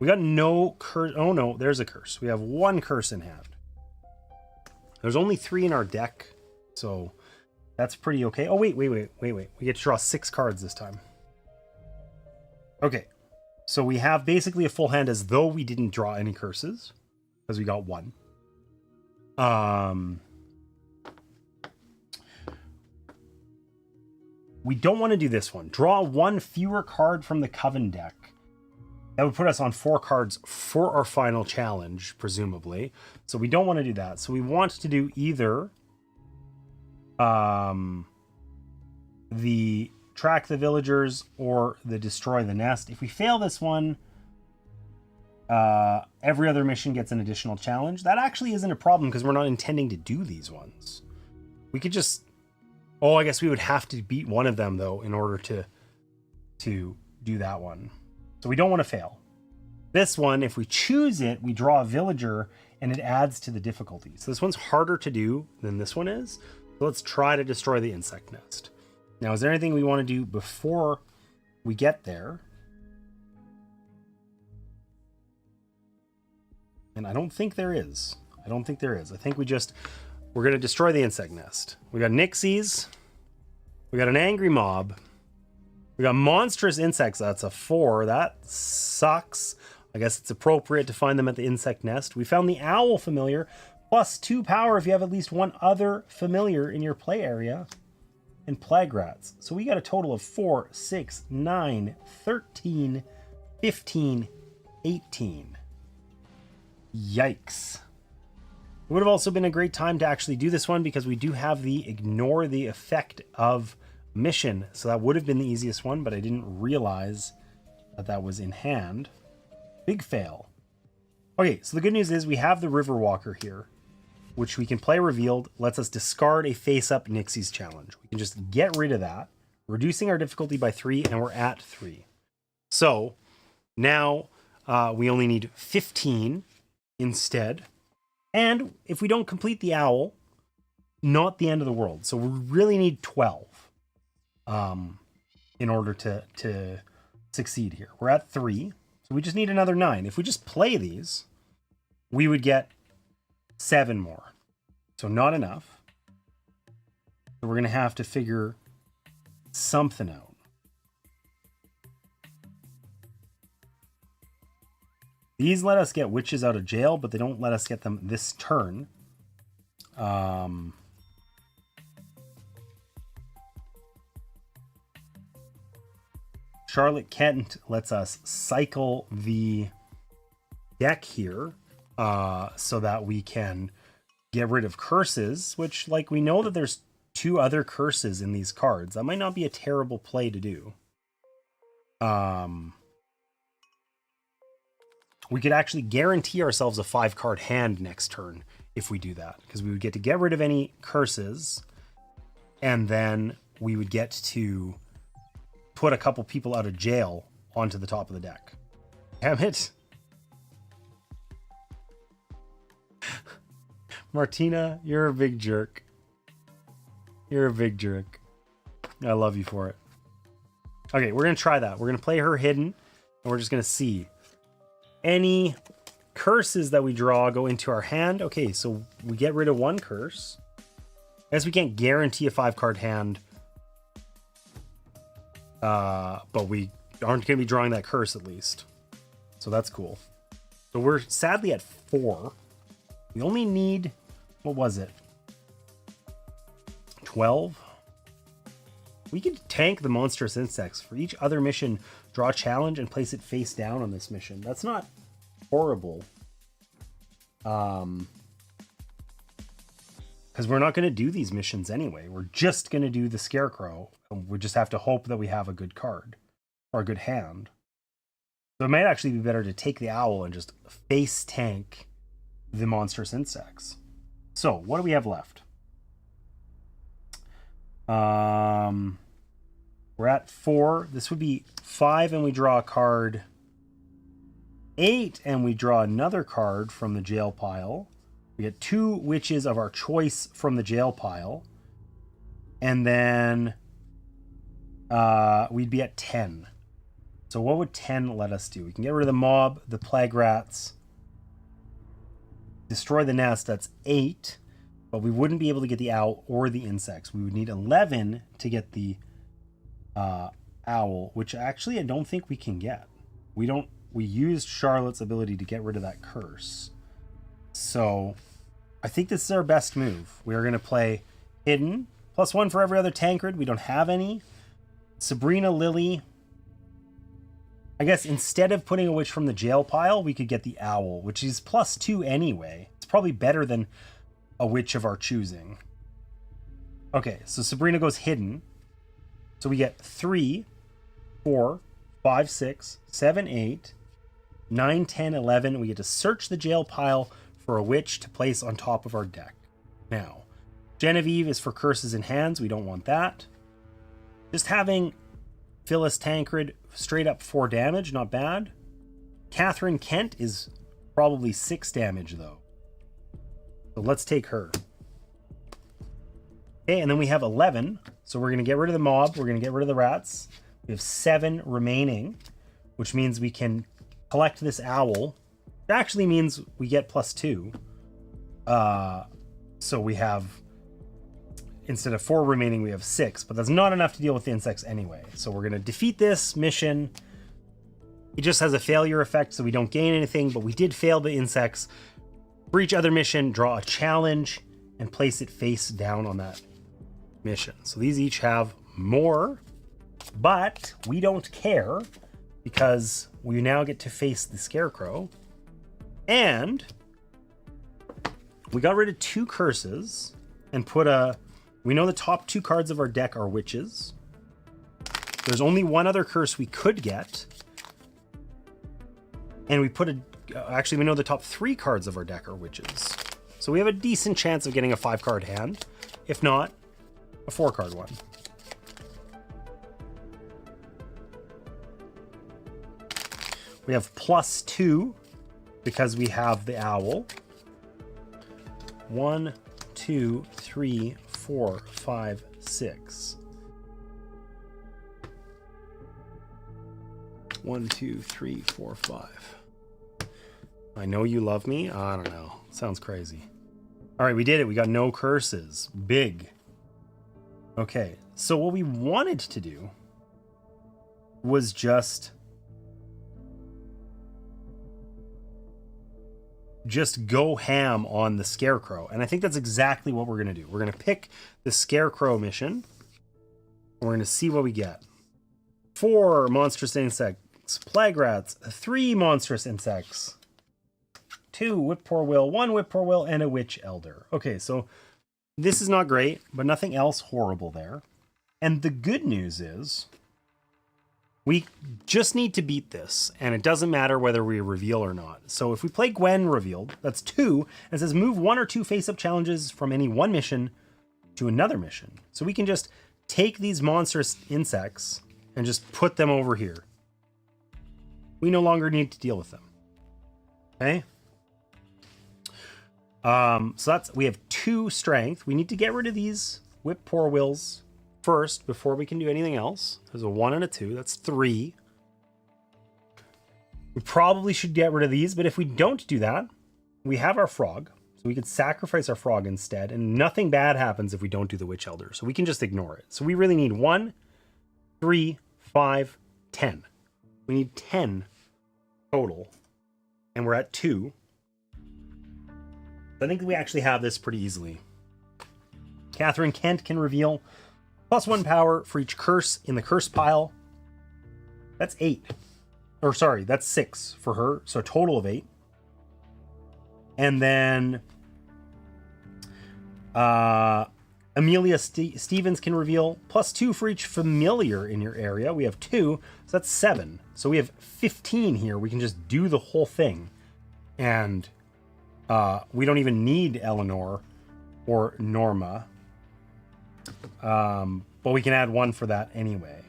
We got no curse. Oh no, there's a curse. We have one curse in hand. There's only 3 in our deck, so that's pretty okay. Oh, wait. We get to draw 6 cards this time. Okay, so we have basically a full hand as though we didn't draw any curses, because we got 1. We don't want to do this one. Draw 1 fewer card from the coven deck. That would put us on 4 cards for our final challenge, presumably. So we don't want to do that. So we want to do either the track the villagers or the destroy the nest. If we fail this one, every other mission gets an additional challenge. That actually isn't a problem because we're not intending to do these ones. We could just... Oh, I guess we would have to beat one of them, though, in order to do that one. So we don't want to fail. This one, if we choose it, we draw a villager and it adds to the difficulty. So this one's harder to do than this one is. So let's try to destroy the insect nest. Now, is there anything we want to do before we get there? And I don't think there is. I think we're going to destroy the insect nest. We got Nixies. We got an angry mob. We got monstrous insects. That's a 4. That sucks. I guess it's appropriate to find them at the insect nest. We found the owl familiar. Plus 2 power if you have at least 1 other familiar in your play area. And plague rats. So we got a total of 4, 6, 9, 13, 15, 18. Yikes. It would have also been a great time to actually do this one because we do have the ignore the effect of mission. So that would have been the easiest one, but I didn't realize that that was in hand. Big fail. Okay, so the good news is we have the River Walker here, which we can play revealed, lets us discard a face-up Nixie's challenge. We can just get rid of that, reducing our difficulty by 3, and we're at 3. So now we only need 15 instead. And if we don't complete the owl, not the end of the world. So we really need 12 in order to succeed here. We're at 3. So we just need another 9. If we just play these, we would get 7 more. So not enough. So we're going to have to figure something out. These let us get witches out of jail, but they don't let us get them this turn. Charlotte Kent lets us cycle the deck here so that we can get rid of curses, which, like, we know that there's 2 other curses in these cards. That might not be a terrible play to do. We could actually guarantee ourselves a 5-card hand next turn if we do that, because we would get to get rid of any curses, and then we would get to put a couple people out of jail onto the top of the deck. Damn it. Martina, you're a big jerk. You're a big jerk. I love you for it. Okay, we're going to try that. We're going to play her hidden, and we're just going to see. Any curses that we draw go into our hand. Okay, so we get rid of 1 curse. I guess we can't guarantee a 5-card hand. But we aren't going to be drawing that curse at least. So that's cool. So we're sadly at 4. We only need, what was it? 12? We could tank the monstrous insects. For each other mission, draw a challenge and place it face down on this mission. That's not horrible. Because we're not going to do these missions anyway. We're just going to do the Scarecrow. And we just have to hope that we have a good card. Or a good hand. So it might actually be better to take the owl and just face tank the monstrous insects. So, what do we have left? We're at 4. This would be 5 and we draw a card. 8 and we draw another card from the jail pile. We get 2 witches of our choice from the jail pile. And then we'd be at 10. So what would 10 let us do? We can get rid of the mob, the plague rats, destroy the nest. That's 8. But we wouldn't be able to get the owl or the insects. We would need 11 to get the owl, which actually I don't think we can get. We used Charlotte's ability to get rid of that curse. So I think this is our best move. We are going to play Hidden, +1 for every other Tancred. We don't have any. Sabrina, Lily. I guess instead of putting a witch from the jail pile, we could get the owl, which is +2 anyway. It's probably better than a witch of our choosing. Okay, so Sabrina goes Hidden. So we get 3, 4, 5, 6, 7, 8, 9, 10, 11. We get to search the jail pile for a witch to place on top of our deck. Now, Genevieve is for curses and hands. We don't want that. Just having Phyllis Tancred straight up 4 damage, not bad. Catherine Kent is probably 6 damage though. So let's take her. Okay, and then we have 11. So we're going to get rid of the mob. We're going to get rid of the rats. We have 7 remaining, which means we can collect this owl. It actually means we get +2. So we have, instead of 4 remaining, we have 6. But that's not enough to deal with the insects anyway. So we're going to defeat this mission. It just has a failure effect, so we don't gain anything. But we did fail the insects. For each other mission, draw a challenge and place it face down on that mission. So these each have more, but we don't care because we now get to face the Scarecrow. And we got rid of 2 curses and put we know the top 2 cards of our deck are witches. There's only one other curse we could get. And we put actually, we know the top 3 cards of our deck are witches. So we have a decent chance of getting a 5-card hand. If not, a 4-card one. We have +2 because we have the owl. 1, 2, 3, 4, 5, 6. 1, 2, 3, 4, 5. I know you love me. I don't know. Sounds crazy. All right, we did it. We got no curses. Big. Okay, so what we wanted to do was just go ham on the Scarecrow. And I think that's exactly what we're going to do. We're going to pick the Scarecrow mission. We're going to see what we get. 4 monstrous insects, plague rats, 3 monstrous insects, 2 whip-poor will, 1 whip-poor will, and a witch elder. Okay, so this is not great, but nothing else horrible there. And the good news is we just need to beat this, and it doesn't matter whether we reveal or not. So if we play Gwen revealed, that's 2, and it says move 1 or 2 face-up challenges from any one mission to another mission. So we can just take these monstrous insects and just put them over here. We no longer need to deal with them. Okay? So we have 2 strength. We need to get rid of these whip-poor wills first before we can do anything else. There's a 1 and a 2. That's 3. We probably should get rid of these, but if we don't do that, we have our frog. So we could sacrifice our frog instead, and nothing bad happens if we don't do the witch elder. So we can just ignore it. So we really need 1, 3, 5, 10. We need 10 total, and we're at 2. I think we actually have this pretty easily. Catherine Kent can reveal +1 power for each curse in the curse pile. That's 8. Or sorry, that's 6 for her. So a total of 8. And then Amelia Stevens can reveal +2 for each familiar in your area. We have 2, so that's 7. So we have 15 here. We can just do the whole thing. And we don't even need Eleanor or Norma. But we can add 1 for that anyway.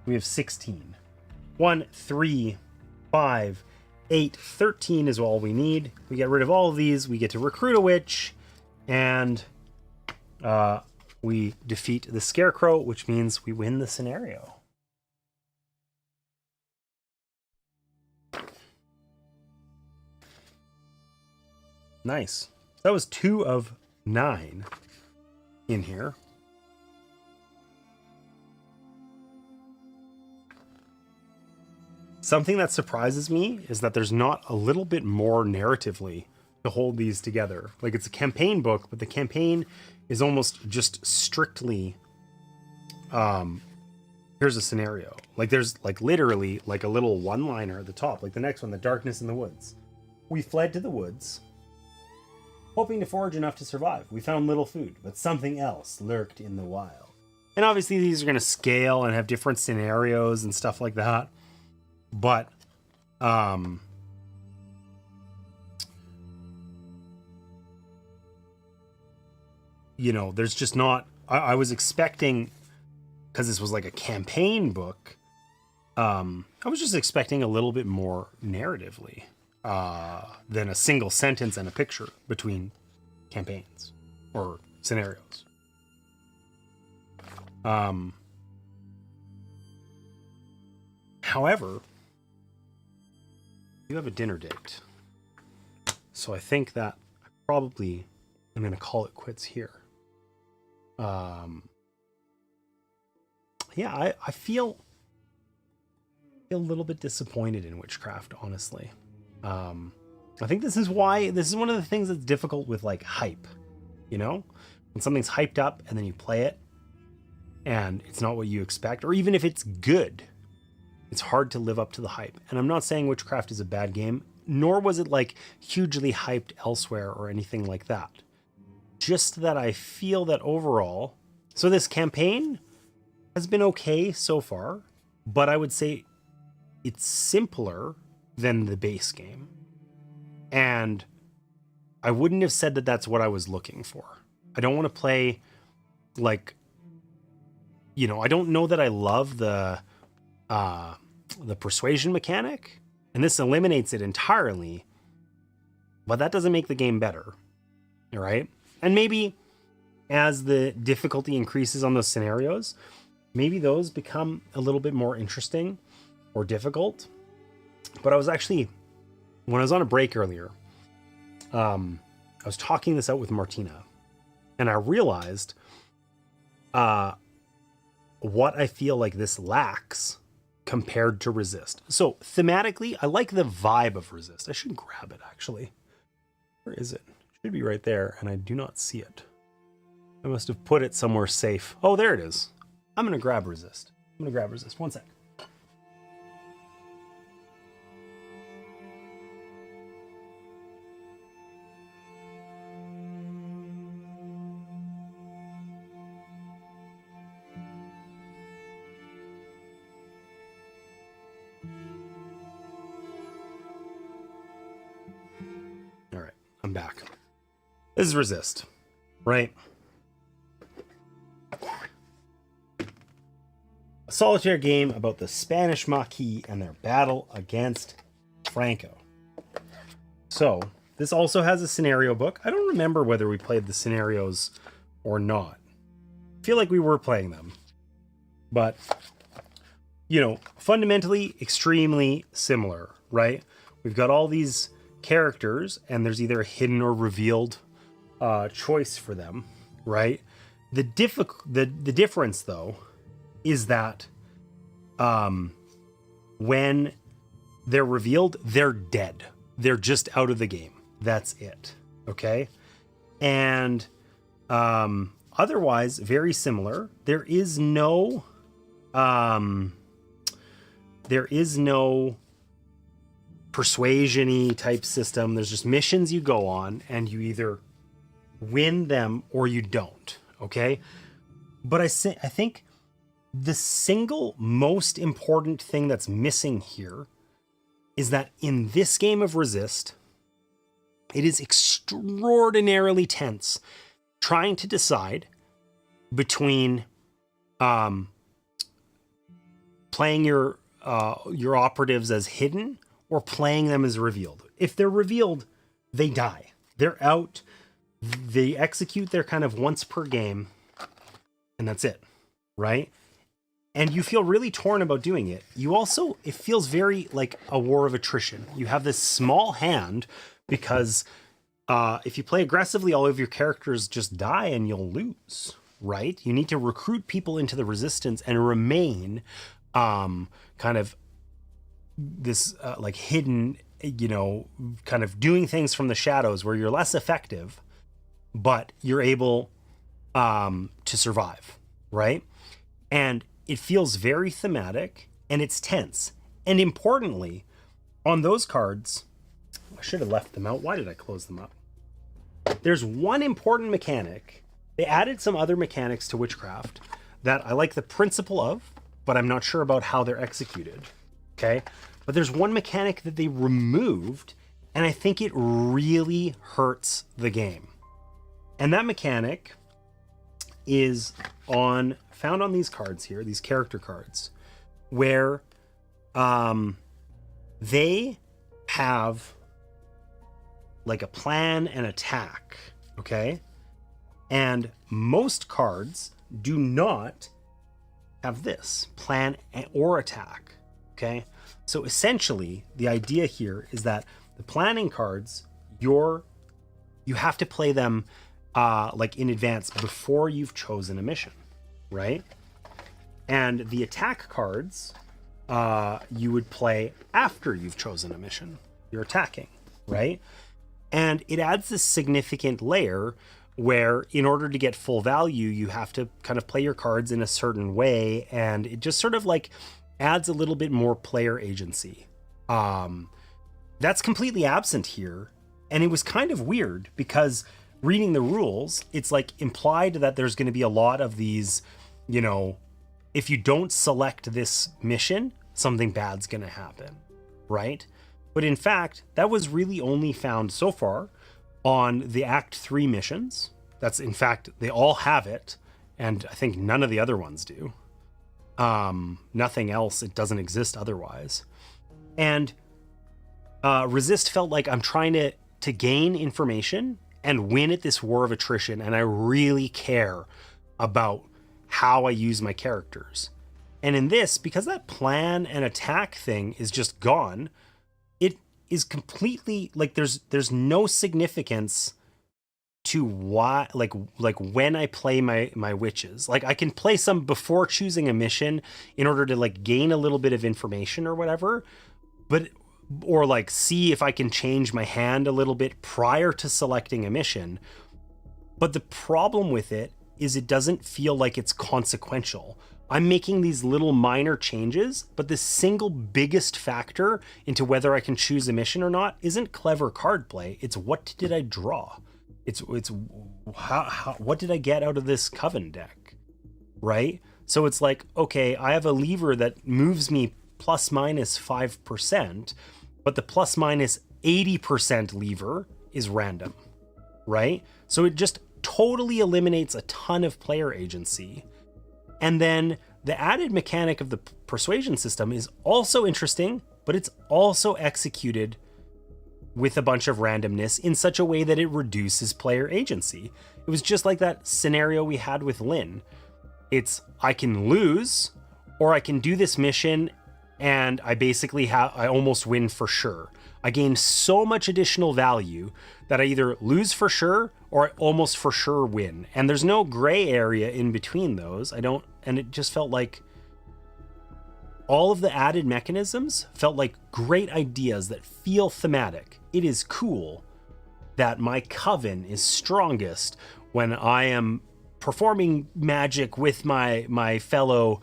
We have 16. 1, 3, 5, 8, 13 is all we need. We get rid of all of these. We get to recruit a witch. And we defeat the Scarecrow, which means we win the scenario. Nice. That was 2 of 9 in here. Something that surprises me is that there's not a little bit more narratively to hold these together. Like, it's a campaign book, but the campaign is almost just strictly, here's a scenario. Like, there's like literally like a little one-liner at the top. Like the next one, the darkness in the woods. We fled to the woods, hoping to forage enough to survive. We found little food, but something else lurked in the wild. And obviously these are going to scale and have different scenarios and stuff like that. But, you know, there's just not, I was expecting, because this was like a campaign book, I was just expecting a little bit more narratively than a single sentence and a picture between campaigns or scenarios. However, you have a dinner date. So I think that I probably am going to call it quits here. Yeah, I feel a little bit disappointed in Witchcraft, honestly. I think this is one of the things that's difficult with like hype, you know, when something's hyped up and then you play it and it's not what you expect, or even if it's good, it's hard to live up to the hype. And I'm not saying Witchcraft is a bad game, nor was it like hugely hyped elsewhere or anything like that. Just that I feel that overall, so this campaign has been okay so far, but I would say it's simpler than the base game. And I wouldn't have said that that's what I was looking for. I don't want to play like, you know, I don't know that I love the persuasion mechanic, and this eliminates it entirely, but that doesn't make the game better. All right. And maybe as the difficulty increases on those scenarios, maybe those become a little bit more interesting or difficult. But I was actually, when I was on a break earlier, I was talking this out with Martina, and I realized what I feel like this lacks compared to Resist. So thematically, I like the vibe of Resist. I should grab it, actually. Where is it? It should be right there, and I do not see it. I must have put it somewhere safe. Oh, there it is. I'm going to grab Resist. One sec. All right, I'm back. This is Resist, right? A solitaire game about the Spanish Maquis and their battle against Franco. So, this also has a scenario book. I don't remember whether we played the scenarios or not. I feel like we were playing them. But, you know, fundamentally, extremely similar, right? We've got all these characters, and there's either a hidden or revealed choice for them, right? The difference, though, is that when they're revealed, they're dead. They're just out of the game. That's it. Okay? And otherwise, very similar. There is no persuasion-y type system. There's just missions you go on, and you either win them or you don't. Okay? But I think the single most important thing that's missing here is that in this game of Resist, it is extraordinarily tense trying to decide between playing your operatives as hidden or playing them as revealed. If they're revealed, they die. They're out. They execute their kind of once per game, and that's it, right? And you feel really torn about doing it. You also, it feels very like a war of attrition. You have this small hand because If you play aggressively, all of your characters just die and you'll lose, right? You need to recruit people into the resistance and remain kind of this like hidden, kind of doing things from the shadows where you're less effective, but you're able to survive, right? And it feels very thematic and it's tense. And importantly, on those cards, I should have left them out. Why did I close them up? There's one important mechanic. They added some other mechanics to Witchcraft that I like the principle of, but I'm not sure about how they're executed. Okay? But there's one mechanic that they removed, and I think it really hurts the game. And that mechanic is found on these cards here, these character cards, where they have like a plan and attack, okay? And most cards do not have this, plan or attack, okay? So essentially, the idea here is that the planning cards, you have to play them like in advance before you've chosen a mission, right? And the attack cards, you would play after you've chosen a mission. You're attacking, right? And it adds this significant layer where in order to get full value, you have to kind of play your cards in a certain way. And it just sort of like adds a little bit more player agency. That's completely absent here. And it was kind of weird because reading the rules, it's like implied that there's going to be a lot of these, if you don't select this mission, something bad's going to happen, right? But in fact, that was really only found so far on the Act 3 missions. That's, in fact, they all have it, and I think none of the other ones do. Nothing else, it doesn't exist otherwise. And Resist felt like I'm trying to gain information and win at this war of attrition, and I really care about how I use my characters. And in this, because that plan and attack thing is just gone, it is completely like there's no significance to why like when I play my witches. Like I can play some before choosing a mission in order to like gain a little bit of information or whatever, or like see if I can change my hand a little bit prior to selecting a mission. But the problem with it is it doesn't feel like it's consequential. I'm making these little minor changes, but the single biggest factor into whether I can choose a mission or not isn't clever card play. It's what did I draw? It's how what did I get out of this coven deck, right? So it's like, okay, I have a lever that moves me plus minus 5%, but the plus minus 80% lever is random, right? So it just totally eliminates a ton of player agency. And then the added mechanic of the persuasion system is also interesting, but it's also executed with a bunch of randomness in such a way that it reduces player agency. It was just like that scenario we had with Lynn. It's, I can lose, or I can do this mission and I basically I almost win for sure. I gain so much additional value that I either lose for sure or I almost for sure win. And there's no gray area in between those. And it just felt like all of the added mechanisms felt like great ideas that feel thematic. It is cool that my coven is strongest when I am performing magic with my fellow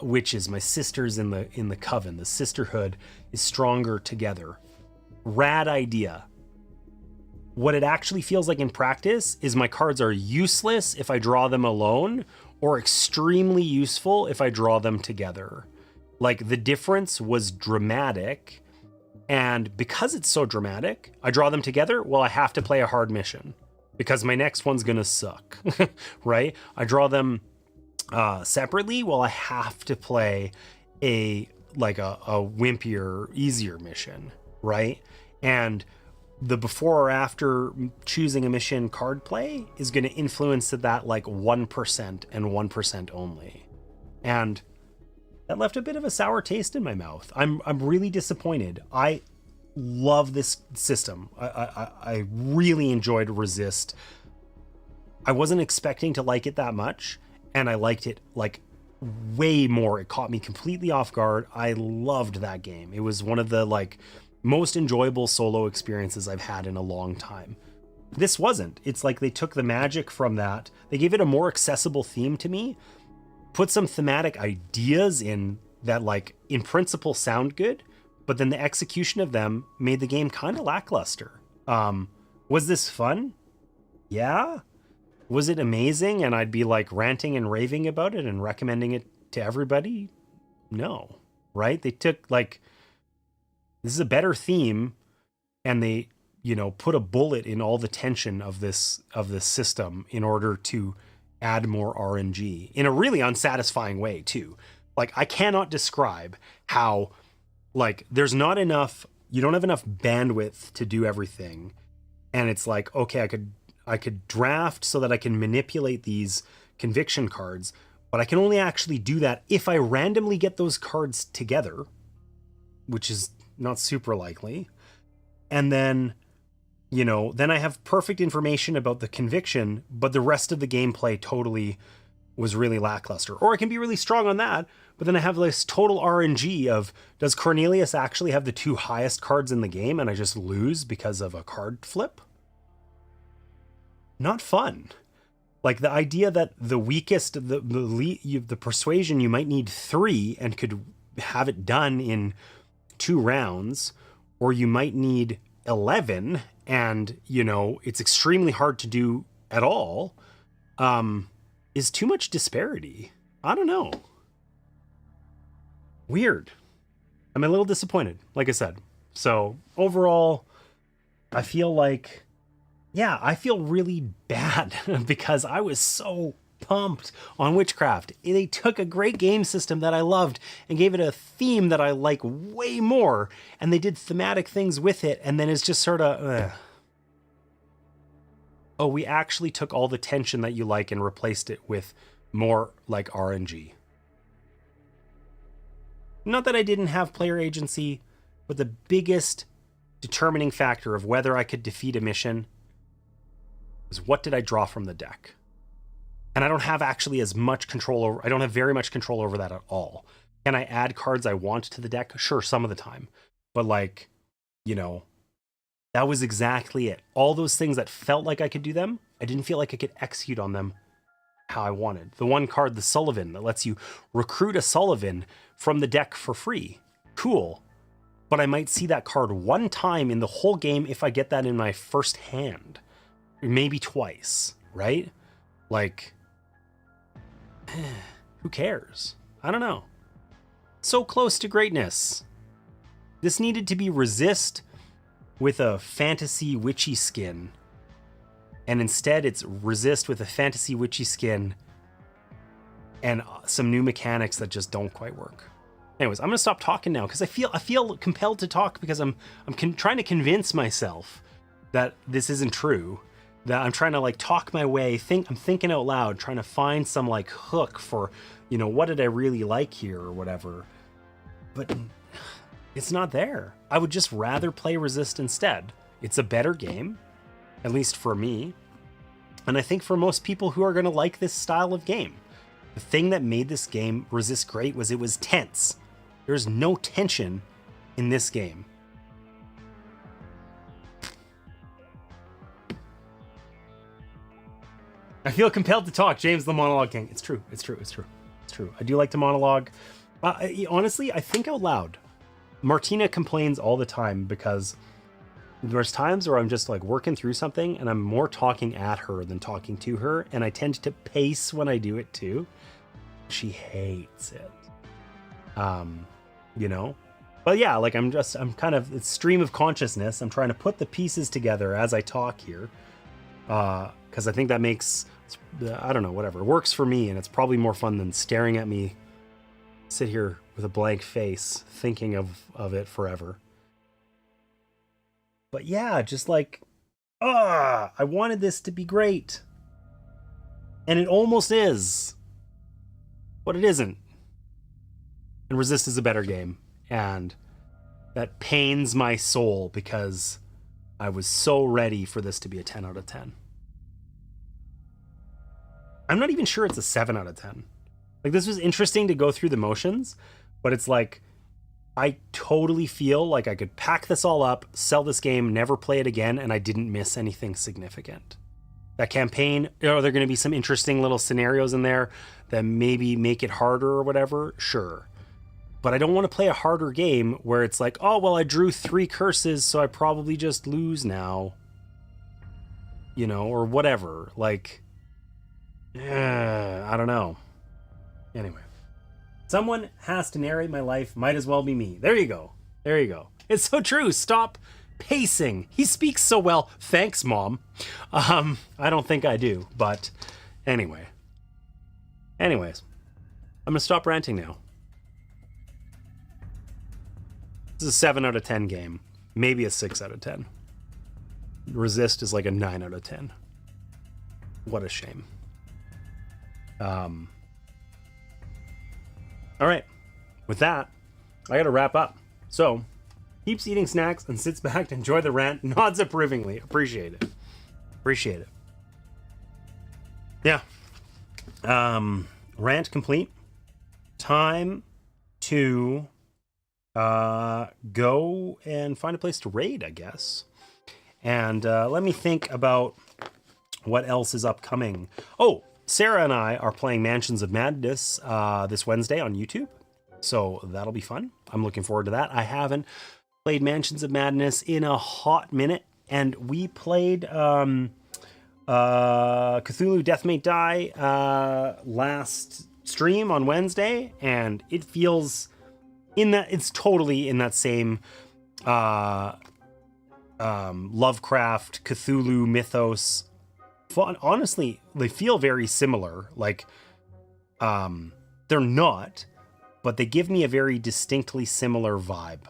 witches, my sisters in the coven. The sisterhood is stronger together. Rad idea. What it actually feels like in practice is my cards are useless if I draw them alone, or extremely useful if I draw them together. Like the difference was dramatic, and because it's so dramatic, I draw them together, well, I have to play a hard mission because my next one's gonna suck, right? I draw them separately, well, I have to play a wimpier, easier mission, right? And the before or after choosing a mission card play is going to influence that like 1% and 1% only. And that left a bit of a sour taste in my mouth. I'm really disappointed. I love this system. I really enjoyed Resist. I wasn't expecting to like it that much, and I liked it like way more. It caught me completely off guard. I loved that game. It was one of the like most enjoyable solo experiences I've had in a long time. This wasn't. It's like they took the magic from that. They gave it a more accessible theme to me, put some thematic ideas in that like in principle sound good, but then the execution of them made the game kind of lackluster. Was this fun? Yeah. Was it amazing and I'd be like ranting and raving about it and recommending it to everybody? No, right? They took like, this is a better theme, and they, you know, put a bullet in all the tension of this system in order to add more RNG in a really unsatisfying way too. Like, I cannot describe how like there's not enough, you don't have enough bandwidth to do everything. And it's like, okay, I could draft so that I can manipulate these conviction cards, but I can only actually do that if I randomly get those cards together, which is not super likely. And then, you know, then I have perfect information about the conviction, but the rest of the gameplay totally was really lackluster. Or I can be really strong on that, but then I have this total RNG of, does Cornelius actually have the 2 highest cards in the game and I just lose because of a card flip? Not fun. Like the idea that the weakest, the persuasion, you might need 3 and could have it done in 2 rounds, or you might need 11 and, you know, it's extremely hard to do at all, is too much disparity. I don't know. Weird. I'm a little disappointed, like I said. So overall, I feel like, yeah, I feel really bad because I was so pumped on Witchcraft. They took a great game system that I loved and gave it a theme that I like way more, and they did thematic things with it, and then it's just sort of, oh, we actually took all the tension that you like and replaced it with more like RNG. Not that I didn't have player agency, but the biggest determining factor of whether I could defeat a mission was what did I draw from the deck? And I don't have actually as much control over, I don't have very much control over that at all. Can I add cards I want to the deck? Sure, some of the time. But like, you know, that was exactly it. All those things that felt like I could do them, I didn't feel like I could execute on them how I wanted. The one card, the Sullivan, that lets you recruit a Sullivan from the deck for free. Cool. But I might see that card one time in the whole game if I get that in my first hand. Maybe twice, right? Like, who cares? I don't know. So close to greatness. This needed to be Resist with a fantasy witchy skin. And instead it's Resist with a fantasy witchy skin and some new mechanics that just don't quite work. Anyways, I'm gonna stop talking now because I feel compelled to talk because I'm trying to convince myself that this isn't true. That I'm trying to like talk my way. I'm thinking out loud, trying to find some like hook for, you know, what did I really like here or whatever. But it's not there. I would just rather play Resist instead. It's a better game, at least for me. And I think for most people who are going to like this style of game. The thing that made this game Resist great was it was tense. There's no tension in this game. I feel compelled to talk. James the Monologue King. It's true. It's true. It's true. It's true. I do like to monologue. Honestly, I think out loud. Martina complains all the time because there's times where I'm just like working through something and I'm more talking at her than talking to her. And I tend to pace when I do it too. She hates it. You know? But yeah, like I'm kind of, it's stream of consciousness. I'm trying to put the pieces together as I talk here. Because I think that makes, I don't know, whatever. It works for me, and it's probably more fun than staring at me sit here with a blank face, thinking of it forever. But yeah, just like, I wanted this to be great. And it almost is. But it isn't. And Resist is a better game. And That pains my soul because I was so ready for this to be a 10 out of 10. I'm not even sure it's a 7 out of 10. Like, this was interesting to go through the motions, but it's like, I totally feel like I could pack this all up, sell this game, never play it again, and I didn't miss anything significant. That campaign, are there going to be some interesting little scenarios in there that maybe make it harder or whatever? Sure. But I don't want to play a harder game where it's like, oh, well, I drew 3 curses, so I probably just lose now. You know, or whatever. Like, I don't know. Anyway. Someone has to narrate my life. Might as well be me. There you go. There you go. It's so true. Stop pacing. He speaks so well. Thanks, Mom. I don't think I do, but anyway. Anyways, I'm going to stop ranting now. This is a 7 out of 10 game. Maybe a 6 out of 10. Resist is like a 9 out of 10. What a shame. All right. With that, I got to wrap up. So, keeps eating snacks and sits back to enjoy the rant. Nods approvingly. Appreciate it. Appreciate it. Yeah. Rant complete. Time to go and find a place to raid, I guess. And let me think about what else is upcoming. Oh, Sarah and I are playing Mansions of Madness this Wednesday on YouTube. So that'll be fun. I'm looking forward to that. I haven't played Mansions of Madness in a hot minute. And we played Cthulhu Death May Die last stream on Wednesday. And it feels it's totally in that same Lovecraft, Cthulhu mythos. Honestly, they feel very similar. Like, they're not, but they give me a very distinctly similar vibe.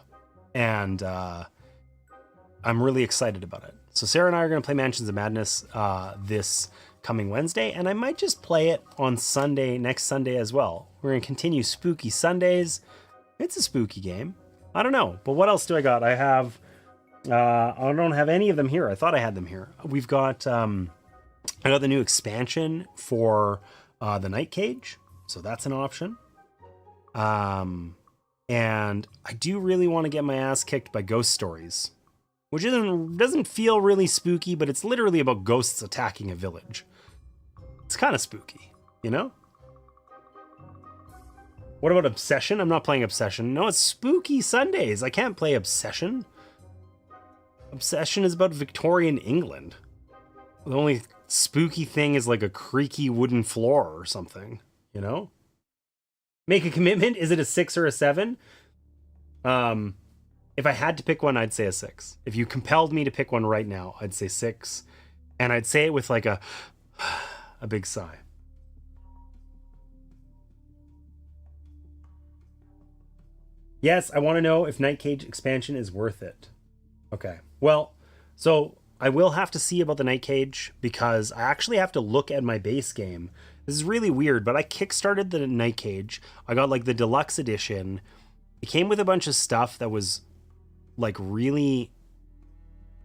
And I'm really excited about it. So Sarah and I are going to play Mansions of Madness this coming Wednesday, and I might just play it on Sunday, next Sunday as well. We're going to continue Spooky Sundays. It's a spooky game. I don't know, but what else do I got? I have, I don't have any of them here. I thought I had them here. We've got, I got the new expansion for the Night Cage, so that's an option. And I do really want to get my ass kicked by Ghost Stories, which doesn't feel really spooky, but it's literally about ghosts attacking a village. It's kind of spooky, you know? What about Obsession? I'm not playing Obsession. No, it's Spooky Sundays. I can't play Obsession. Obsession is about Victorian England. The only spooky thing is like a creaky wooden floor or something, you know? Make a commitment. Is it a 6 or a 7? If I had to pick one, I'd say a 6. If you compelled me to pick one right now, I'd say 6. And I'd say it with like a big sigh. Yes, I want to know if Night Cage expansion is worth it. Okay. Well, so I will have to see about the Night Cage because I actually have to look at my base game. This is really weird, but I kickstarted the Night Cage. I got like the deluxe edition. It came with a bunch of stuff that was like really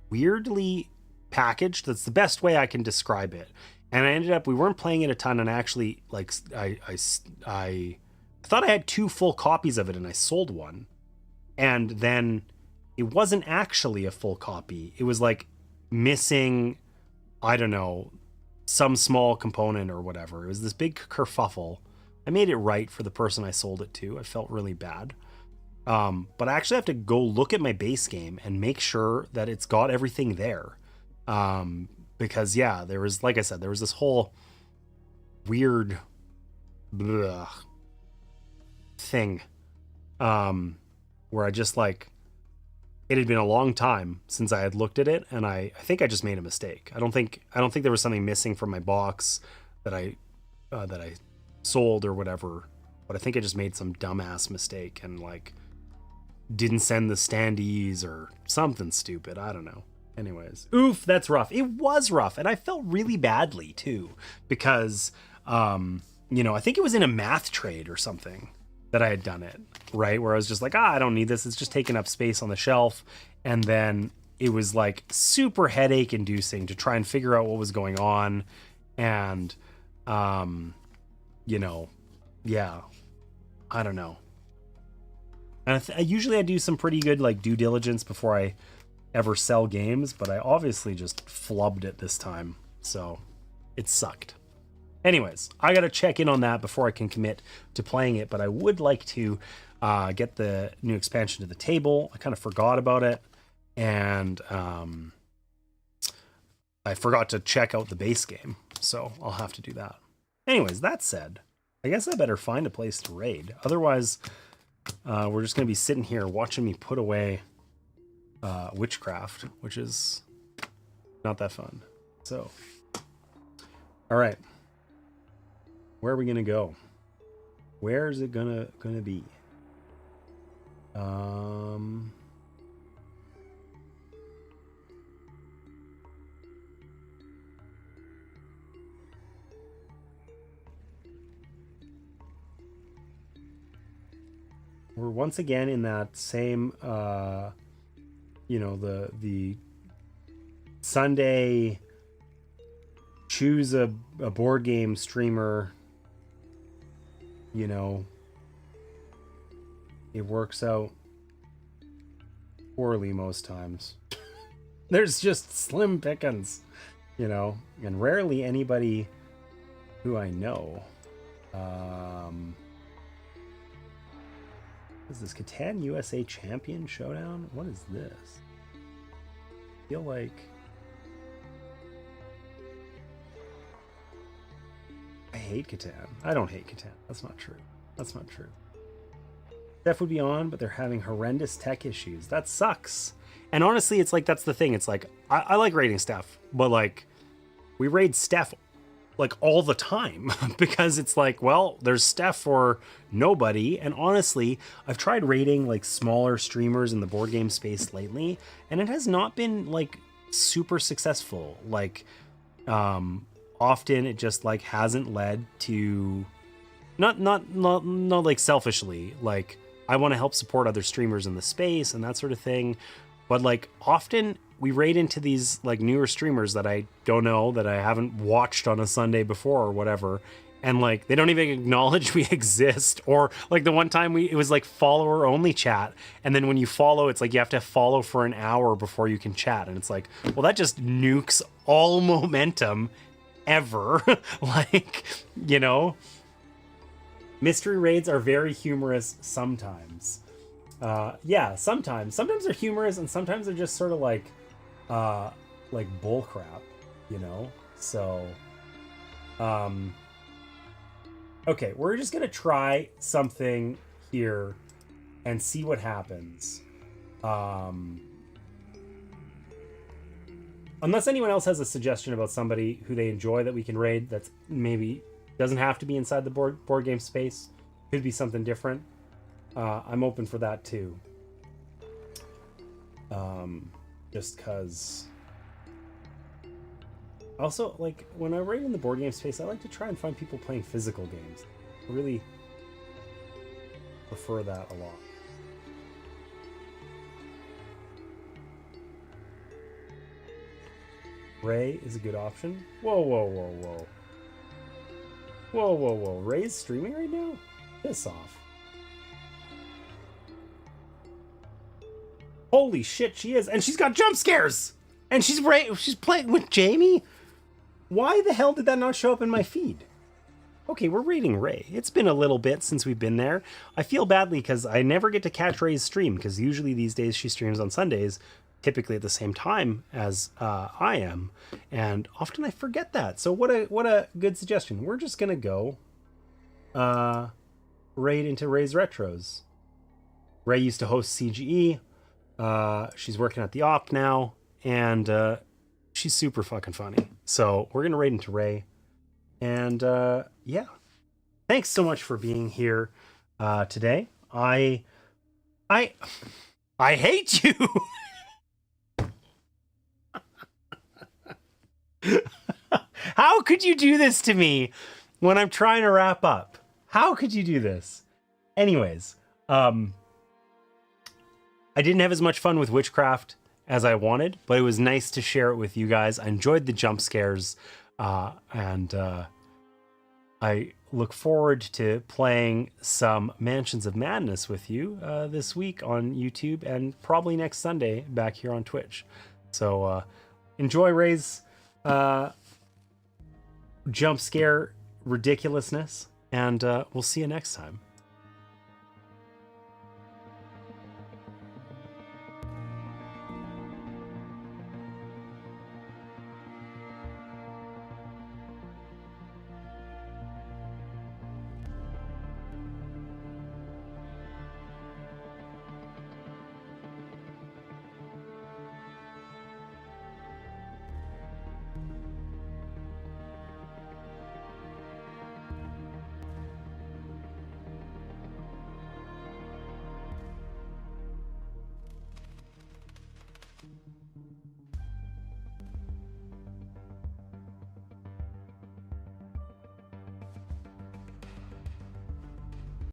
weirdly packaged. That's the best way I can describe it. And I ended up, we weren't playing it a ton, and I actually like I thought I had 2 full copies of it, and I sold one. And then it wasn't actually a full copy. It was like missing, I don't know, some small component or whatever. It was this big kerfuffle. I made it right for the person I sold it to. I felt really bad. But I actually have to go look at my base game and make sure that it's got everything there. Because yeah, there was, like I said, there was this whole weird thing where I just like, it had been a long time since I had looked at it, and I think I just made a mistake. I don't think there was something missing from my box that I sold or whatever, but I think I just made some dumbass mistake and like didn't send the standees or something stupid. I don't know. Anyways, oof, that's rough. It was rough, and I felt really badly too because you know, I think it was in a math trade or something. that I had done it, right? Where I was just like, I don't need this. It's just taking up space on the shelf. And then it was like super headache inducing to try and figure out what was going on. And, you know, yeah, I don't know. And usually I do some pretty good like due diligence before I ever sell games, but I obviously just flubbed it this time. So it sucked. Anyways, I got to check in on that before I can commit to playing it, but I would like to get the new expansion to the table. I kind of forgot about it, and I forgot to check out the base game, so I'll have to do that. Anyways, that said, I guess I better find a place to raid. Otherwise, we're just going to be sitting here watching me put away Witchcraft, which is not that fun. So, all right. Where are we gonna go? Where is it gonna be? We're once again in that same you know, the Sunday choose a board game streamer. You know, it works out poorly most times. There's just slim pickings, you know, and rarely anybody who I know. What is this? Catan USA Champion Showdown? What is this? I feel like I hate Catan. I don't hate Catan. That's not true. That's not true. Steph would be on, but they're having horrendous tech issues. That sucks. And honestly, it's like, that's the thing. It's like, I like raiding Steph, but like, we raid Steph like all the time because it's like, well, there's Steph for nobody. And honestly, I've tried raiding like smaller streamers in the board game space lately, and it has not been like super successful. Like, often it just like hasn't led to not like selfishly, like I want to help support other streamers in the space and that sort of thing, but like often we raid into these like newer streamers that I don't know, that I haven't watched on a Sunday before or whatever, and like they don't even acknowledge we exist. Or like the one time it was like follower only chat, and then when you follow, it's like you have to follow for an hour before you can chat, and it's like, well, that just nukes all momentum ever. Like, you know, mystery raids are very humorous sometimes. Yeah, sometimes they're humorous, and sometimes they're just sort of like bull crap, you know. So okay, we're just gonna try something here and see what happens. Unless anyone else has a suggestion about somebody who they enjoy that we can raid, that's maybe doesn't have to be inside the board game space, could be something different. I'm open for that too. Just because. Also, like when I raid in the board game space, I like to try and find people playing physical games. I really prefer that a lot. Ray is a good option. Whoa, whoa, whoa, whoa. Whoa, whoa, whoa. Ray's streaming right now? Piss off. Holy shit, she is. And she's got jump scares! And she's playing with Jamie? Why the hell did that not show up in my feed? Okay, we're raiding Ray. It's been a little bit since we've been there. I feel badly because I never get to catch Ray's stream, because usually these days she streams on Sundays, typically at the same time as I am, and often I forget that. So what a good suggestion. We're just gonna go raid into Ray's Retros. Ray used to host CGE. She's working at the op now, and she's super fucking funny. So we're gonna raid into Ray, and yeah, thanks so much for being here today. I hate you. How could you do this to me when I'm trying to wrap up? How could you do this? Anyways, I didn't have as much fun with Witchcraft as I wanted, but it was nice to share it with you guys. I enjoyed the jump scares, and I look forward to playing some Mansions of Madness with you this week on YouTube, and probably next Sunday back here on Twitch. So enjoy Ray's jump scare ridiculousness, and we'll see you next time.